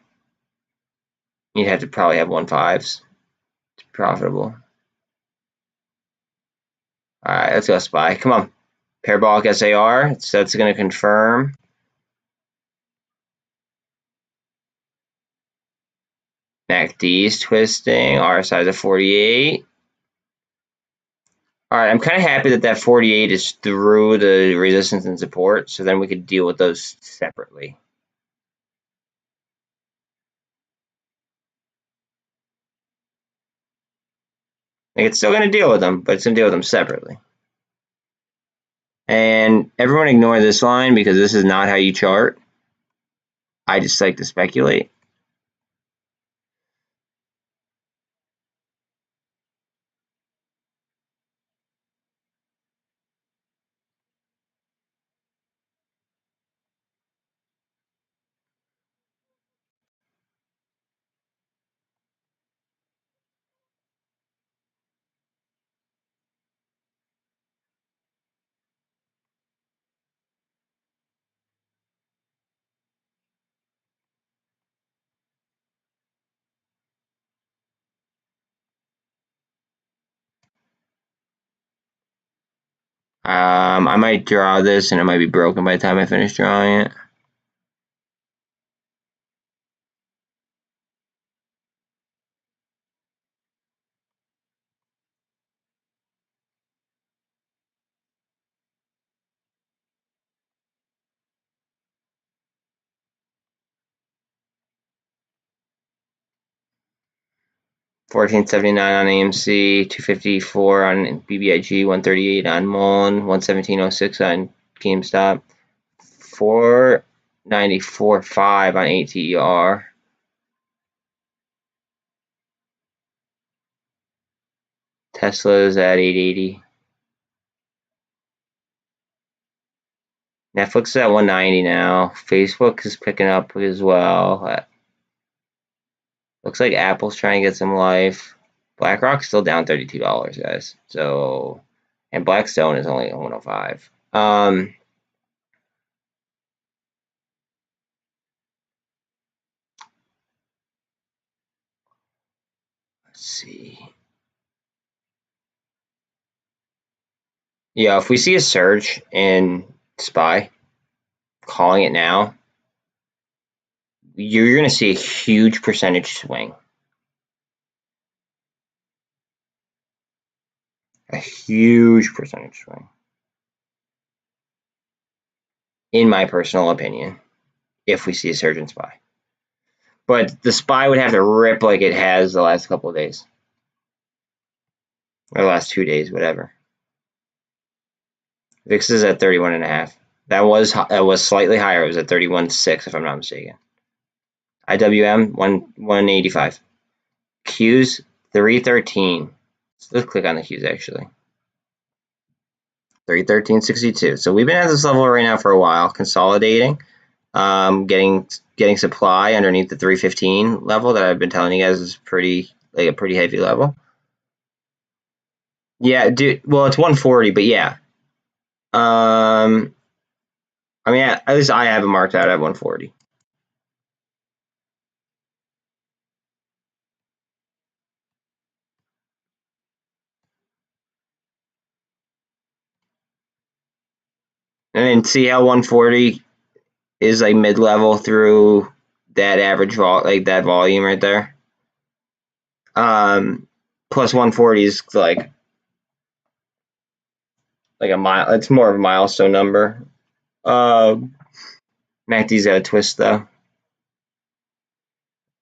You'd have to probably have 1.5s to be profitable. All right, let's go SPY. Come on, parabolic SAR. So that's going to confirm. MACD is twisting. RSI is at 48. All right, I'm kind of happy that 48 is through the resistance and support, so then we could deal with those separately. Like it's still going to deal with them, but it's going to deal with them separately. And everyone ignore this line because this is not how you chart. I just like to speculate. I might draw this and it might be broken by the time I finish drawing it. $14.79 on AMC, $254 on BBIG, $138 on MULN, $117.06 on GameStop, $494.5 on ATR. Tesla's at 880. Netflix is at 190 now. Facebook is picking up as well. Looks like Apple's trying to get some life. BlackRock's still down $32, guys. So, and Blackstone is only 105. Let's see. Yeah, if we see a surge in SPY, calling it now, you're going to see a huge percentage swing. A huge percentage swing. In my personal opinion, if we see a surge in SPY. But the SPY would have to rip like it has the last couple of days. Or the last 2 days, whatever. VIX is at 31.5. That was slightly higher. It was at 31.6 if I'm not mistaken. IWM 185. Qs 313. So let's click on the Qs actually. 313.62. So we've been at this level right now for a while, consolidating, getting supply underneath the 315 level that I've been telling you guys is pretty a pretty heavy level. Yeah, dude. Well, it's 140, but yeah. I mean, at least I have it marked out at 140. And then see how 140 is like mid-level through that average that volume right there. Plus 140 is like a mile. It's more of a milestone number. MACD's got a twist though.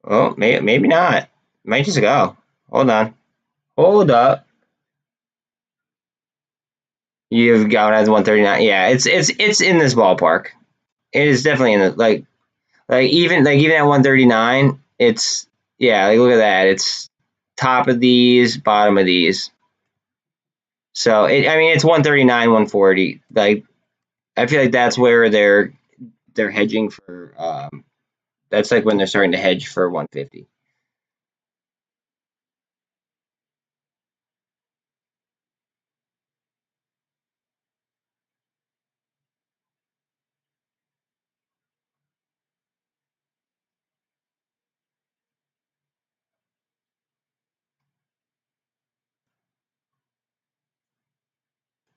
Oh, maybe not. Might just go. Hold on. Hold up. You've got it as 139. Yeah, it's in this ballpark. It is definitely in the even at 139. It's yeah. Like look at that. It's top of these, bottom of these. So I mean, it's 139, 140. Like I feel like that's where they're hedging for. That's like when they're starting to hedge for 150.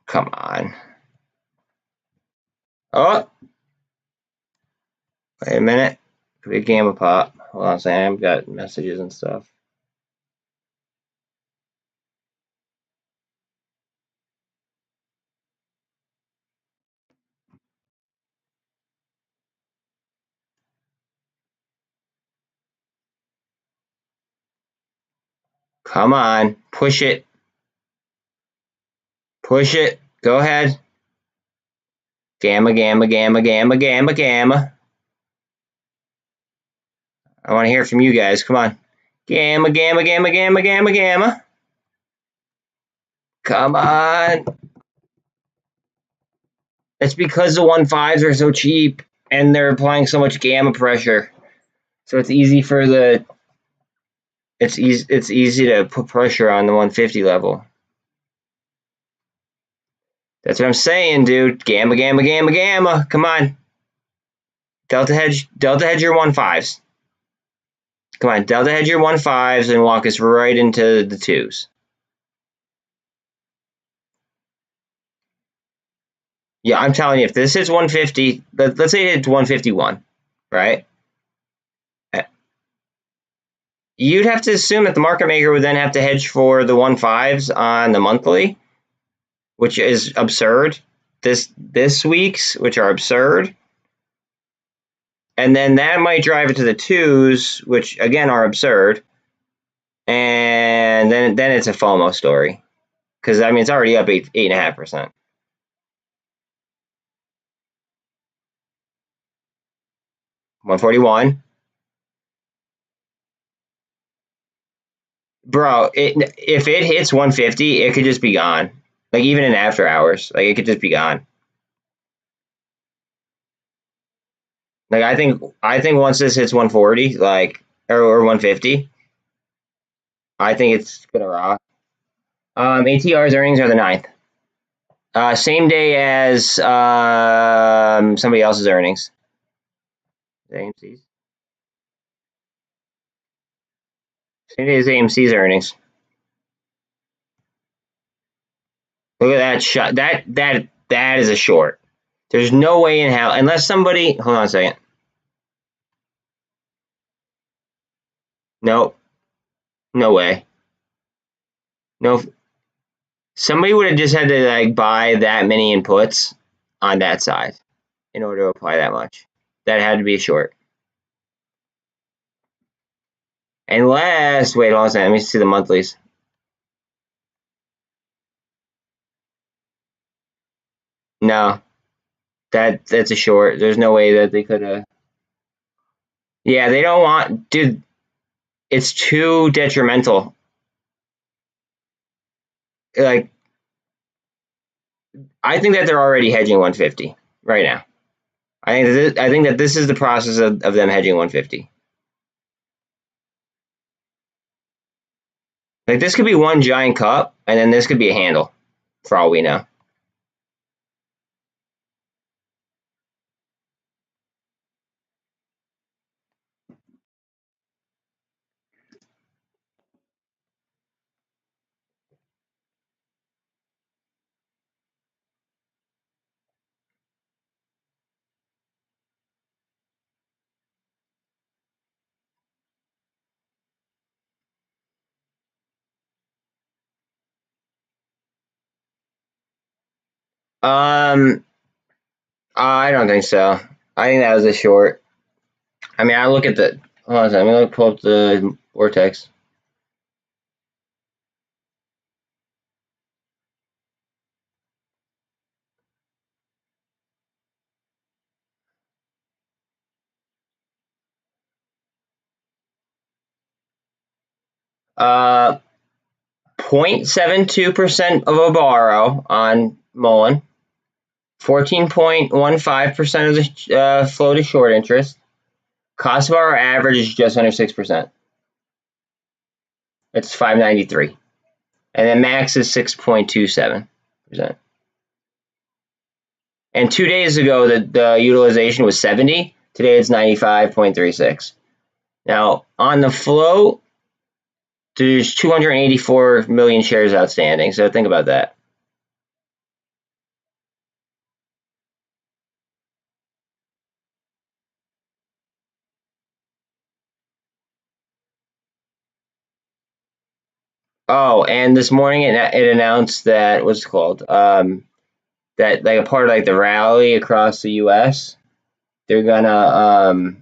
Come on. Oh, wait a minute. Big gamma pop. Hold on a second. I've got messages and stuff. Come on. Push it. Push it. Go ahead. Gamma, gamma, gamma, gamma, gamma, gamma. I want to hear from you guys. Come on. Gamma, gamma, gamma, gamma, gamma, gamma. Come on. It's because the 1.5s are so cheap and they're applying so much gamma pressure. So it's easy for the it's easy to put pressure on the 150 level. That's what I'm saying, dude. Gamma, gamma, gamma, gamma. Come on. Delta hedge your 1.5s. Come on, delta hedge your 1.5s and walk us right into the 2s. Yeah, I'm telling you, if this hits 150, let's say it's 151, right? You'd have to assume that the market maker would then have to hedge for the 1.5s on the monthly, which is absurd. This week's, which are absurd. And then that might drive it to the 2s, which again are absurd. And then it's a FOMO story. Because I mean it's already up 8.5%. 141. Bro, if it hits 150, it could just be gone. Like even in after hours, like it could just be gone. Like I think once this hits 140, like or 150, I think it's gonna rock. ATR's earnings are the 9th. Same day as somebody else's earnings. AMC's. Same day as AMC's earnings. Look at that shot. That is a short. There's no way in hell, unless somebody. Hold on a second. Nope. No way. No. Somebody would have just had to like buy that many inputs on that side in order to apply that much. That had to be a short. Unless, wait, hold on a second. Let me see the monthlies. No, that's a short. There's no way that they could have. Yeah, they don't want, dude. It's too detrimental. Like, I think that they're already hedging 150 right now. I think that this is the process of them hedging 150. Like, this could be one giant cup, and then this could be a handle, for all we know. Um, I don't think so. I think that was a short. I mean, I look at the. Hold on a second. Let me pull up the vortex. 0.72% of a borrow on MULN, 14.15% of the float is short interest. Cost of our average is just under 6%. It's 593. And then max is 6.27%. And 2 days ago, the utilization was 70. Today it's 95.36. Now, on the float, there's 284 million shares outstanding. So think about that. Oh, and this morning it announced that what's it called? That like a part of like the rally across the U.S. They're gonna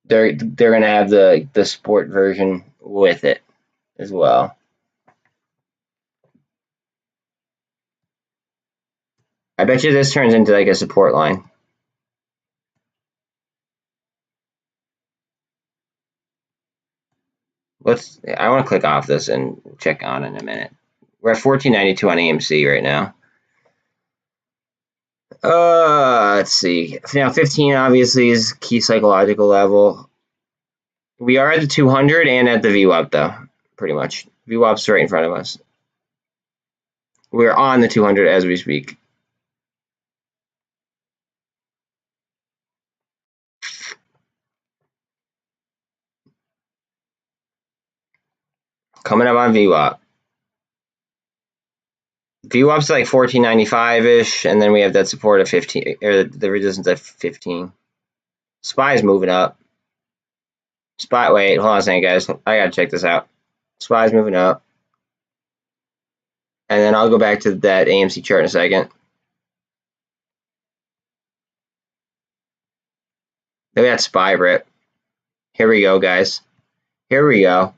they're gonna have the sport version with it as well. I bet you this turns into like a support line. I want to click off this and check on in a minute. We're at 1492 on AMC right now. Let's see. Now 15 obviously is key psychological level. We are at the 200 and at the VWAP though, pretty much. VWAP's right in front of us. We're on the 200 as we speak. Coming up on VWAP. VWAP's like 1495-ish, and then we have that support at 15, or the resistance at 15. SPY's moving up. SPY, wait, hold on a second, guys. I gotta check this out. SPY's moving up. And then I'll go back to that AMC chart in a second. Look at that SPY rip. Here we go, guys. Here we go.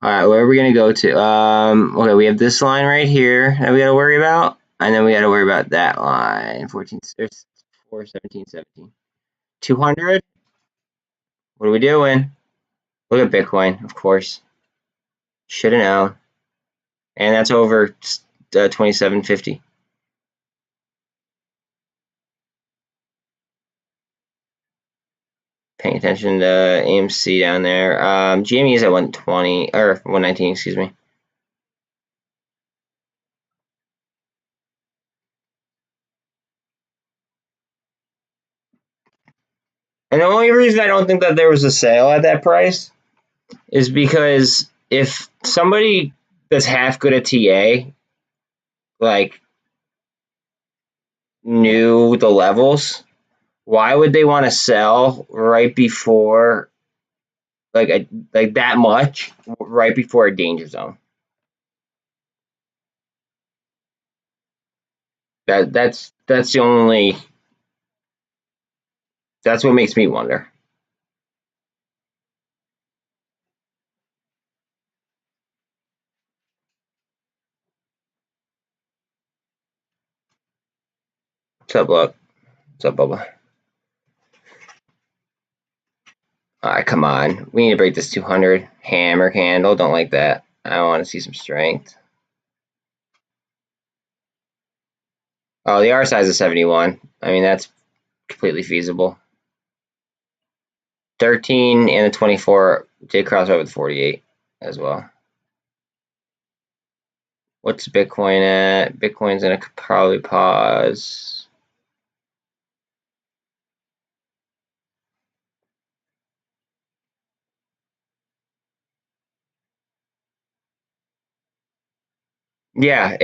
All right, where are we gonna go to? Okay, we have this line right here that we gotta worry about, and then we gotta worry about that line. 14, 4, 17, 17. 200. What are we doing? Look at Bitcoin, of course. Should have known. And that's over 2750. Paying attention to AMC down there. GME is at 120 or 119, excuse me. And the only reason I don't think that there was a sale at that price is because if somebody that's half good at TA like knew the levels, why would they want to sell right before like that much right before a danger zone? That's the only that's what makes me wonder. What's up, Luck? What's up, Bubba? Alright, come on. We need to break this 200. Hammer candle. Don't like that. I want to see some strength. Oh, the R size is 71. I mean, that's completely feasible. 13 and the 24 did cross over the 48 as well. What's Bitcoin at? Bitcoin's going to probably pause. Yeah,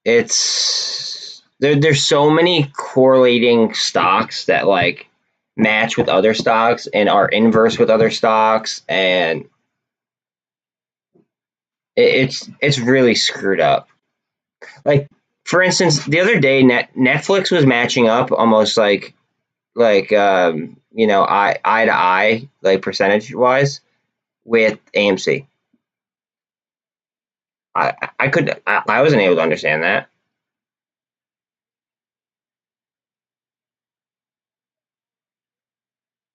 there's so many correlating stocks that like match with other stocks and are inverse with other stocks, and it's really screwed up. Like, for instance, the other day Netflix was matching up almost like you know, eye to eye, like percentage wise, with AMC. I wasn't able to understand that.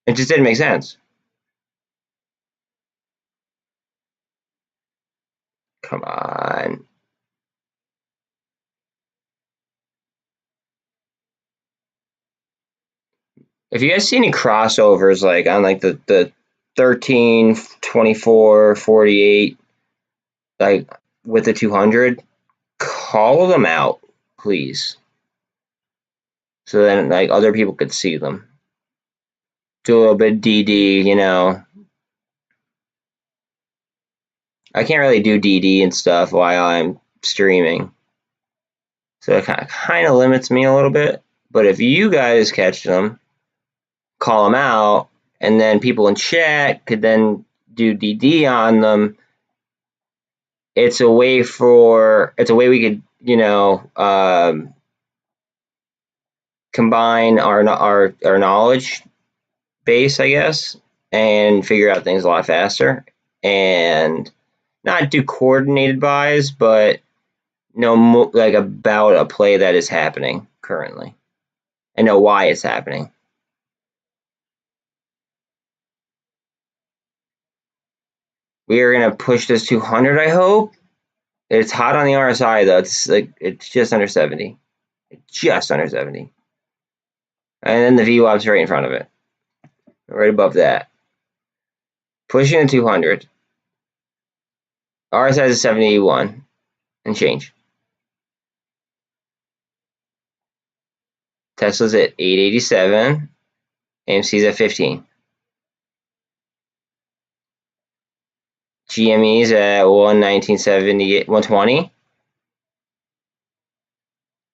It just didn't make sense. Come on. If you guys see any crossovers like on like the 13, 24, 48, like with the 200, call them out, please. So then like other people could see them. Do a little bit DD, you know. I can't really do DD and stuff while I'm streaming. So it kind of limits me a little bit. But if you guys catch them, call them out, and then people in chat could then do DD on them. It's a way we could, you know, combine our knowledge base, I guess, and figure out things a lot faster, and not do coordinated buys, but know like about a play that is happening currently and know why it's happening. We are gonna push this 200, I hope. It's hot on the RSI though. It's just under 70. Just under 70. And then the VWAP's right in front of it. Right above that. Pushing the 200. RSI is 71 and change. Tesla's at 887. AMC's at 15. GME's at 119.70, 120.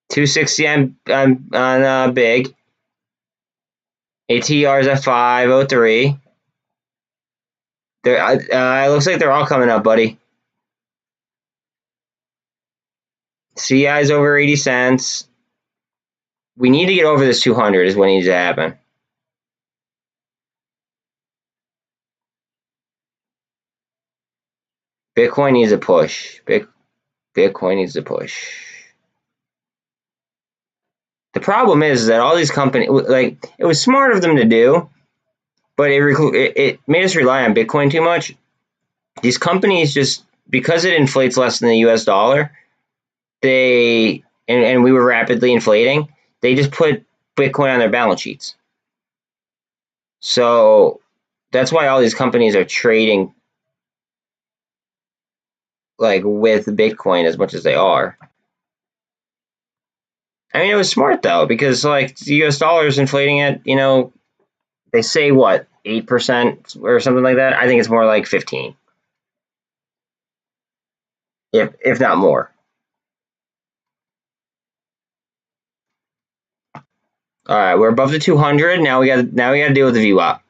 260 on big. ATR's at 503. It looks like they're all coming up, buddy. CEI's over 80 cents. We need to get over this 200 is what needs to happen. Bitcoin needs a push. Bitcoin needs a push. The problem is that all these companies, like, it was smart of them to do, but it made us rely on Bitcoin too much. These companies just, because it inflates less than the US dollar, and we were rapidly inflating, they just put Bitcoin on their balance sheets. So that's why all these companies are trading like with Bitcoin as much as they are. I mean, it was smart though, because like the US dollar is inflating at, you know, they say what, 8% or something like that. I think it's more like 15, if not more. All right, we're above the 200. Now we got to deal with the VWAP.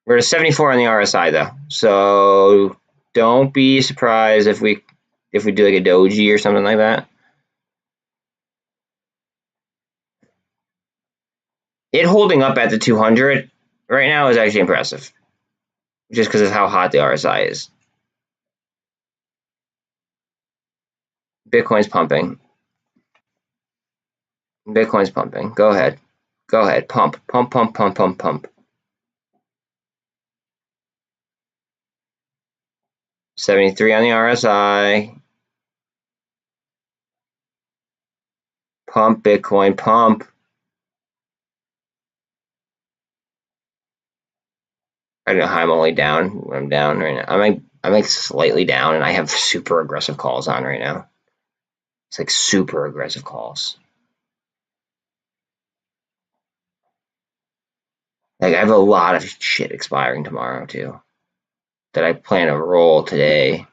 We're at 74 on the RSI though, so don't be surprised if we do like a doji or something like that. It holding up at the 200 right now is actually impressive, just because of how hot the RSI is. Bitcoin's pumping. Bitcoin's pumping. Go ahead. Go ahead. Pump, pump, pump, pump, pump, pump. 73 on the RSI. Pump Bitcoin, pump. I don't know how I'm only down. I'm down right now. I'm like slightly down, and I have super aggressive calls on right now. It's like super aggressive calls. Like I have a lot of shit expiring tomorrow too, that I plan to roll today.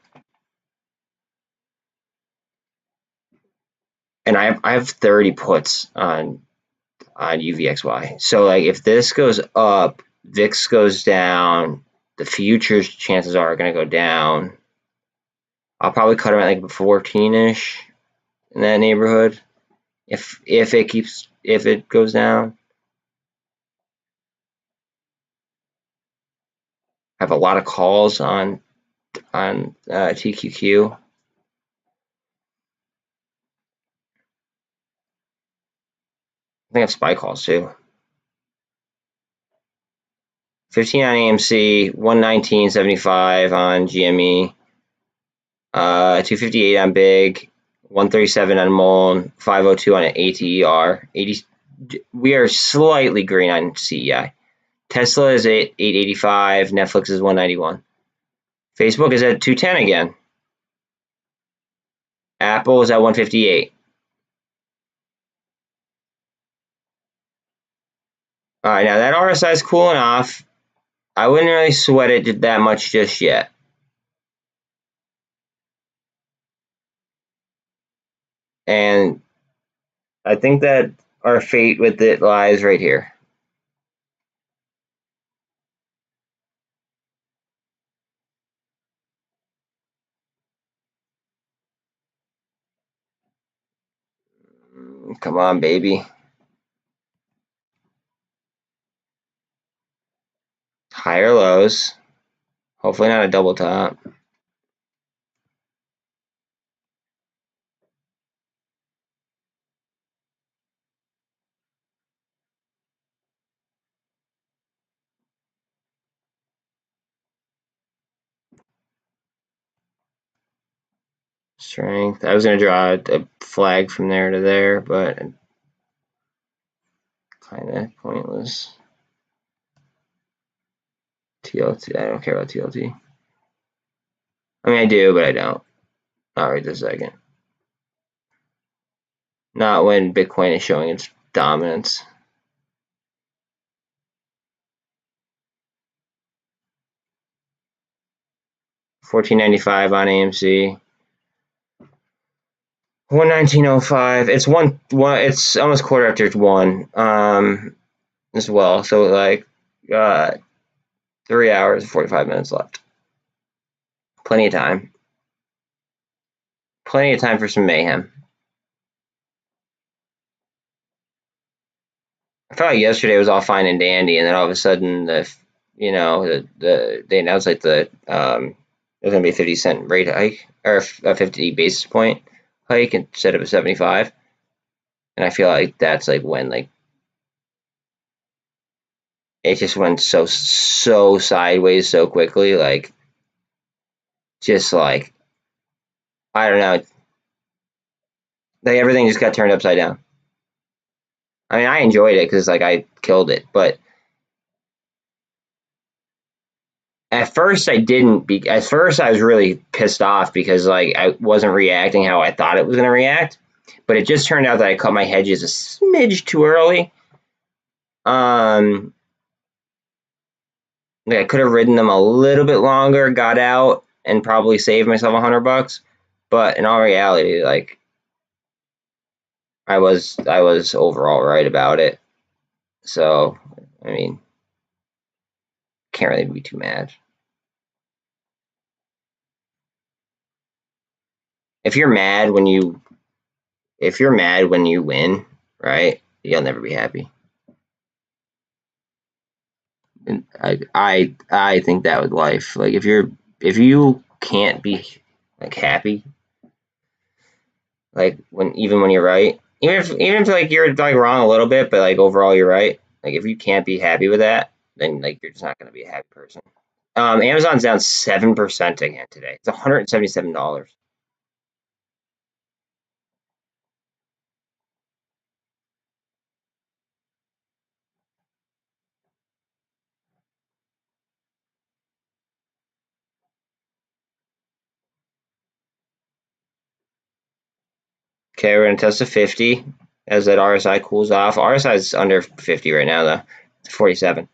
And I have 30 puts on UVXY. So like if this goes up, VIX goes down, the futures chances are going to go down. I'll probably cut them at like 14-ish in that neighborhood. If it goes down. I have a lot of calls on TQQ. I think I have SPY calls too. 15 on AMC, 119.75 on GME, 258 on BIG, 137 on MULN, 502 on ATER. We are slightly green on CEI. Tesla is at 885, Netflix is 191. Facebook is at 210 again. Apple is at 158. All right, now that RSI is cooling off. I wouldn't really sweat it that much just yet. And I think that our fate with it lies right here. Come on, baby. Higher lows. Hopefully not a double top. Strength. I was going to draw a flag from there to there, but kind of pointless. TLT. I don't care about TLT. I mean, I do, but I don't. Not right this second. Not when Bitcoin is showing its dominance. $14.95 on AMC. 119.05. It's one. It's almost quarter after 1. As well. So like, 3 hours and 45 minutes left. Plenty of time. Plenty of time for some mayhem. I felt like yesterday was all fine and dandy, and then all of a sudden, they announced like there's gonna be a 50-cent rate hike or a 50 basis point hike instead of a 75, and I feel like that's like when like it just went so sideways so quickly, like just like I don't know, like everything just got turned upside down. I mean, I enjoyed it because like I killed it, but at first I didn't. At first I was really pissed off because like I wasn't reacting how I thought it was going to react, but it just turned out that I cut my hedges a smidge too early. Like I could have ridden them a little bit longer, got out, and probably saved myself $100. But in all reality, like I was overall right about it. So I mean, can't really be too mad. If you're mad when you win, right? You'll never be happy. And I think that with life, like if you can't be like happy, like even when you're right, even if like you're like wrong a little bit, but like overall you're right. Like if you can't be happy with that, then like you're just not gonna be a happy person. Amazon's down 7% again today. It's $177. Okay, we're gonna test a 50 as that RSI cools off. RSI is under 50 right now though. It's 47.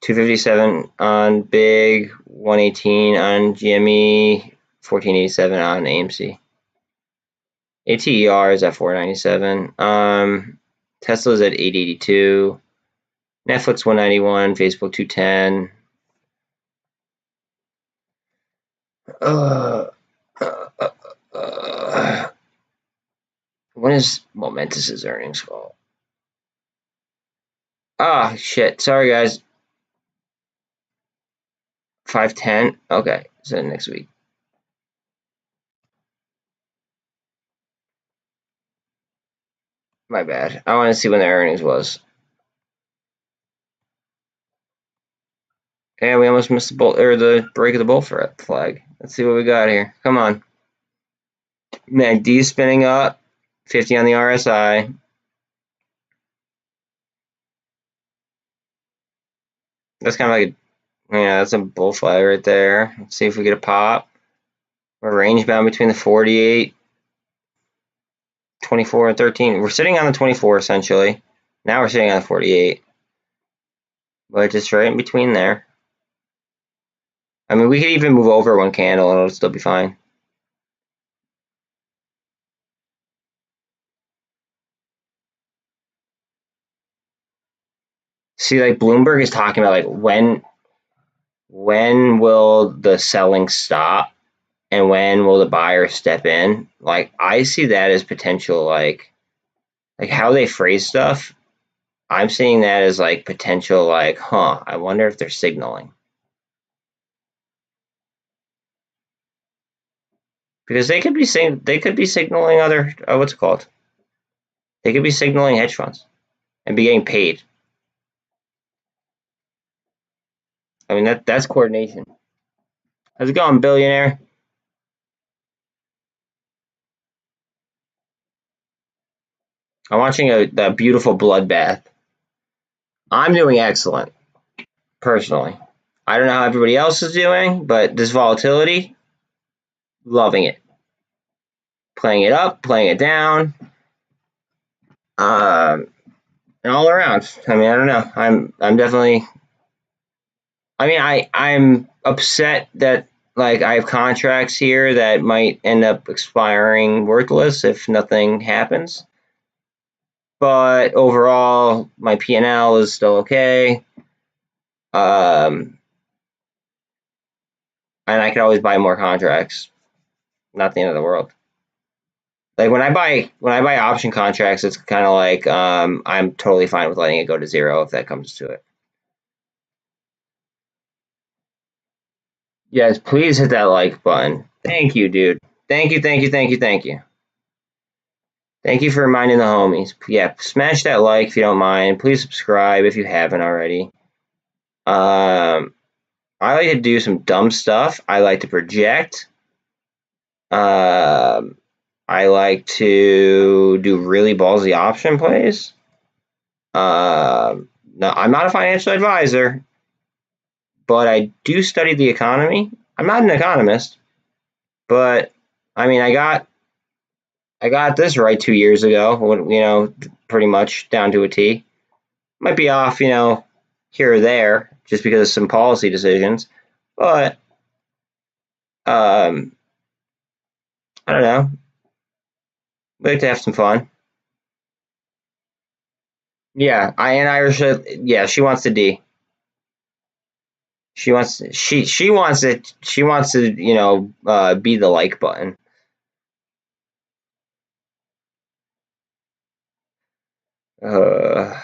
$257 on BIG, 118 on GME, 1487 on AMC. ATER is at 497. Tesla's at 882. Netflix 191. Facebook 210. When is Momentus's earnings call? Ah, shit. Sorry, guys. 510. Okay, so next week. My bad. I want to see when their earnings was. And we almost missed the bull or the break of the bull flag. Let's see what we got here. Come on. MACD spinning up. 50 on the RSI. That's kind of like that's a bull flag right there. Let's see if we get a pop. We're range bound between the 48, 24, and 13. We're sitting on the 24 essentially. Now we're sitting on the 48. But just right in between there. I mean, we could even move over one candle and it'll still be fine. See, like Bloomberg is talking about like when will the selling stop and when will the buyer step in? Like I see that as potential like how they phrase stuff. I'm seeing that as like potential like, I wonder if they're signaling. Because they could be signaling other what's it called? They could be signaling hedge funds and be getting paid. I mean that's coordination. How's it going, billionaire? I'm watching a beautiful bloodbath. I'm doing excellent, personally. I don't know how everybody else is doing, but this volatility, loving it. Playing it up, playing it down, and all around. I mean, I don't know. I'm definitely. I mean, I'm upset that like I have contracts here that might end up expiring worthless if nothing happens. But overall, my P&L is still okay. And I could always buy more contracts. Not the end of the world. Like when I buy option contracts, it's kind of like I'm totally fine with letting it go to zero if that comes to it. Yes, please hit that like button. Thank you, dude. Thank you. Thank you for reminding the homies. Yeah, smash that like if you don't mind. Please subscribe if you haven't already. I like to do some dumb stuff. I like to project. I like to do really ballsy option plays. No, I'm not a financial advisor, but I do study the economy. I'm not an economist, but I mean, I got this right 2 years ago. Pretty much down to a T. Might be off, here or there, just because of some policy decisions, but I don't know. We like to have some fun. Yeah, Irish. Yeah, she wants the D. She wants it. She wants to be the like button. Uh,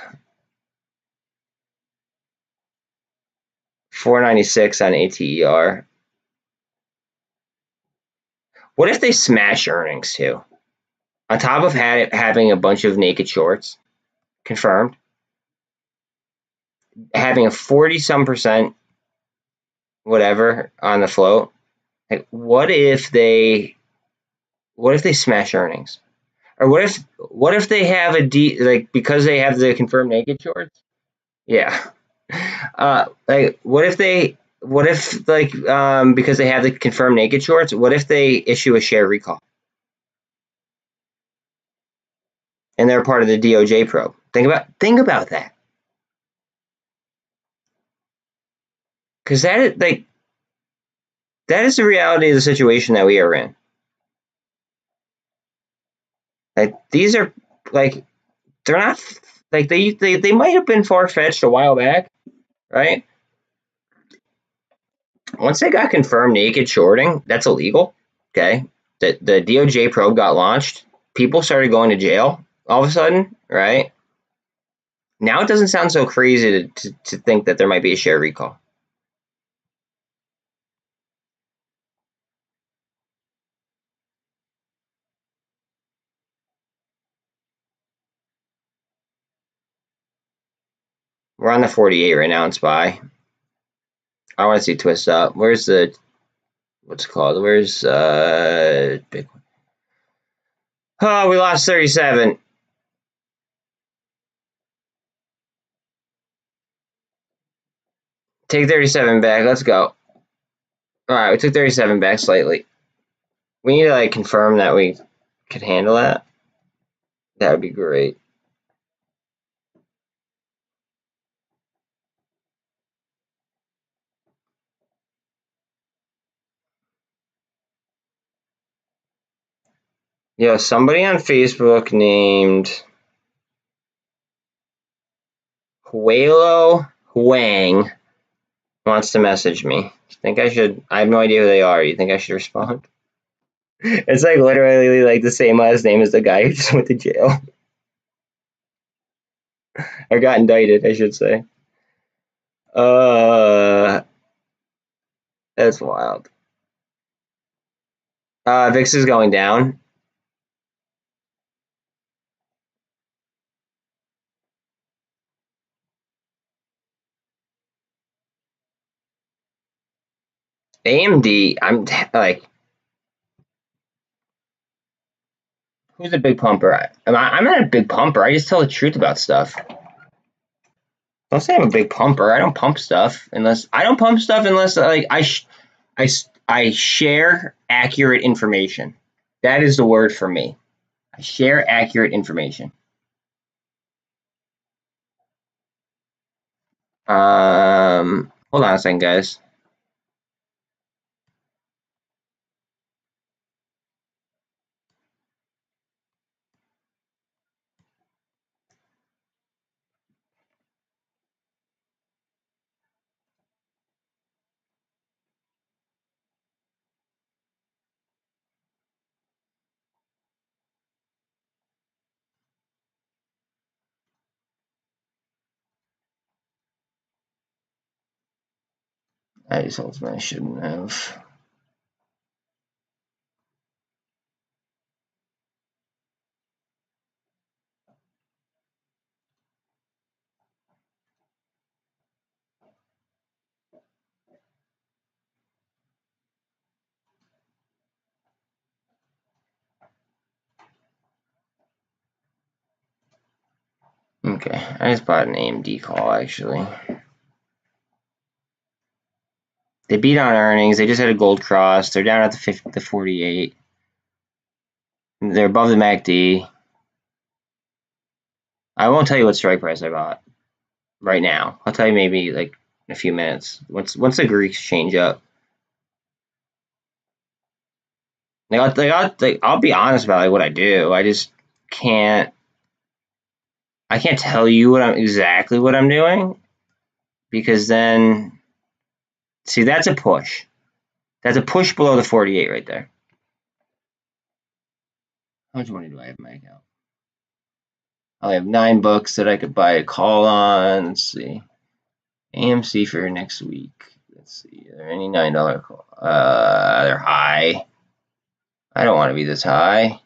496 on ATER. What if they smash earnings too? On top of having a bunch of naked shorts confirmed. having a 40-some% whatever on the float. Like, what if they smash earnings? Or what if they have like, because they have the confirmed naked shorts? Yeah. Like, what if like, because they have the confirmed naked shorts, what if they issue a share recall? And they're part of the DOJ probe. Think about that. Because that is the reality of the situation that we are in. Like, these are, like, they're not, like, they might have been far-fetched a while back, right? Once they got confirmed naked shorting, that's illegal. Okay, the DOJ probe got launched. People started going to jail all of a sudden, right? Now it doesn't sound so crazy to think that there might be a share recall. We're on the 48 right now in SPY. I want to see twist up. Where's the, what's it called? Where's Bitcoin? Oh, we lost 37. Take 37 back. Let's go. All right, we took 37 back slightly. We need to, like, confirm that we could handle that. That would be great. Yo, somebody on Facebook named Huelo Huang wants to message me. Think I should? I have no idea who they are. You think I should respond? It's like literally like the same last name as the guy who just went to jail. Or got indicted, I should say. That's wild. VIX is going down. AMD, I'm like, who's a big pumper? I'm not a big pumper. I just tell the truth about stuff. Don't say I'm a big pumper. I don't pump stuff unless like I share accurate information. That is the word for me. I share accurate information. Hold on a second, guys. I just ultimately shouldn't have. Okay, I just bought an AMD call actually. They beat on earnings. They just had a gold cross. They're down at the 48. They're above the MACD. I won't tell you what strike price I bought right now. I'll tell you maybe like in a few minutes once the Greeks change up. I'll be honest about like what I do. I just can't. I can't tell you exactly what I'm doing because then, see, that's a push. That's a push below the 48 right there. How much money do I have in my account? I have $9 that I could buy a call on. Let's see. AMC for next week. Let's see. Are there any $9 call? They're high. I don't want to be this high.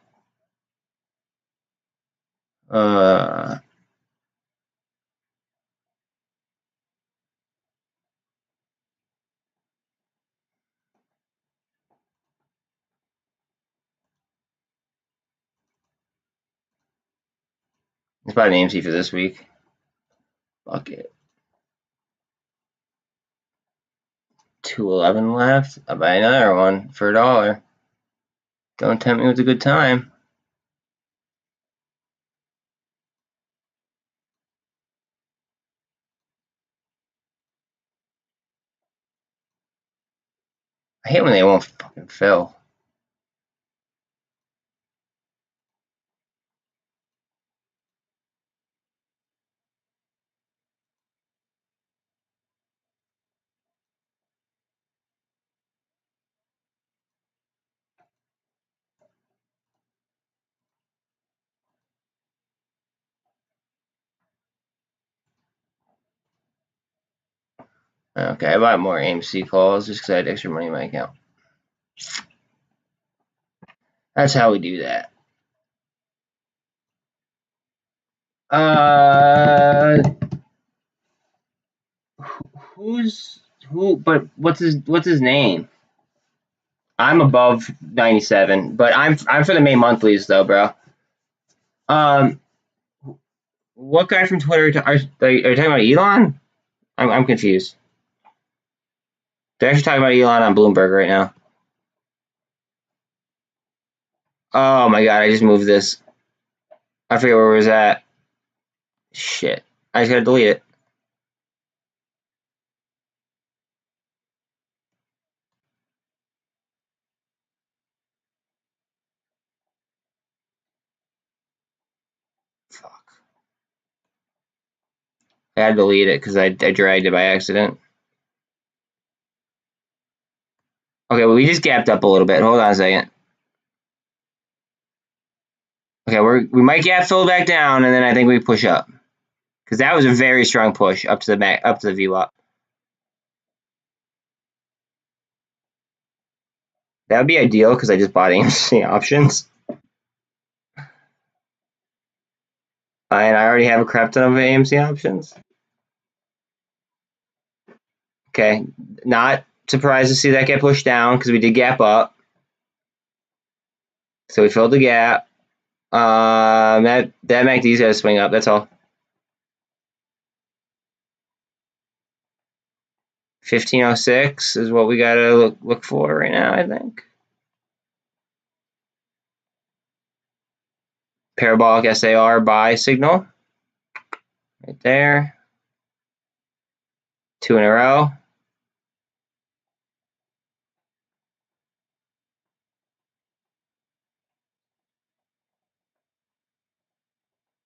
It's about an AMC for this week. Fuck it. 211 left. I'll buy another one for $1. Don't tempt me with a good time. I hate when they won't fucking fill. Okay, I bought more AMC calls just because I had extra money in my account. That's how we do that. Who? But what's his name? I'm above 97, but I'm for the May monthlies though, bro. Um, what guy from Twitter? Are you talking about Elon? I'm confused. They're actually talking about Elon on Bloomberg right now. Oh my god, I just moved this. I forget where it was at. Shit. I just gotta delete it. Fuck. I had to delete it because I dragged it by accident. Okay, well, we just gapped up a little bit. Hold on a second. Okay, we might gap fill back down, and then I think we push up. Because that was a very strong push up to the VWAP. That would be ideal because I just bought AMC options. And I already have a crap ton of AMC options. Okay, not surprised to see that get pushed down because we did gap up. So we filled the gap. That MACD's got to swing up. That's all. 1506 is what we got to look for right now, I think. Parabolic SAR buy signal. Right there. 2 in a row.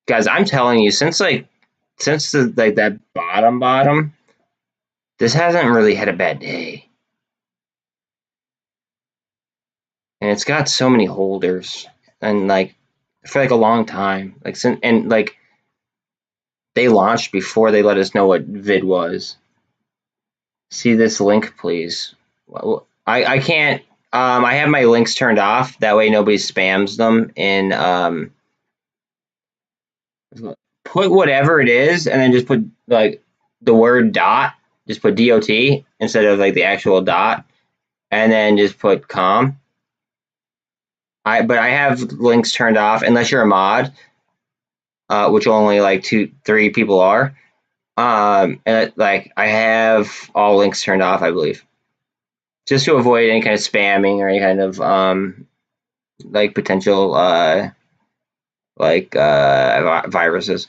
Guys, I'm telling you, since that bottom, this hasn't really had a bad day. And it's got so many holders. And for a long time. They launched before they let us know what vid was. See this link, please. Well, I can't. I have my links turned off. That way nobody spams them. And put whatever it is, and then just put the word dot. Just put DOT instead of the actual dot, and then just put com. But I have links turned off unless you're a mod, which only 2-3 people are. And I have all links turned off, I believe, just to avoid any kind of spamming or any kind of potential viruses.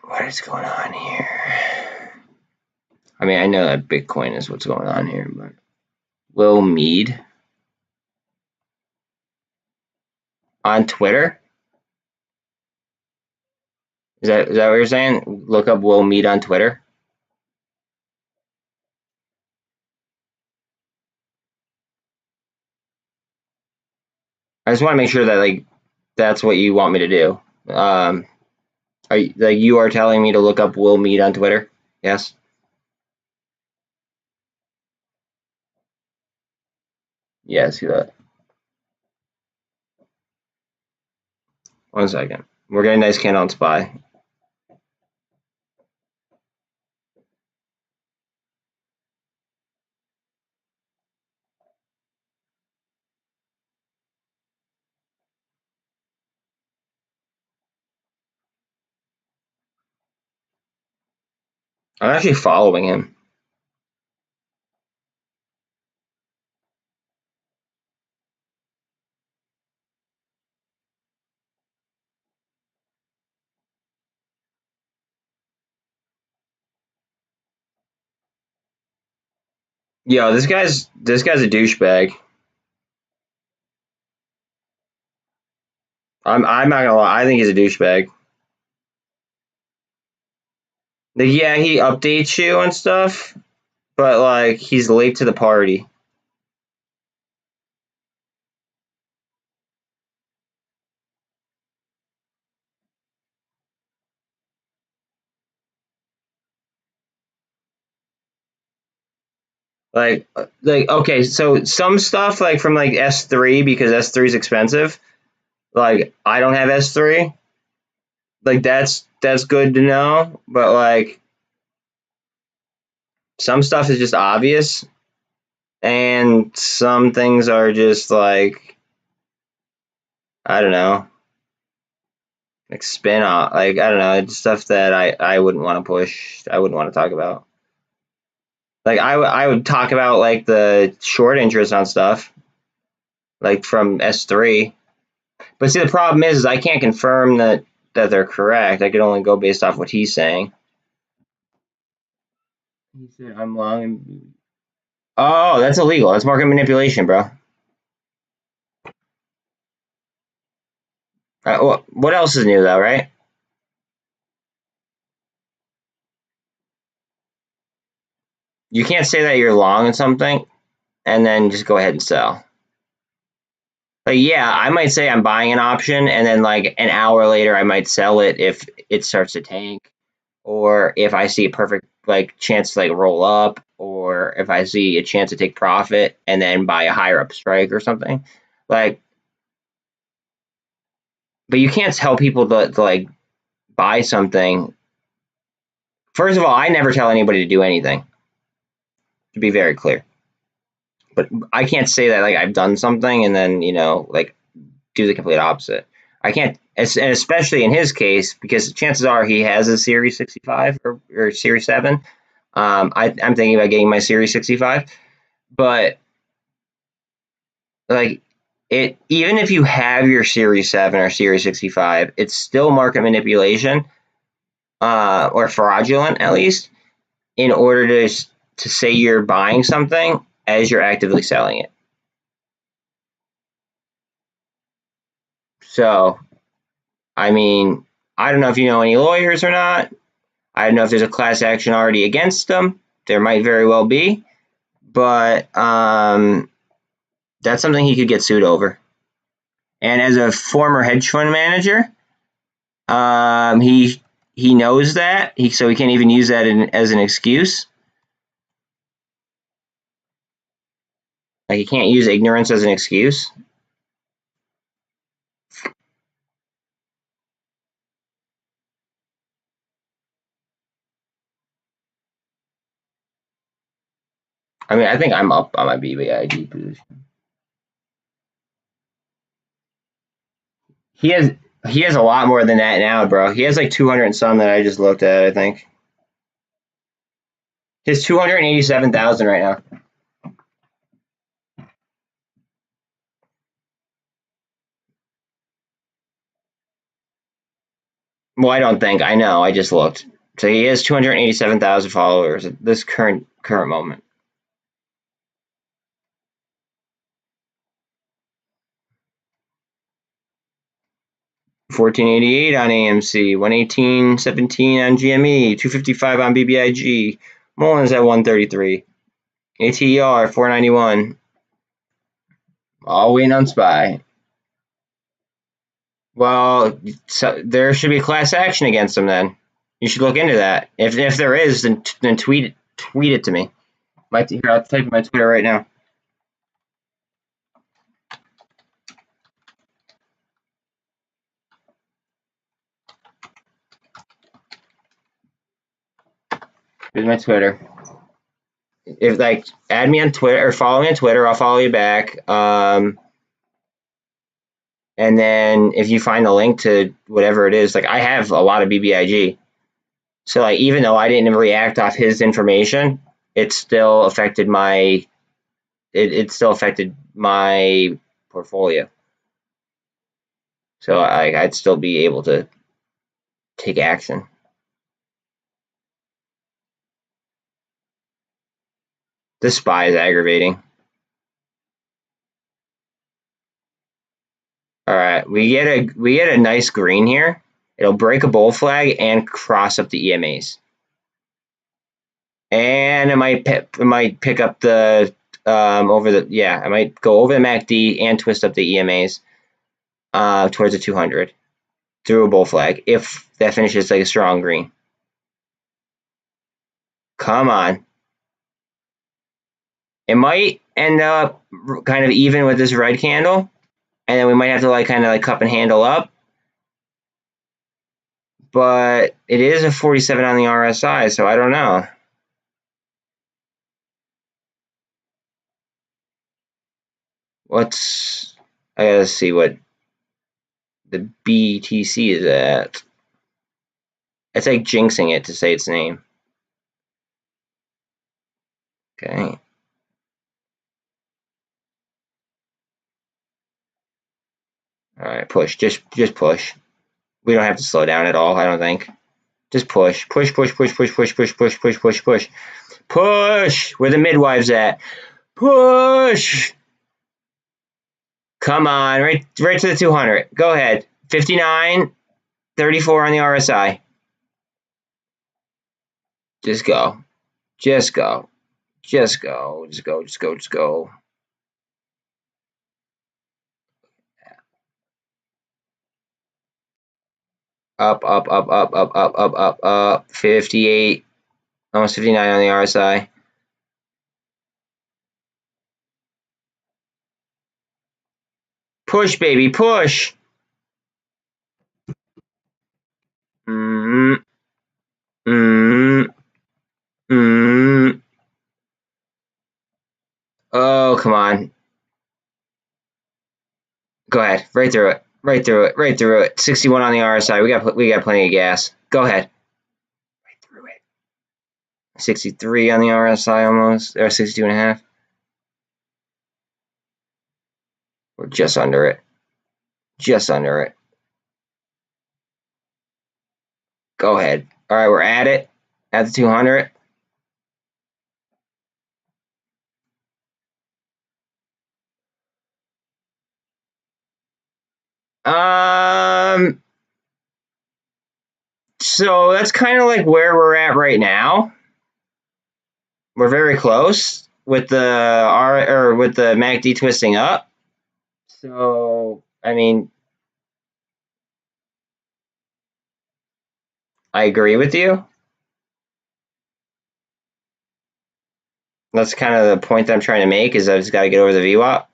What is going on here? I mean, I know that Bitcoin is what's going on here, but Will Mead on Twitter? Is that what you're saying? Look up Will Mead on Twitter. I just want to make sure that that's what you want me to do. You are telling me to look up Will Mead on Twitter? Yes. Yeah, see that. 1 second. We're getting a nice candle on SPY. I'm actually following him. Yo, this guy's a douchebag. I'm not gonna lie. I think he's a douchebag. Like, yeah, he updates you and stuff, but like he's late to the party. Like okay, so some stuff like from like S3 because S3 is expensive. Like I don't have S3. Like that's good to know, but like some stuff is just obvious and some things are just like I don't know, like spin off, like I don't know, it's stuff that I wouldn't want to push. I wouldn't want to talk about. Like I would talk about like the short interest on stuff like from S3. But see the problem is I can't confirm that they're correct. I could only go based off what he's saying. He said I'm long. Oh, that's illegal. That's market manipulation, bro. What else is new though, right? You can't say that you're long on something and then just go ahead and sell. Like, yeah, I might say I'm buying an option and then like an hour later I might sell it if it starts to tank, or if I see a perfect like chance to like roll up, or if I see a chance to take profit and then buy a higher up strike or something. Like, but you can't tell people to like buy something. First of all, I never tell anybody to do anything, to be very clear. But I can't say that like I've done something and then like do the complete opposite. I can't, and especially in his case because chances are he has a Series 65 or Series 7. I'm thinking about getting my Series 65, but like it, even if you have your Series 7 or Series 65, it's still market manipulation, or fraudulent at least, in order to say you're buying something as you're actively selling it. So, I mean, I don't know if you know any lawyers or not. I don't know if there's a class action already against them. There might very well be, but that's something he could get sued over. And as a former hedge fund manager, he knows that, so he can't even use that as an excuse. Like, he can't use ignorance as an excuse. I mean, I think I'm up on my BBIG position. He has a lot more than that now, bro. He has like 200 and some that I just looked at, I think. His 287,000 right now. Well, I don't think. I know. I just looked. So he has 287,000 followers at this current moment. 1488 on AMC, 118.17 on GME, 255 on BBIG. MULN is at 133. ATR 491. All waiting on SPY. Well, so there should be a class action against him then. You should look into that. If there is, then tweet it to me. Here, I'll type in my Twitter right now. Here's my Twitter. If like add me on Twitter or follow me on Twitter, I'll follow you back. And then if you find the link to whatever it is, like I have a lot of BBIG. So like even though I didn't react off his information, it still affected my it still affected my portfolio. So I'd still be able to take action. This SPY is aggravating. All right, we get a nice green here. It'll break a bull flag and cross up the EMAs, and it might pick up the I might go over the MACD and twist up the EMAs towards the 200 through a bull flag if that finishes like a strong green. Come on. It might end up kind of even with this red candle, and then we might have to like kind of like cup and handle up. But it is a 47 on the RSI, so I don't know. I gotta see what the BTC is at. It's like jinxing it to say its name. Okay. All right, push. Just push. We don't have to slow down at all, I don't think. Just push. Push, push, push, push, push, push, push, push, push, push. Push! Where the midwives at? Push! Come on, right to the 200. Go ahead. 59, 34 on the RSI. Just go. Just go. Just go. Just go. Just go. Just go. Up, up, up, up, up, up, up, up, up. 58. Almost 59 on the RSI. Push, baby, push. Mm-hmm. Mm-hmm. Mm-hmm. Oh, come on. Go ahead. Right through it. Right through it. Right through it. 61 on the RSI. We got plenty of gas. Go ahead. Right through it. 63 on the RSI almost. Or 62 and a half. We're just under it. Just under it. Go ahead. All right, we're at it. At the 200. So that's kind of like where we're at right now. We're very close with the MACD twisting up. So I mean, I agree with you. That's kind of the point that I'm trying to make is I just got to get over the VWAP.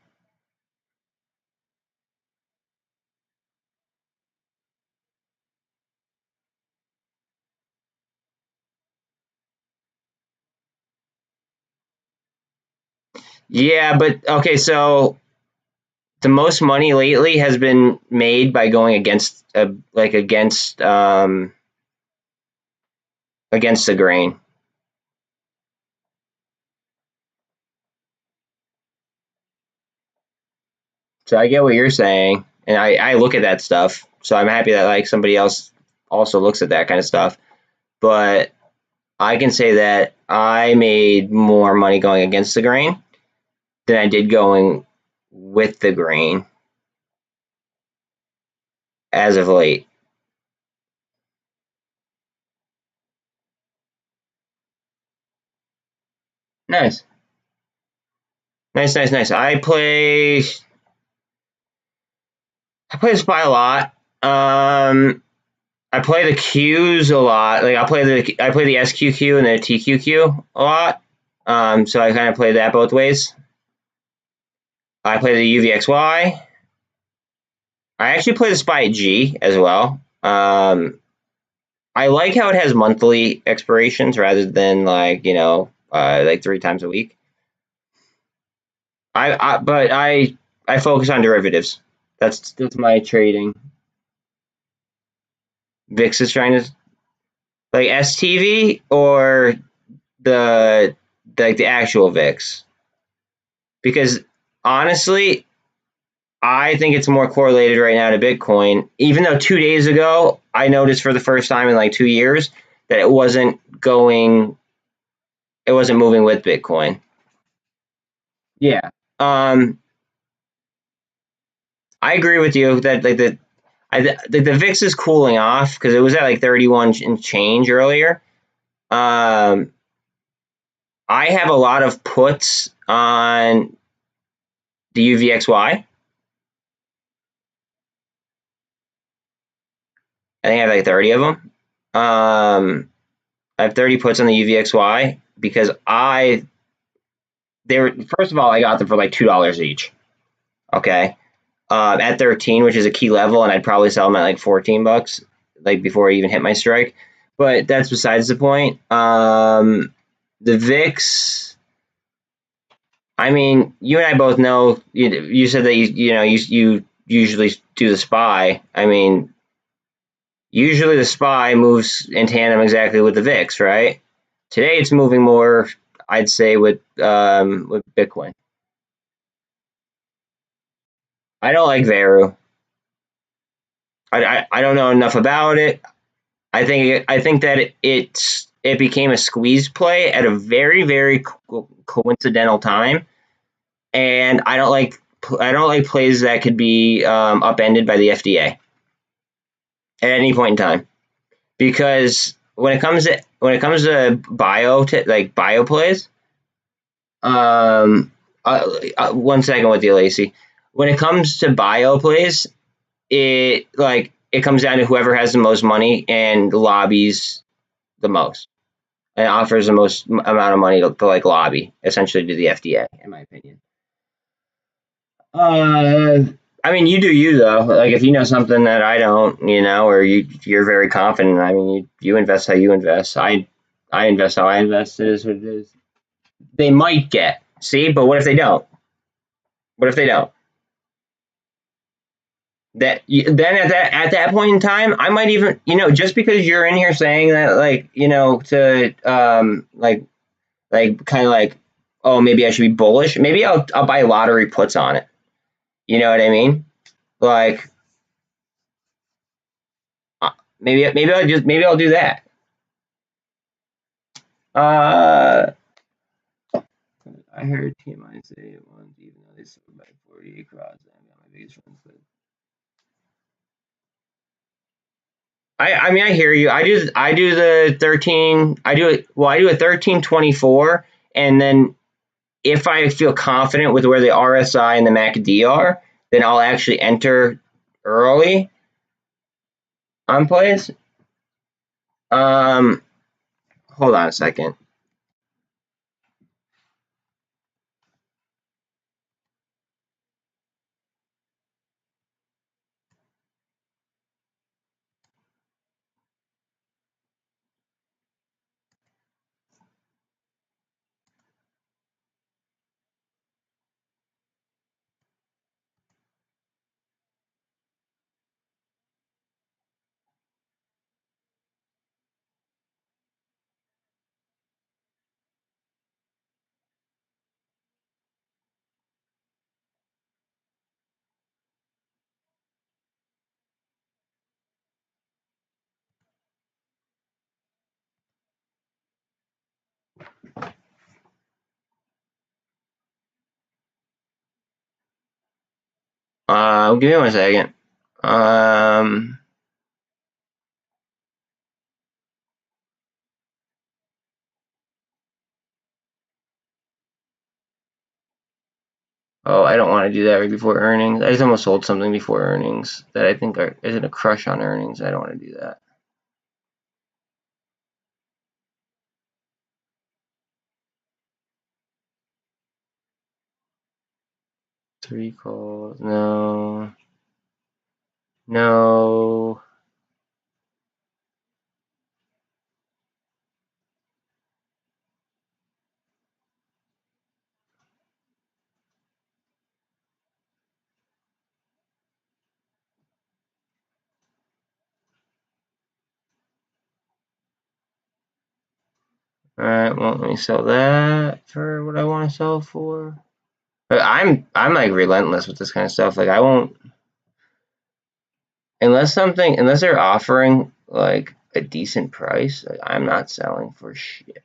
Yeah, but okay, so the most money lately has been made by going against against the grain. So I get what you're saying, and I look at that stuff. So I'm happy that like somebody else also looks at that kind of stuff. But I can say that I made more money going against the grain than I did going with the grain as of late. Nice. Nice, nice, nice. I play the SPY a lot. I play the Qs a lot. Like I play the SQQ and the TQQ a lot. So I kind of play that both ways. I play the UVXY. I actually play the SPY G as well. I like how it has monthly expirations rather than like, like 3 times a week. But I focus on derivatives. That's my trading. VIX is trying to like STV or the like the actual VIX, because honestly, I think it's more correlated right now to Bitcoin. Even though 2 days ago I noticed for the first time in like 2 years that it wasn't moving with Bitcoin. Yeah. I agree with you that like the VIX is cooling off because it was at like 31 and change earlier. I have a lot of puts on the UVXY. I think I have like 30 of them. I have 30 puts on the UVXY because they were, first of all, I got them for like $2 each. Okay. At 13, which is a key level, and I'd probably sell them at like 14 bucks, like before I even hit my strike. But that's besides the point. The VIX, I mean, you and I both know. You said that you usually do the SPY. I mean, usually the SPY moves in tandem exactly with the VIX, right? Today it's moving more, I'd say, with Bitcoin. I don't like Veru. I don't know enough about it. I think that it became a squeeze play at a very very coincidental time, and I don't like plays that could be upended by the FDA at any point in time, because when it comes to bio plays, um, 1 second with you, Lacey. When it comes to bio plays, it comes down to whoever has the most money and lobbies the most and offers the most amount of money to like lobby essentially to the FDA, in my opinion. Uh, I mean, you do you though. Like if you know something that I don't, or you're very confident. I mean, you invest how you invest. I invest how I invest. It is what it is. They might get see, but what if they don't? What if they don't? Then at that point in time, I might even just because you're in here saying that like to like kind of like, oh, maybe I should be bullish. Maybe I'll buy lottery puts on it. You know what I mean? Like maybe I'll do that. Uh, I heard TMI say it once, even though they sold by 40 across. I got my biggest friends, but I mean I hear you. I do the 13. I do a 1324, and then if I feel confident with where the RSI and the MACD are, then I'll actually enter early on plays. Um, Hold on a second. Give me 1 second. Oh, I don't want to do that right before earnings. I just almost sold something before earnings that I think is in a crush on earnings. I don't want to do that. Three calls. No. No. Alright, well, let me sell that for what I want to sell for. But I'm like relentless with this kind of stuff. Like I won't unless they're offering like a decent price, like, I'm not selling for shit.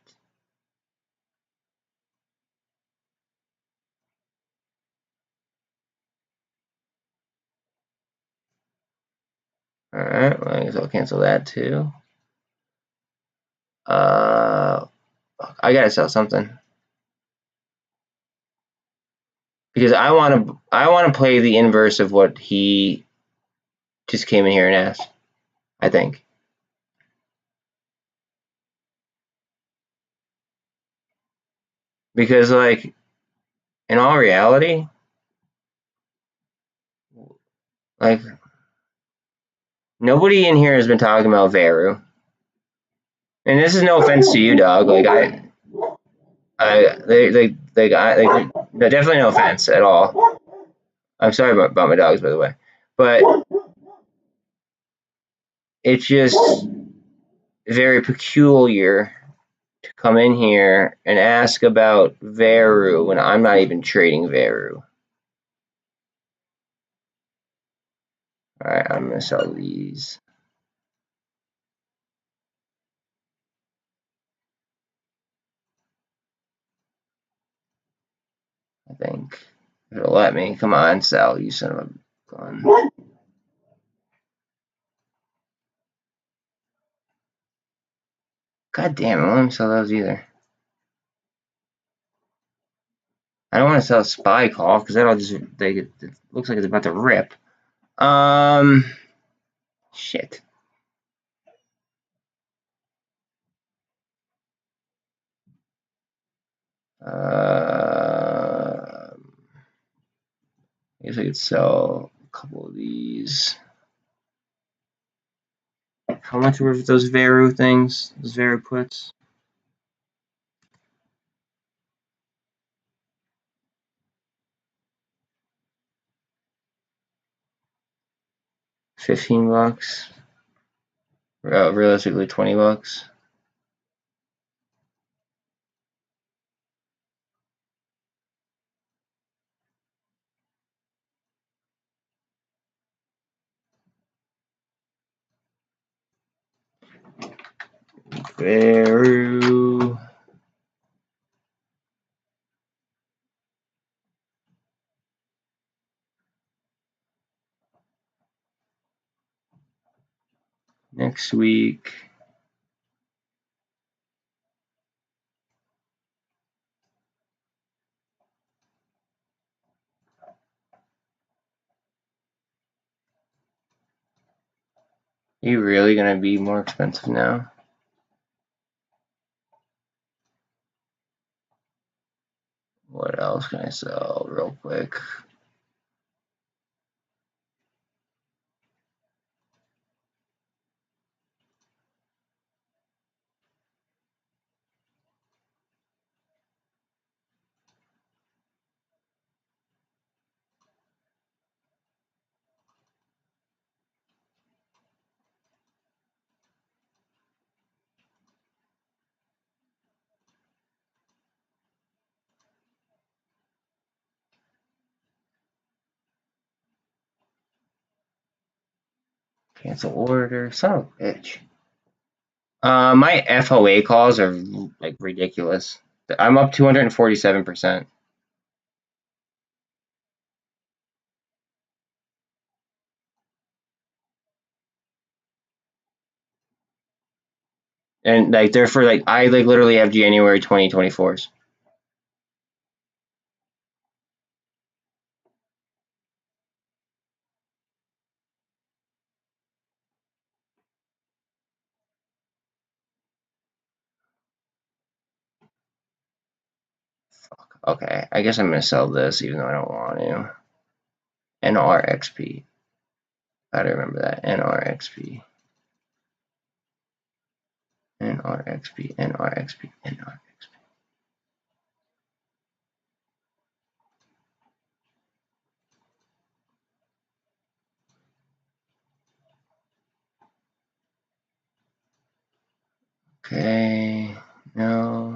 Alright, well, I guess I'll cancel that too. I gotta sell something. Because I wanna play the inverse of what he just came in here and asked, I think. Because like in all reality, like nobody in here has been talking about Veru. And this is no offense to you, dog. Like no, definitely no offense at all. I'm sorry about my dogs, by the way, but it's just very peculiar to come in here and ask about Veru when I'm not even trading Veru. All right, I'm gonna sell these. I think it'll let me. Come on, sell, you son of a gun. God damn, I don't want to sell those either. I don't want to sell a spy call because that'll just it looks like it's about to rip. Shit. I guess I could sell a couple of these. How much were those Veru things? Those Veru puts? $15. Realistically, $20. Veru. Next week. Are you really gonna be more expensive now? What else can I sell real quick? Cancel order. Son of a bitch. My FOA calls are like ridiculous. I'm up 247%. And like they're for like I like literally have January 2024s. Fuck. Okay, I guess I'm gonna sell this even though I don't want to. NRXP. Gotta remember that. NRXP. NRXP. NRXP. NRXP. Okay. No.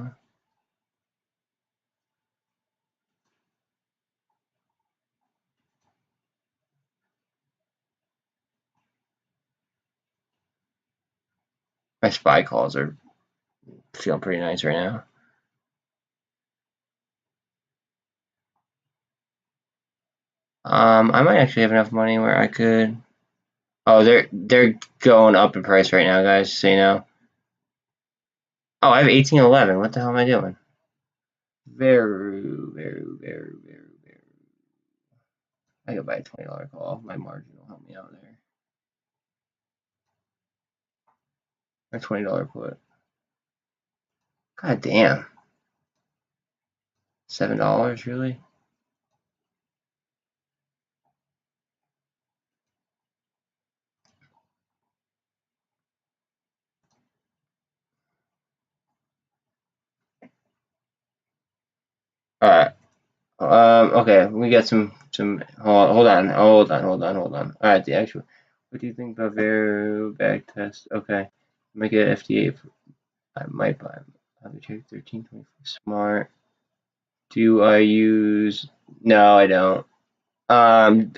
My SPY calls are feeling pretty nice right now. I might actually have enough money where I could. Oh, they're going up in price right now, guys. So you know. Oh, I have 1811. What the hell am I doing? Veru. I could buy a $20 call. My margin will help me out there. A $20 put. God damn. $7 really? All right. Okay, we got some. Hold on. All right, the actual. What do you think about Veru back test? Okay, make it FDA. I might buy. Have to check 1324 smart. Do I use? No, I don't.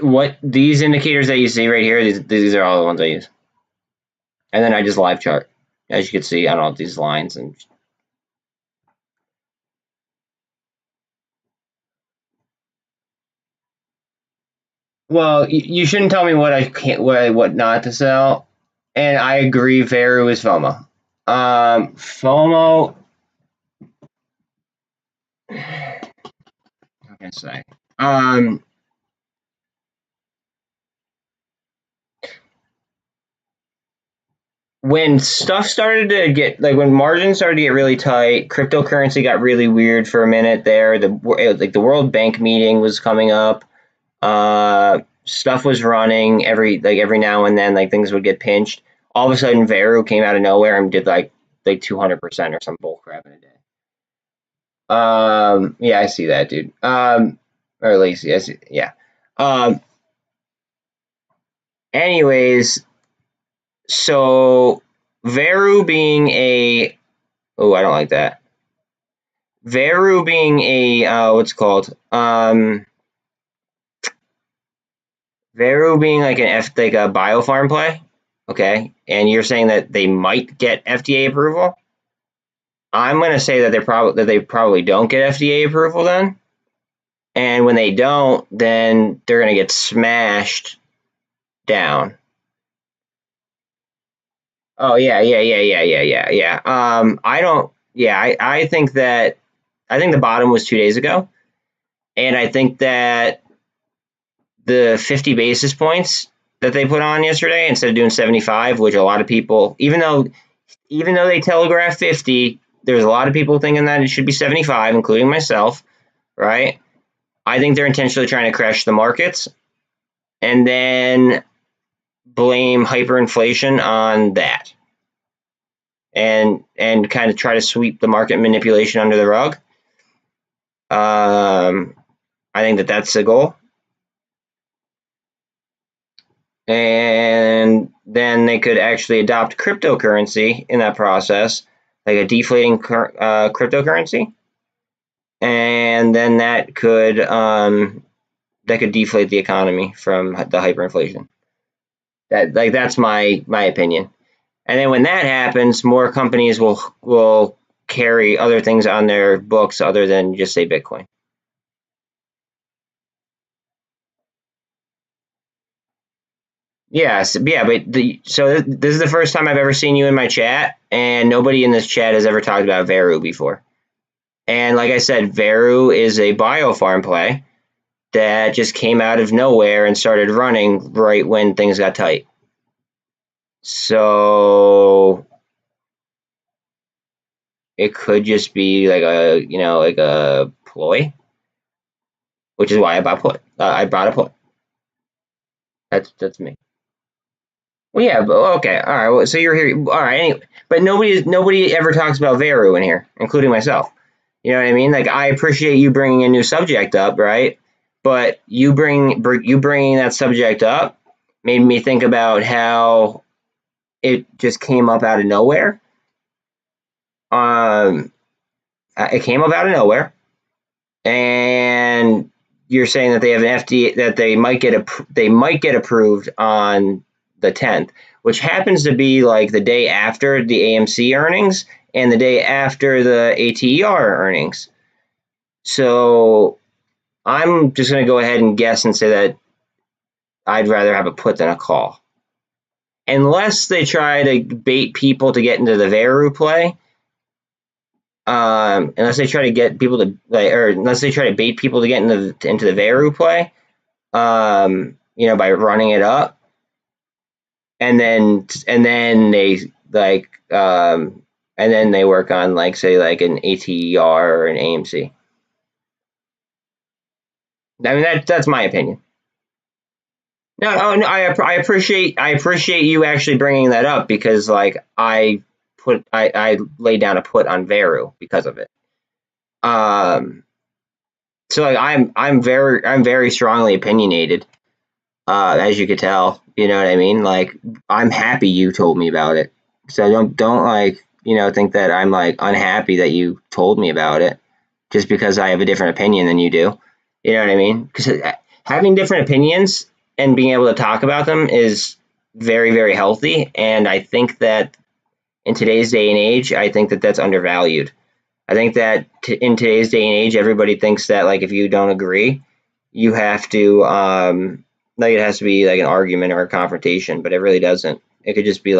What these indicators that you see right here? These are all the ones I use, and then I just live chart. As you can see, I don't know these lines and. Well, you shouldn't tell me what I can't, what not to sell, and I agree. Veru is FOMO. FOMO. How can I say? When stuff started to get like when margins started to get really tight, cryptocurrency got really weird for a minute there. The World Bank meeting was coming up. Stuff was running every now and then, like things would get pinched. All of a sudden, Veru came out of nowhere and did like 200% or some bull crap in a day. Yeah, I see that, dude. Or at least, yes, yeah. Anyways, so Veru being a, oh, I don't like that. Veru being a, what's it called? Veru being like like a biofarm play, okay, and you're saying that they might get FDA approval. I'm gonna say that they probably don't get FDA approval then, and when they don't, then they're gonna get smashed down. Oh yeah. I don't. Yeah, I think that the bottom was 2 days ago, and I think that the 50 basis points that they put on yesterday instead of doing 75, which a lot of people, even though they telegraph 50, there's a lot of people thinking that it should be 75, including myself, right? I think they're intentionally trying to crash the markets and then blame hyperinflation on that. And kind of try to sweep the market manipulation under the rug. I think that that's the goal. And then they could actually adopt cryptocurrency in that process, like a deflating cryptocurrency, and then that could deflate the economy from the hyperinflation. That's my opinion. And then when that happens, more companies will carry other things on their books other than just say Bitcoin. Yes, yeah, but so this is the first time I've ever seen you in my chat, and nobody in this chat has ever talked about Veru before. And like I said, Veru is a biofarm play that just came out of nowhere and started running right when things got tight. So it could just be like a ploy, which is why I bought a put. That's me. Well, yeah, but okay, all right. Well, so you're here. All right, anyway, but nobody ever talks about Veru in here, including myself. You know what I mean? Like I appreciate you bringing a new subject up, right? But you bringing that subject up made me think about how it just came up out of nowhere. It came up out of nowhere, and you're saying that they have an FDA that they might get approved on the 10th, which happens to be like the day after the AMC earnings and the day after the ATER earnings. So I'm just going to go ahead and guess and say that I'd rather have a put than a call. Unless they try to bait people to get into the Veru play, unless they try to get people to or unless they try to bait people to get into the Veru play, by running it up, and then they and then they work on say an ATER or an AMC. I mean that's my opinion. No, I appreciate you actually bringing that up because I laid down a put on Veru because of it. So I'm very strongly opinionated, as you could tell. You know what I mean? I'm happy you told me about it. So don't think that I'm unhappy that you told me about it just because I have a different opinion than you do. You know what I mean? Because having different opinions and being able to talk about them is very, very healthy. And I think that in today's day and age, I think that that's undervalued. I think that in today's day and age, everybody thinks that if you don't agree, you have to it has to be an argument or a confrontation, but it really doesn't. It could just be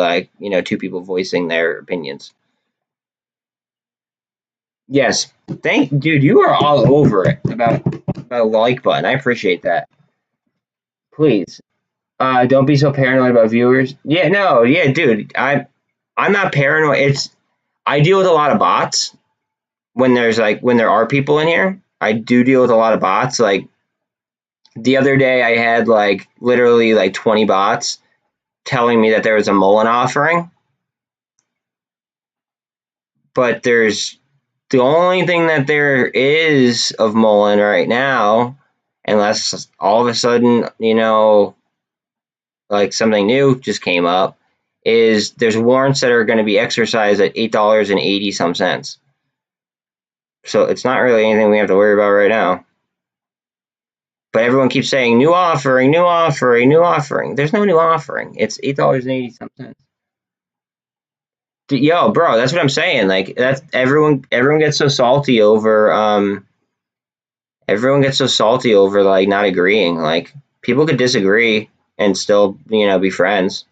two people voicing their opinions. Yes, dude, you are all over it about a like button. I appreciate that. Please, don't be so paranoid about viewers. Yeah, no, yeah, dude, I'm not paranoid. I deal with a lot of bots when there are people in here. I do deal with a lot of bots. The other day, I had literally 20 bots telling me that there was a MULN offering, but there's the only thing that there is of MULN right now, unless all of a sudden something new just came up, is there's warrants that are going to be exercised at $8.80 some cents. So it's not really anything we have to worry about right now. But everyone keeps saying new offering, new offering, new offering. There's no new offering. It's $8.80 some cents. Yo, bro, that's what I'm saying. That's everyone gets so salty over not agreeing. People could disagree and still be friends.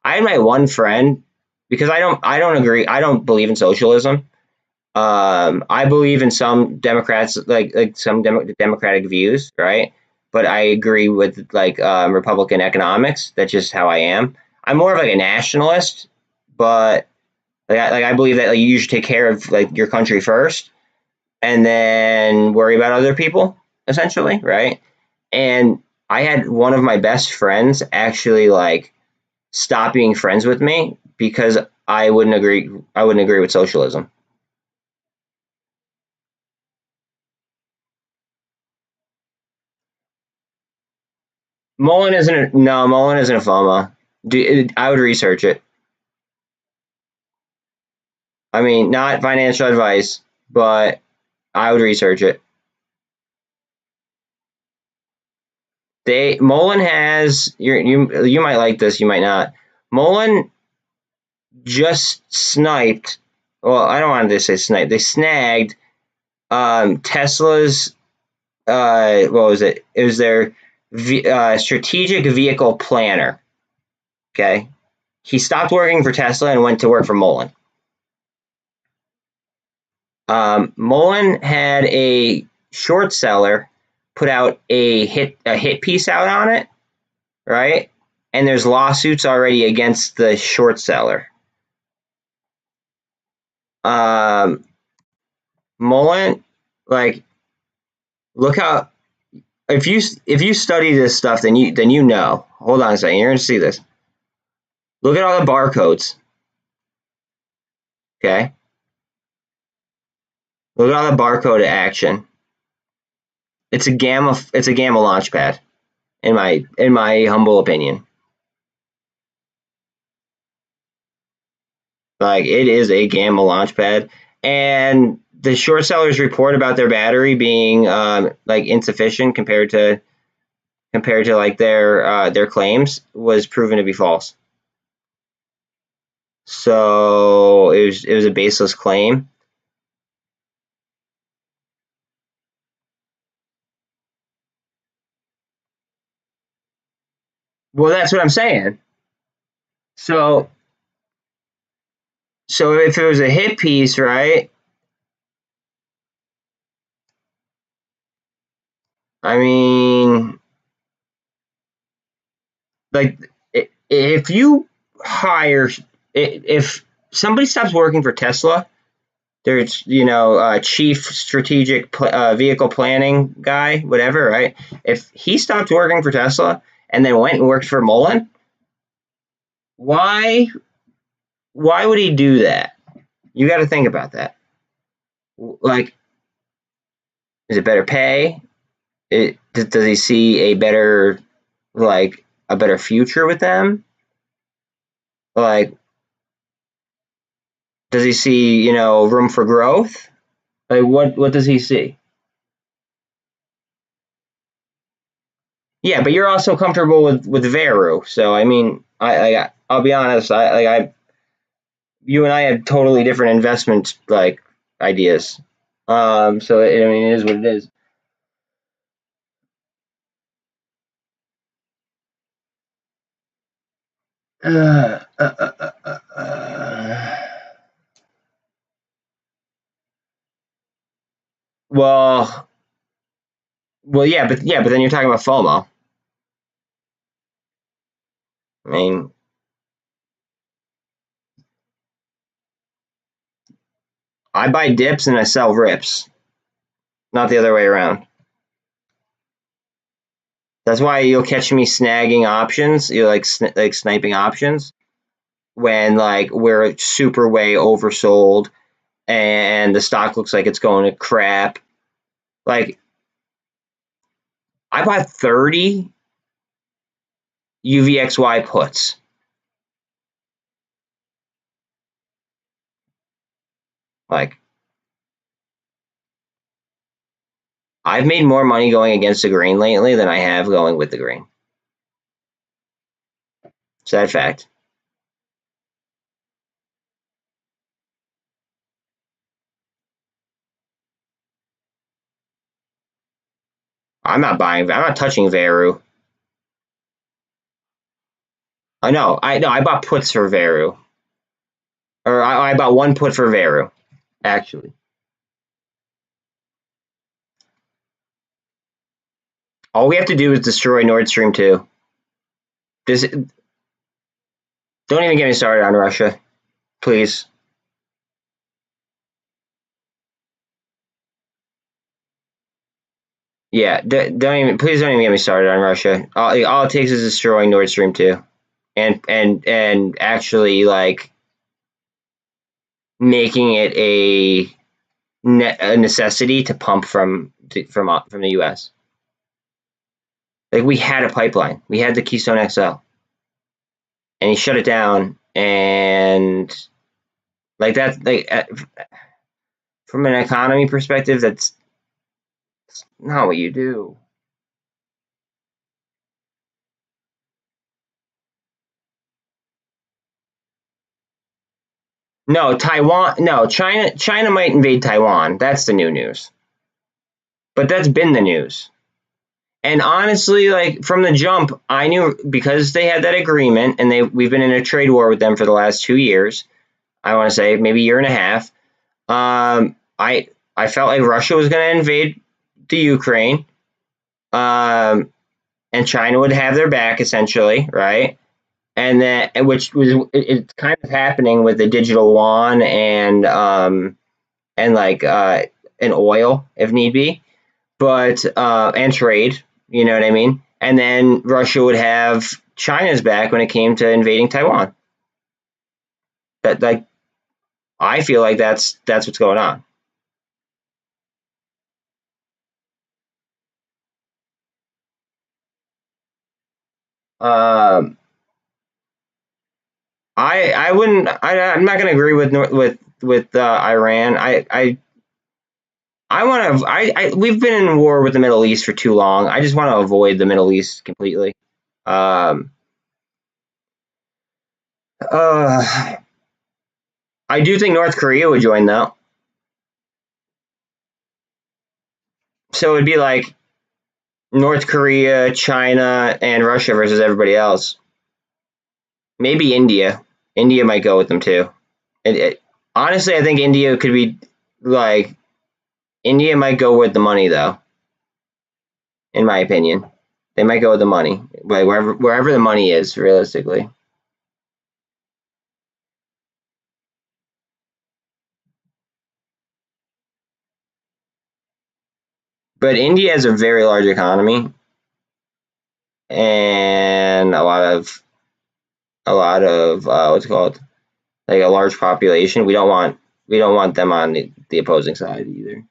I had my one friend because I don't agree. I don't believe in socialism. I believe in some Democrats some democratic views, right? But I agree with Republican economics. That's just how I am. I'm more of a nationalist, but I believe that you should take care of your country first, and then worry about other people, essentially, right? And I had one of my best friends actually stop being friends with me because I wouldn't agree with socialism. MULN isn't a FOMO. I would research it. I mean, not financial advice, but I would research it. MULN has you might like this, you might not. MULN just sniped. Well, I don't want to say sniped. They snagged Tesla's. What was it? It was their strategic vehicle planner. Okay, he stopped working for Tesla and went to work for MULN. MULN had a short seller put out a hit piece out on it, right? And there's lawsuits already against the short seller. MULN, look how if you study this stuff, then you know. Hold on a second, you're gonna see this. Look at all the barcodes. Okay. Look at all the barcode action. It's a gamma launchpad, in my humble opinion. It is a gamma launchpad, and the short sellers report about their battery being insufficient compared to their claims was proven to be false. So it was a baseless claim. Well, that's what I'm saying. So if it was a hit piece, right? I mean, like if you hire, if somebody stops working for Tesla, there's chief strategic vehicle planning guy, whatever, right? If he stopped working for Tesla and then went and worked for MULN, why would he do that? You got to think about that. Like, is it better pay? Does he see a better future with them? Like, does he see room for growth? Like, what does he see? Yeah, but you're also comfortable with Veru, so I mean, I'll be honest, you and I have totally different investment ideas. So I mean, it is what it is. Well, yeah, but then you're talking about FOMO. I mean, I buy dips and I sell rips, not the other way around. That's why you'll catch me snagging options, like sniping options when we're super way oversold and the stock looks like it's going to crap. Like, I bought 30 UVXY puts. Like, I've made more money going against the grain lately than I have going with the grain. It's that fact. I'm not touching Veru. I bought puts for Veru. Or I bought one put for Veru, actually. All we have to do is destroy Nord Stream 2. Don't even get me started on Russia, please. Yeah, please don't even get me started on Russia. All it takes is destroying Nord Stream 2, and actually making it a necessity to pump from the U.S. Like, we had a pipeline, we had the Keystone XL, and he shut it down, and that's from an economy perspective, that's not what you do. No, China might invade Taiwan. That's the new news. But that's been the news. And honestly, from the jump, I knew, because they had that agreement and we've been in a trade war with them for the last 2 years. I want to say maybe a year and a half. I felt like Russia was going to invade the Ukraine. And China would have their back, essentially, right? And then, it's kind of happening with the digital yuan and oil if need be, but and trade, you know what I mean? And then Russia would have China's back when it came to invading Taiwan. I feel like that's what's going on. I wouldn't. I'm not going to agree with Iran. I want to. We've been in war with the Middle East for too long. I just want to avoid the Middle East completely. Um, I do think North Korea would join though. So it'd be like North Korea, China, and Russia versus everybody else. Maybe India. India might go with them too. Honestly, I think India could be like India might go with the money though. In my opinion, they might go with the money, like wherever the money is, realistically. But India has a very large economy and a lot of what's it called, like a large population. We don't want them on the opposing side either.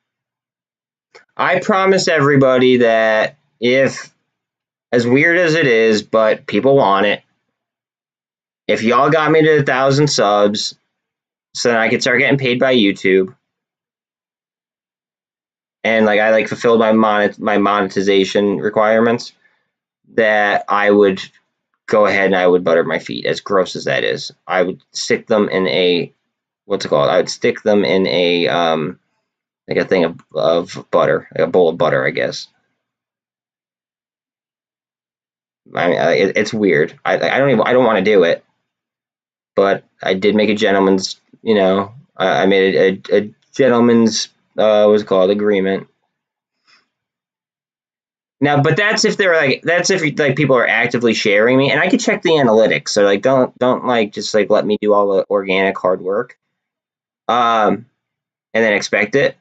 I promise everybody that if, as weird as it is, but people want it, if y'all got me to 1,000 subs, so that I could start getting paid by YouTube, and like I like fulfilled my monetization requirements, that I would go ahead and I would butter my feet, as gross as that is. I would stick them in a what's it called? I would stick them in a like a thing of butter, like a bowl of butter, I guess. I mean, it's weird. I don't want to do it, but I did make a gentleman's. I made a gentleman's what's it called, agreement. Now, but that's if like people are actively sharing me, and I could check the analytics. So like, don't like just like let me do all the organic hard work, and then expect it.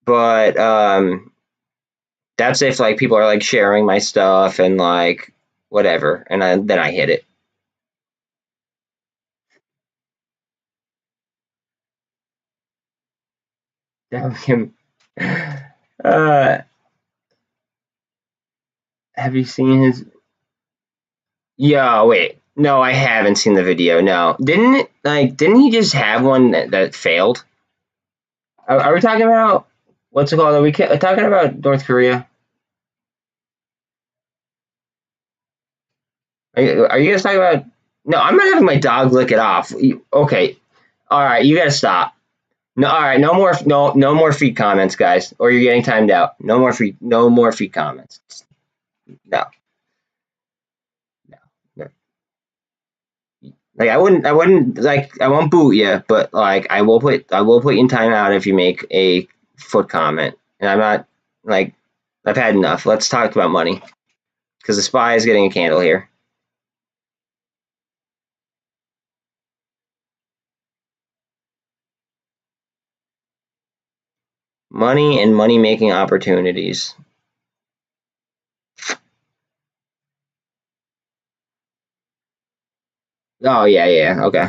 But that's if like people are like sharing my stuff and like whatever, and then I hit it. uh, have you seen his? Yeah, wait. No, I haven't seen the video. No, didn't he just have one that failed? Are we talking about what's it called? Are we talking about North Korea? Are you guys talking about? No, I'm not having my dog lick it off. Okay, all right, you gotta stop. No, all right, no more feed comments, guys, or you're getting timed out. No more feed comments. No, no. Like I wouldn't like, I won't boot you, but like I will put you in timeout if you make a foot comment, and I'm not like, I've had enough. Let's talk about money because the spy is getting a candle here. Money and money making opportunities. Oh yeah, yeah, okay.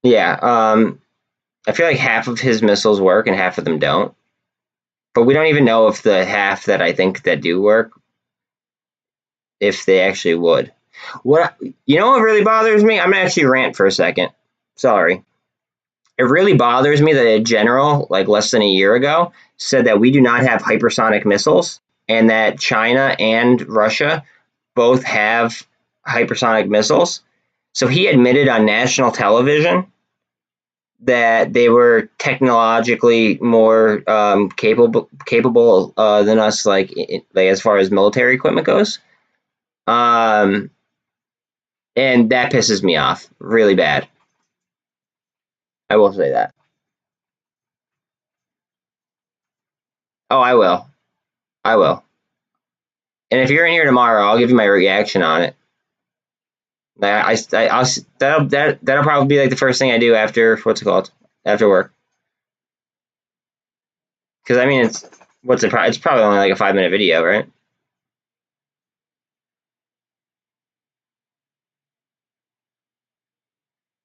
Yeah, I feel like half of his missiles work and half of them don't. But we don't even know if the half that I think that do work, if they actually would. What really bothers me? I'm gonna actually rant for a second. Sorry. It really bothers me that a general, like less than a year ago, said that we do not have hypersonic missiles and that China and Russia both have hypersonic missiles. So he admitted on national television that they were technologically more capable than us, like as far as military equipment goes. Um, and that pisses me off really bad. I will say that. Oh, I will. I will. And if you're in here tomorrow, I'll give you my reaction on it. I'll that'll probably be like the first thing I do after what's it called, after work. Because I mean, it's probably only like a 5-minute video, right?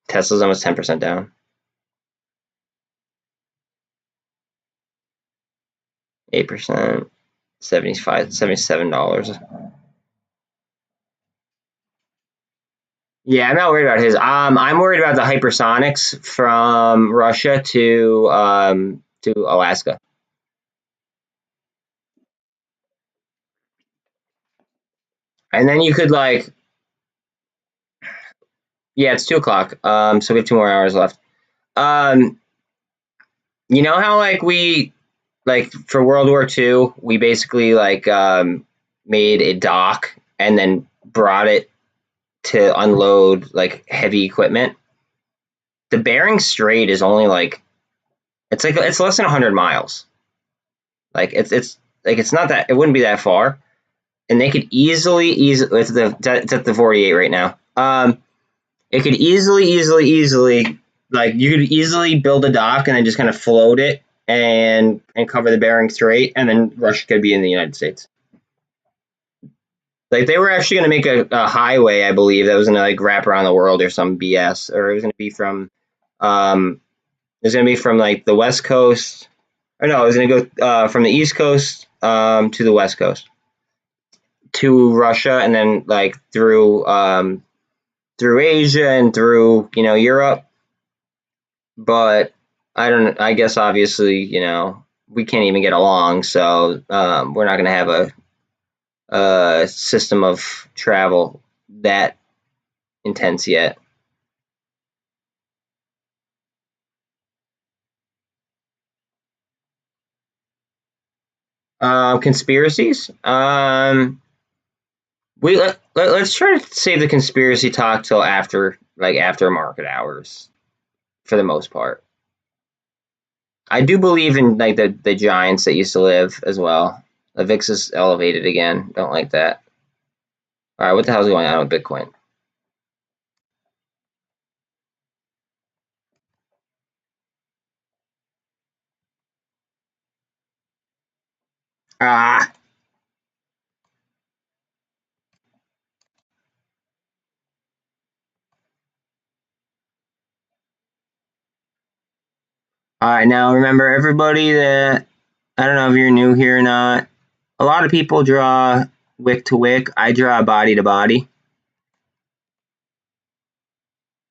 Tesla's almost 10% down. 8%, $77. Yeah, I'm not worried about his. I'm worried about the hypersonics from Russia to Alaska. And then you could like Yeah, it's 2 o'clock. So we have 2 more hours left. You know how like we like for World War II, we basically like made a dock and then brought it to unload like heavy equipment. The Bering Strait is only like it's less than 100 miles. Like it's not that it wouldn't be that far, and they could easily it's at the 48 right now. It could easily like you could easily build a dock and then just kind of float it and cover the Bering Strait, and then Russia could be in the United States. Like they were actually going to make a highway, I believe, that was going to like wrap around the world or some BS, or it was going to be from like the West Coast, or no, it was going to go from the East Coast to the West Coast to Russia, and then like through Asia and through Europe. But I guess obviously we can't even get along, so we're not going to have a system of travel that intense yet. Conspiracies. Let's try to save the conspiracy talk till after market hours for the most part. I do believe in like the giants that used to live as well. The VIX is elevated again. Don't like that. All right, what the hell's going on with Bitcoin? Ah. All right, now remember everybody that I don't know if you're new here or not. A lot of people draw wick to wick. I draw body to body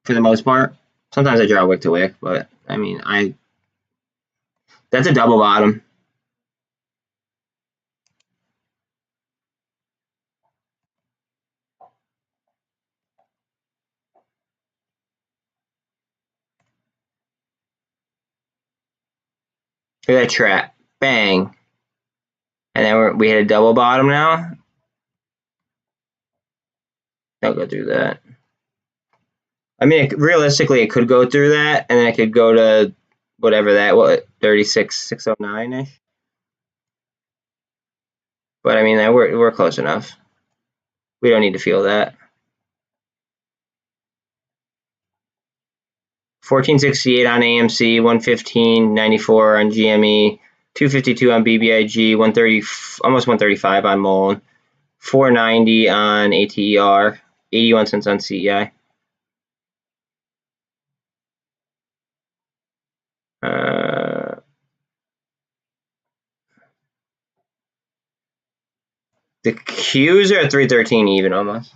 for the most part. Sometimes I draw wick to wick, but I mean, that's a double bottom. Look at that trap, bang, and then we hit a double bottom now. Don't go through that. I mean, realistically, it could go through that, and then it could go to whatever that 36,609 ish. But I mean, we're close enough. We don't need to feel that. 1468 on AMC, 115.94 on GME, 252 on BBIG, 130 almost 135 on MULN, 490 on ATER, 81 cents on CEI. The Qs are at 313 even almost.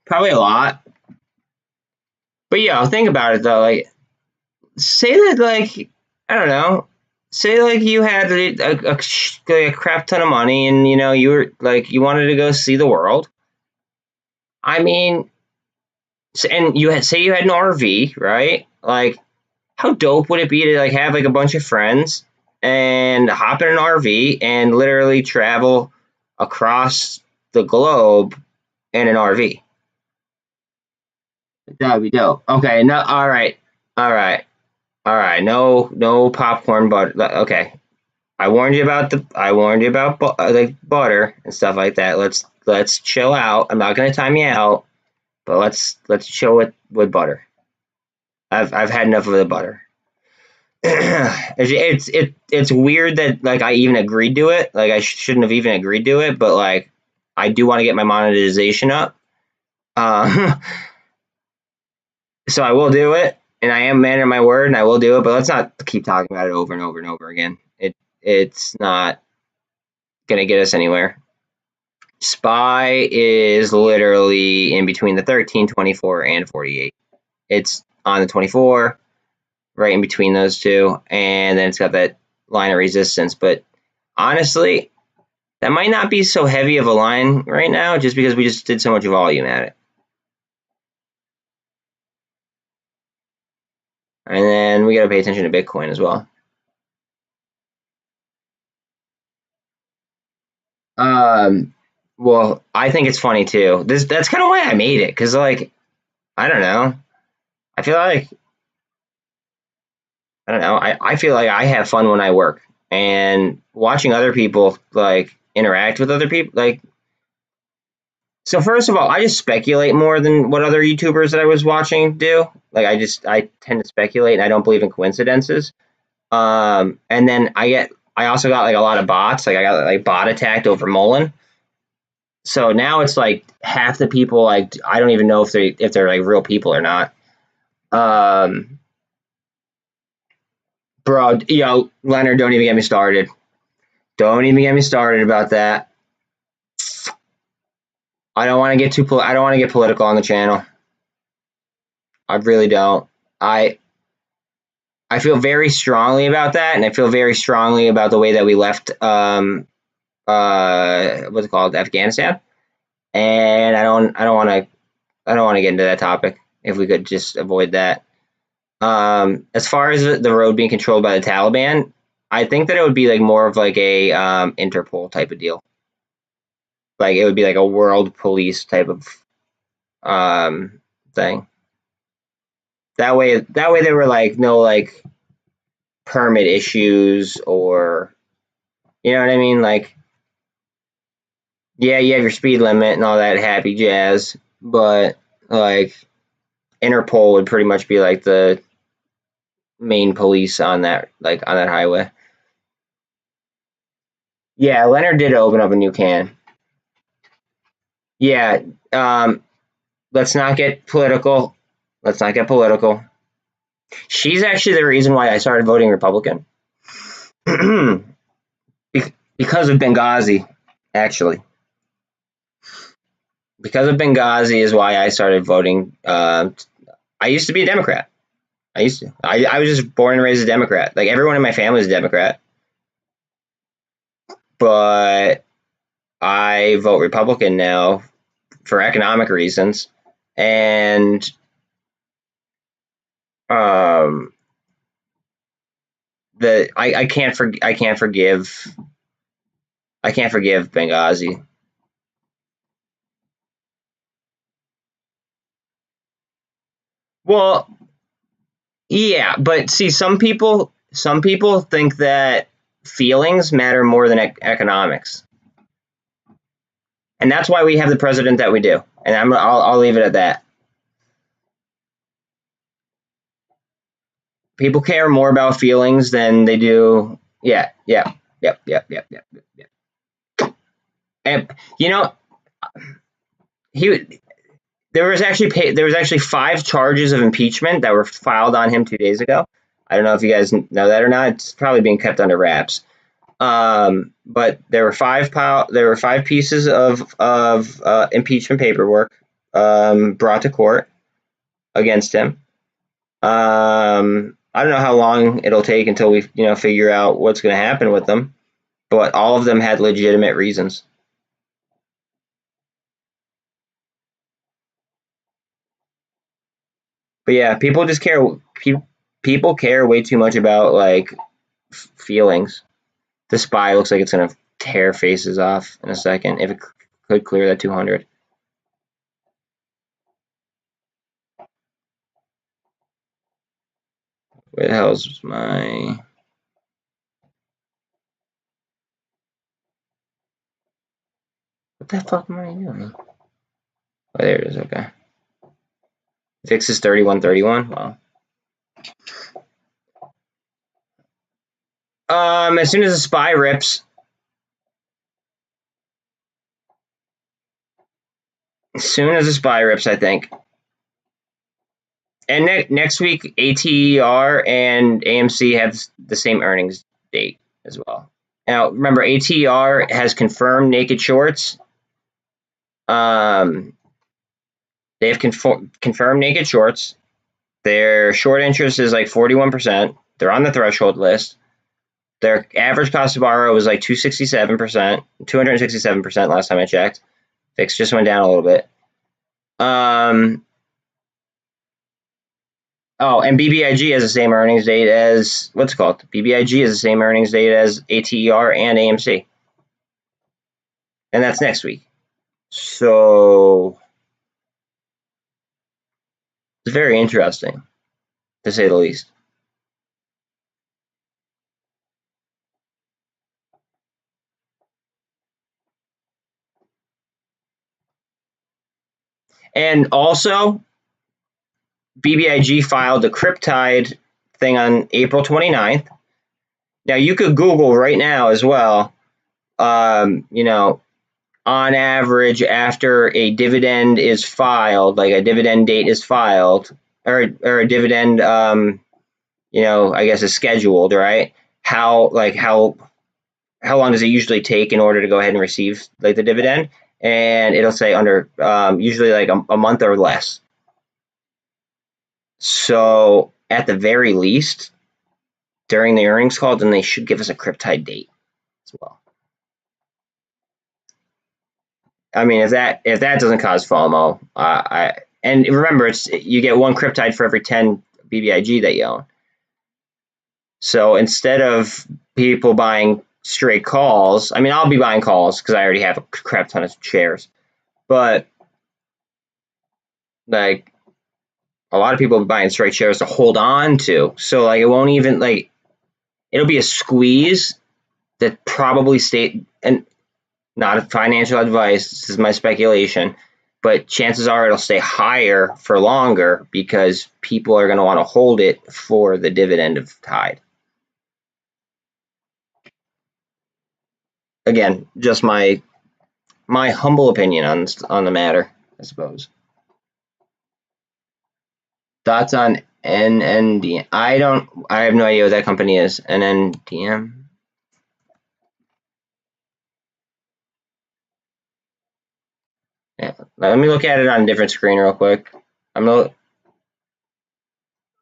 Probably a lot. But yeah, think about it though. Like, say that like I don't know. Say like you had a crap ton of money, and you were like you wanted to go see the world. I mean, and you had say you had an RV, right? Like, how dope would it be to like have like a bunch of friends and hop in an RV and literally travel across the globe in an RV? That would be dope. Okay, no, all right, all right, all right. No popcorn, but okay. I warned you about like butter and stuff like that. Let's chill out. I'm not gonna time you out, but let's chill with butter. I've had enough of the butter. It's weird that like I even agreed to it. Like I shouldn't have even agreed to it, but like I do want to get my monetization up. So I will do it, and I am a man of my word, and I will do it. But let's not keep talking about it over and over and over again. It's not gonna get us anywhere. SPY is literally in between the 13, 24, and 48. It's on the 24, right in between those two, and then it's got that line of resistance. But honestly, That might not be so heavy of a line right now, just because we just did so much volume at it. And then we got to pay attention to Bitcoin as well. Well, I think it's funny too. That's kind of why I made it, because like, I don't know. I feel like I feel like I have fun when I work, and watching other people like interact with other people, like. So first of all, I just speculate more than what other YouTubers that I was watching do. Like I tend to speculate, and I don't believe in coincidences. And then I also got like a lot of bots. Like I got like bot attacked over MULN. So now it's like half the people, like I don't even know if they're like real people or not. Bro, Leonard, don't even get me started. Don't even get me started about that. I don't want to get I don't want to get political on the channel. I really don't. I feel very strongly about that, and I feel very strongly about the way that we left what's it called, Afghanistan. And I don't want to get into that topic if we could just avoid that. As far as the road being controlled by the Taliban, I think that it would be like more of like a Interpol type of deal. Like it would be like a world police type of thing. That way there were like no like permit issues, or you know what I mean? Like, yeah, you have your speed limit and all that happy jazz, but like Interpol would pretty much be like the main police on that highway. Yeah, Leonard did open up a new can. Yeah, let's not get political. Let's not get political. She's actually the reason why I started voting Republican. Because of Benghazi, actually. Because of Benghazi is why I started voting. I used to be a Democrat. I was just born and raised a Democrat. Like everyone in my family is a Democrat. But I vote Republican now for economic reasons. And I can't forgive Benghazi. Well, yeah, but see, some people think that feelings matter more than economics, and that's why we have the president that we do. And I'll leave it at that. People care more about feelings than they do. Yeah, yeah, yep, yep, yep, yep, yep. And you know, he there was actually 5 charges of impeachment that were filed on him 2 days ago. I don't know if you guys know that or not. It's probably being kept under wraps. But there were 5 pieces of impeachment paperwork brought to court against him. I don't know how long it'll take until we figure out what's going to happen with them, but all of them had legitimate reasons. But yeah, people just care. People care way too much about like feelings. The spy looks like it's gonna tear faces off in a second if it could clear that 200. Where the hell's my? What the fuck am I doing? Oh, there it is. Okay. Fix is 3131. Wow. As soon as the spy rips, I think. And next week, ATER and AMC have the same earnings date as well. Now, remember, ATER has confirmed naked shorts. They have confirmed naked shorts. Their short interest is like 41%. They're on the threshold list. Their average cost to borrow was like 267% last time I checked. Fix just went down a little bit. Oh, and BBIG has the same earnings date as what's it called? BBIG has the same earnings date as ATER and AMC, and that's next week. So it's very interesting, to say the least. And also, BBIG filed the Cryptide thing on April 29th. Now, you could Google right now as well, you know, on average, after a dividend is filed, like a dividend date is filed, or a dividend, you know, I guess is scheduled, right? How long does it usually take in order to go ahead and receive like the dividend? And it'll say under usually like a month or less. So at the very least, during the earnings call, then they should give us a Cryptide date as well. I mean, if that doesn't cause FOMO, and remember, you get one Cryptide for every 10 BBIG that you own. So instead of people buying straight calls, I mean, I'll be buying calls because I already have a crap ton of shares, but like a lot of people will be buying straight shares to hold on to. So like it won't even like it'll be a squeeze that probably stay, and not a financial advice, this is my speculation, but chances are it'll stay higher for longer because people are going to want to hold it for the dividend of Tide. Again, just my humble opinion on the matter, I suppose. Thoughts on NNDM? I have no idea what that company is. NNDM? Yeah. Let me look at it on a different screen real quick.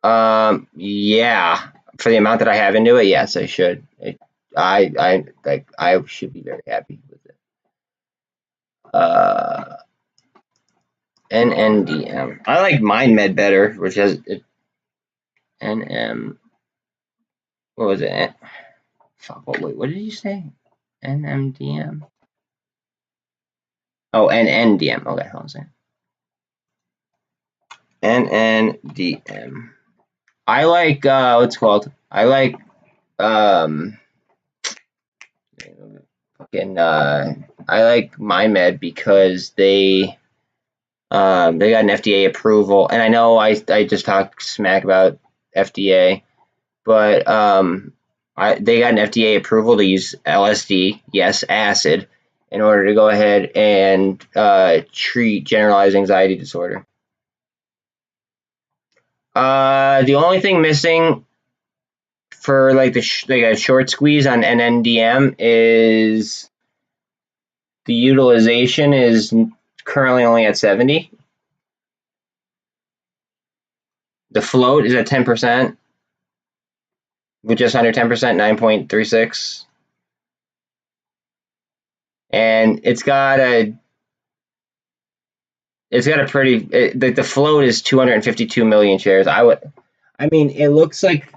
Yeah, for the amount that I have into it, yes, I should. I should be very happy with it. NNDM. I like MindMed better, which has it. NM. What was it? Fuck. Wait. What did you say? NMDM. Oh, NNDM. Okay, hold on a second. NNDM. I like what's it called? I like I like MindMed because they got an FDA approval, and I know I just talked smack about FDA, but they got an FDA approval to use LSD, yes, acid, in order to go ahead and treat generalized anxiety disorder. The only thing missing for like a short squeeze on NNDM is the utilization is currently only at 70. The float is at 10%, with just under 10%, 9.36. And it's got a pretty, the float is 252 million shares. I mean, it looks like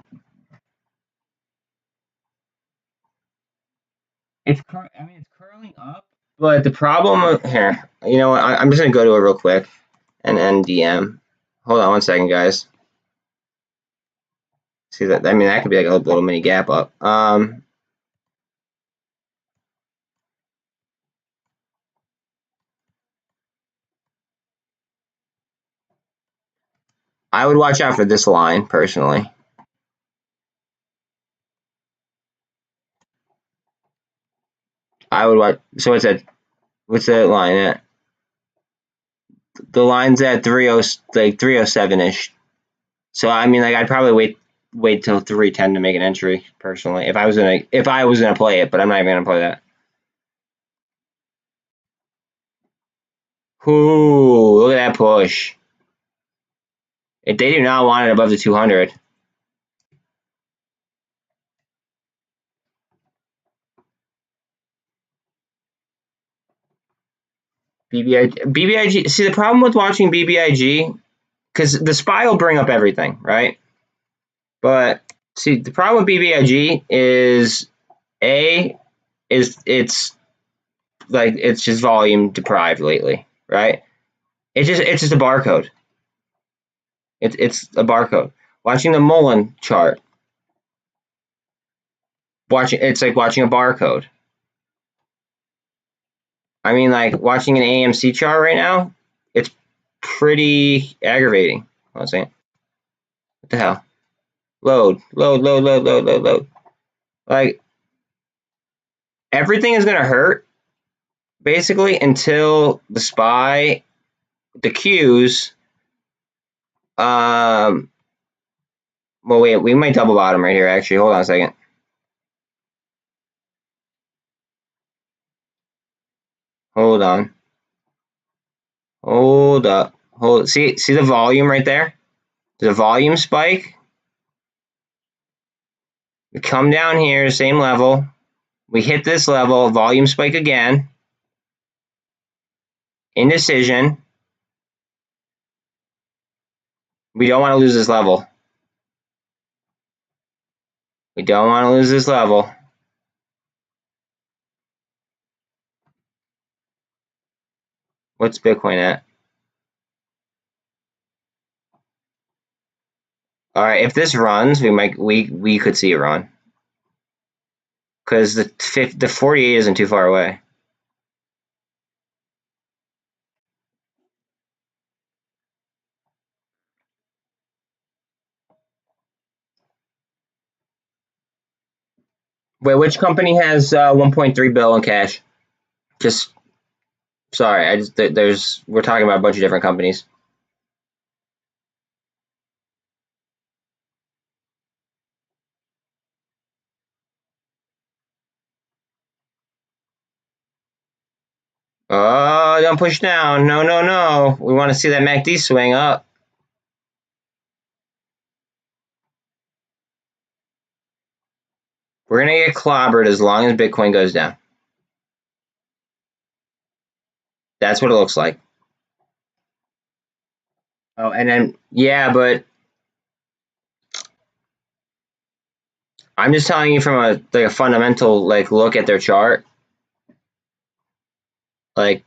it's curling up, but the problem here, you know what, I'm just going to go to it real quick. And NDM. Hold on one second, guys. See that? I mean, that could be like a little mini gap up. I would watch out for this line personally. I would watch. So what's that? What's that line at? The line's at 307 ish. So I mean, like I'd probably wait till 310 to make an entry personally if I was gonna play it, but I'm not even gonna play that. Ooh, look at that push. They do not want it above the 200. BBIG. See, the problem with watching BBIG, because the SPY will bring up everything, right? But see, the problem with BBIG is it's like it's just volume deprived lately, right? It's just a barcode. It's a barcode. Watching the MULN chart, it's like watching a barcode. I mean, like watching an AMC chart right now, it's pretty aggravating. Hold on a second. What the hell? Load. Like everything is gonna hurt basically until the SPY, the Qs. Well, wait, we might double bottom right here. Actually, hold on a second. Hold on. Hold up. See the volume right there? There's a volume spike. We come down here, same level. We hit this level, volume spike again. Indecision. We don't want to lose this level. We don't want to lose this level. What's Bitcoin at? All right, if this runs, we could see it run. Because the 48 isn't too far away. Wait, which company has 1.3 bill in cash? Just sorry, we're talking about a bunch of different companies. Oh, don't push down. No. We want to see that MACD swing up. We're going to get clobbered as long as Bitcoin goes down. That's what it looks like. Oh, and then, yeah, but I'm just telling you from a fundamental look at their chart, like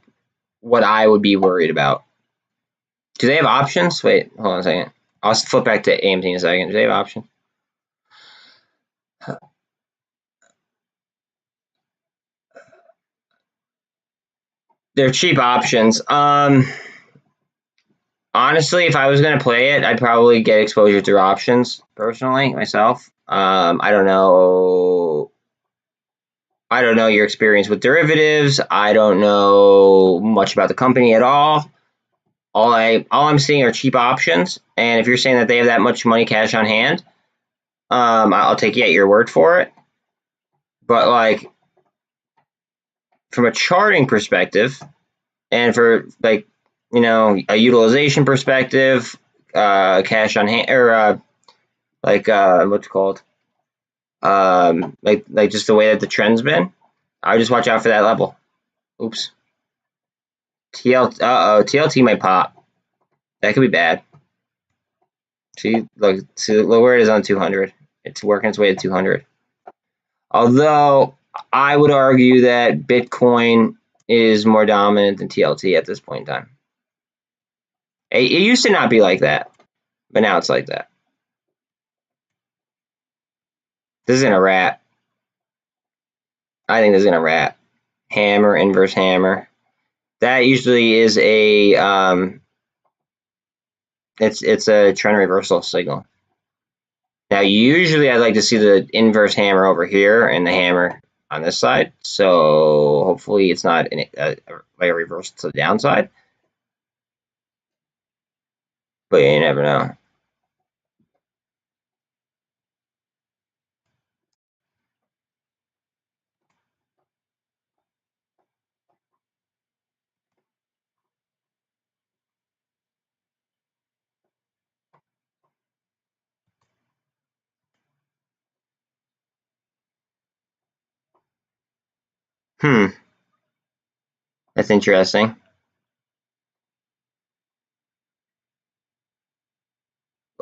what I would be worried about. Do they have options? Wait, hold on a second. I'll flip back to AMC in a second. Do they have options? They're cheap options. Honestly, if I was going to play it, I'd probably get exposure through options, personally, myself. I don't know. I don't know your experience with derivatives. I don't know much about the company at all. All I'm seeing are cheap options. And if you're saying that they have that much money cash on hand, I'll take you at your word for it. But like from a charting perspective, and for a utilization perspective, cash on hand, or what's it called? Like just the way that the trend's been, I would just watch out for that level. Oops. TLT might pop. That could be bad. See, look where it is on 200. It's working its way to 200. Although I would argue that Bitcoin is more dominant than TLT at this point in time. It used to not be like that, but now it's like that. This isn't a rat. I think this isn't a rat. Hammer, inverse hammer. That usually is a it's a trend reversal signal. Now usually I'd like to see the inverse hammer over here and the hammer on this side. So hopefully it's not like a reversal to the downside. But you never know. That's interesting.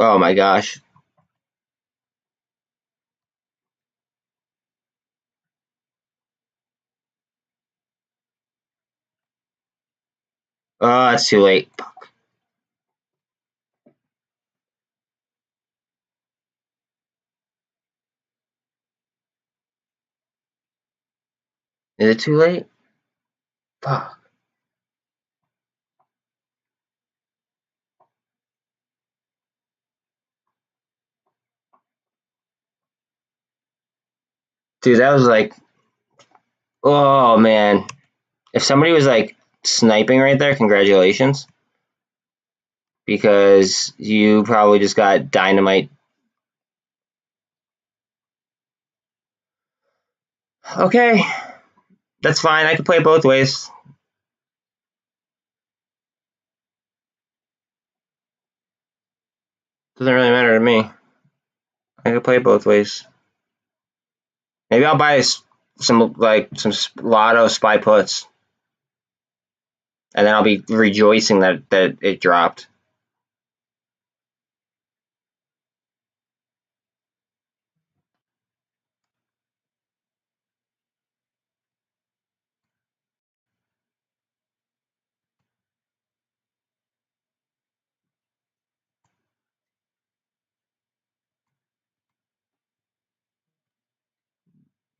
Oh my gosh. Oh, it's too late. Is it too late? Fuck. Dude, that was like, oh man. If somebody was like sniping right there, congratulations. Because you probably just got dynamite. Okay, that's fine. I can play both ways. Doesn't really matter to me. I can play both ways. Maybe I'll buy some lotto spy puts, and then I'll be rejoicing that it dropped.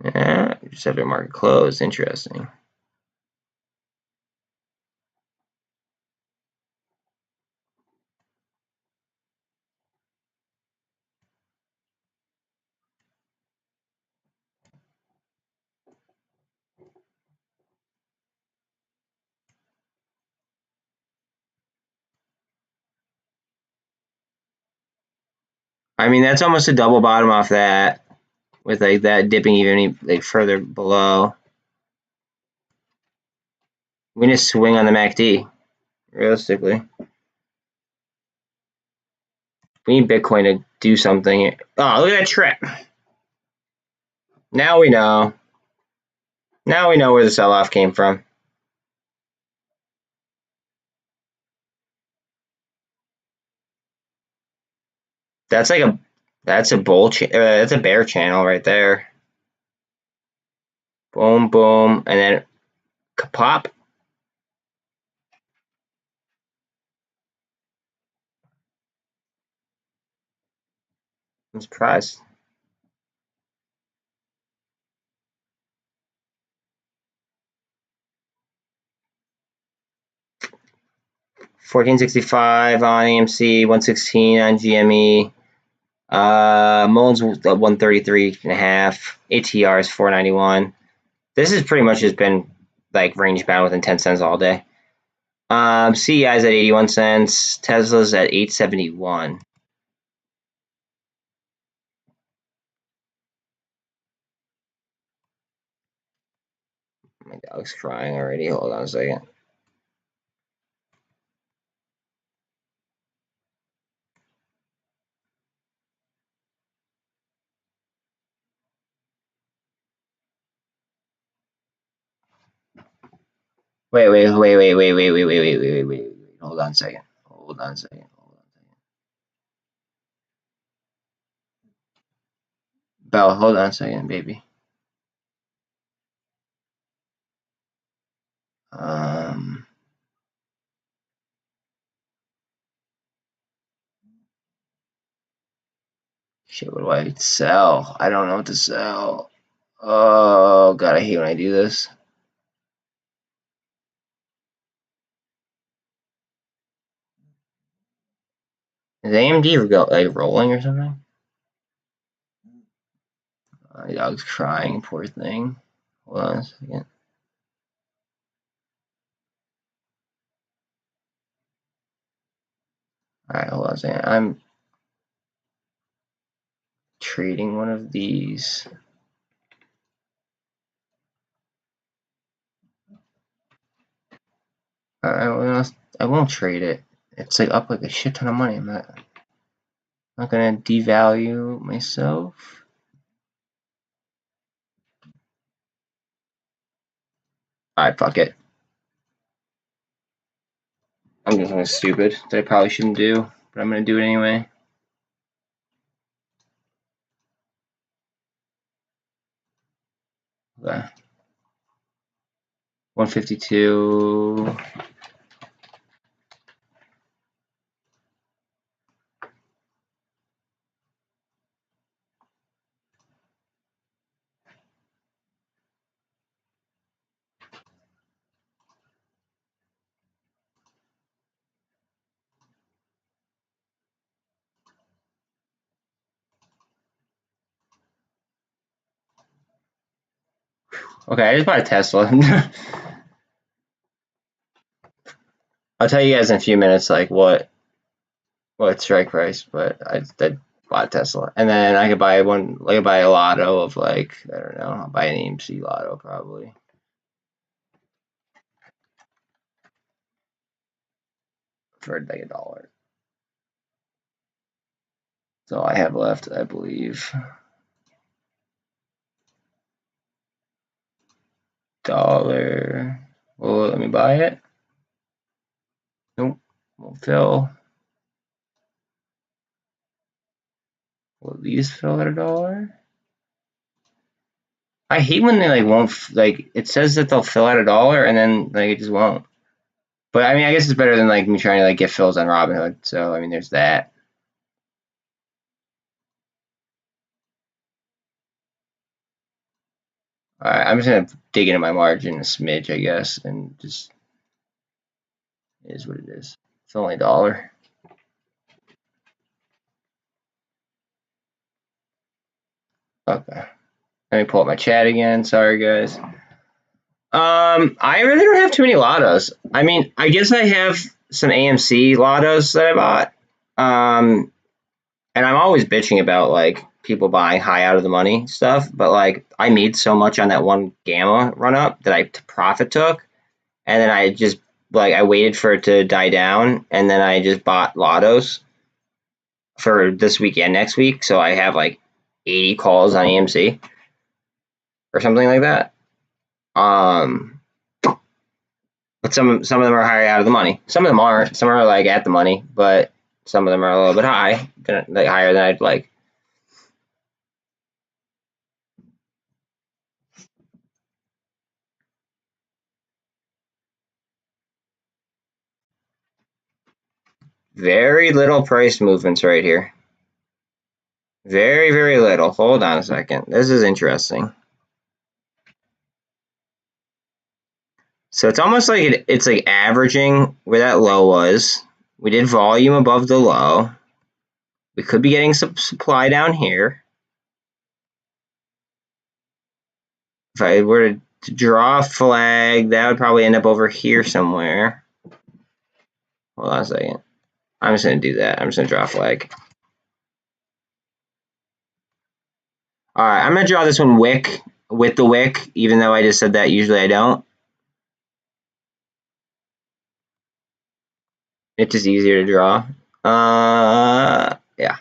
Yeah, just have to mark it closed. Interesting. I mean, that's almost a double bottom off that, with like that dipping even like further below. We need to swing on the MACD, realistically. We need Bitcoin to do something. Oh, look at that trip. Now we know. Now we know where the sell-off came from. That's like that's a that's a bear channel right there. Boom, boom, and then pop. I'm surprised. $14.65 on AMC, 116 on GME. MULN's at 133.5. ATR is 491. This has pretty much just been like range bound within 10 cents all day. CEI is at 81 cents. Tesla's at 871. My dog's crying already. Hold on a second. Wait. Hold on a second. Hold on a second. Belle, hold on a second, baby. Shit, what do I sell? I don't know what to sell. Oh, God, I hate when I do this. Is AMD like rolling or something? My dog's crying, poor thing. Hold on a second. Alright, hold on a second. I'm trading one of these. I won't trade it. It's like up like a shit ton of money. I'm not gonna devalue myself. Alright, fuck it. I'm just stupid that I probably shouldn't do, but I'm gonna do it anyway. Okay. 152. Okay, I just bought a Tesla. I'll tell you guys in a few minutes like what strike price, but I bought a Tesla, and then I could buy one. I could buy a lotto of like I don't know. I'll buy an AMC lotto probably for like $1. So I have left, I believe. $1. Well, let me buy it. Nope, won't fill. Will these fill at $1? I hate when they like won't like. It says that they'll fill at $1 and then like it just won't. But I mean, I guess it's better than like me trying to like get fills on Robinhood. So I mean, there's that. All right, I'm just gonna dig into my margin a smidge, I guess, and just it is what it is. It's only $1. Okay. Let me pull up my chat again. Sorry, guys. I really don't have too many lottos. I mean, I guess I have some AMC lottos that I bought. And I'm always bitching about like people buying high out of the money stuff, but like I made so much on that one gamma run up that I profit took, and then I just like I waited for it to die down, and then I just bought lottos for this week and next week, so I have like 80 calls on AMC or something like that. But some of them are higher out of the money. Some of them aren't. Some are like at the money, but some of them are a little bit high, like higher than I'd like. Very little price movements right here. Very, very little. Hold on a second. This is interesting. So it's almost like it's like averaging where that low was. We did volume above the low. We could be getting some supply down here. If I were to draw a flag, that would probably end up over here somewhere. Hold on a second. I'm just going to do that. I'm just going to draw a flag. All right, I'm going to draw this one wick with the wick, even though I just said that usually I don't. It's just easier to draw. Yeah.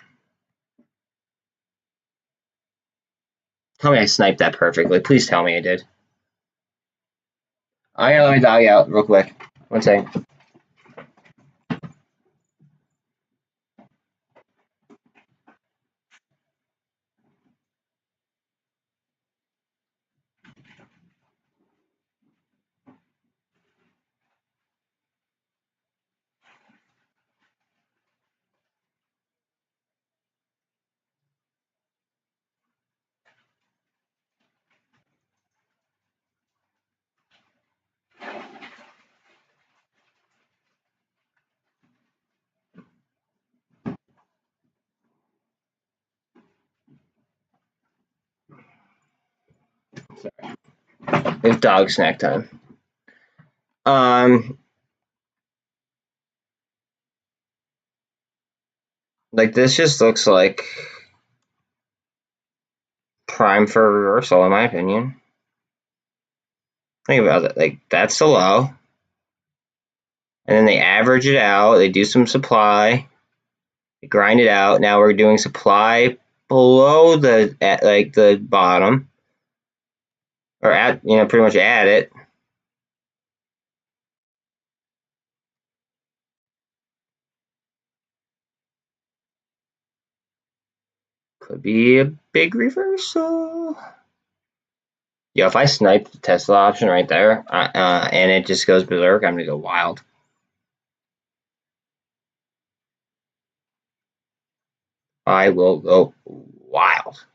Tell me I sniped that perfectly. Please tell me I did. I gotta let my dog out real quick. One second. Sorry. It's dog snack time. Like this just looks like prime for a reversal in my opinion. Think about it. Like that's the low. And then they average it out. They do some supply. They grind it out. Now we're doing supply below the like the bottom. Or at pretty much at it. Could be a big reversal. Yo, if I snipe the Tesla option right there, and it just goes berserk, I'm gonna go wild. I will go wild.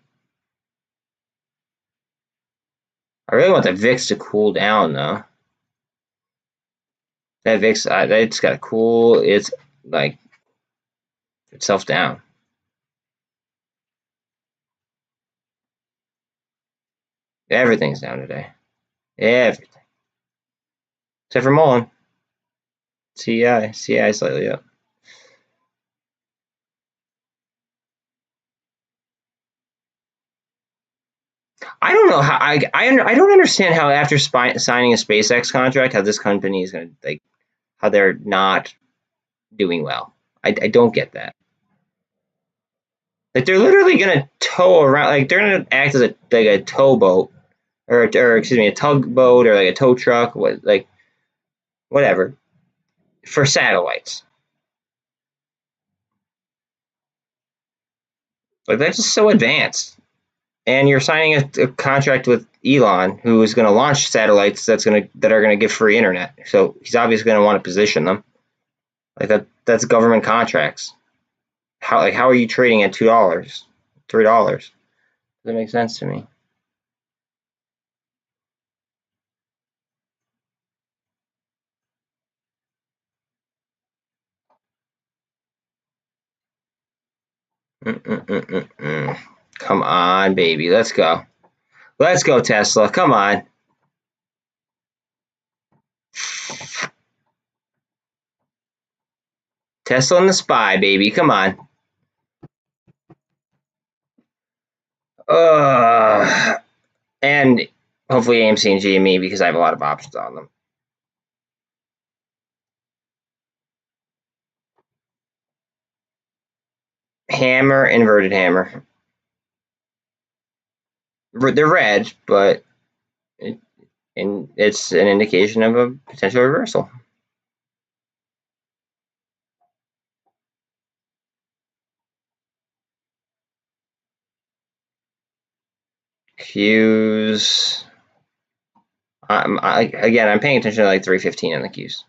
I really want the VIX to cool down though. That VIX, it's got to cool. It's like itself down. Everything's down today. Everything except for MULN. CEI slightly up. I don't know how I don't understand how after signing a SpaceX contract, how this company is gonna like how they're not doing well. I don't get that. Like they're literally gonna tow around, like they're gonna act as a towboat or excuse me, a tugboat or like a tow truck, like whatever for satellites. Like that's just so advanced. And you're signing a contract with Elon, who is going to launch satellites that are going to give free internet. So he's obviously going to want to position them like that. That's government contracts. How are you trading at $2, $3? Does that make sense to me? Come on, baby, let's go. Let's go, Tesla. Come on. Tesla and the SPY, baby. Come on. And hopefully AMC and GME because I have a lot of options on them. Hammer, inverted hammer. They're red, but it's an indication of a potential reversal. Qs. Again, I'm paying attention to like 315 in the Qs.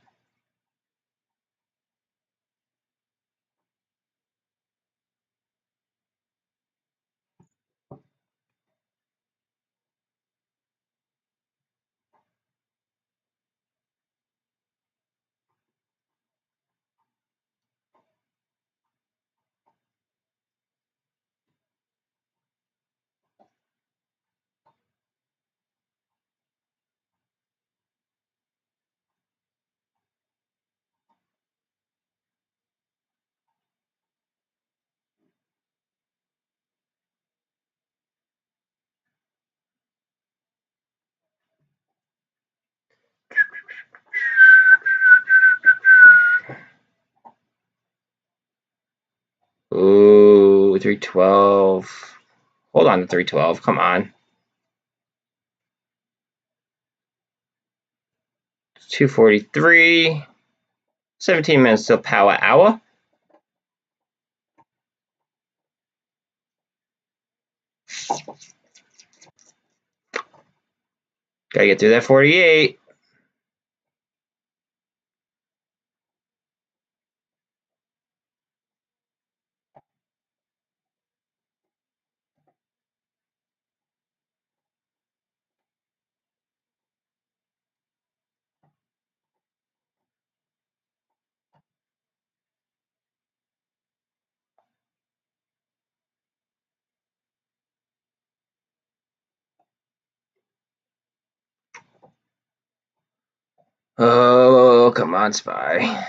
Ooh, 312. Hold on to 312. Come on. 243. 17 minutes till power hour. Gotta get through that 48. Oh, come on, SPY.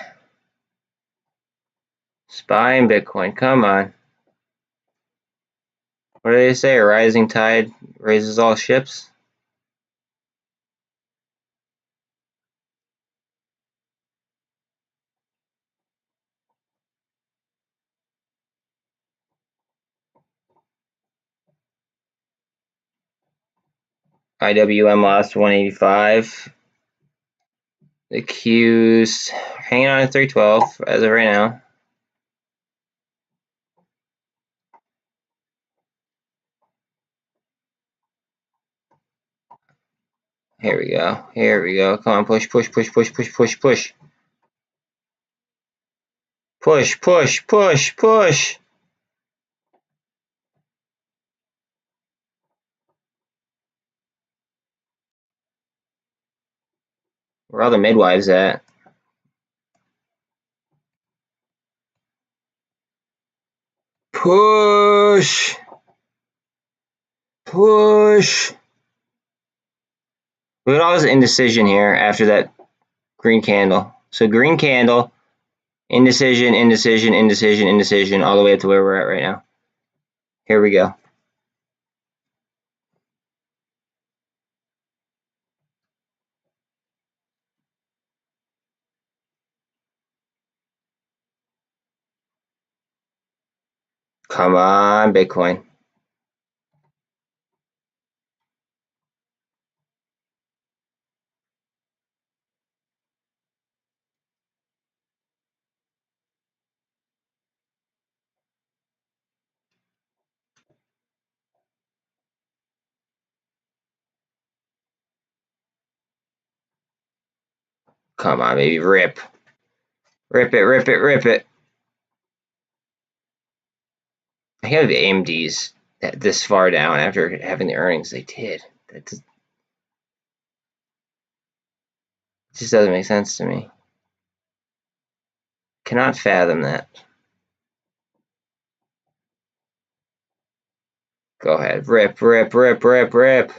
SPY and Bitcoin, come on. What do they say? A rising tide raises all ships? IWM lost 185. The Q's hanging on at 312 as of right now. Here we go. Here we go. Come on, push, push, push, push, push, push, push. Push, push, push, push. Where are all the midwives at? Push. Push. Look at all this indecision here after that green candle. So green candle, indecision, indecision, indecision, indecision, all the way up to where we're at right now. Here we go. Come on, Bitcoin. Come on, baby, rip. Rip it, rip it, rip it. I have AMDs this far down after having the earnings they did. That just doesn't make sense to me. Cannot fathom that. Go ahead. Rip, rip, rip, rip, rip.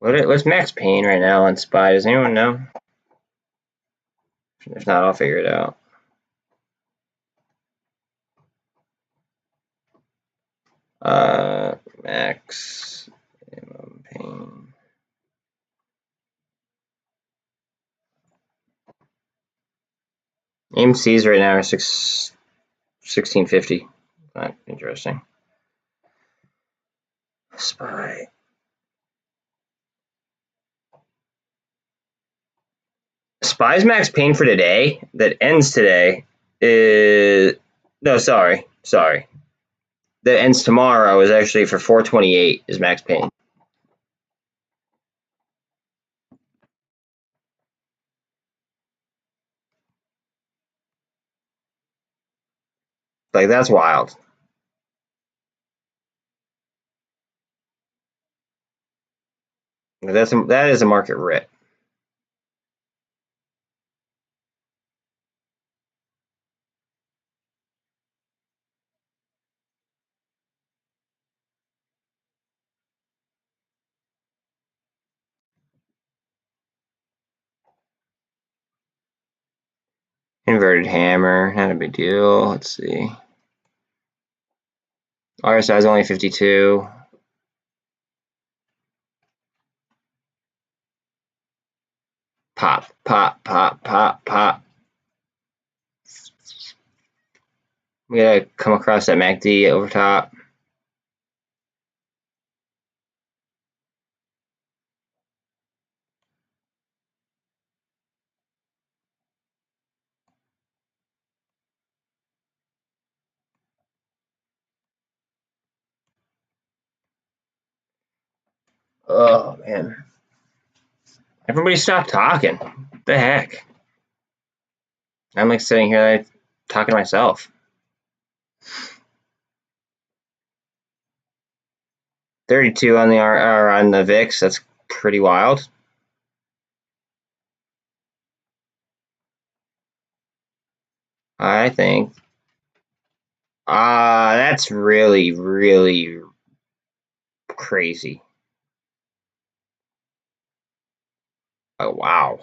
What's max pain right now on SPY? Does anyone know? If not, I'll figure it out. Max pain. AMC's right now are 1650. Not interesting. SPY. SPY's max pain for today that ends today is sorry. That ends tomorrow is actually for 428 is max pain. Like that's wild. That is a market rip. Inverted hammer, not a big deal. Let's see. RSI is only 52. Pop, pop, pop, pop, pop. We gotta come across that MACD over top. Oh man. Everybody stop talking. What the heck? I'm like sitting here like, talking to myself. 32 on the on the VIX. That's pretty wild. I think. That's really, really crazy. Oh wow.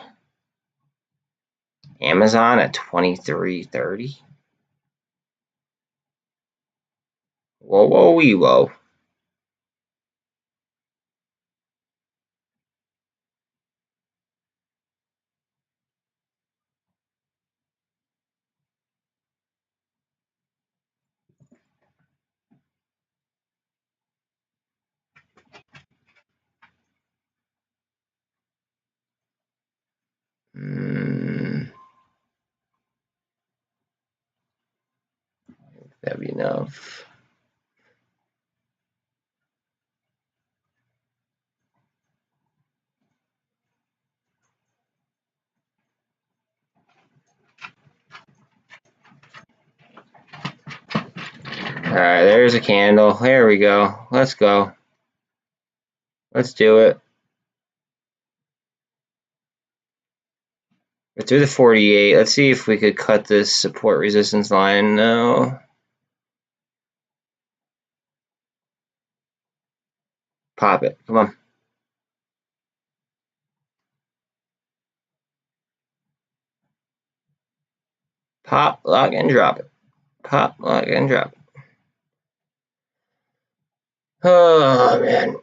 Amazon at 23.30. Whoa, whoa, wee, whoa. That'd be enough. Alright, there's a candle. There we go. Let's go. Let's do it. We're through the 48. Let's see if we could cut this support resistance line. No. Pop it. Come on. Pop, lock, and drop it. Pop, lock, and drop it. Oh, man.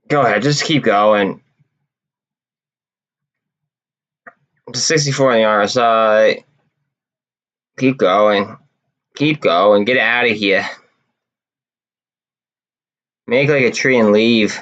Go ahead. Just keep going. 64 on the RSI. Keep going. Keep going. Get out of here. Make like a tree and leave.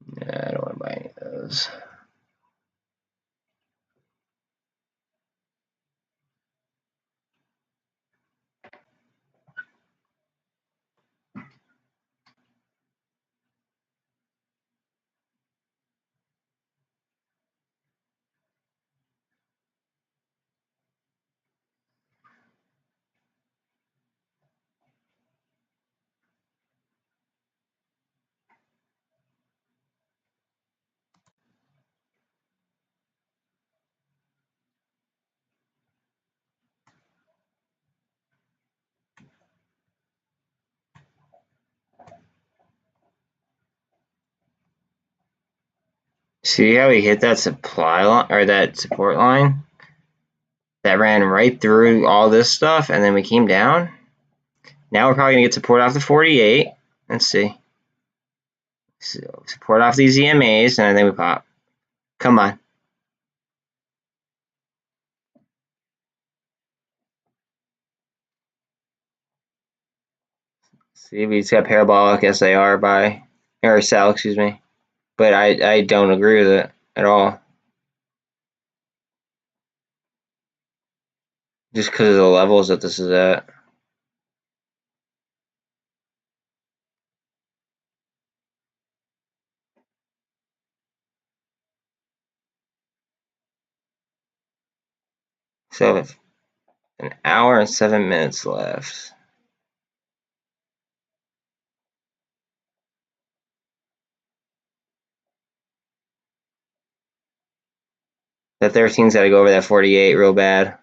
Nah, I don't want to buy any of those. See how he hit that supply line or that support line? That ran right through all this stuff, and then we came down. Now we're probably gonna get support off the 48. Let's see. So support off these EMAs, and then we pop. Come on. See, we just got parabolic SAR by, or sell, excuse me. But I don't agree with it at all. Just because of the levels that this is at. So an hour and 7 minutes left. That 13's got to go over that 48 real bad.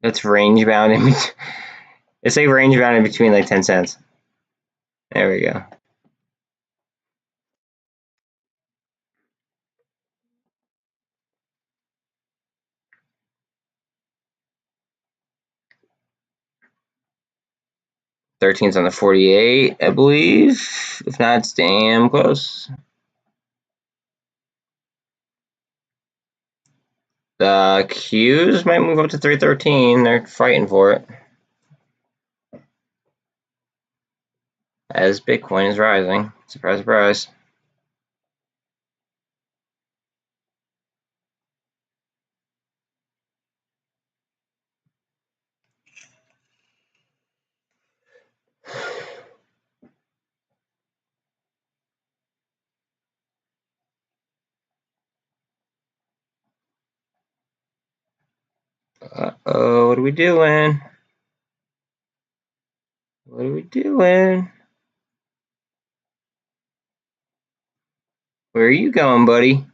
It's range bound in between. It's like range bound in between like 10 cents. There we go. Thirteen's on the 48, I believe. If not, it's damn close. The Qs might move up to 313. They're fighting for it. As Bitcoin is rising. Surprise, surprise. Uh-oh, what are we doing? What are we doing? Where are you going, buddy?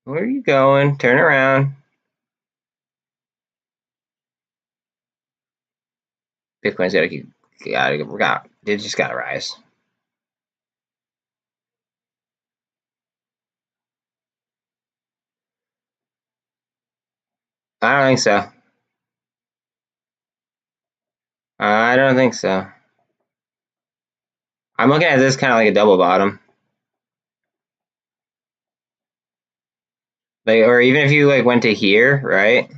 Where are you going? Turn around. Bitcoin's it just gotta rise. I don't think so. I don't think so. I'm looking at this kind of like a double bottom. Like, or even if you like went to here, right?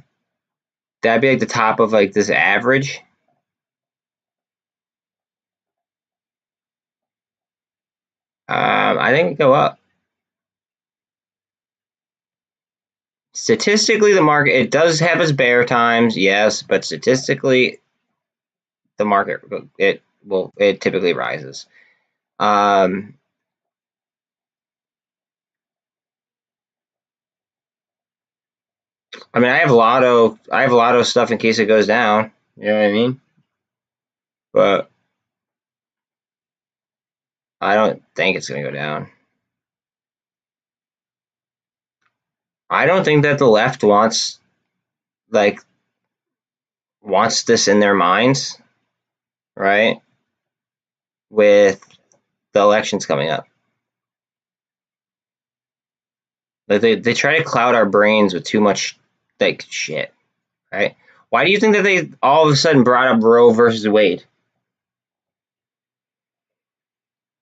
That'd be like the top of like this average. I think it'd go up. Statistically, the market, it does have its bear times, yes, but statistically, the market, it typically rises. Um, I mean, I have lotto stuff in case it goes down. You know what I mean? But I don't think it's going to go down. I don't think that the left like wants this in their minds, right? With the elections coming up. Like they try to cloud our brains with too much like shit, right? Why do you think that they all of a sudden brought up Roe versus Wade?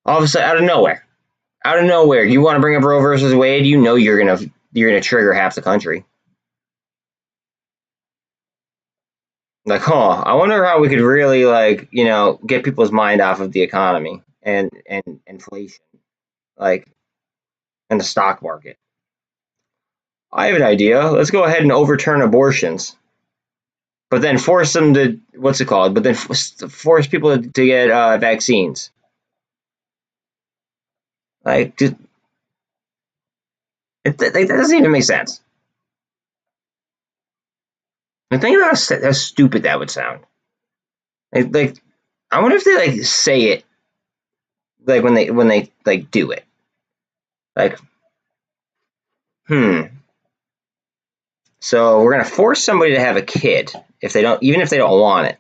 All of a sudden, out of nowhere, you want to bring up Roe versus Wade? You know you're gonna trigger half the country. Like, I wonder how we could really like get people's mind off of the economy and inflation, like, and the stock market. I have an idea. Let's go ahead and overturn abortions, but then force them to what's it called? But then force people to get vaccines. Like, that doesn't even make sense. And think about how stupid that would sound. Like, I wonder if they like say it like when they like do it. Like, so we're gonna force somebody to have a kid if they don't, even if they don't want it,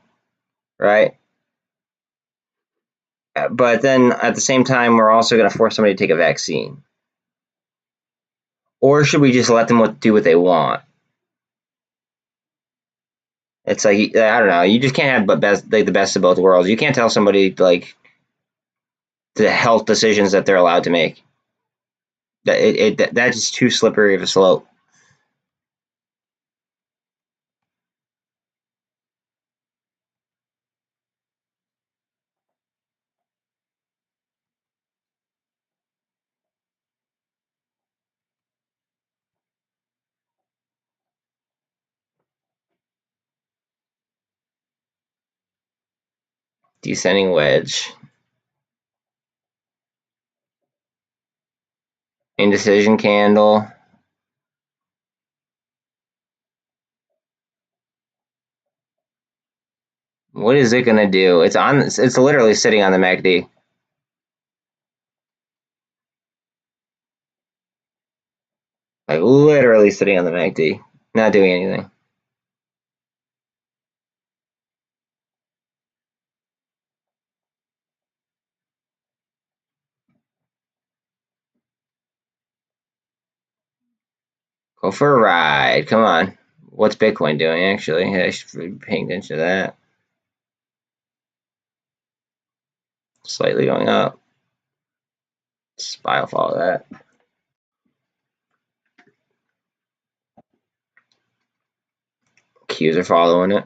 right? But then at the same time, we're also gonna force somebody to take a vaccine. Or should we just let them do what they want? It's like I don't know. You just can't have the best of both worlds. You can't tell somebody like the health decisions that they're allowed to make. That's just too slippery of a slope. Descending wedge. Indecision candle. What is it gonna do? It's literally sitting on the MACD. Like literally sitting on the MACD, not doing anything. Go for a ride. Come on. What's Bitcoin doing, actually? I should be paying attention to that. Slightly going up. SPY will follow that. Qs are following it.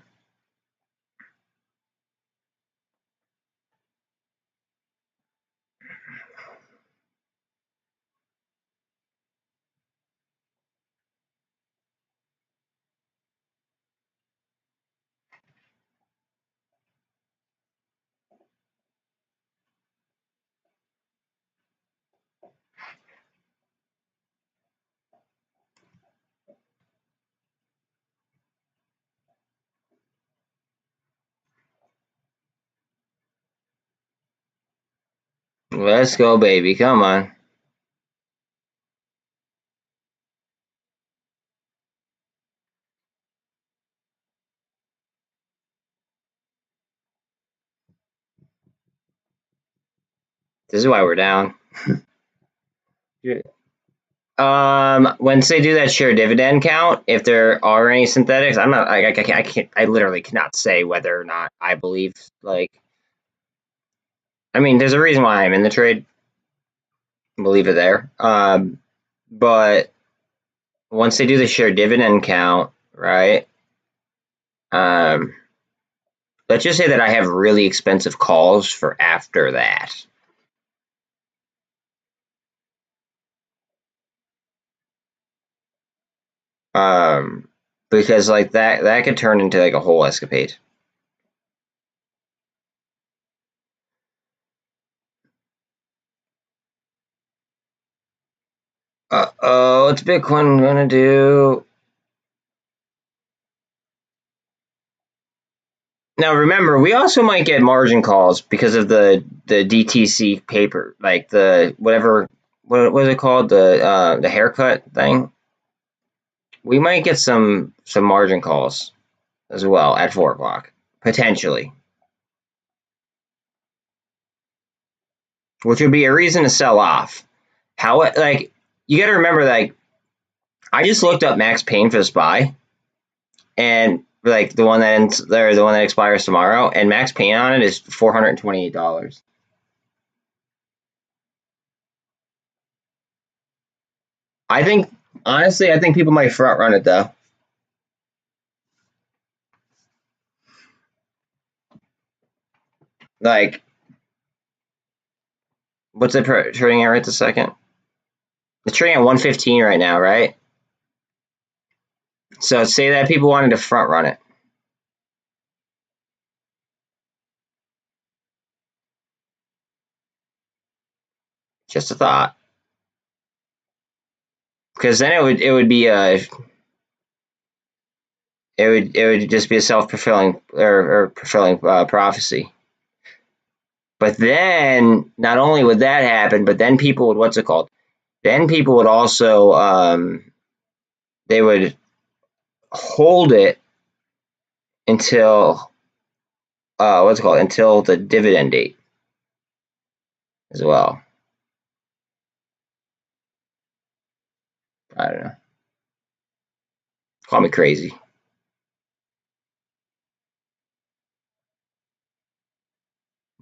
Let's go, baby. Come on. This is why we're down. Once they do that share dividend count, if there are any synthetics, I'm not. I can't. I literally cannot say whether or not I believe. Like, I mean, there's a reason why I'm in the trade. We'll leave it there. But once they do the share dividend count, right? Let's just say that I have really expensive calls for after that. Because like that could turn into like a whole escapade. Uh-oh, what's Bitcoin gonna do? Now remember, we also might get margin calls because of the DTC paper, like the whatever, what was it called, the haircut thing. We might get some margin calls as well at 4 o'clock potentially, which would be a reason to sell off. How like you got to remember, like I just looked up max pain for the SPY, and like the one that ends, or the one that expires tomorrow, and max pain on it is $428. I think honestly, I think people might front run it though. Like, what's it trading at right this second? It's trading at 115 right now, right? So say that people wanted to front run it. Just a thought. Because then it would be a it would just be a self-fulfilling or fulfilling prophecy. But then not only would that happen, but then people would, what's it called? Then people would also they would hold it until what's it called, until the dividend date as well. I don't know. Call me crazy.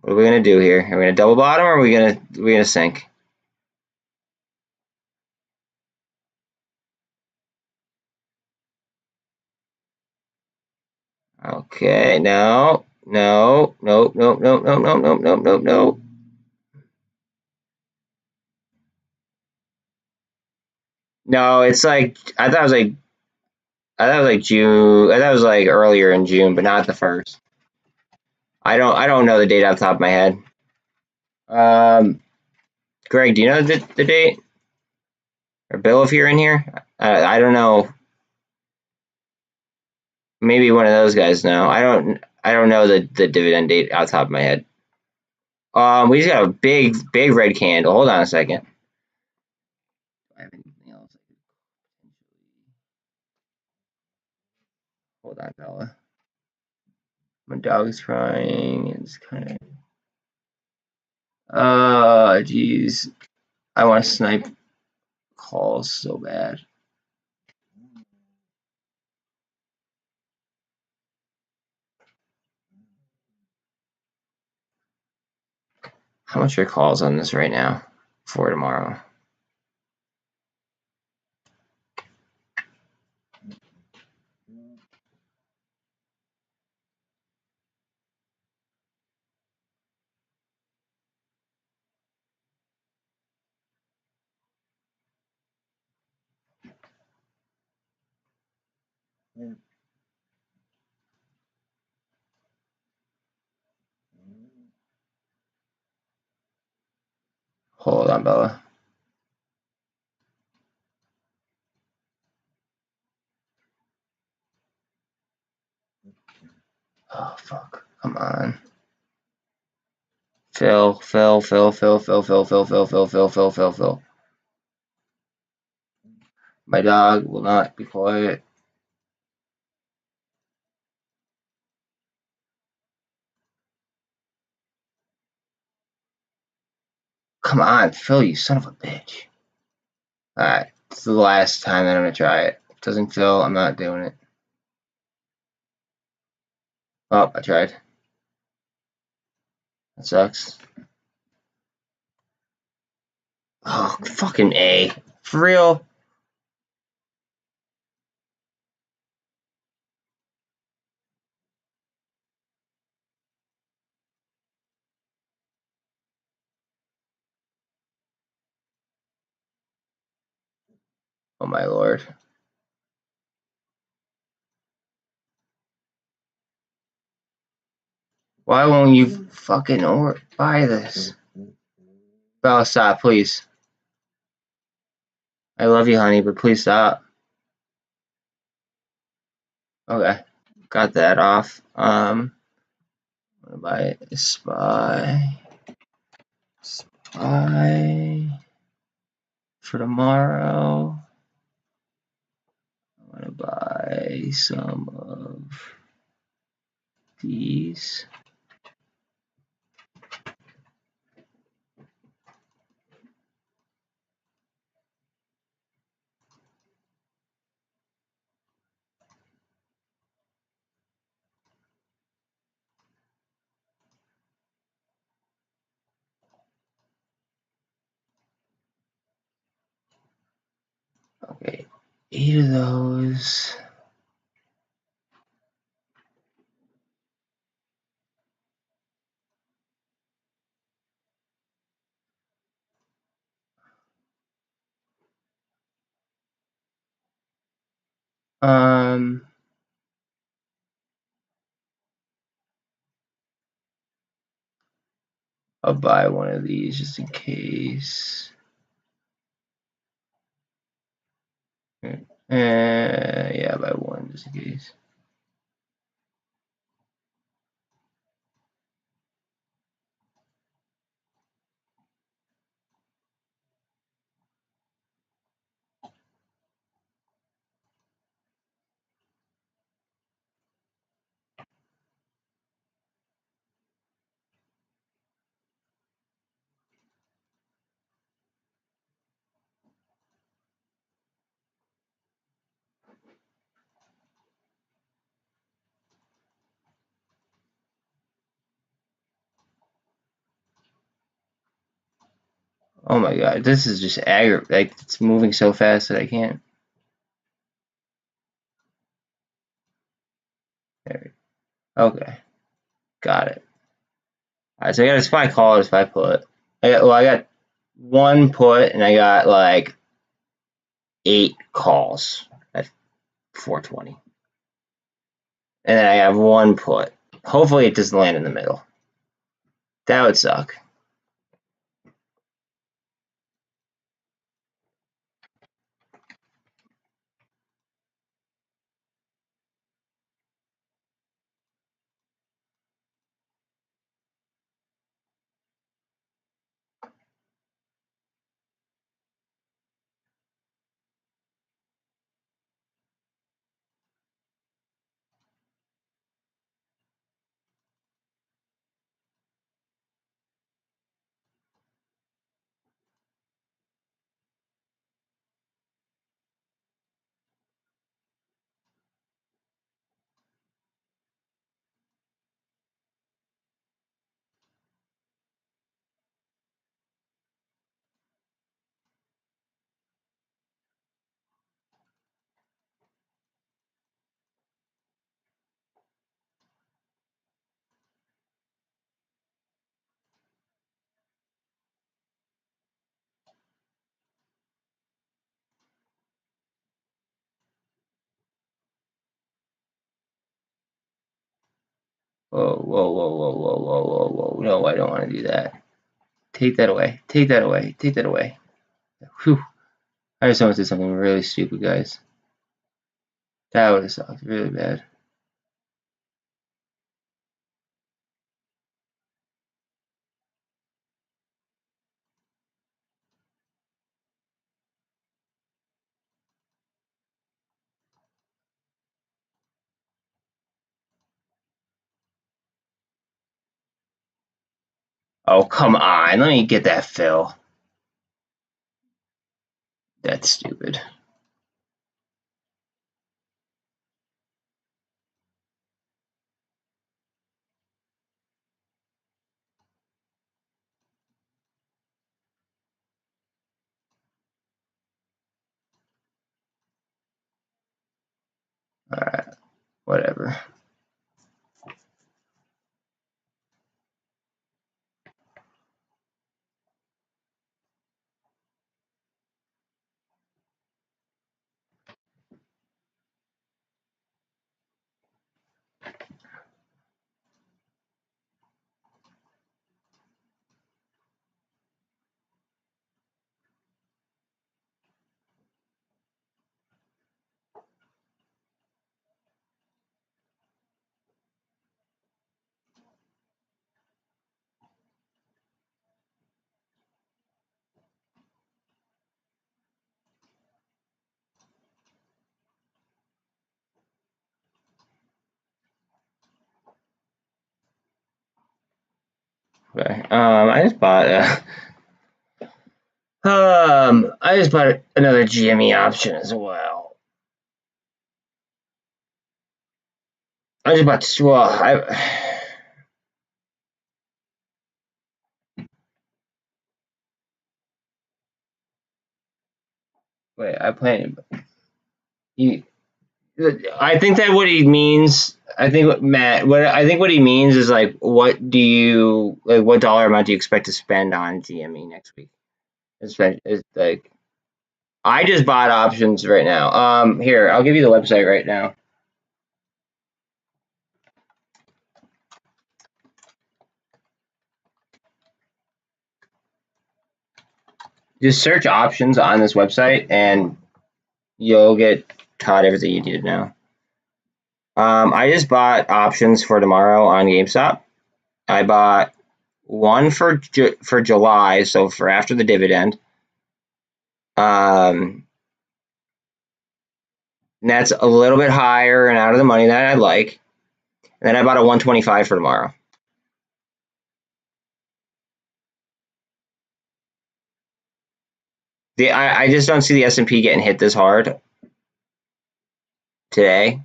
What are we gonna do here? Are we gonna double bottom, or are we gonna sink? Okay, no, no, no, no, no, no, no, no, no, no, no. No, it's like I thought it was like June. I thought it was like earlier in June, but not the first. I don't know the date off the top of my head. Greg, do you know the date? Or Bill, if you're in here? I don't know. Maybe one of those guys know. I don't know the dividend date off the top of my head. We just got a big red candle. Hold on a second. Do I have anything else? Hold on, fella. My dog's crying. It's kind of. Oh, jeez. I want to snipe calls so bad. How much are calls on this right now for tomorrow? Hold on, Bella. Oh, fuck. Come on. Fill. My dog will not be quiet. Come on, Phil, you son of a bitch. Alright, it's the last time that I'm gonna try it. If it doesn't fill, I'm not doing it. Oh, I tried. That sucks. Oh, fucking A. For real? Oh my lord. Why won't you fucking buy this? Bella, stop, please. I love you, honey, but please stop. Okay, got that off. I'm gonna buy a spy for tomorrow. I'm gonna buy some of these. Okay, 8 of those. I'll buy one of these just in case. Yeah, I'll buy one just in case. Oh my god, this is just aggravating. Like, it's moving so fast that I can't. There. Okay, got it. Alright, so I got a spy call and a spy put. I got one put and I got like 8 calls at 420. And then I have one put. Hopefully it doesn't land in the middle. That would suck. Whoa. No, I don't want to do that. Take that away. Take that away. Take that away. Whew. I just almost did something really stupid, guys. That would have sucked really bad. Oh, come on. Let me get that fill. That's stupid. Alright, whatever. Okay. I just bought another GME option as well. I just bought, well, wait, I plan, you, I think that what he means, I think what he means is like, what dollar amount do you expect to spend on GME next week? It's like, I just bought options right now. Here, I'll give you the website right now. Just search options on this website and you'll get taught everything you need to know. I just bought options for tomorrow on GameStop. I bought one for July, so for after the dividend. That's a little bit higher and out of the money that I like. And then I bought a 125 for tomorrow. I just don't see the S&P getting hit this hard today,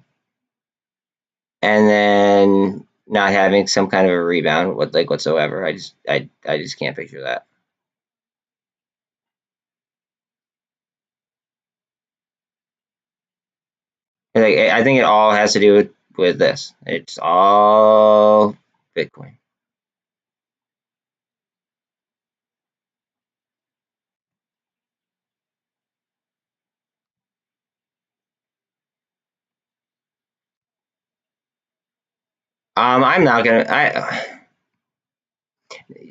and then not having some kind of a rebound whatsoever. I just can't picture that. Like, I think it all has to do with this. It's all Bitcoin. I'm not gonna.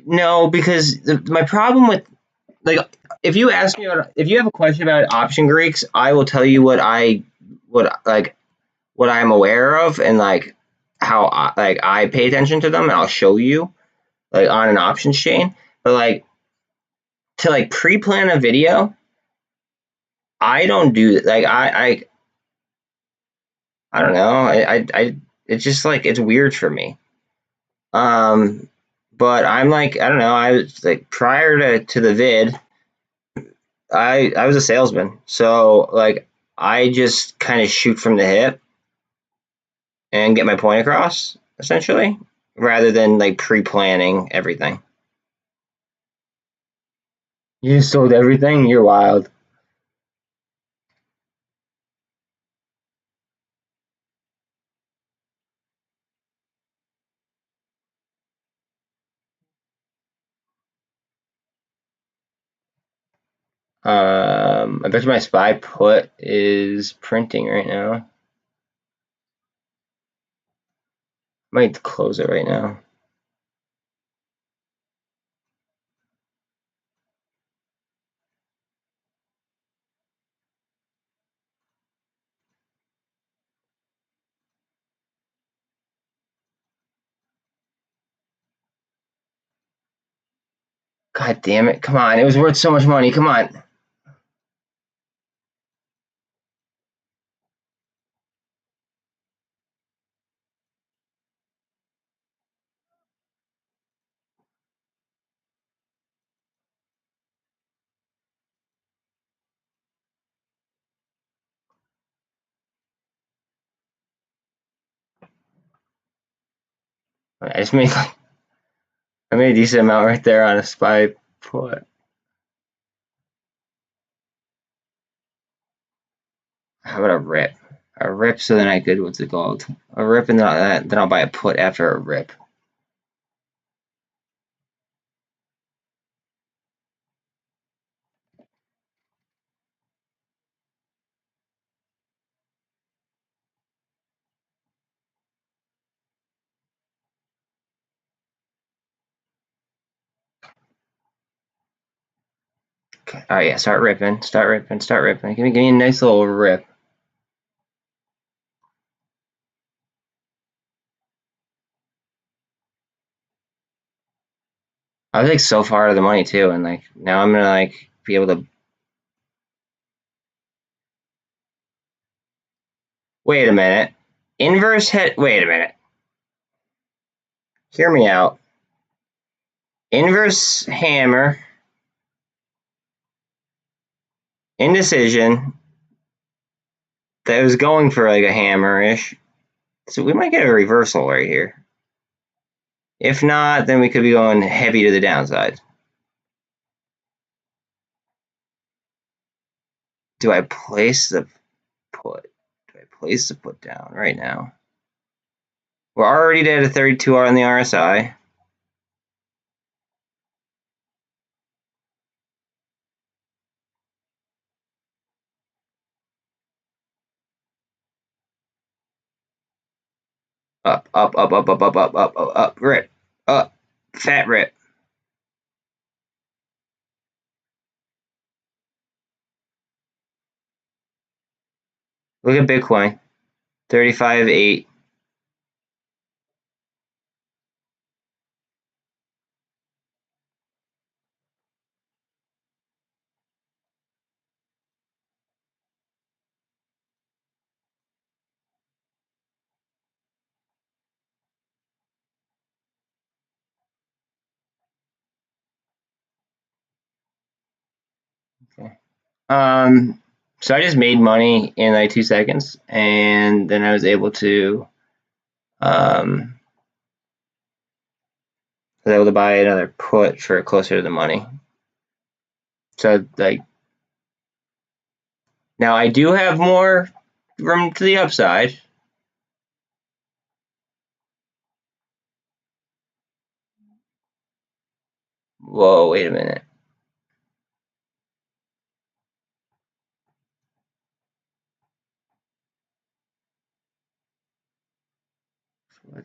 No, because my problem with, like, if you ask me if you have a question about option Greeks, I will tell you what I'm aware of and like how I pay attention to them, and I'll show you like on an options chain. But like to like pre-plan a video, I don't do that. Like I don't know. I it's just like it's weird for me. But I'm like, I don't know. I was like, prior to the vid, I was a salesman, so like I just kind of shoot from the hip and get my point across, essentially, rather than like pre-planning everything. You sold everything? You're wild. I bet you my SPY put is printing right now. Might close it right now. God damn it. Come on. It was worth so much money. Come on. I just made like I made a decent amount right there on a SPY put. How about a rip? A rip, so then I good. What's it called? A rip, and then I'll buy a put after a rip. Okay. All right, yeah. Start ripping. Start ripping. Start ripping. Give me a nice little rip. I was like so far out of the money too, and like now I'm gonna like be able to. Wait a minute. Inverse head. Wait a minute. Hear me out. Inverse hammer. Indecision. That was going for like a hammer-ish. So we might get a reversal right here. If not, then we could be going heavy to the downside. Do I place the put? Do I place the put down right now? We're already at a 32 on the RSI. Up, up, up, up, up, up, up, up, up, up, rip, up, fat rip. Look at Bitcoin, 35.8. Okay. So I just made money in like 2 seconds, and then I was able to buy another put for closer to the money. So like now I do have more room to the upside. Whoa, wait a minute.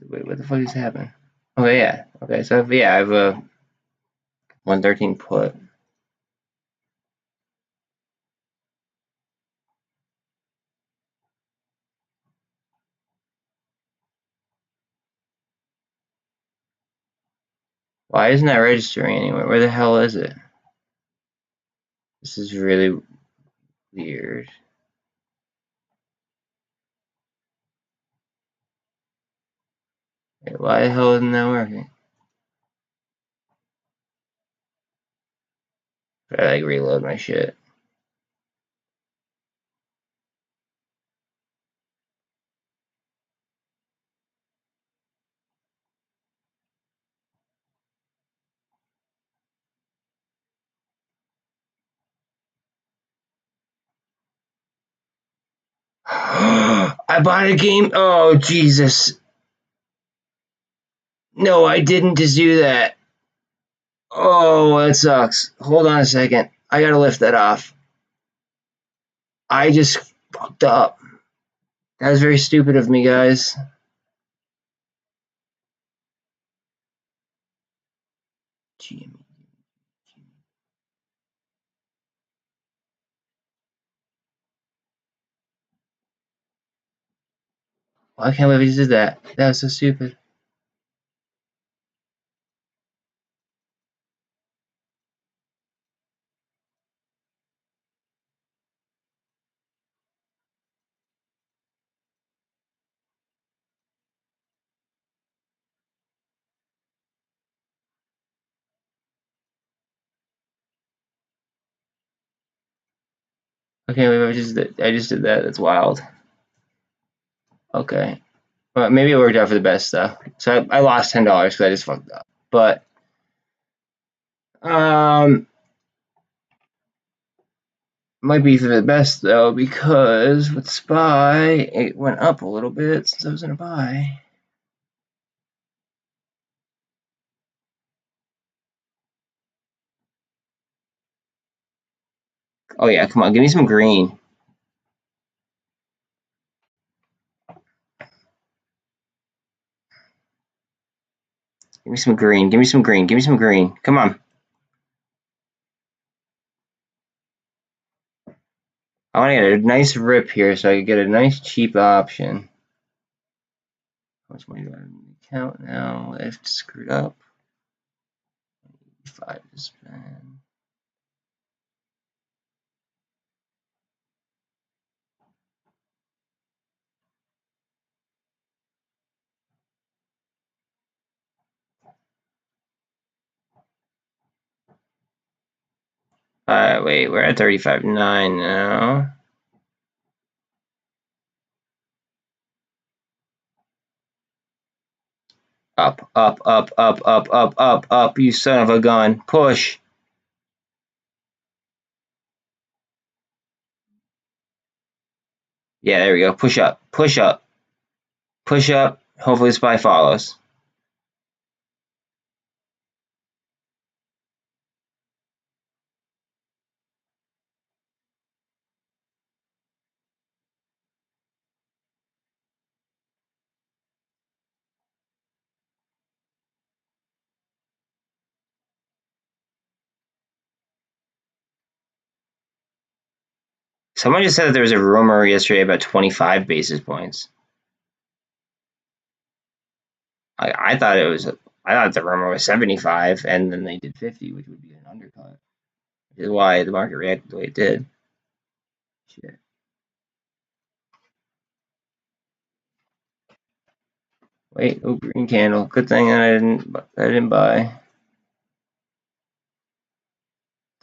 Wait, what the fuck just happened? Okay, yeah. Okay, so yeah, I have a 113 put. Why isn't that registering anywhere? Where the hell is it? This is really weird. Wait, why the hell isn't that working? Should I like reload my shit? I bought a game. Oh, Jesus. No, I didn't just do that. Oh, that sucks. Hold on a second. I gotta lift that off. I just fucked up. That was very stupid of me, guys. GME. I can't believe I just did that. That was so stupid. I can't believe I just did that. That's wild. Okay. But maybe it worked out for the best though. So I lost $10 because I just fucked up. But might be for the best though, because with SPY it went up a little bit since I was in a buy. Oh yeah, come on, give me some green. Give me some green. Give me some green. Give me some green. Come on. I want to get a nice rip here so I can get a nice cheap option. How much money do I have in the account now? I've screwed up. 5 to spend. Wait, we're at 35.9 now. Up, up, up, up, up, up, up, up, you son of a gun. Push. Yeah, there we go. Push up, push up, push up. Hopefully SPY follows. Someone just said that there was a rumor yesterday about 25 basis points. I thought it was. I thought the rumor was 75, and then they did 50, which would be an undercut. Which is why the market reacted the way it did. Shit. Wait, oh, green candle. Good thing I didn't buy.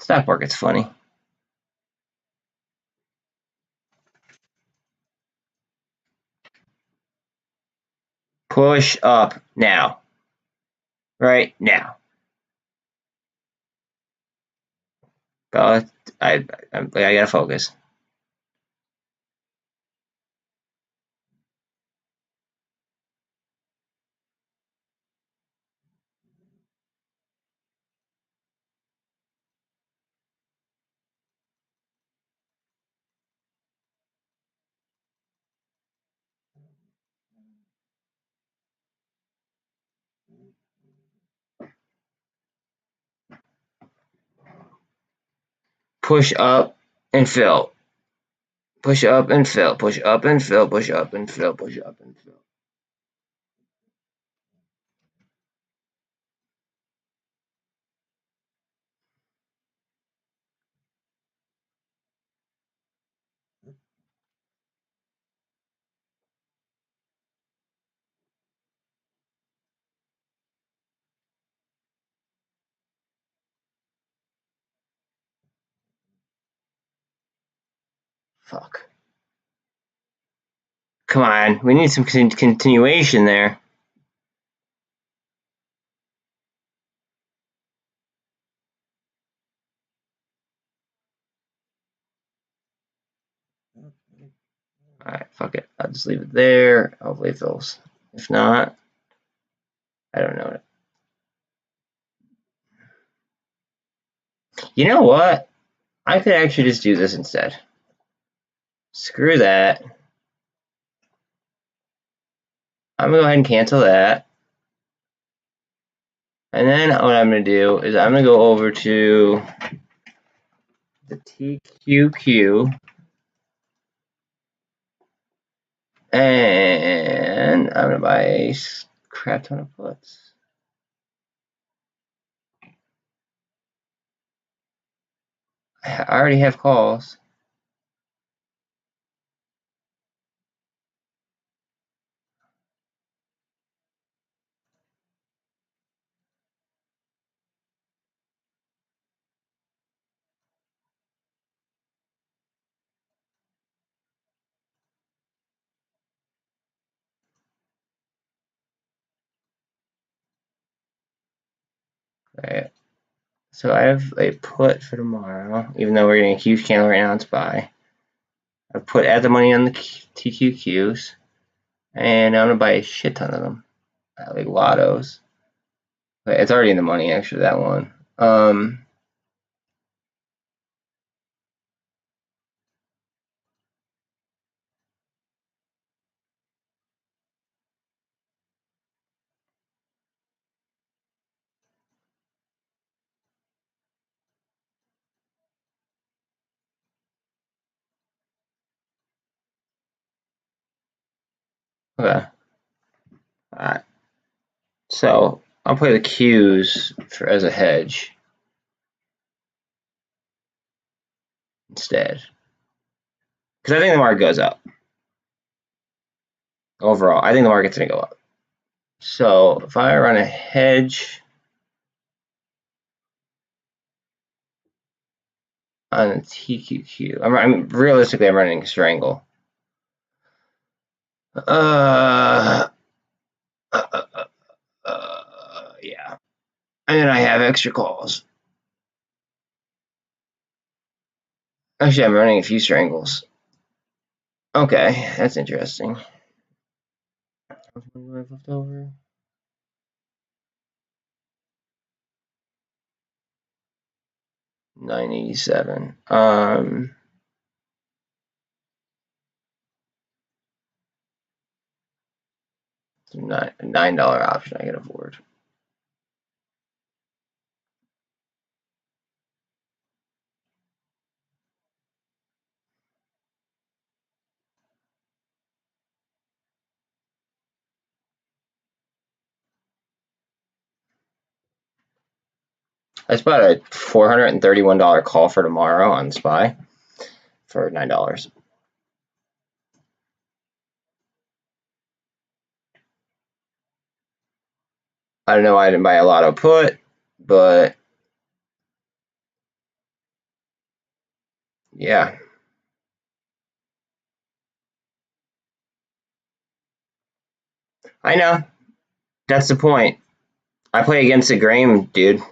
Stock market's funny. Push up now. Right now. Bella, I gotta focus. Push up and fill. Push up and fill. Push up and fill. Push up and fill. Push up and fill. Fuck. Come on, we need some continuation there. Alright, fuck it. I'll just leave it there. Hopefully it fills. If not, I don't know. You know what? I could actually just do this instead. Screw that. I'm gonna go ahead and cancel that. And then what I'm gonna do is I'm gonna go over to the TQQ and I'm gonna buy a crap ton of puts. I already have calls. Right. So I have a put for tomorrow, even though we're getting a huge candle right now on SPY. I've put at the money on the TQQs, and I'm gonna buy a shit ton of them, like lottos. But it's already in the money, actually, that one. Okay. Alright. So I'll play the Qs as a hedge instead. Because I think the market goes up. Overall, I think the market's going to go up. So if I run a hedge on the TQQ, realistically, I'm running a strangle. Yeah. And then I have extra calls. Actually, I'm running a few strangles. Okay, that's interesting. Left over. 987. $9 option I can afford. I just bought a $431 call for tomorrow on SPY for $9. I don't know why I didn't buy a lotto put, but yeah. I know. That's the point. I play against the grain, dude.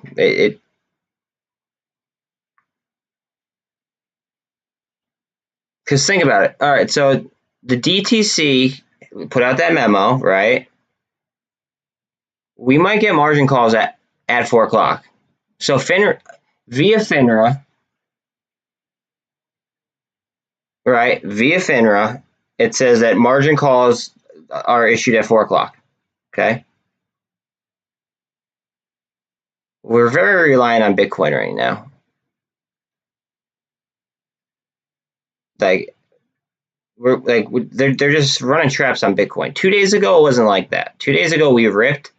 Because think about it. All right, so the DTC put out that memo, right? We might get margin calls at 4 o'clock. So via FINRA, right? Via FINRA, it says that margin calls are issued at 4 o'clock. Okay. We're very reliant on Bitcoin right now. Like they're just running traps on Bitcoin. 2 days ago it wasn't like that. 2 days ago we ripped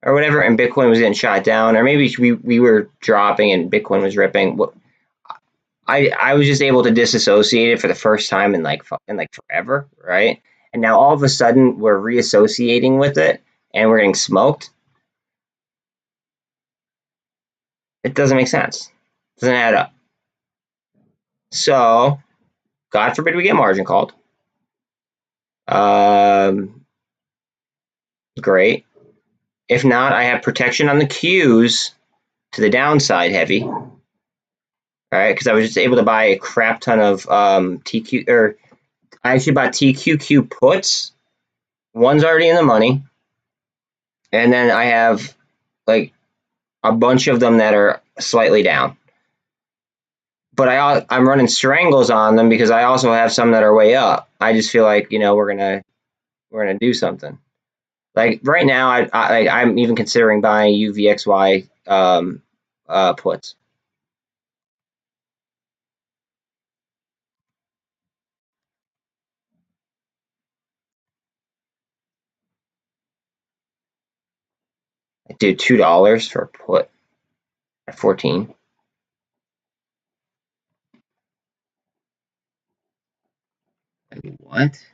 or whatever, and Bitcoin was getting shot down, or maybe we were dropping and Bitcoin was ripping. I was just able to disassociate it for the first time in like forever, right? And now all of a sudden we're reassociating with it and we're getting smoked. It doesn't make sense. It doesn't add up. So, God forbid we get margin called. Great. If not, I have protection on the Qs to the downside heavy. All right, because I was just able to buy a crap ton of TQ, or I actually bought TQQ puts. One's already in the money, and then I have like a bunch of them that are slightly down. But I'm running strangles on them because I also have some that are way up. I just feel like we're gonna do something. Like right now, I'm even considering buying UVXY puts. Dude, $2 for a put at 14. Like, what?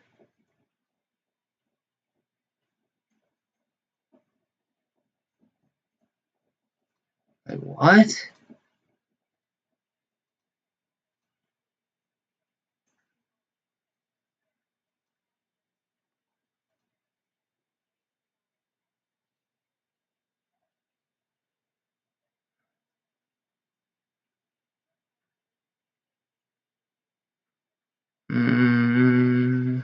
Like, what? I'm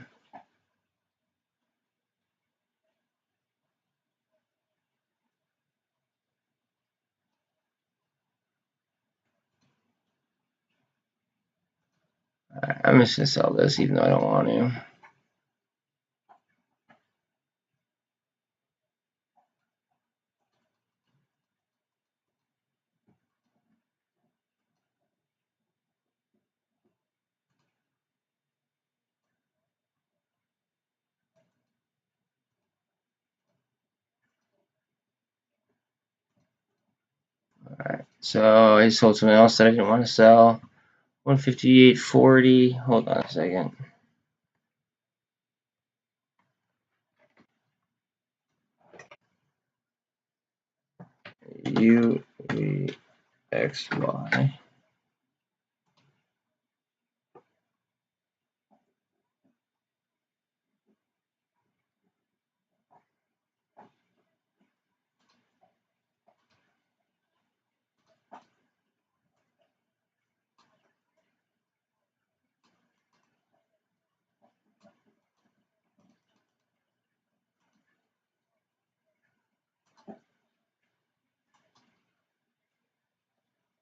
just gonna sell this even though I don't want to. Alright, so I sold something else that I didn't want to sell. 158.40. Hold on a second. UVXY.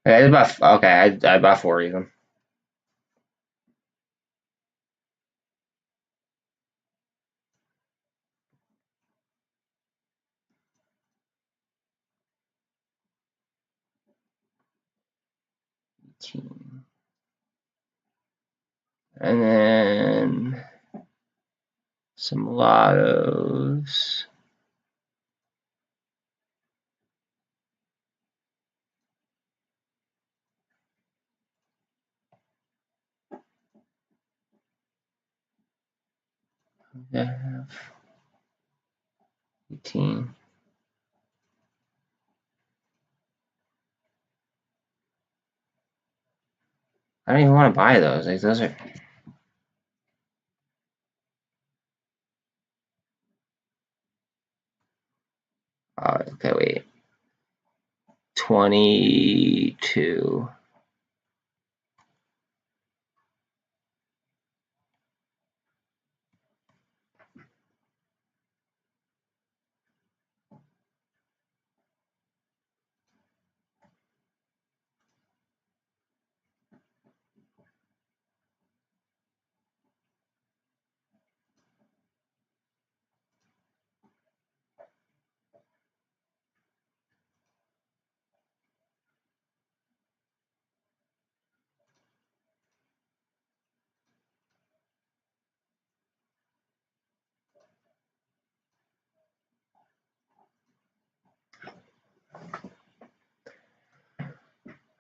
I bought 40 of them. And then some lottos. Yeah, 18. I don't even want to buy those. Like those are. Oh, okay, wait. 22.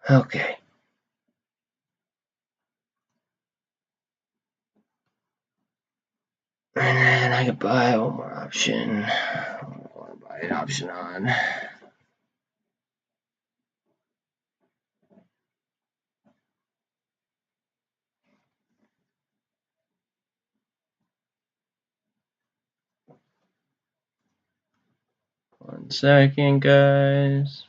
Okay. And then I could buy one more option. I want to buy an option on. One second, guys.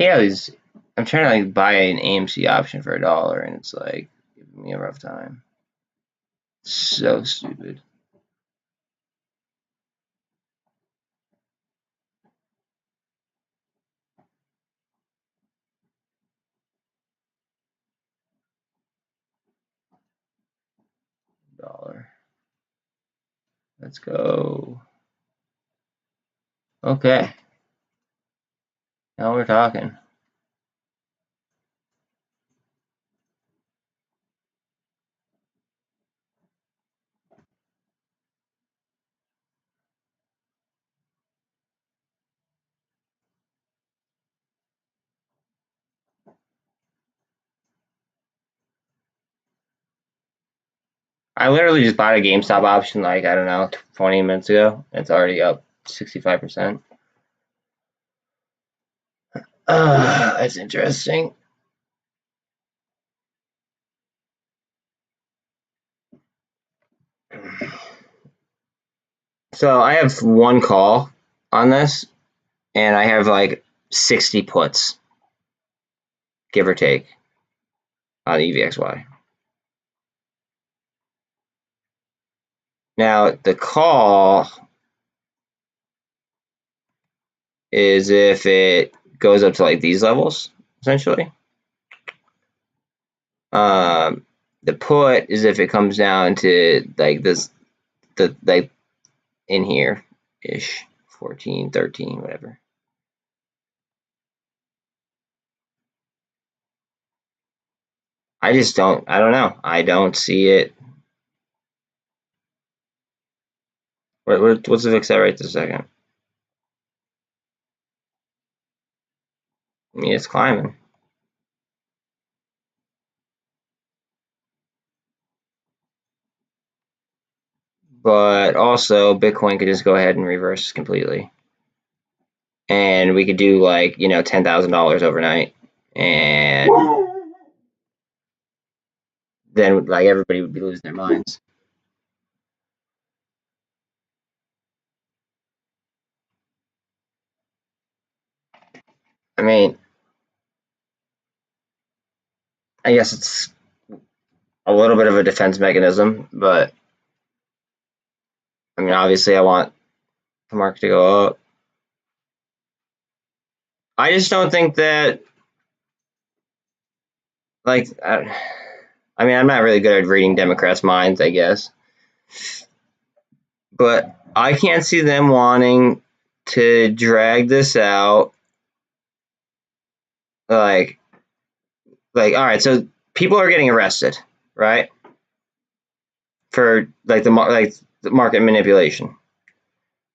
Yeah, I'm trying to like buy an AMC option for $1, and it's like giving me a rough time. So stupid. $1. Let's go. Okay. Now we're talking. I literally just bought a GameStop option like, I don't know, 20 minutes ago. It's already up 65%. That's interesting. So I have one call on this, and I have like 60 puts, give or take, on EVXY. Now the call is if it goes up to like these levels, essentially. The put is if it comes down to like this, like in here ish, 14, 13, whatever. I don't know. I don't see it. What's the VIX at right this second? I mean, it's climbing. But also, Bitcoin could just go ahead and reverse completely. And we could do like, $10,000 overnight. And then like everybody would be losing their minds. I mean, I guess it's a little bit of a defense mechanism, but I mean, obviously, I want the market to go up. I just don't think that, like, I mean, I'm not really good at reading Democrats' minds, I guess, but I can't see them wanting to drag this out. Like, all right, so people are getting arrested, right? For like the market manipulation.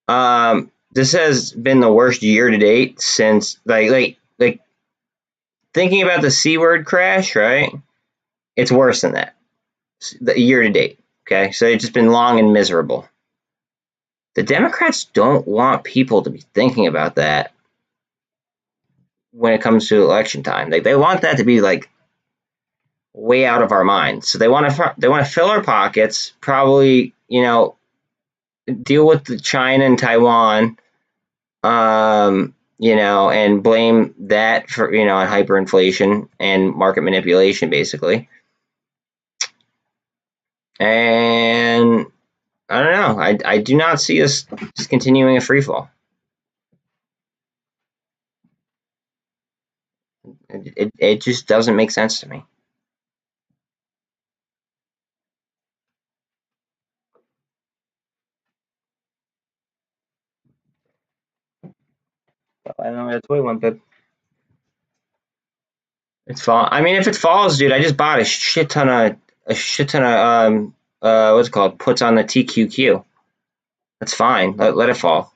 This has been the worst year to date since like thinking about the C word crash, right? It's worse than that. The year to date. Okay, so it's just been long and miserable. The Democrats don't want people to be thinking about that when it comes to election time. They want that to be like way out of our minds. So they want to fill our pockets, probably deal with the China and Taiwan, and blame that for on hyperinflation and market manipulation, basically. And I don't know. I do not see us just continuing a free fall. It just doesn't make sense to me. I don't know. That's way one pip. It's fall. I mean, if it falls, dude, I just bought a shit ton of what's it called, puts on the TQQ. That's fine. Let it fall.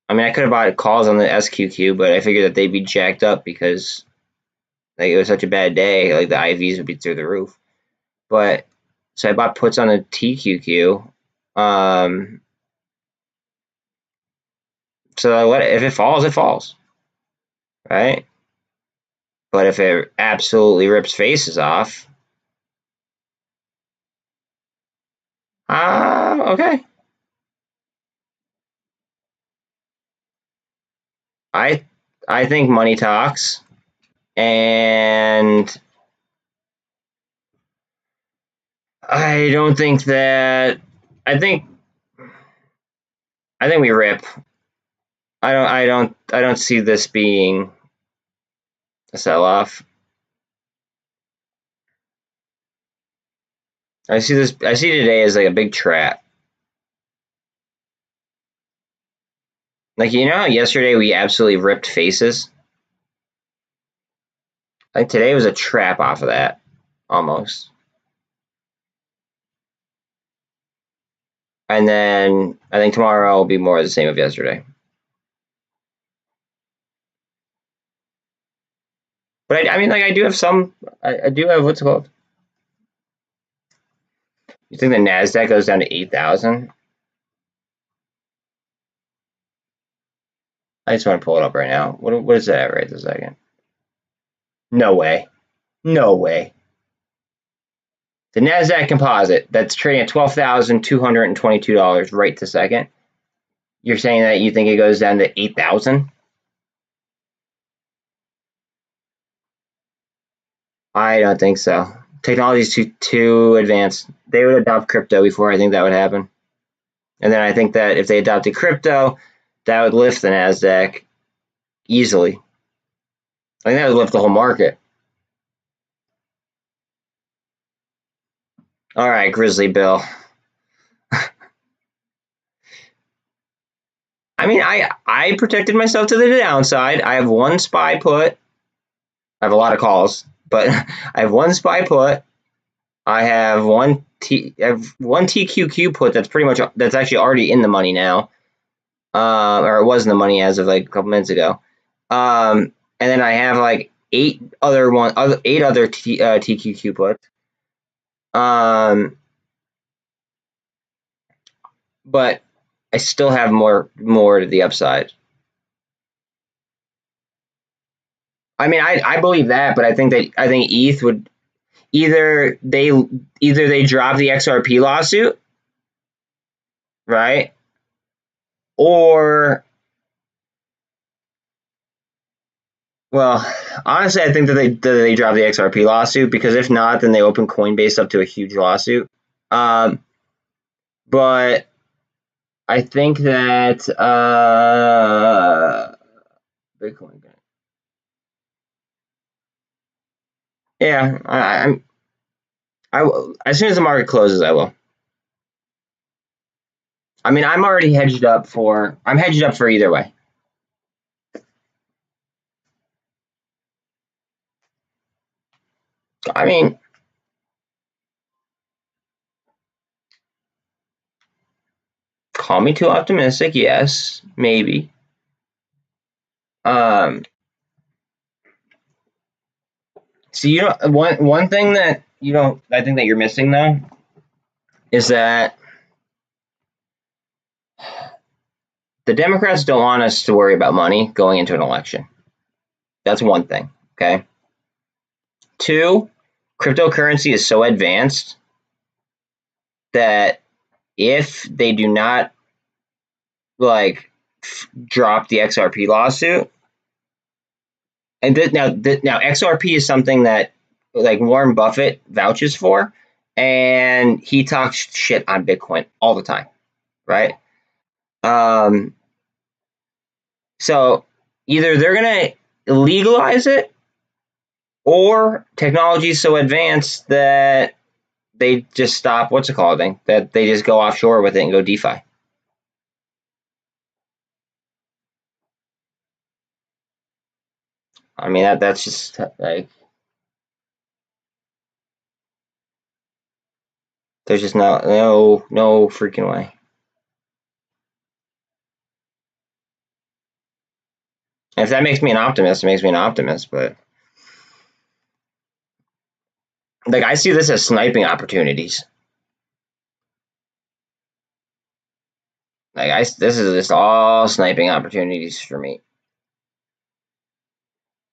I mean, I could have bought calls on the SQQ, but I figured that they'd be jacked up because like it was such a bad day. Like the IVs would be through the roof. But so I bought puts on the TQQ. So if it falls, it falls, right? But if it absolutely rips faces off, okay. I think money talks, and I don't think that. I think we rip. I don't see this being a sell off. I see today as like a big trap. Like yesterday we absolutely ripped faces. Like today was a trap off of that, almost. And then I think tomorrow will be more of the same of yesterday. But I mean, like I do have some. I do have what's it called? You think the Nasdaq goes down to 8,000? I just want to pull it up right now. What is that at right this second? No way. No way. The NASDAQ Composite that's trading at $12,222 right this second. You're saying that you think it goes down to 8,000? I don't think so. Technology is too advanced. They would adopt crypto before I think that would happen. And then I think that if they adopted crypto, that would lift the NASDAQ easily. I think that would lift the whole market. All right, Grizzly Bill. I mean, I protected myself to the downside. I have one SPY put. I have a lot of calls, but I have one SPY put. I have one TQQ put that's actually already in the money now, or it was in the money as of like a couple minutes ago. And then I have like eight other TQQ puts. But I still have more to the upside. I mean, I believe that, but I think ETH would either they drop the XRP lawsuit, right? Or, well, honestly, I think that they drop the XRP lawsuit, because if not, then they open Coinbase up to a huge lawsuit. But I think that Bitcoin. Yeah, I will, as soon as the market closes, I will. I mean, I'm hedged up for either way. I mean, call me too optimistic, yes, maybe. So you know, one thing that I think that you're missing though, is that the Democrats don't want us to worry about money going into an election. That's one thing, okay? Two, cryptocurrency is so advanced that if they do not drop the XRP lawsuit, and now XRP is something that like Warren Buffett vouches for, and he talks shit on Bitcoin all the time, right? So either they're gonna legalize it, or technology is so advanced that they just stop that they just go offshore with it and go DeFi. I mean, that's just like, there's just no freaking way. And if that makes me an optimist, it makes me an optimist. But like, I see this as sniping opportunities. This is just all sniping opportunities for me.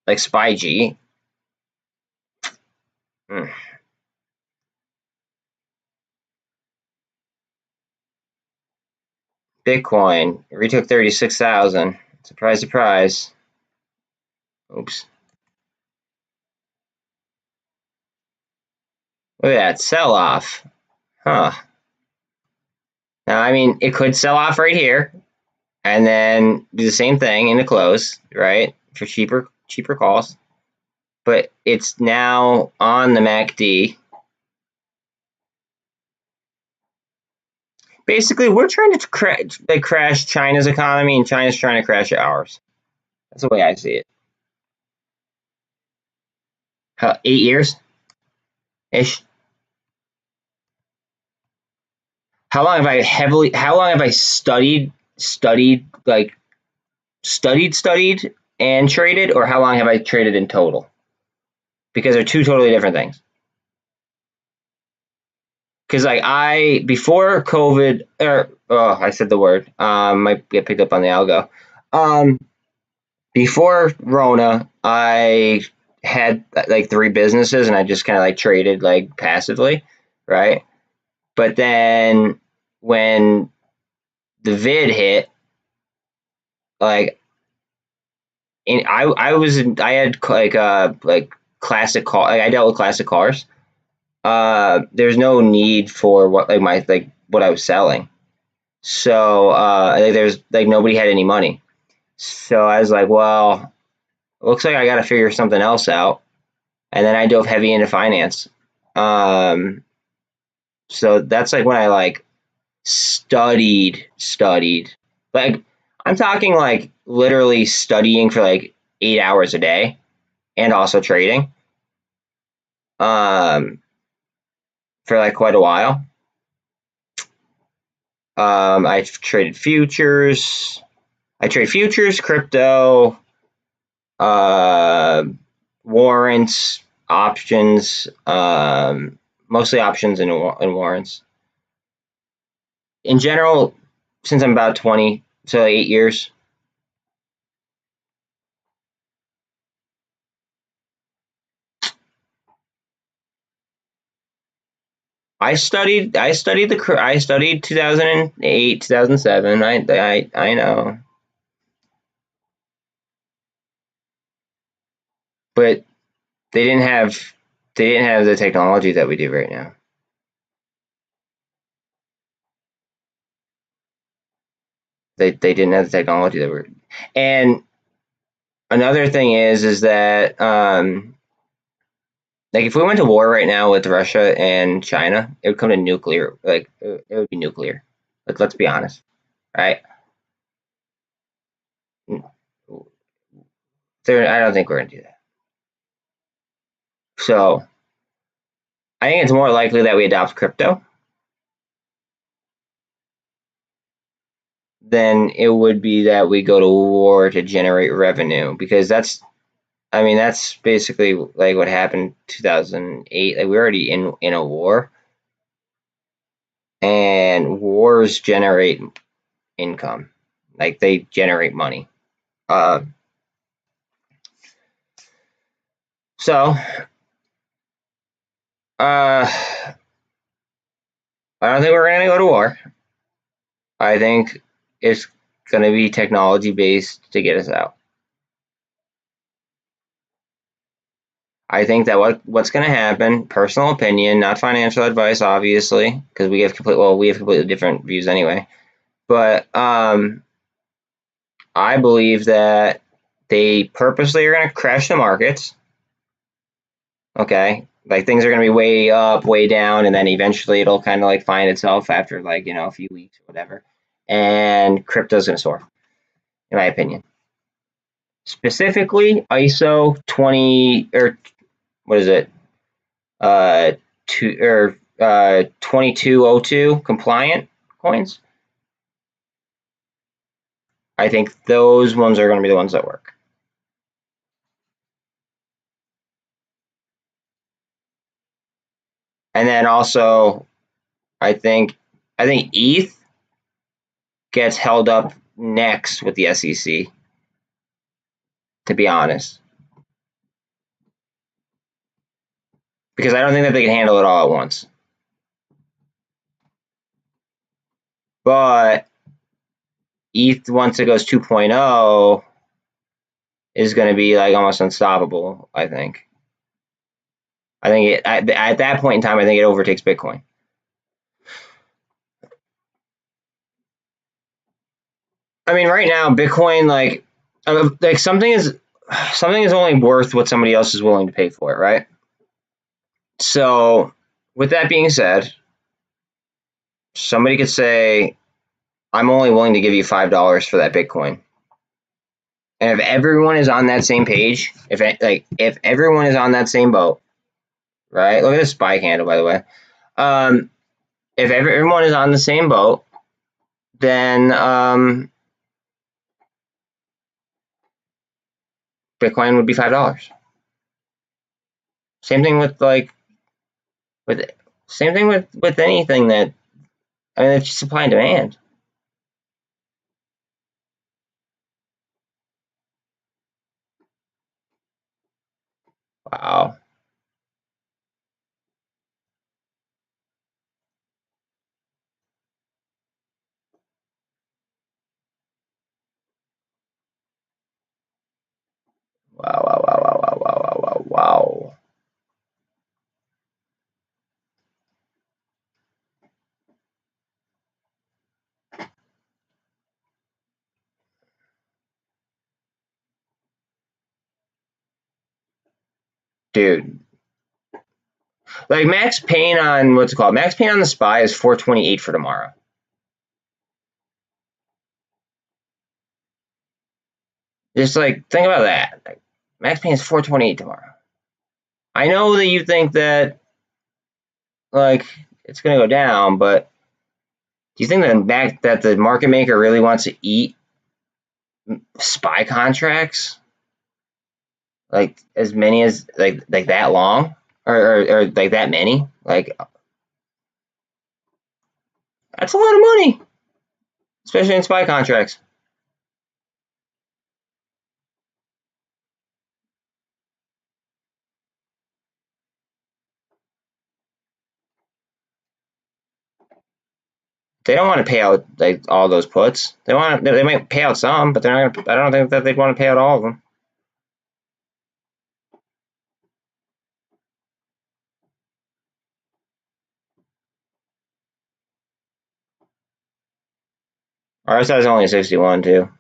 Like SPY G. Bitcoin retook 36,000. Surprise, surprise. Oops. Look at that sell off. Huh. Now, I mean, it could sell off right here and then do the same thing in the close, right? For cheaper calls. But it's now on the MACD. Basically, we're trying to crash China's economy, and China's trying to crash ours. That's the way I see it. 8 years ish. How long have I studied and traded, or how long have I traded in total? Because they're two totally different things. Because like before COVID, I said the word, might get picked up on the algo. before Rona, I had like 3 businesses and I just kind of like traded like passively, right? But then when the vid hit, like I had like classic car, like I dealt with classic cars. There's no need for what like my like what I was selling. So like there's like nobody had any money. So I was like, well, looks like I got to figure something else out. And then I dove heavy into finance. Um, so that's like when I like studied. Like I'm talking like literally studying for like 8 hours a day and also trading um, for like quite a while. I've traded futures. I trade futures, crypto, uh, warrants, options, mostly options and warrants. In general, since I'm about 20, so 8 years. I studied 2008, 2007. I know, but they didn't have they didn't have the technology that we do right now. They didn't have the technology that we're. And another thing is that like if we went to war right now with Russia and China, it would come to nuclear. Like it would be nuclear. Like let's be honest, right? I don't think we're gonna do that. So I think it's more likely that we adopt crypto than it would be that we go to war to generate revenue, because that's basically like what happened 2008. Like we're already in a war, and wars generate income. Like they generate money. Uh, so I don't think we're gonna go to war. I think it's gonna be technology based to get us out. I think that what's going to happen, personal opinion, not financial advice, obviously, because we have completely different views anyway. But I believe that they purposely are going to crash the markets. Okay, like things are going to be way up, way down, and then eventually it'll kind of like find itself after like a few weeks or whatever, and crypto's going to soar, in my opinion. Specifically, ISO 20 or what is it? uh, 2202 compliant coins. I think those ones are going to be the ones that work. And then also, I think ETH gets held up next with the SEC. To be honest, because I don't think that they can handle it all at once. But ETH, once it goes 2.0, is going to be like almost unstoppable. I think at that point in time, I think it overtakes Bitcoin. I mean, right now, Bitcoin, like something is only worth what somebody else is willing to pay for it, right? So, with that being said, somebody could say, "I'm only willing to give you $5 for that Bitcoin." And if everyone is on that same page, if everyone is on that same boat, right? Look at this spy candle, by the way. If everyone is on the same boat, then Bitcoin would be $5. Same thing with same thing with anything that, I mean, it's just supply and demand. Dude. Like max pain on what's it called? Max pain on the SPY is 428 for tomorrow. Just like think about that. Like, max pain is 428 tomorrow. I know that you think that like it's gonna go down, but do you think that the market maker really wants to eat SPY contracts? Like as many as like that long? Or like that many? Like that's a lot of money. Especially in SPY contracts. They don't want to pay out like all those puts. They might pay out some, but they're not gonna, I don't think that they'd want to pay out all of them. RSI is only 61 too.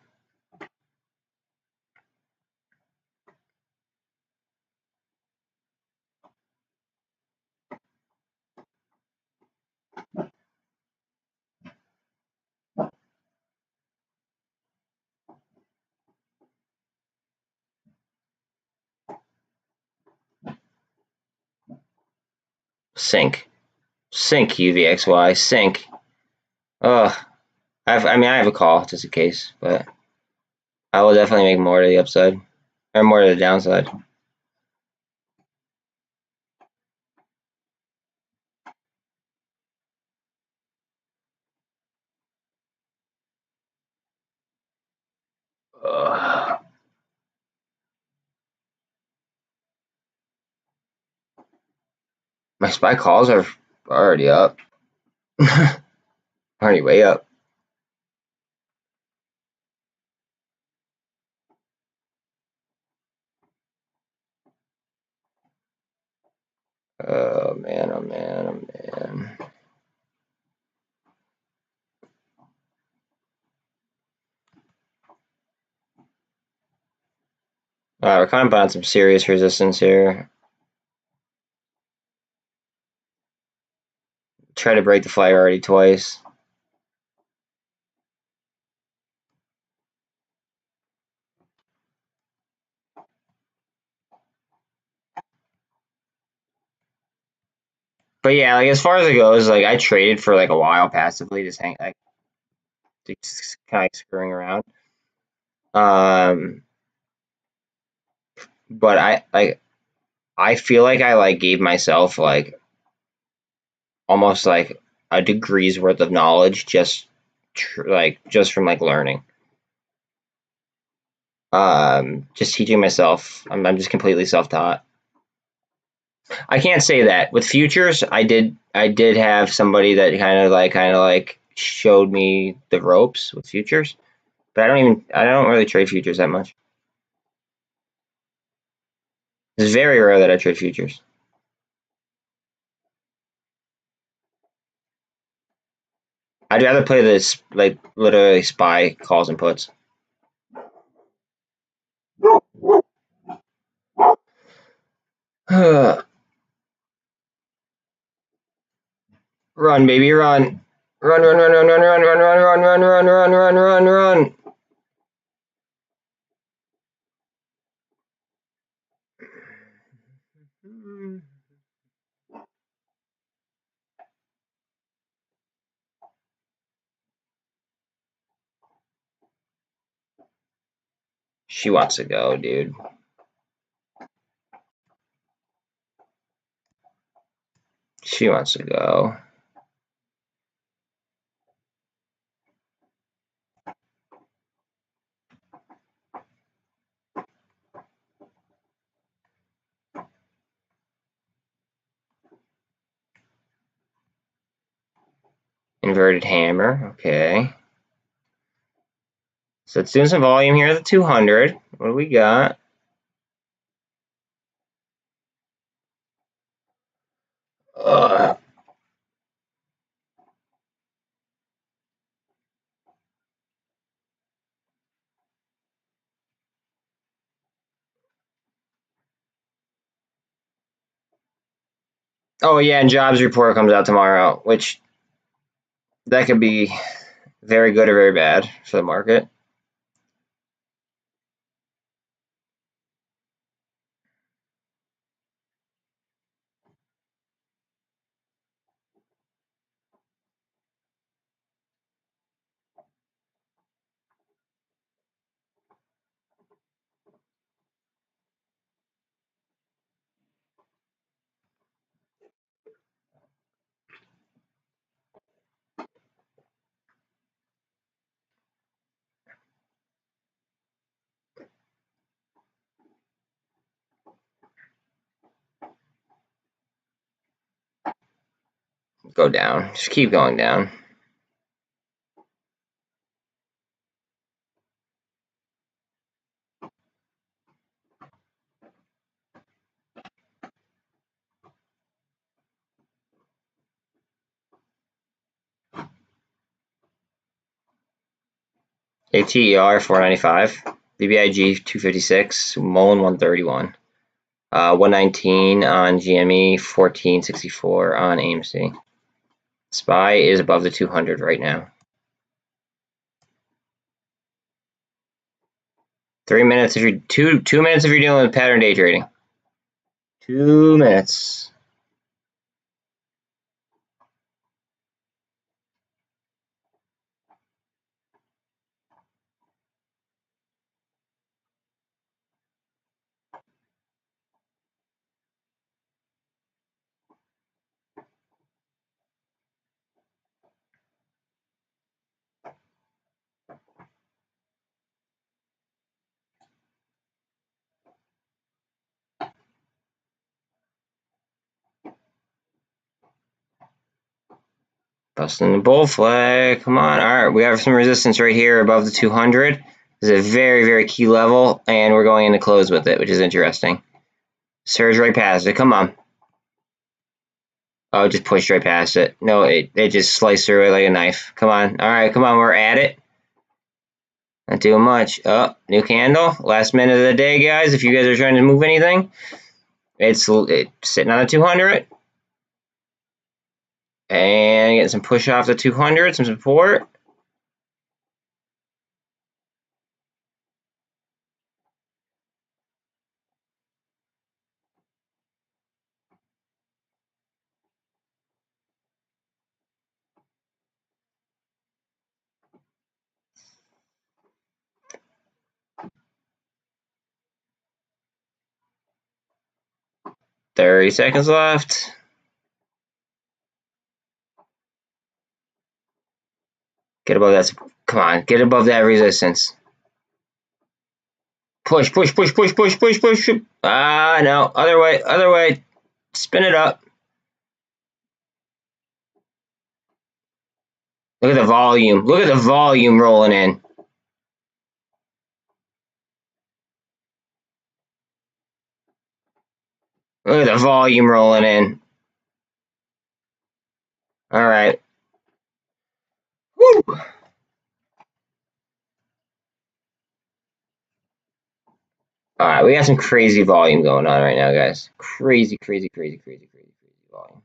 Sink UVXY sink. Ugh. I mean I have a call just in case, but I will definitely make more to the upside or more to the downside. Ugh. My SPY calls are already up. Already way up. Oh man, oh man, oh man. We're kind of on some serious resistance here. Try to break the flag already twice. But yeah, like as far as it goes, like I traded for like a while passively, just just kind of screwing around. But I feel like I like gave myself like almost like a degree's worth of knowledge just just from like learning. Just teaching myself. I'm just completely self-taught. I can't say that with futures. I did have somebody that kind of like showed me the ropes with futures, but I don't really trade futures that much. It's very rare that I trade futures. I'd rather play this like literally SPY calls and puts. Run, baby, run. Run, run, run, run, run, run, run, run, run, run, run, run, run, run, run. She wants to go, dude. She wants to go. Inverted hammer, okay. So it's doing some volume here at the 200. What do we got? Oh yeah, and jobs report comes out tomorrow, which that could be very good or very bad for the market. Go down. Just keep going down. ATER 495, BBIG 256, MULN 131, 119 on GME, 1464 on AMC. SPY is above the 200 right now. 3 minutes if you're 2 minutes if you're dealing with pattern day trading. 2 minutes. Busting the bull flag. Come on. All right, we have some resistance right here above the 200. This is a very, very key level, and we're going into close with it, which is interesting. Surge right past it. Come on. Oh, just pushed right past it. No, it just sliced through it like a knife. Come on. All right, come on. We're at it. Not doing much. Oh, new candle. Last minute of the day, guys. If you guys are trying to move anything, it's sitting on the 200. And getting some push off the 200, some support. $30 seconds left. Get above that. Come on, get above that resistance. Push, push, push, push, push, push, push. Ah, no. Other way, other way. Spin it up. Look at the volume. Look at the volume rolling in. Look at the volume rolling in. All right. Woo! All right, we got some crazy volume going on right now, guys. Crazy, crazy, crazy, crazy, crazy, crazy volume.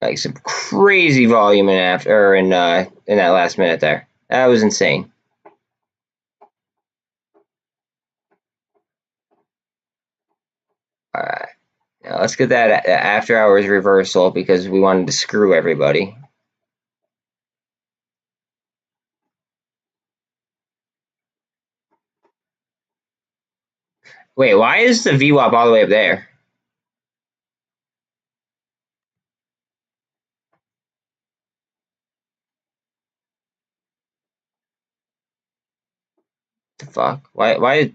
Like some crazy volume in that last minute there. That was insane. All right, now let's get that after hours reversal because we wanted to screw everybody. Wait, why is the VWAP all the way up there? The fuck? Why?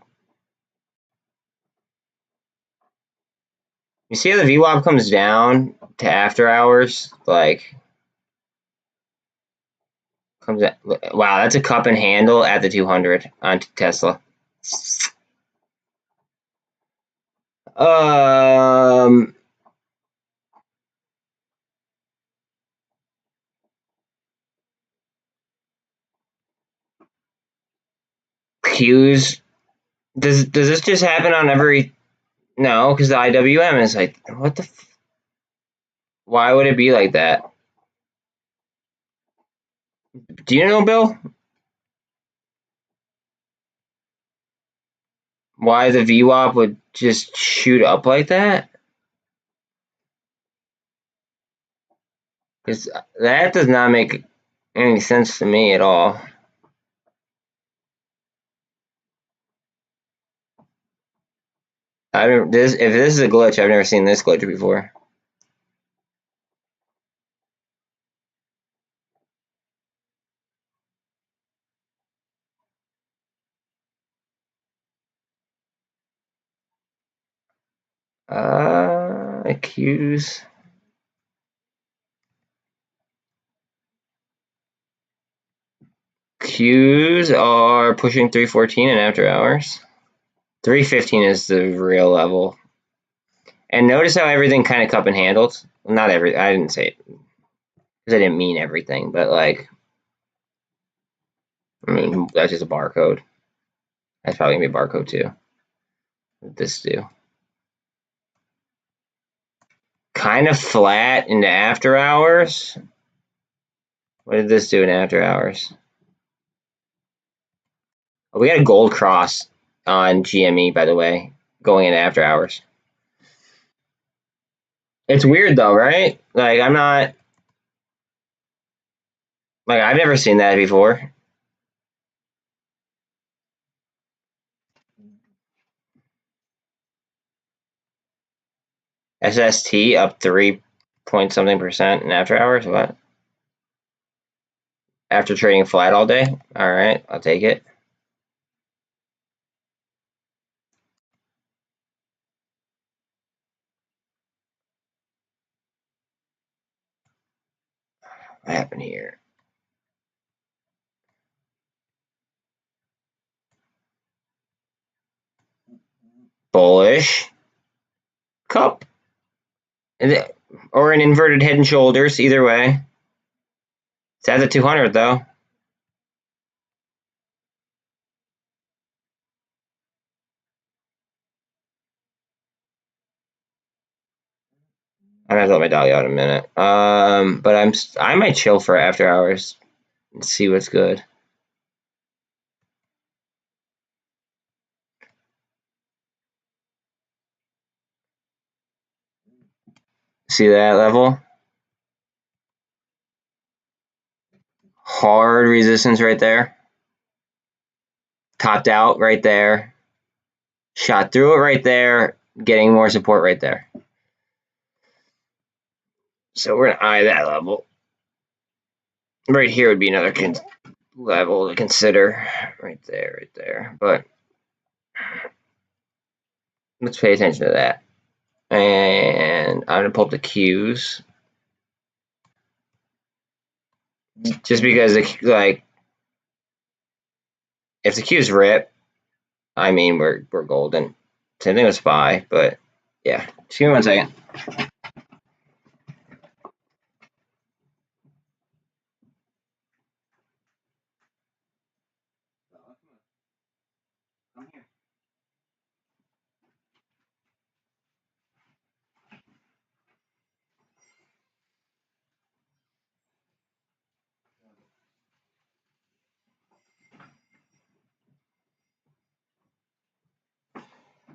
You see how the VWAP comes down to after hours? Like, comes at, wow, that's a cup and handle at the 200 on Tesla. Um, Qs. Does this just happen on every? No, because the IWM is like, what the? Why would it be like that? Do you know, Bill? Why the VWAP would just shoot up like that? Because that does not make any sense to me at all. If this is a glitch, I've never seen this glitch before. Qs. Qs are pushing 314 in after hours. 315 is the real level. And notice how everything kind of cup and handled. Not every. I didn't say it because I didn't mean everything, but like, I mean, that's just a barcode. That's probably gonna be a barcode too. What did this do? Kind of flat into after hours. What did this do in after hours? Oh, we got a gold cross on GME, by the way, going into after hours. It's weird though, right? Like, I'm not. Like, I've never seen that before. SST up 3 point something% in after hours. What? After trading flat all day? All right, I'll take it. What happened here? Bullish. Cup. Or an inverted head and shoulders, either way. It's at the 200 though. I'm gonna have to let my dog out in a minute. But I might chill for after hours and see what's good. See that level? Hard resistance right there. Topped out right there. Shot through it right there. Getting more support right there. So we're gonna eye that level. Right here would be another level to consider. Right there. But let's pay attention to that. And I'm gonna pull up the Qs. Just because like if the Qs rip, I mean we're golden. Same thing with SPY, but yeah. Just give me 1 second.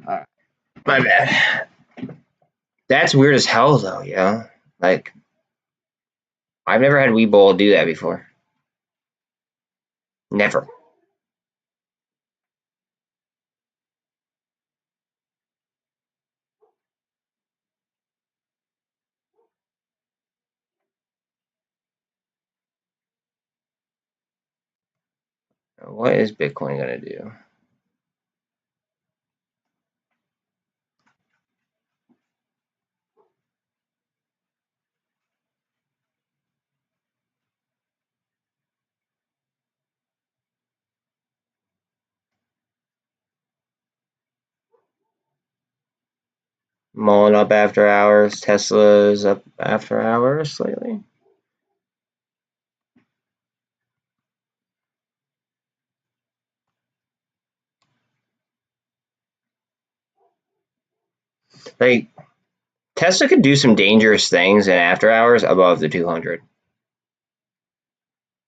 Alright. My bad. That's weird as hell though, yo. Like I've never had webull do that before. Never. What is Bitcoin gonna do? MULN up after hours. Tesla's up after hours slightly. Like, Tesla could do some dangerous things in after hours above the 200.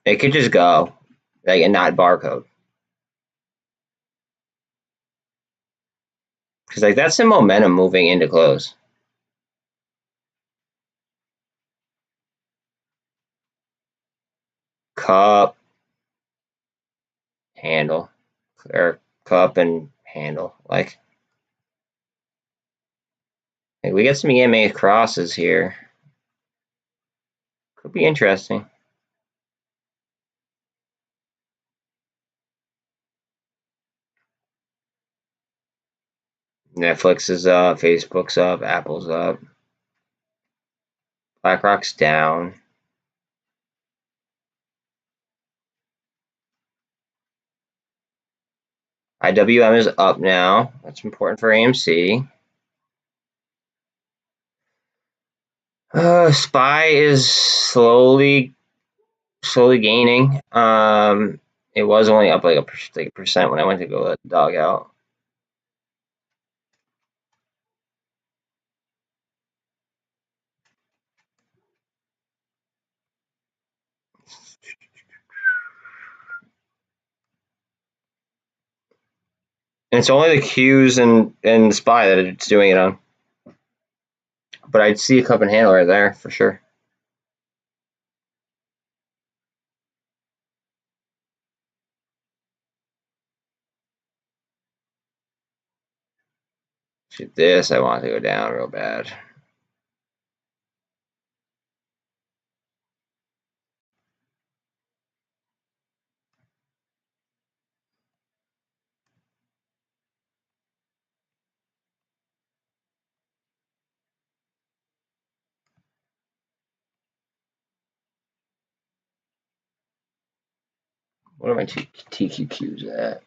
It could just go, like, and not barcode. Because, like, that's the momentum moving into close. Cup, handle, or cup and handle. Like we get some EMA crosses here. Could be interesting. Netflix is up, Facebook's up, Apple's up. BlackRock's down. IWM is up now. That's important for AMC. SPY is slowly gaining. It was only up like a percent when I went to go let the dog out. And it's only the Qs and the SPY that it's doing it on. But I'd see a cup and handle right there for sure. Shoot this, I want to go down real bad. What are my TQQs at?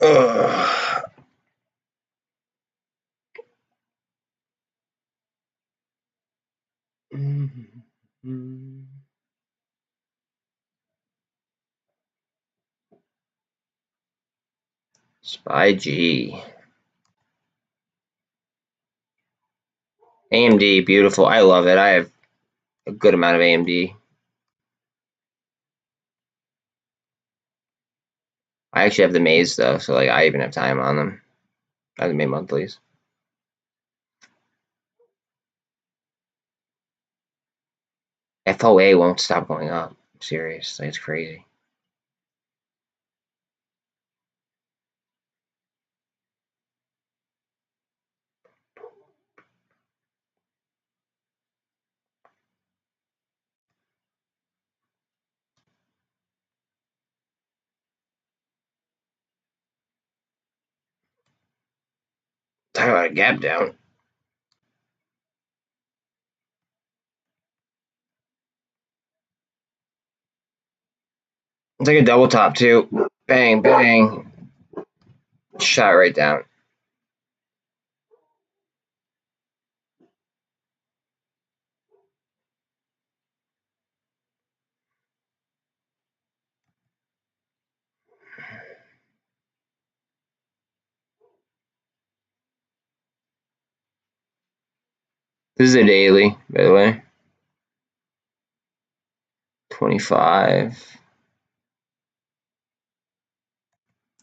Ugh. SPY G. AMD, beautiful. I love it. I have a good amount of AMD. I actually have the Maze though, so like I even have time on them. I have the May monthlies. FOA won't stop going up. I'm serious. Like, it's crazy. Talk about a gap down. It's like a double top too. Bang, bang. Shot right down. This is a daily, by the way. 25.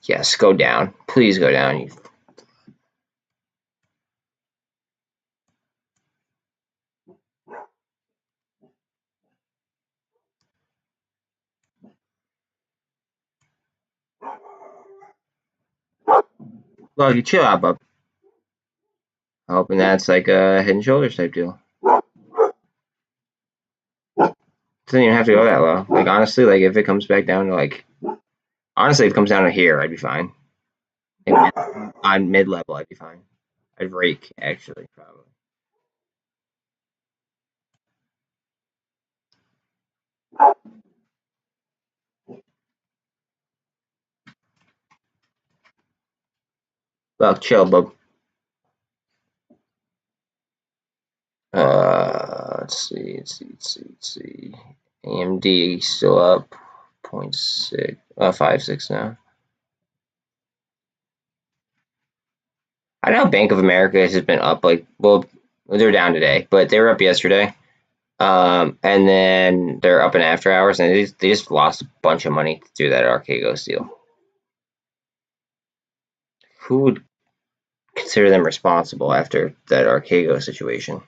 Yes, go down. Please go down. Well, you chill out, bub. Hoping that's like a head and shoulders type deal. Doesn't even have to go that low. Like honestly, like if it comes back down to like, honestly, if it comes down to here, I'd be fine. Like, on mid level, I'd be fine. I'd rake actually, probably. Well, chill, bub. see. AMD still up 0.6, 56 now. I know Bank of America has been up, like, well, they're down today, but they were up yesterday. And then they're up in after hours, and they just lost a bunch of money through that Archegos deal. Who would consider them responsible after that Archegos situation?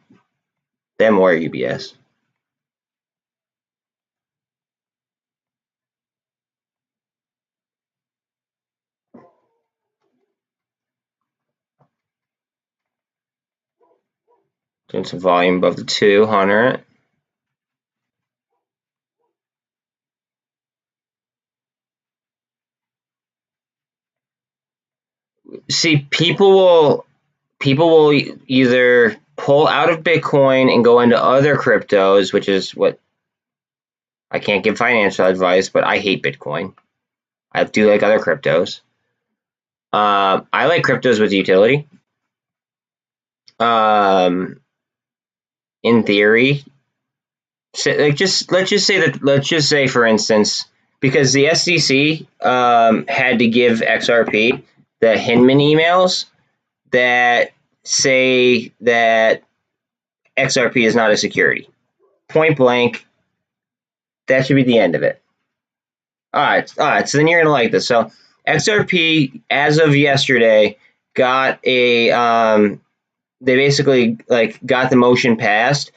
Them or UBS? Doing some volume above the 200. See, people will either pull out of Bitcoin and go into other cryptos, which is what I can't give financial advice, but I hate Bitcoin. I do like other cryptos. I like cryptos with utility. In theory, let's just say for instance, because the SEC had to give XRP the Hinman emails that say that XRP is not a security. Point blank, that should be the end of it. All right. So then you're gonna like this. So XRP, as of yesterday, got a they basically got the motion passed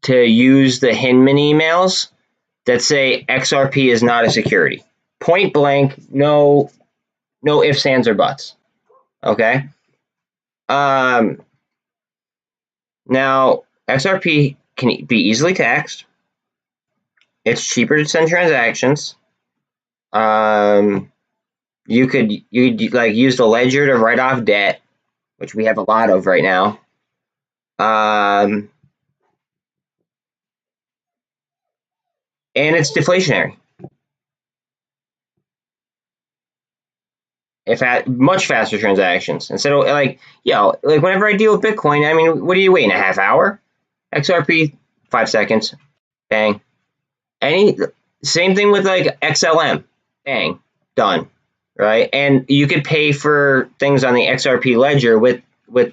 to use the Hinman emails that say XRP is not a security. Point blank, no ifs, ands, or buts. Okay. Now XRP can be easily taxed. It's cheaper to send transactions. You could use the ledger to write off debt, which we have a lot of right now. And it's deflationary. Much faster transactions. Instead of whenever I deal with Bitcoin, I mean, what are you waiting, a half hour? XRP, 5 seconds, bang. Same thing with XLM, bang, done, right? And you could pay for things on the XRP ledger with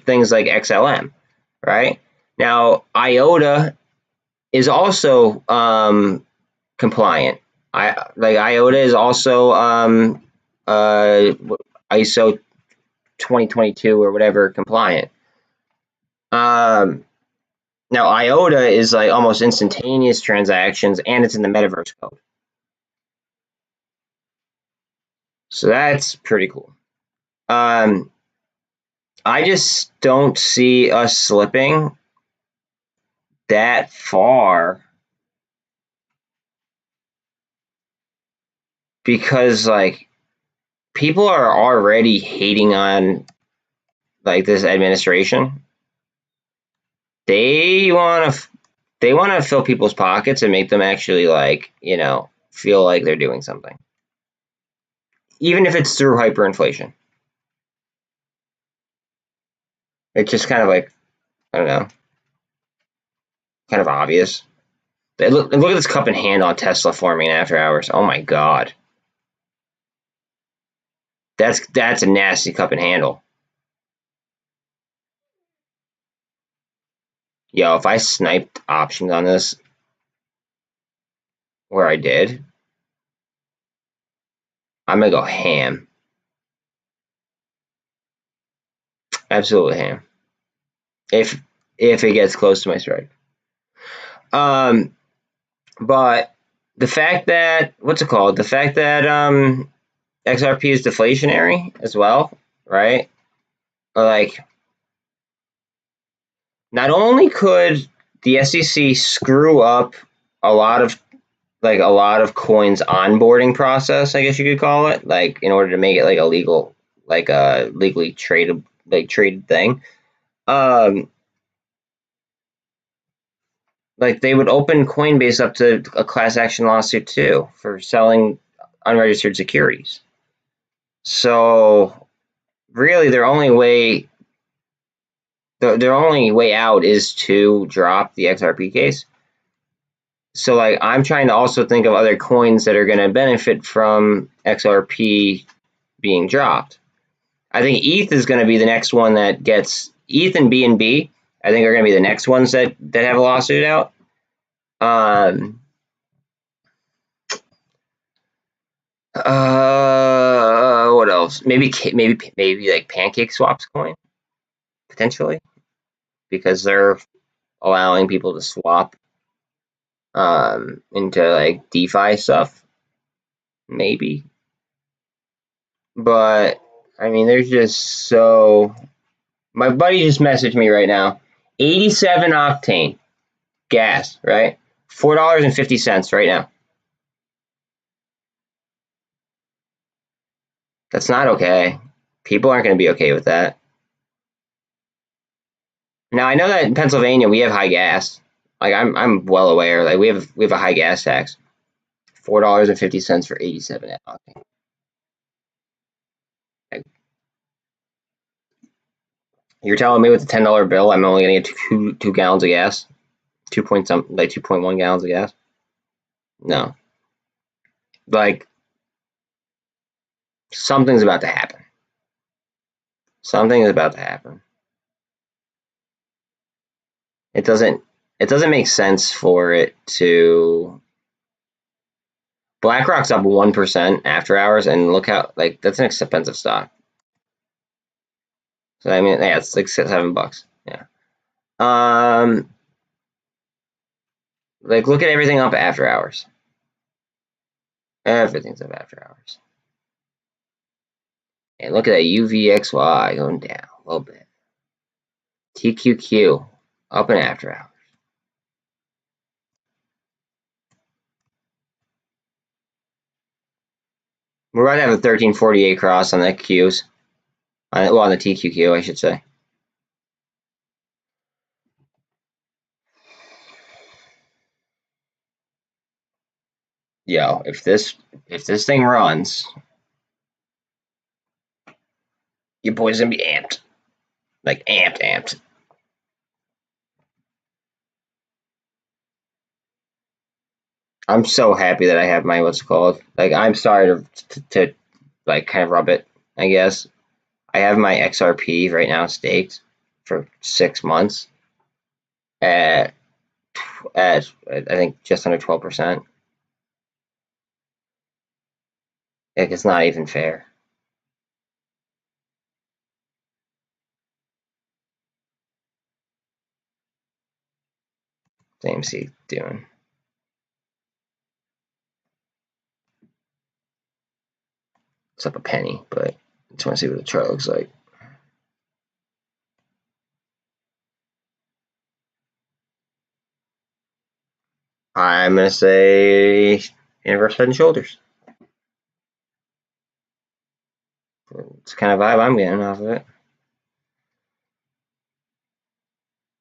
things like XLM, right? Now IOTA is also compliant. IOTA is also ISO 2022 or whatever compliant. Now IOTA is almost instantaneous transactions, and it's in the metaverse code. So that's pretty cool. I just don't see us slipping that far because people are already hating on this administration. They want to fill people's pockets and make them actually feel like they're doing something, even if it's through hyperinflation. It's just kind of I don't know, kind of obvious. Look at this cup and handle on Tesla forming after hours. Oh my god, that's a nasty cup and handle. Yo, if I sniped options on this, where I did, I'm gonna go ham. Absolutely ham. If it gets close to my strike. But the fact that the fact that XRP is deflationary as well, right? Not only could the SEC screw up a lot of coins onboarding process, I guess you could call it, in order to make it a legal, a legally traded thing. They would open Coinbase up to a class action lawsuit too for selling unregistered securities. So really, their only way their only way out is to drop the XRP case. So like I'm trying to also think of other coins that are going to benefit from XRP being dropped. I think ETH is going to be the next one that gets ETH and BNB. I think are going to be the next ones that have a lawsuit out. What else? Maybe like Pancake Swap's coin potentially, because they're allowing people to swap into like DeFi stuff. Maybe, but I mean, there's just so. My buddy just messaged me right now. 87 octane gas, right? $4.50 right now. That's not okay. People aren't going to be okay with that. Now I know that in Pennsylvania we have high gas. Like I'm well aware. Like we have a high gas tax. $4.50 for 87 octane. Like, you're telling me with a $10 bill, I'm only going to get two gallons of gas, 2.1 gallons of gas? No. Like something's about to happen. Something is about to happen. It doesn't make sense for it to. BlackRock's up 1% after hours, and look how like that's an expensive stock. So I mean, yeah, it's like $7. Yeah. Like look at everything up after hours. Everything's up after hours. And look at that UVXY going down a little bit. TQQ up and after hours. We're about to have a 1348 cross on the Qs. Well, on the TQQ, I should say. Yo, if this thing runs, your boy's gonna be amped. Like amped. I'm so happy that I have my what's it called. Like I'm sorry to like kind of rub it, I guess. I have my XRP right now staked for 6 months at I think just under 12%. Like it's not even fair. What's AMC doing? It's up a penny, but I just want to see what the chart looks like. I'm gonna say inverse head and shoulders. It's the kind of vibe I'm getting off of it.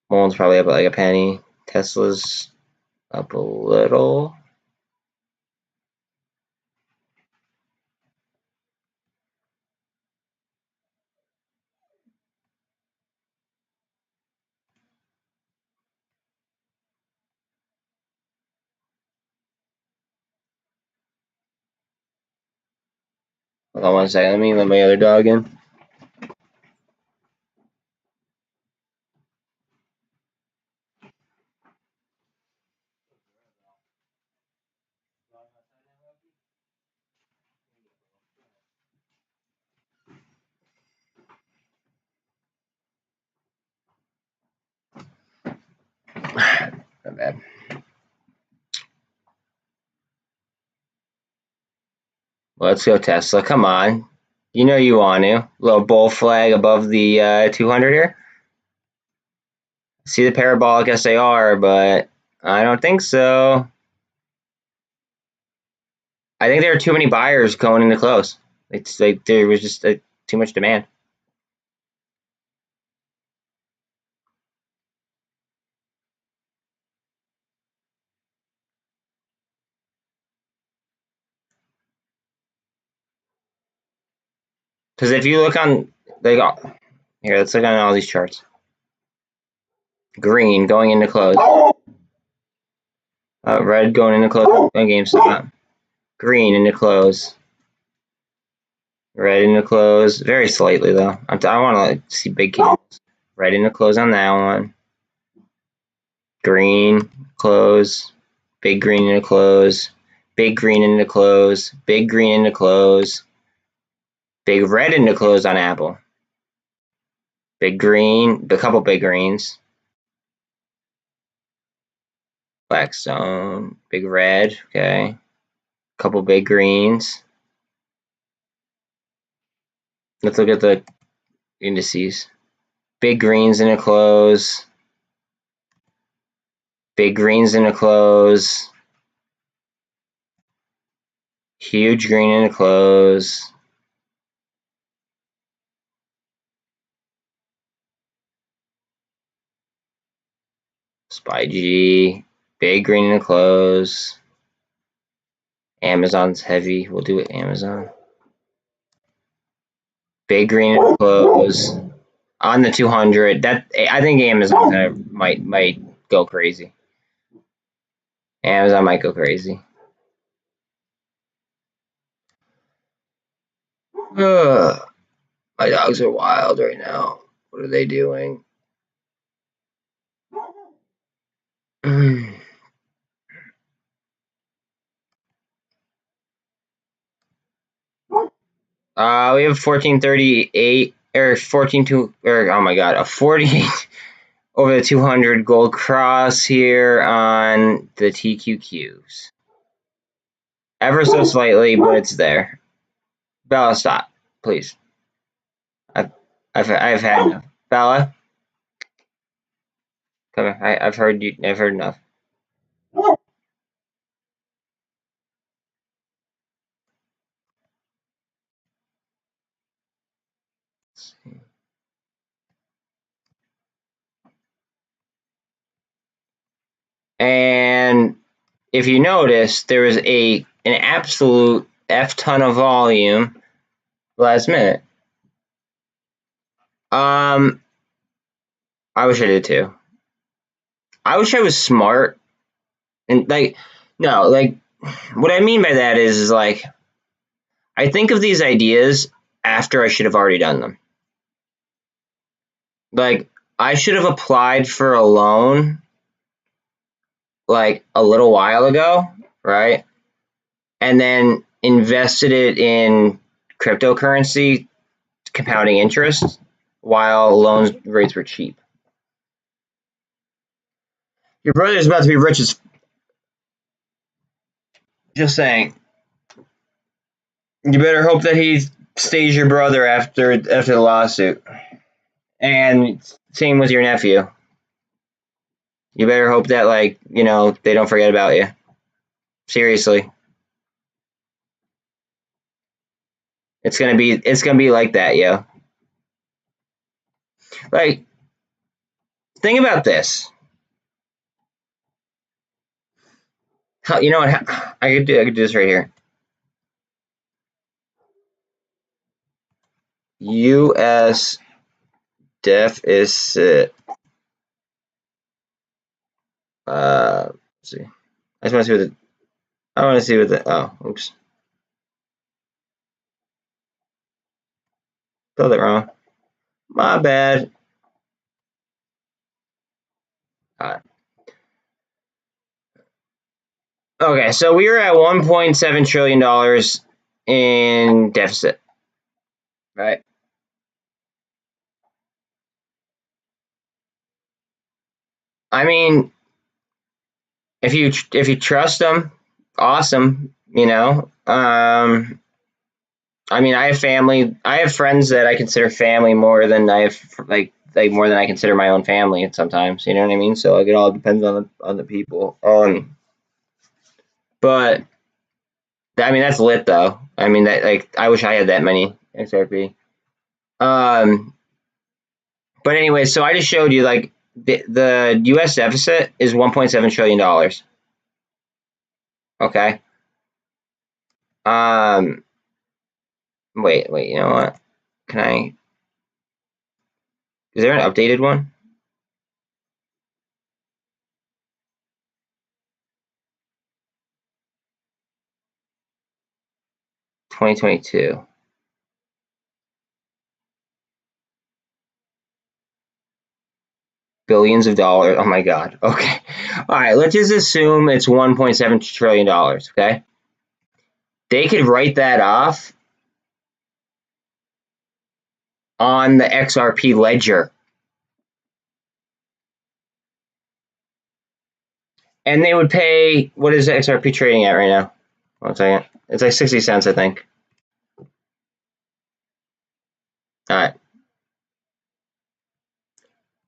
MULN's probably up at like a penny. Tesla's up a little. Hold on one second. Let me let my other dog in. Not bad. Let's go Tesla. Come on. You know you want to. Little bull flag above the 200 here. See the parabolic SAR, but I don't think so. I think there are too many buyers going into close. It's like there was just too much demand. Because if you look on, like, here, let's look on all these charts. Green going into close. Red going into close on GameStop. Green into close. Red into close. Very slightly though. I want to like see big candles. Red into close on that one. Green close. Big green into close. Big green into close. Big green into close. Big red into close on Apple. Big green. A couple big greens. Blackstone. Big red. Okay. Couple big greens. Let's look at the indices. Big greens in a close. Big greens in a close. Huge green in a close. SPY-G. Big green in a close. Amazon's heavy. We'll do it Amazon. Big green in a close. On the 200. That I think Amazon might go crazy. Amazon might go crazy. My dogs are wild right now. What are they doing? We have 1438 or 14 or oh my god, a 48 over the 200 gold cross here on the TQQs. Ever so slightly, but it's there. Bella, stop, please. I've had enough. Bella, come here. I've heard you. I've heard enough. And if you notice, there was an absolute F ton of volume last minute. I wish I did too. I wish I was smart and like no, like what I mean by that is like I think of these ideas after I should have already done them. Like I should have applied for a loan like a little while ago, right? And then invested it in cryptocurrency compounding interest while loans rates were cheap. Your brother's about to be rich as just saying. You better hope that he stays your brother after the lawsuit. And same with your nephew. You better hope that like, you know, they don't forget about you. Seriously. It's gonna be like that, yo. Like, think about this. You know what? I could do this right here. U.S. deficit. Let's see. I just want to see what the. I want to see what the. Oh, oops. Spelled it wrong. My bad. Okay, so we were at $1.7 trillion in deficit, right? I mean, if you trust them, awesome. You know, I mean, I have family. I have friends that I consider family more than I have like more than I consider my own family. Sometimes, you know what I mean. So like, it all depends on the people. But I mean, that's lit though. I mean, that like I wish I had that many XRP. But anyway, so I just showed you like the U.S. deficit is $1.7 trillion. Okay. Wait. You know what? Can I? Is there an updated one? 2022. Billions of dollars. Oh my God. Okay. All right. Let's just assume it's $1.7 trillion. Okay. They could write that off on the XRP ledger. And they would pay, what is XRP trading at right now? 1 second. It's like 60 cents, I think. All right.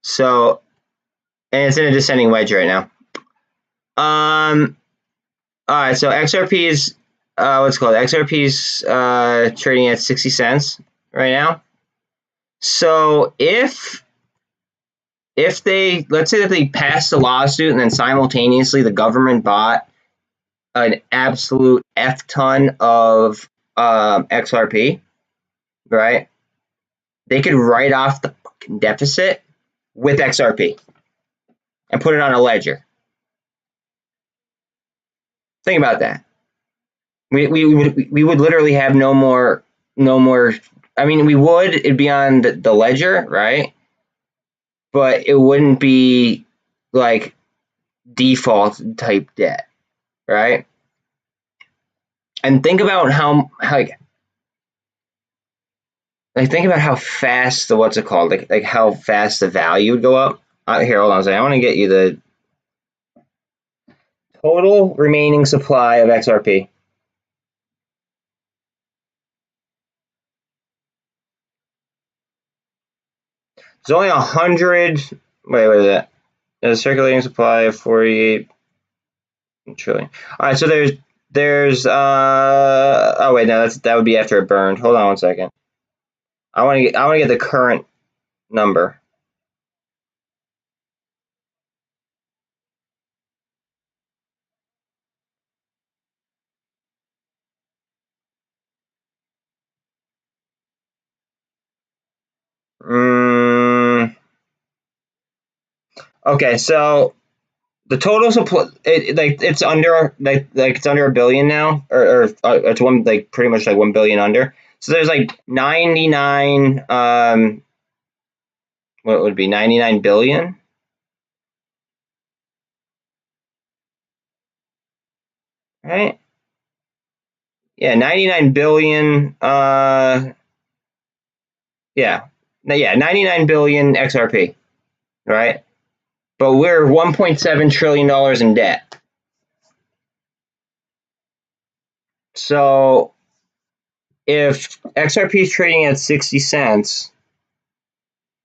So, and it's in a descending wedge right now. All right. So XRP is, what's it called? XRP is trading at 60 cents right now. So if they, let's say that they passed a lawsuit and then simultaneously the government bought an absolute F ton of XRP, right? They could write off the fucking deficit with XRP and put it on a ledger. Think about that. We would literally have no more. I mean, we would. It'd be on the ledger, right? But it wouldn't be like default type debt, right? And think about how think about how fast the what's it called? Like how fast the value would go up. Here, hold on a second. I want to get you the total remaining supply of XRP. There's only 100. Wait, what is that? There's a circulating supply of 48 trillion. All right, so there's oh wait, no, that would be after it burned. Hold on 1 second. I want to get the current number. Okay, so the total supply, it's under it's under $1 billion now, or it's one pretty much like 1 billion under. So there's like 99 what would be 99 billion, right? Yeah, 99 billion. Yeah, 99 billion XRP, right? But we're $1.7 trillion in debt. So if XRP is trading at 60 cents,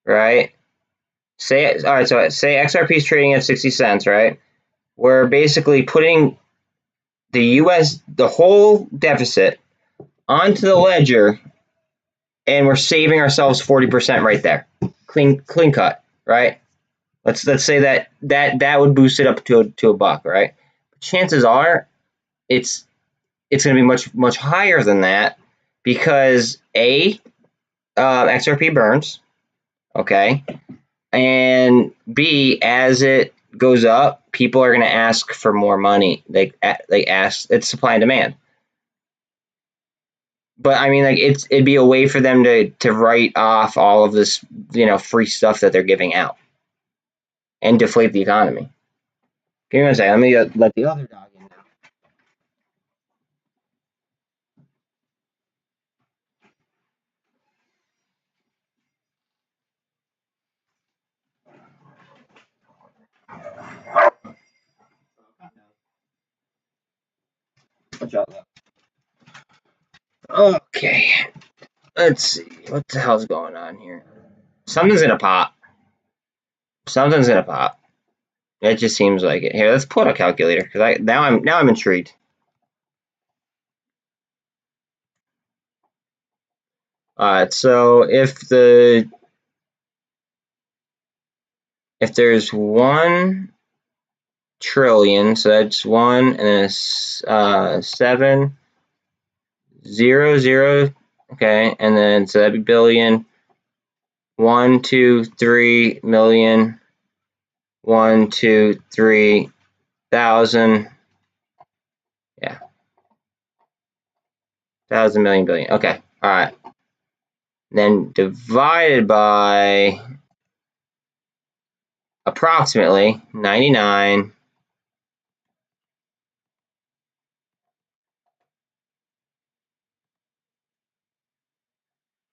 right? All right, so say XRP is trading at 60 cents, right? We're basically putting the whole deficit onto the ledger, and we're saving ourselves 40% right there. Clean cut, right? Let's say that would boost it up to a buck, right? Chances are it's going to be much higher than that because XRP burns, okay, and B, as it goes up, people are going to ask for more money. They ask, it's supply and demand. But I mean, like it'd be a way for them to write off all of this, free stuff that they're giving out, and deflate the economy. Give me 1 second. Let me let the other dog in now. Okay, let's see what the hell's going on here. Something's gonna pop. Something's gonna pop. It just seems like it. Here, let's pull out a calculator because now I'm intrigued. All right, so if there's 1 trillion, so that's 1 and then 7 0 0, okay, and then so that'd be billion. 1 2 3 million. 1 2 3 thousand. Yeah. 1,000 million billion. Okay. All right. Then divided by approximately 99.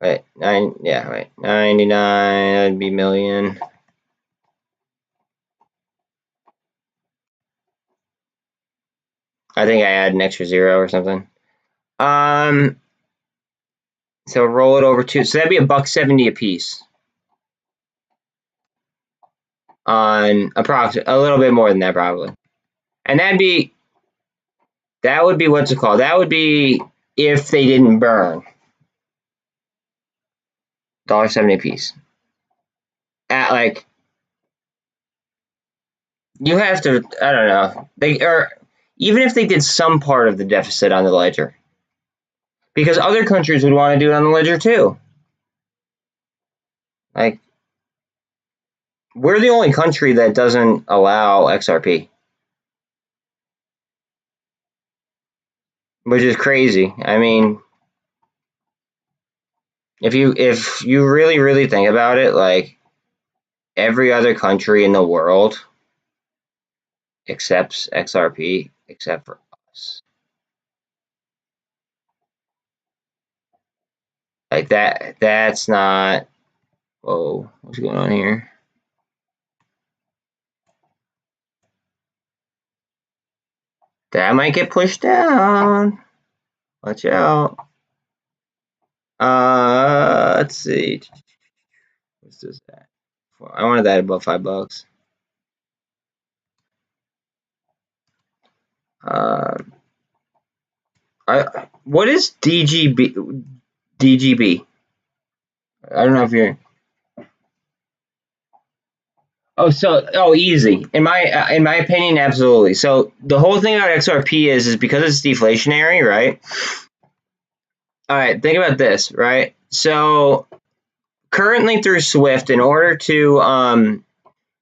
Wait, 99, that'd be million. I think I add an extra 0 or something. So roll it over to, so that'd be $1.70 a piece. On approximately, a little bit more than that probably. And that would be what's it called? That would be if they didn't burn. $1.70 a piece. At like, you have to, I don't know. Even if they did some part of the deficit on the ledger. Because other countries would want to do it on the ledger too. Like, we're the only country that doesn't allow XRP. Which is crazy. I mean, if you really think about it, like, every other country in the world accepts XRP except for us. Like that's not, whoa, what's going on here? That might get pushed down. Watch out. Let's see. What's this at? I wanted that above $5. What is DGB? DGB? I don't know if you're. Easy. In my opinion, absolutely. So the whole thing about XRP is because it's deflationary, right? All right, think about this, right? So currently through Swift, in order to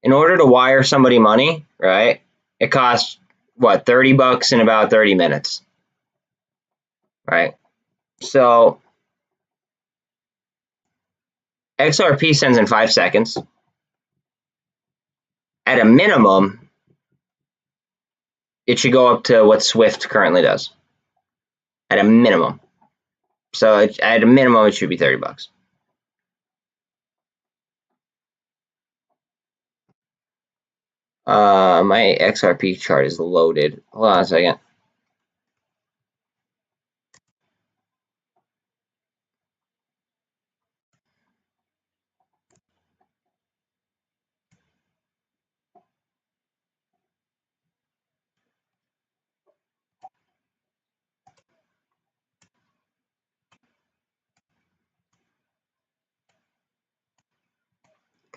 wire somebody money, right? It costs what, $30 in about 30 minutes, right? So XRP sends in 5 seconds. At a minimum, it should go up to what Swift currently does. At a minimum. So at a minimum, it should be $30. My XRP chart is loaded. Hold on a second.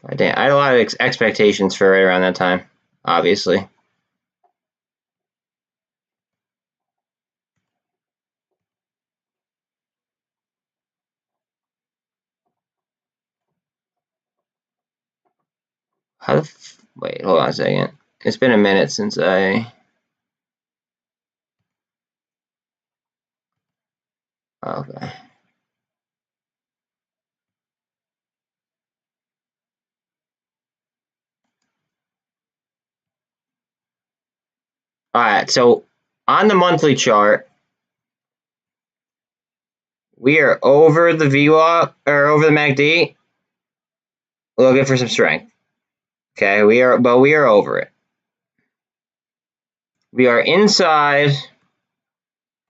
I had a lot of expectations for right around that time, obviously. Wait, hold on a second. It's been a minute since I. Okay. All right, so on the monthly chart, we are over the VWAP or over the MACD, looking for some strength. Okay, we are over it. We are inside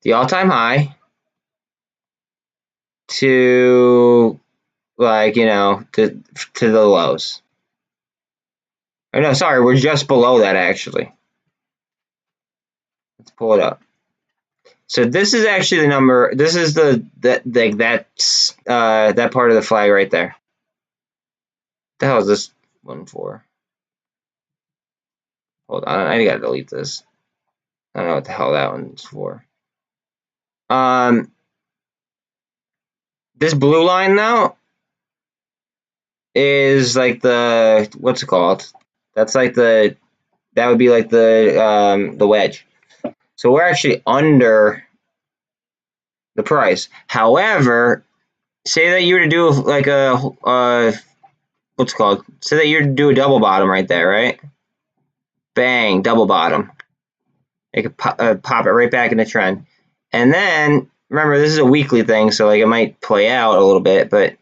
the all-time high to, like, to the lows. Or no, sorry, we're just below that actually. Let's pull it up. So this is actually the number. This is that part of the flag right there. What the hell is this one for? Hold on, I gotta delete this. I don't know what the hell that one's for. This blue line though is like the, what's it called? That's like that would be like the wedge. So we're actually under the price. However, say that you were to do like a what's it called? Say that you were to do a double bottom right there, right? Bang, double bottom. It could pop it right back in the trend. And then remember, this is a weekly thing, so like it might play out a little bit, but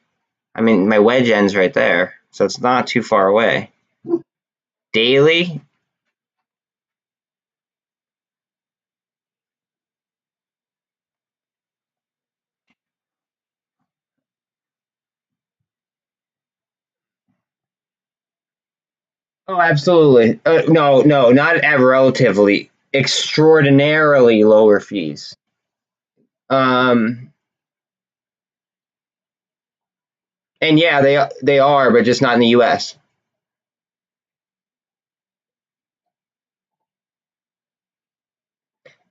I mean my wedge ends right there, so it's not too far away. Daily. Oh, absolutely. No, not at relatively, extraordinarily lower fees. And yeah, they are, but just not in the U.S.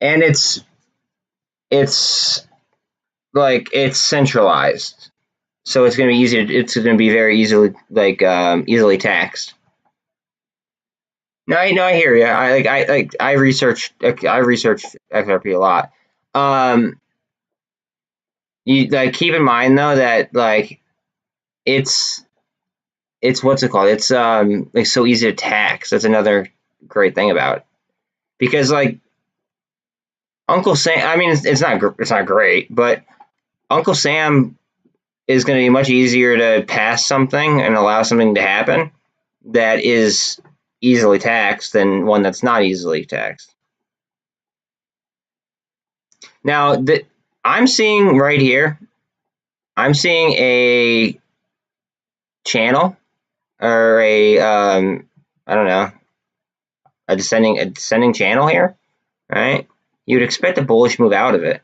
And it's like it's centralized, so it's going to be easy. It's going to be very easily easily taxed. No, I hear you. I researched XRP a lot. You like keep in mind though that like it's what's it called? It's like so easy to tax. That's another great thing about it. Because like Uncle Sam, I mean it's not great, but Uncle Sam is going to be much easier to pass something and allow something to happen that is easily taxed than one that's not easily taxed. Now that I'm seeing right here, I'm seeing a channel or a I don't know, a descending channel here, right? You'd expect a bullish move out of it.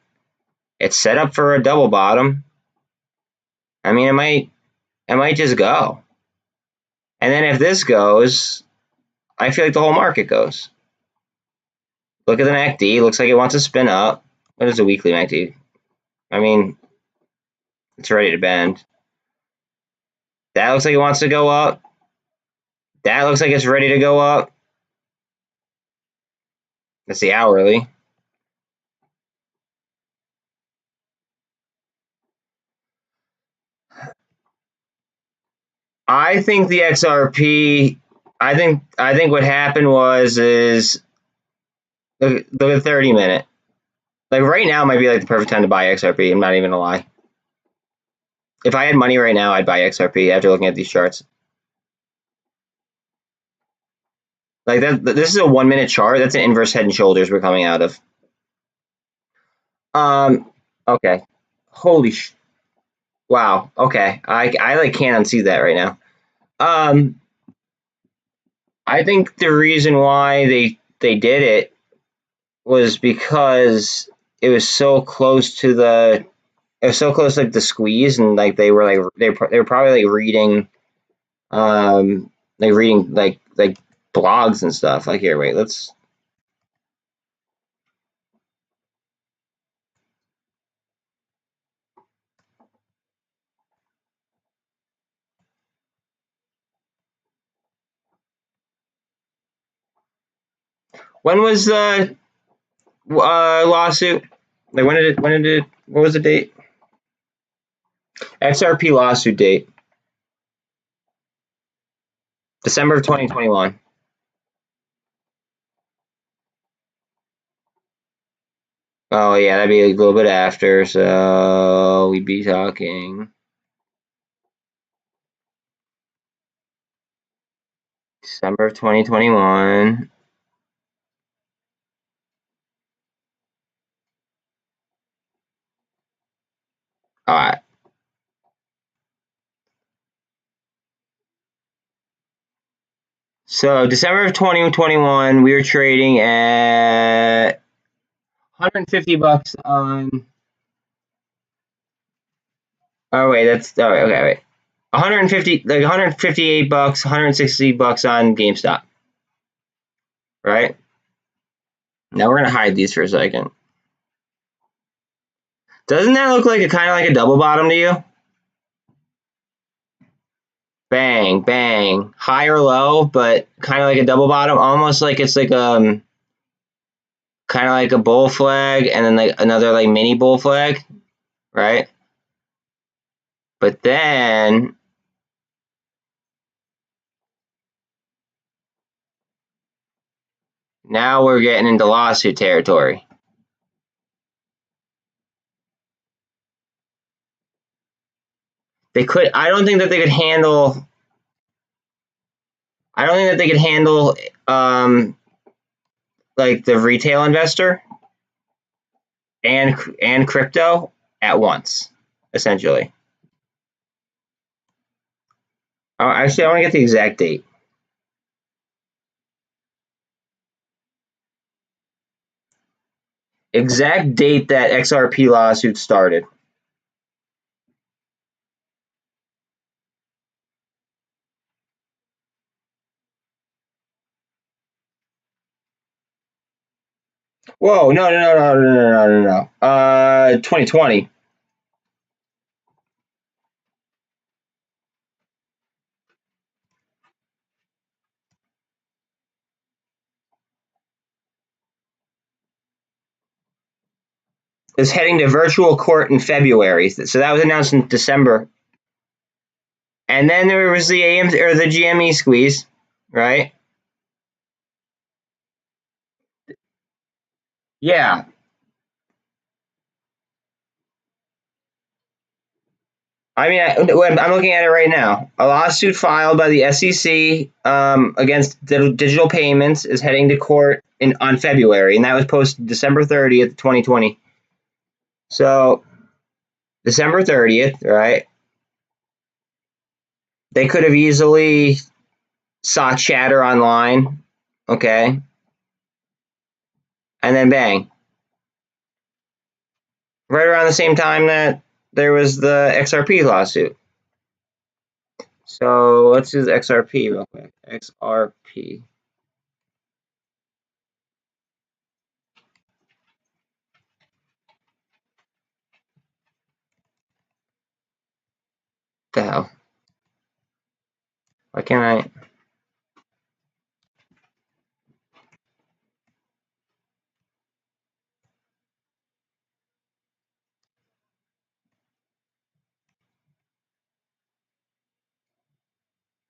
It's set up for a double bottom. I mean, it might just go. And then if this goes, I feel like the whole market goes. Look at the MACD. Looks like it wants to spin up. What is the weekly MACD? I mean, it's ready to bend. That looks like it wants to go up. That looks like it's ready to go up. That's the hourly. I think the XRP. I think what happened is look at the 30-minute. Like right now might be like the perfect time to buy XRP. I'm not even gonna lie. If I had money right now, I'd buy XRP after looking at these charts. Like that. This is a 1-minute chart. That's an inverse head and shoulders we're coming out of. Okay. Holy sh. Wow. Okay. I like can't unsee that right now. I think the reason why they did it was because it was so close to like the squeeze, and like they were probably reading like blogs and stuff. Like here, wait, let's. When was the lawsuit? Like what was the date? XRP lawsuit date. December of 2021. Oh yeah, that'd be a little bit after, so we'd be talking December of 2021. All right. So December of 2021, we were trading at 150 bucks on. Oh wait, that's all right. Okay, wait. 150, like 158 bucks, 160 bucks on GameStop. Right? Now we're gonna hide these for a second. Doesn't that look like kind of like a double bottom to you? Bang, bang, high or low, but kind of like a double bottom, almost like it's like kind of like a bull flag, and then like another like mini bull flag. right? But then now we're getting into lawsuit territory. They could. I don't think that they could handle. I don't think that they could handle like the retail investor and crypto at once, essentially. Actually, I want to get the exact date. Exact date that XRP lawsuit started. Whoa, no. 2020. Is heading to virtual court in February. So that was announced in December. And then there was the AMC or the GME squeeze, right? Yeah. I mean, I'm looking at it right now. A lawsuit filed by the SEC against digital payments is heading to court on February, and that was posted December 30th, 2020. So December 30th, right? They could have easily saw chatter online, okay? And then bang. Right around the same time that there was the XRP lawsuit. So let's do the XRP real quick. XRP. The hell? Why can't I?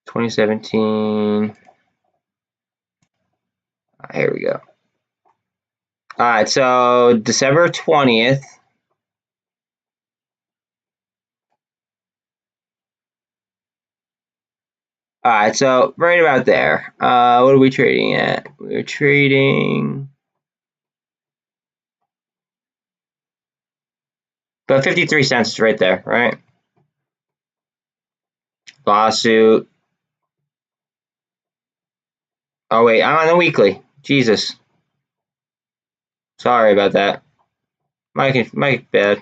$2017. Here we go. All right, so December 20th. All right, so right about there. What are we trading at? We're trading about 53 cents right there, right? Lawsuit. Oh, wait, I'm on the weekly. Jesus. Sorry about that. My bad.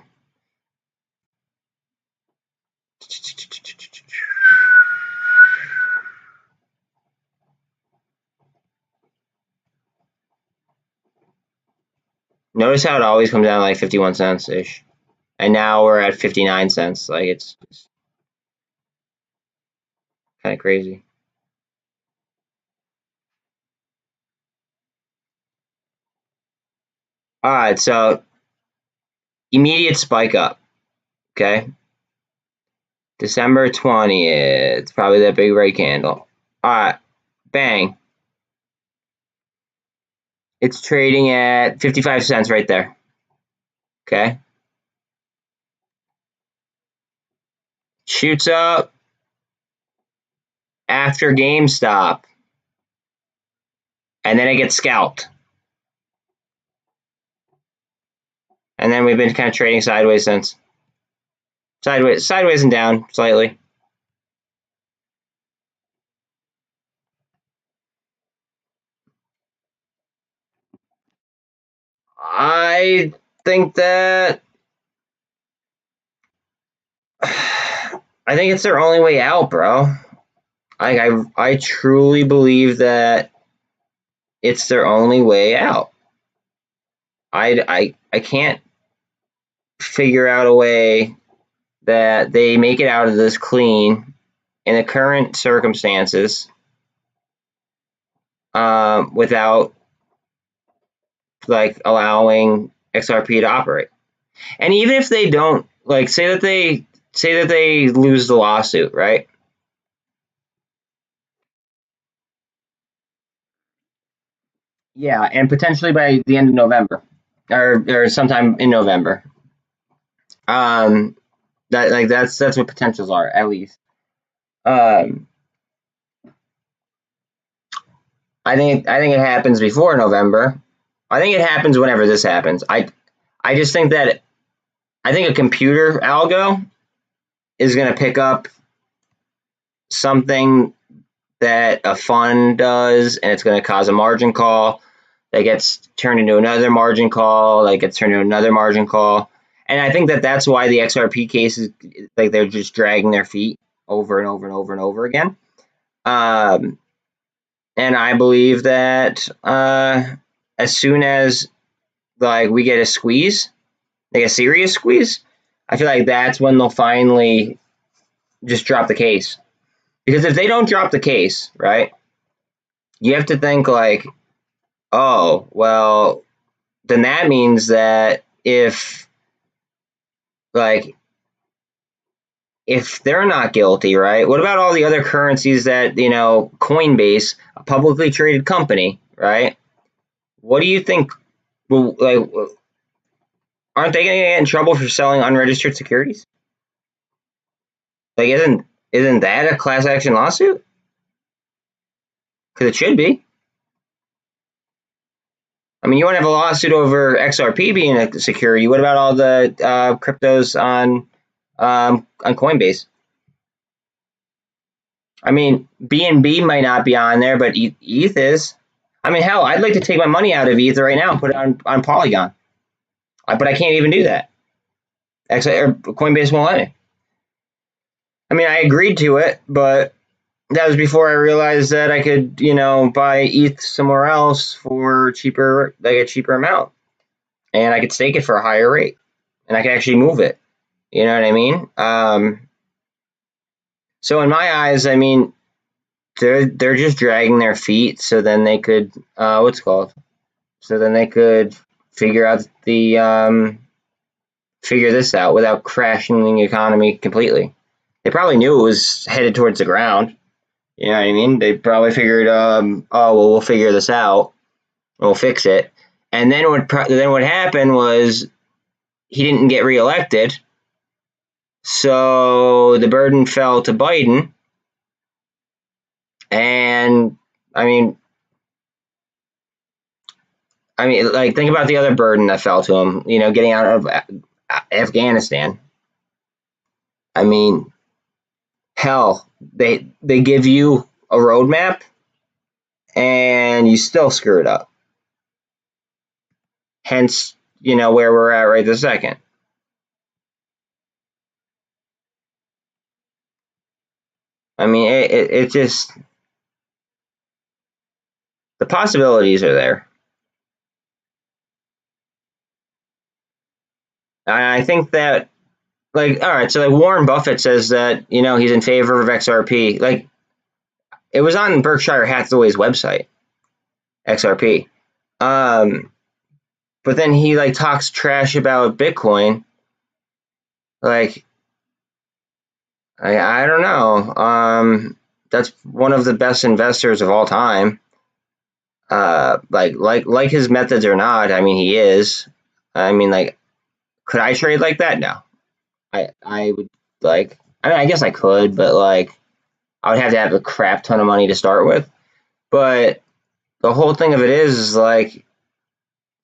Notice how it always comes down to like 51 cents ish. And now we're at 59 cents. Like it's kind of crazy. All right, so immediate spike up. Okay. December 20th. Probably that big red candle. All right. Bang. It's trading at 55 cents right there. Okay. Shoots up after GameStop. And then it gets scalped. And then we've been kind of trading sideways since. Sideways and down slightly. I think that I think it's their only way out, bro. I truly believe that it's their only way out. I can't figure out a way that they make it out of this clean in the current circumstances without like allowing XRP to operate. And even if they don't like say that they lose the lawsuit, right? Yeah, and potentially by the end of November, or sometime in November. That like that's what potentials are at least. Um, I think it happens before November. I think it happens whenever this happens. I just think that I think a computer algo is going to pick up something that a fund does, and it's going to cause a margin call that gets turned into another margin call, that gets turned into another margin call. And I think that that's why the XRP cases, like they're just dragging their feet over and over and over and over again. And I believe that as soon as like we get a squeeze, like a serious squeeze, I feel like that's when they'll finally just drop the case. Because if they don't drop the case, right, you have to think like, oh, well, then that means that like if they're not guilty, right? What about all the other currencies that, Coinbase, a publicly traded company, right? What do you think? Well, like, aren't they going to get in trouble for selling unregistered securities? Like, isn't that a class action lawsuit? Because it should be. I mean, you want to have a lawsuit over XRP being a security. What about all the cryptos on Coinbase? I mean, BNB might not be on there, but ETH is. I mean, hell, I'd like to take my money out of ETH right now and put it on Polygon. But I can't even do that. Coinbase won't let me. I mean, I agreed to it, but that was before I realized that I could, buy ETH somewhere else for cheaper, like a cheaper amount. And I could stake it for a higher rate. And I could actually move it. You know what I mean? So in my eyes, I mean, they're just dragging their feet so then they could so then they could figure out figure this out without crashing the economy completely. They probably knew it was headed towards the ground. You know what I mean? They probably figured, oh well, we'll figure this out, we'll fix it. And then what happened was he didn't get reelected, so the burden fell to Biden. And I mean, like, think about the other burden that fell to him, getting out of Afghanistan. I mean, hell, they give you a roadmap and you still screw it up. Hence, where we're at right this second. I mean, it just, the possibilities are there. I think that, like, all right, so like Warren Buffett says that, he's in favor of XRP. Like, it was on Berkshire Hathaway's website, XRP. But then he like talks trash about Bitcoin. Like, I don't know. That's one of the best investors of all time. Like his methods or not, I mean, he is. I mean, like, could I trade like that? No. I would like. I mean, I guess I could, but like, I would have to have a crap ton of money to start with. But the whole thing of it is like,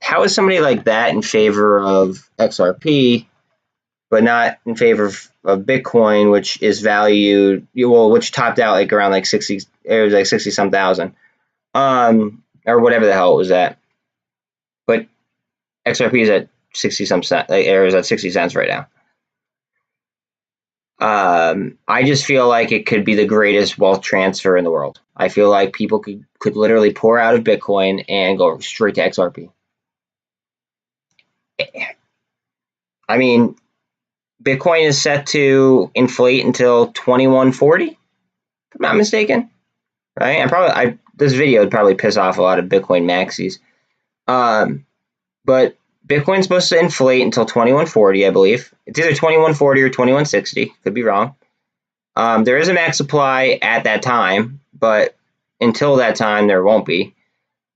how is somebody like that in favor of XRP, but not in favor of Bitcoin, which is valued, which topped out like around like 60, it was like 60 some thousand, or whatever the hell it was at. But XRP is at 60 some cent, like, or is at 60 cents right now. I just feel like it could be the greatest wealth transfer in the world. I feel like people could literally pour out of Bitcoin and go straight to XRP. I mean, Bitcoin is set to inflate until 2140, if I'm not mistaken. Right? This video would probably piss off a lot of Bitcoin maxis. But Bitcoin's supposed to inflate until 2140, I believe. It's either 2140 or 2160. Could be wrong. There is a max supply at that time, but until that time, there won't be.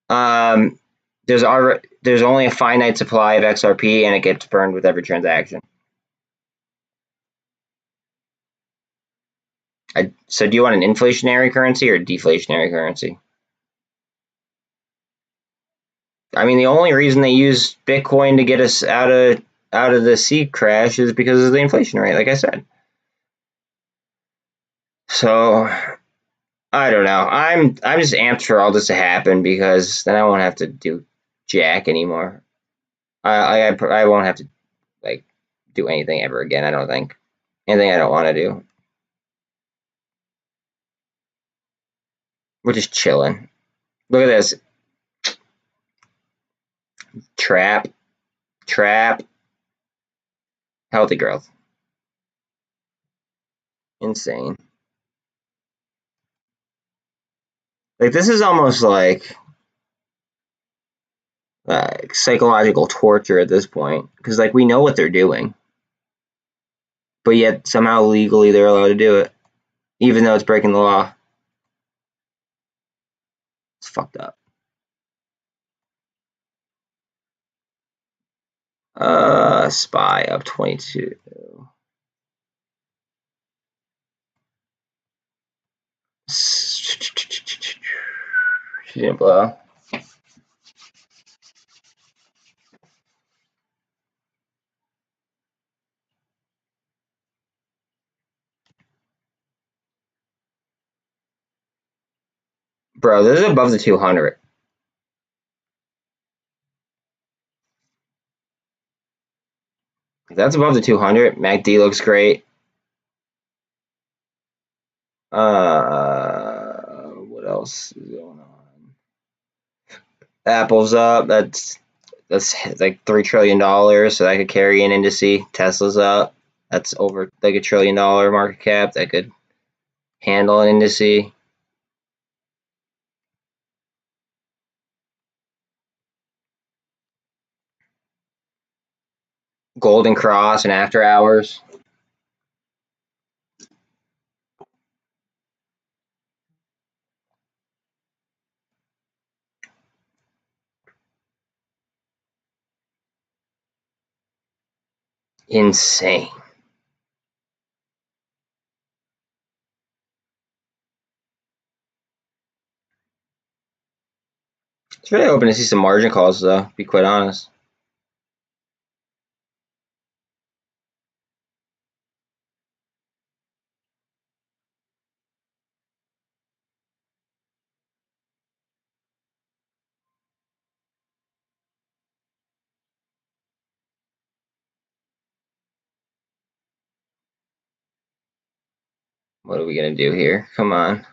There's only a finite supply of XRP, and it gets burned with every transaction. So do you want an inflationary currency or a deflationary currency? I mean, the only reason they use Bitcoin to get us out of the C crash is because of the inflation rate, like I said. So I don't know. I'm just amped for all this to happen because then I won't have to do jack anymore. I won't have to like do anything ever again. I don't think anything I don't want to do. We're just chilling. Look at this. Trap. Healthy growth. Insane. Like this is almost like psychological torture at this point because like we know what they're doing, but yet somehow legally they're allowed to do it, even though it's breaking the law. It's fucked up. SPY up 22. She didn't blow. Bro, this is above the 200. If that's above the 200, MACD looks great. What else is going on? Apple's up. That's like $3 trillion, so that could carry an indice. Tesla's up. That's over like $1 trillion market cap. That could handle an indice. Golden Cross and after hours. Insane. It's really hoping to see some margin calls, though, to be quite honest. What are we going to do here? Come on.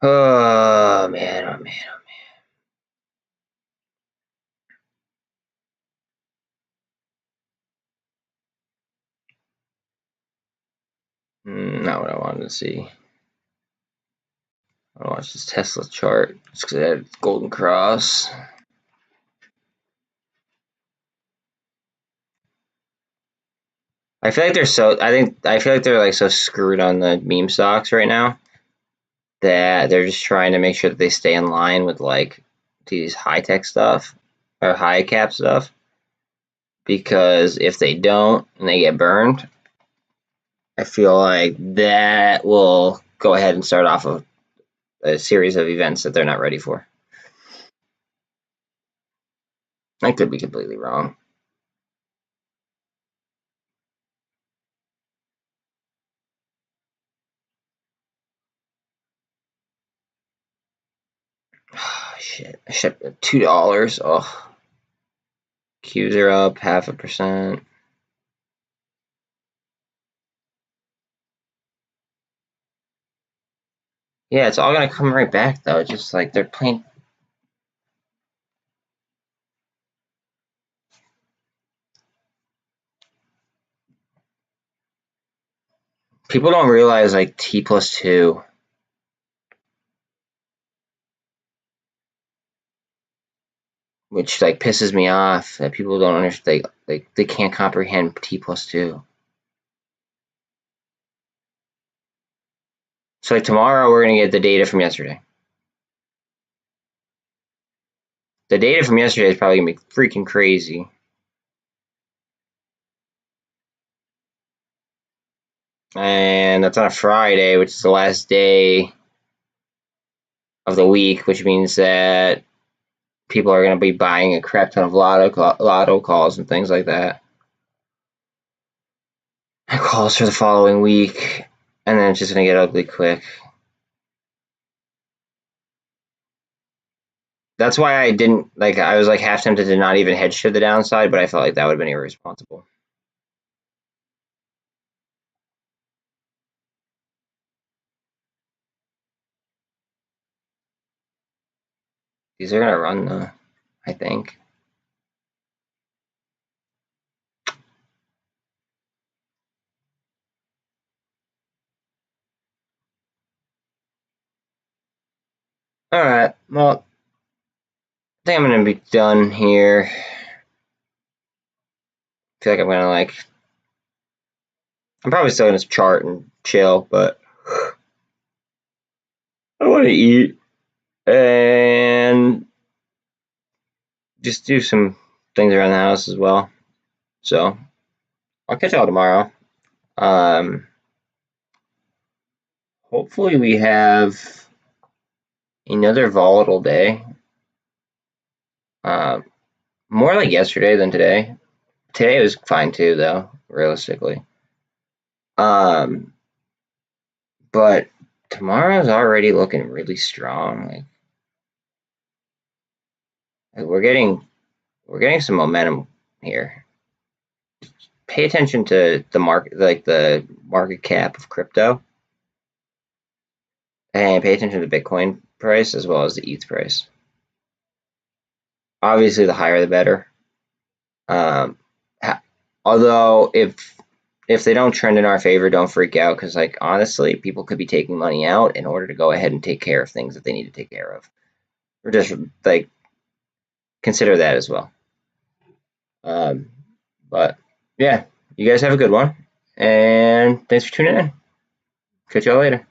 Oh, man, oh, man, oh, man. Not what I wanted to see. I watch this Tesla chart. It's because it had Golden Cross. I feel like they're like so screwed on the meme stocks right now that they're just trying to make sure that they stay in line with like these high tech stuff or high cap stuff. Because if they don't and they get burned, I feel like that will go ahead and start off a series of events that they're not ready for. I could be completely wrong. Oh, shit. I shipped at $2. Oh. Qs are up 0.5%. Yeah, it's all gonna come right back though. It's just like they're playing. People don't realize like T+2 which like pisses me off that people don't understand. Like they can't comprehend T+2. So like tomorrow we're gonna get the data from yesterday. The data from yesterday is probably gonna be freaking crazy. And that's on a Friday, which is the last day of the week, which means that people are going to be buying a crap ton of lotto calls and things like that. And calls for the following week, and then it's just going to get ugly quick. That's why I didn't, like, I was like half tempted to not even hedge to the downside, but I felt like that would have been irresponsible. These are going to run though, I think. All right, well, I think I'm going to be done here. I feel like I'm going to like, I'm probably still going to chart and chill, but I want to eat and just do some things around the house as well. So I'll catch y'all tomorrow. Hopefully we have another volatile day. More like yesterday than today. Today was fine too, though, realistically. But tomorrow's already looking really strong. Like we're getting some momentum here. Pay attention to the market, like the market cap of crypto, and pay attention to the Bitcoin price as well as the ETH price. Obviously, the higher the better. Although if they don't trend in our favor, don't freak out, because like honestly, people could be taking money out in order to go ahead and take care of things that they need to take care of, or just like consider that as well. But yeah, you guys have a good one, and thanks for tuning in. Catch y'all later.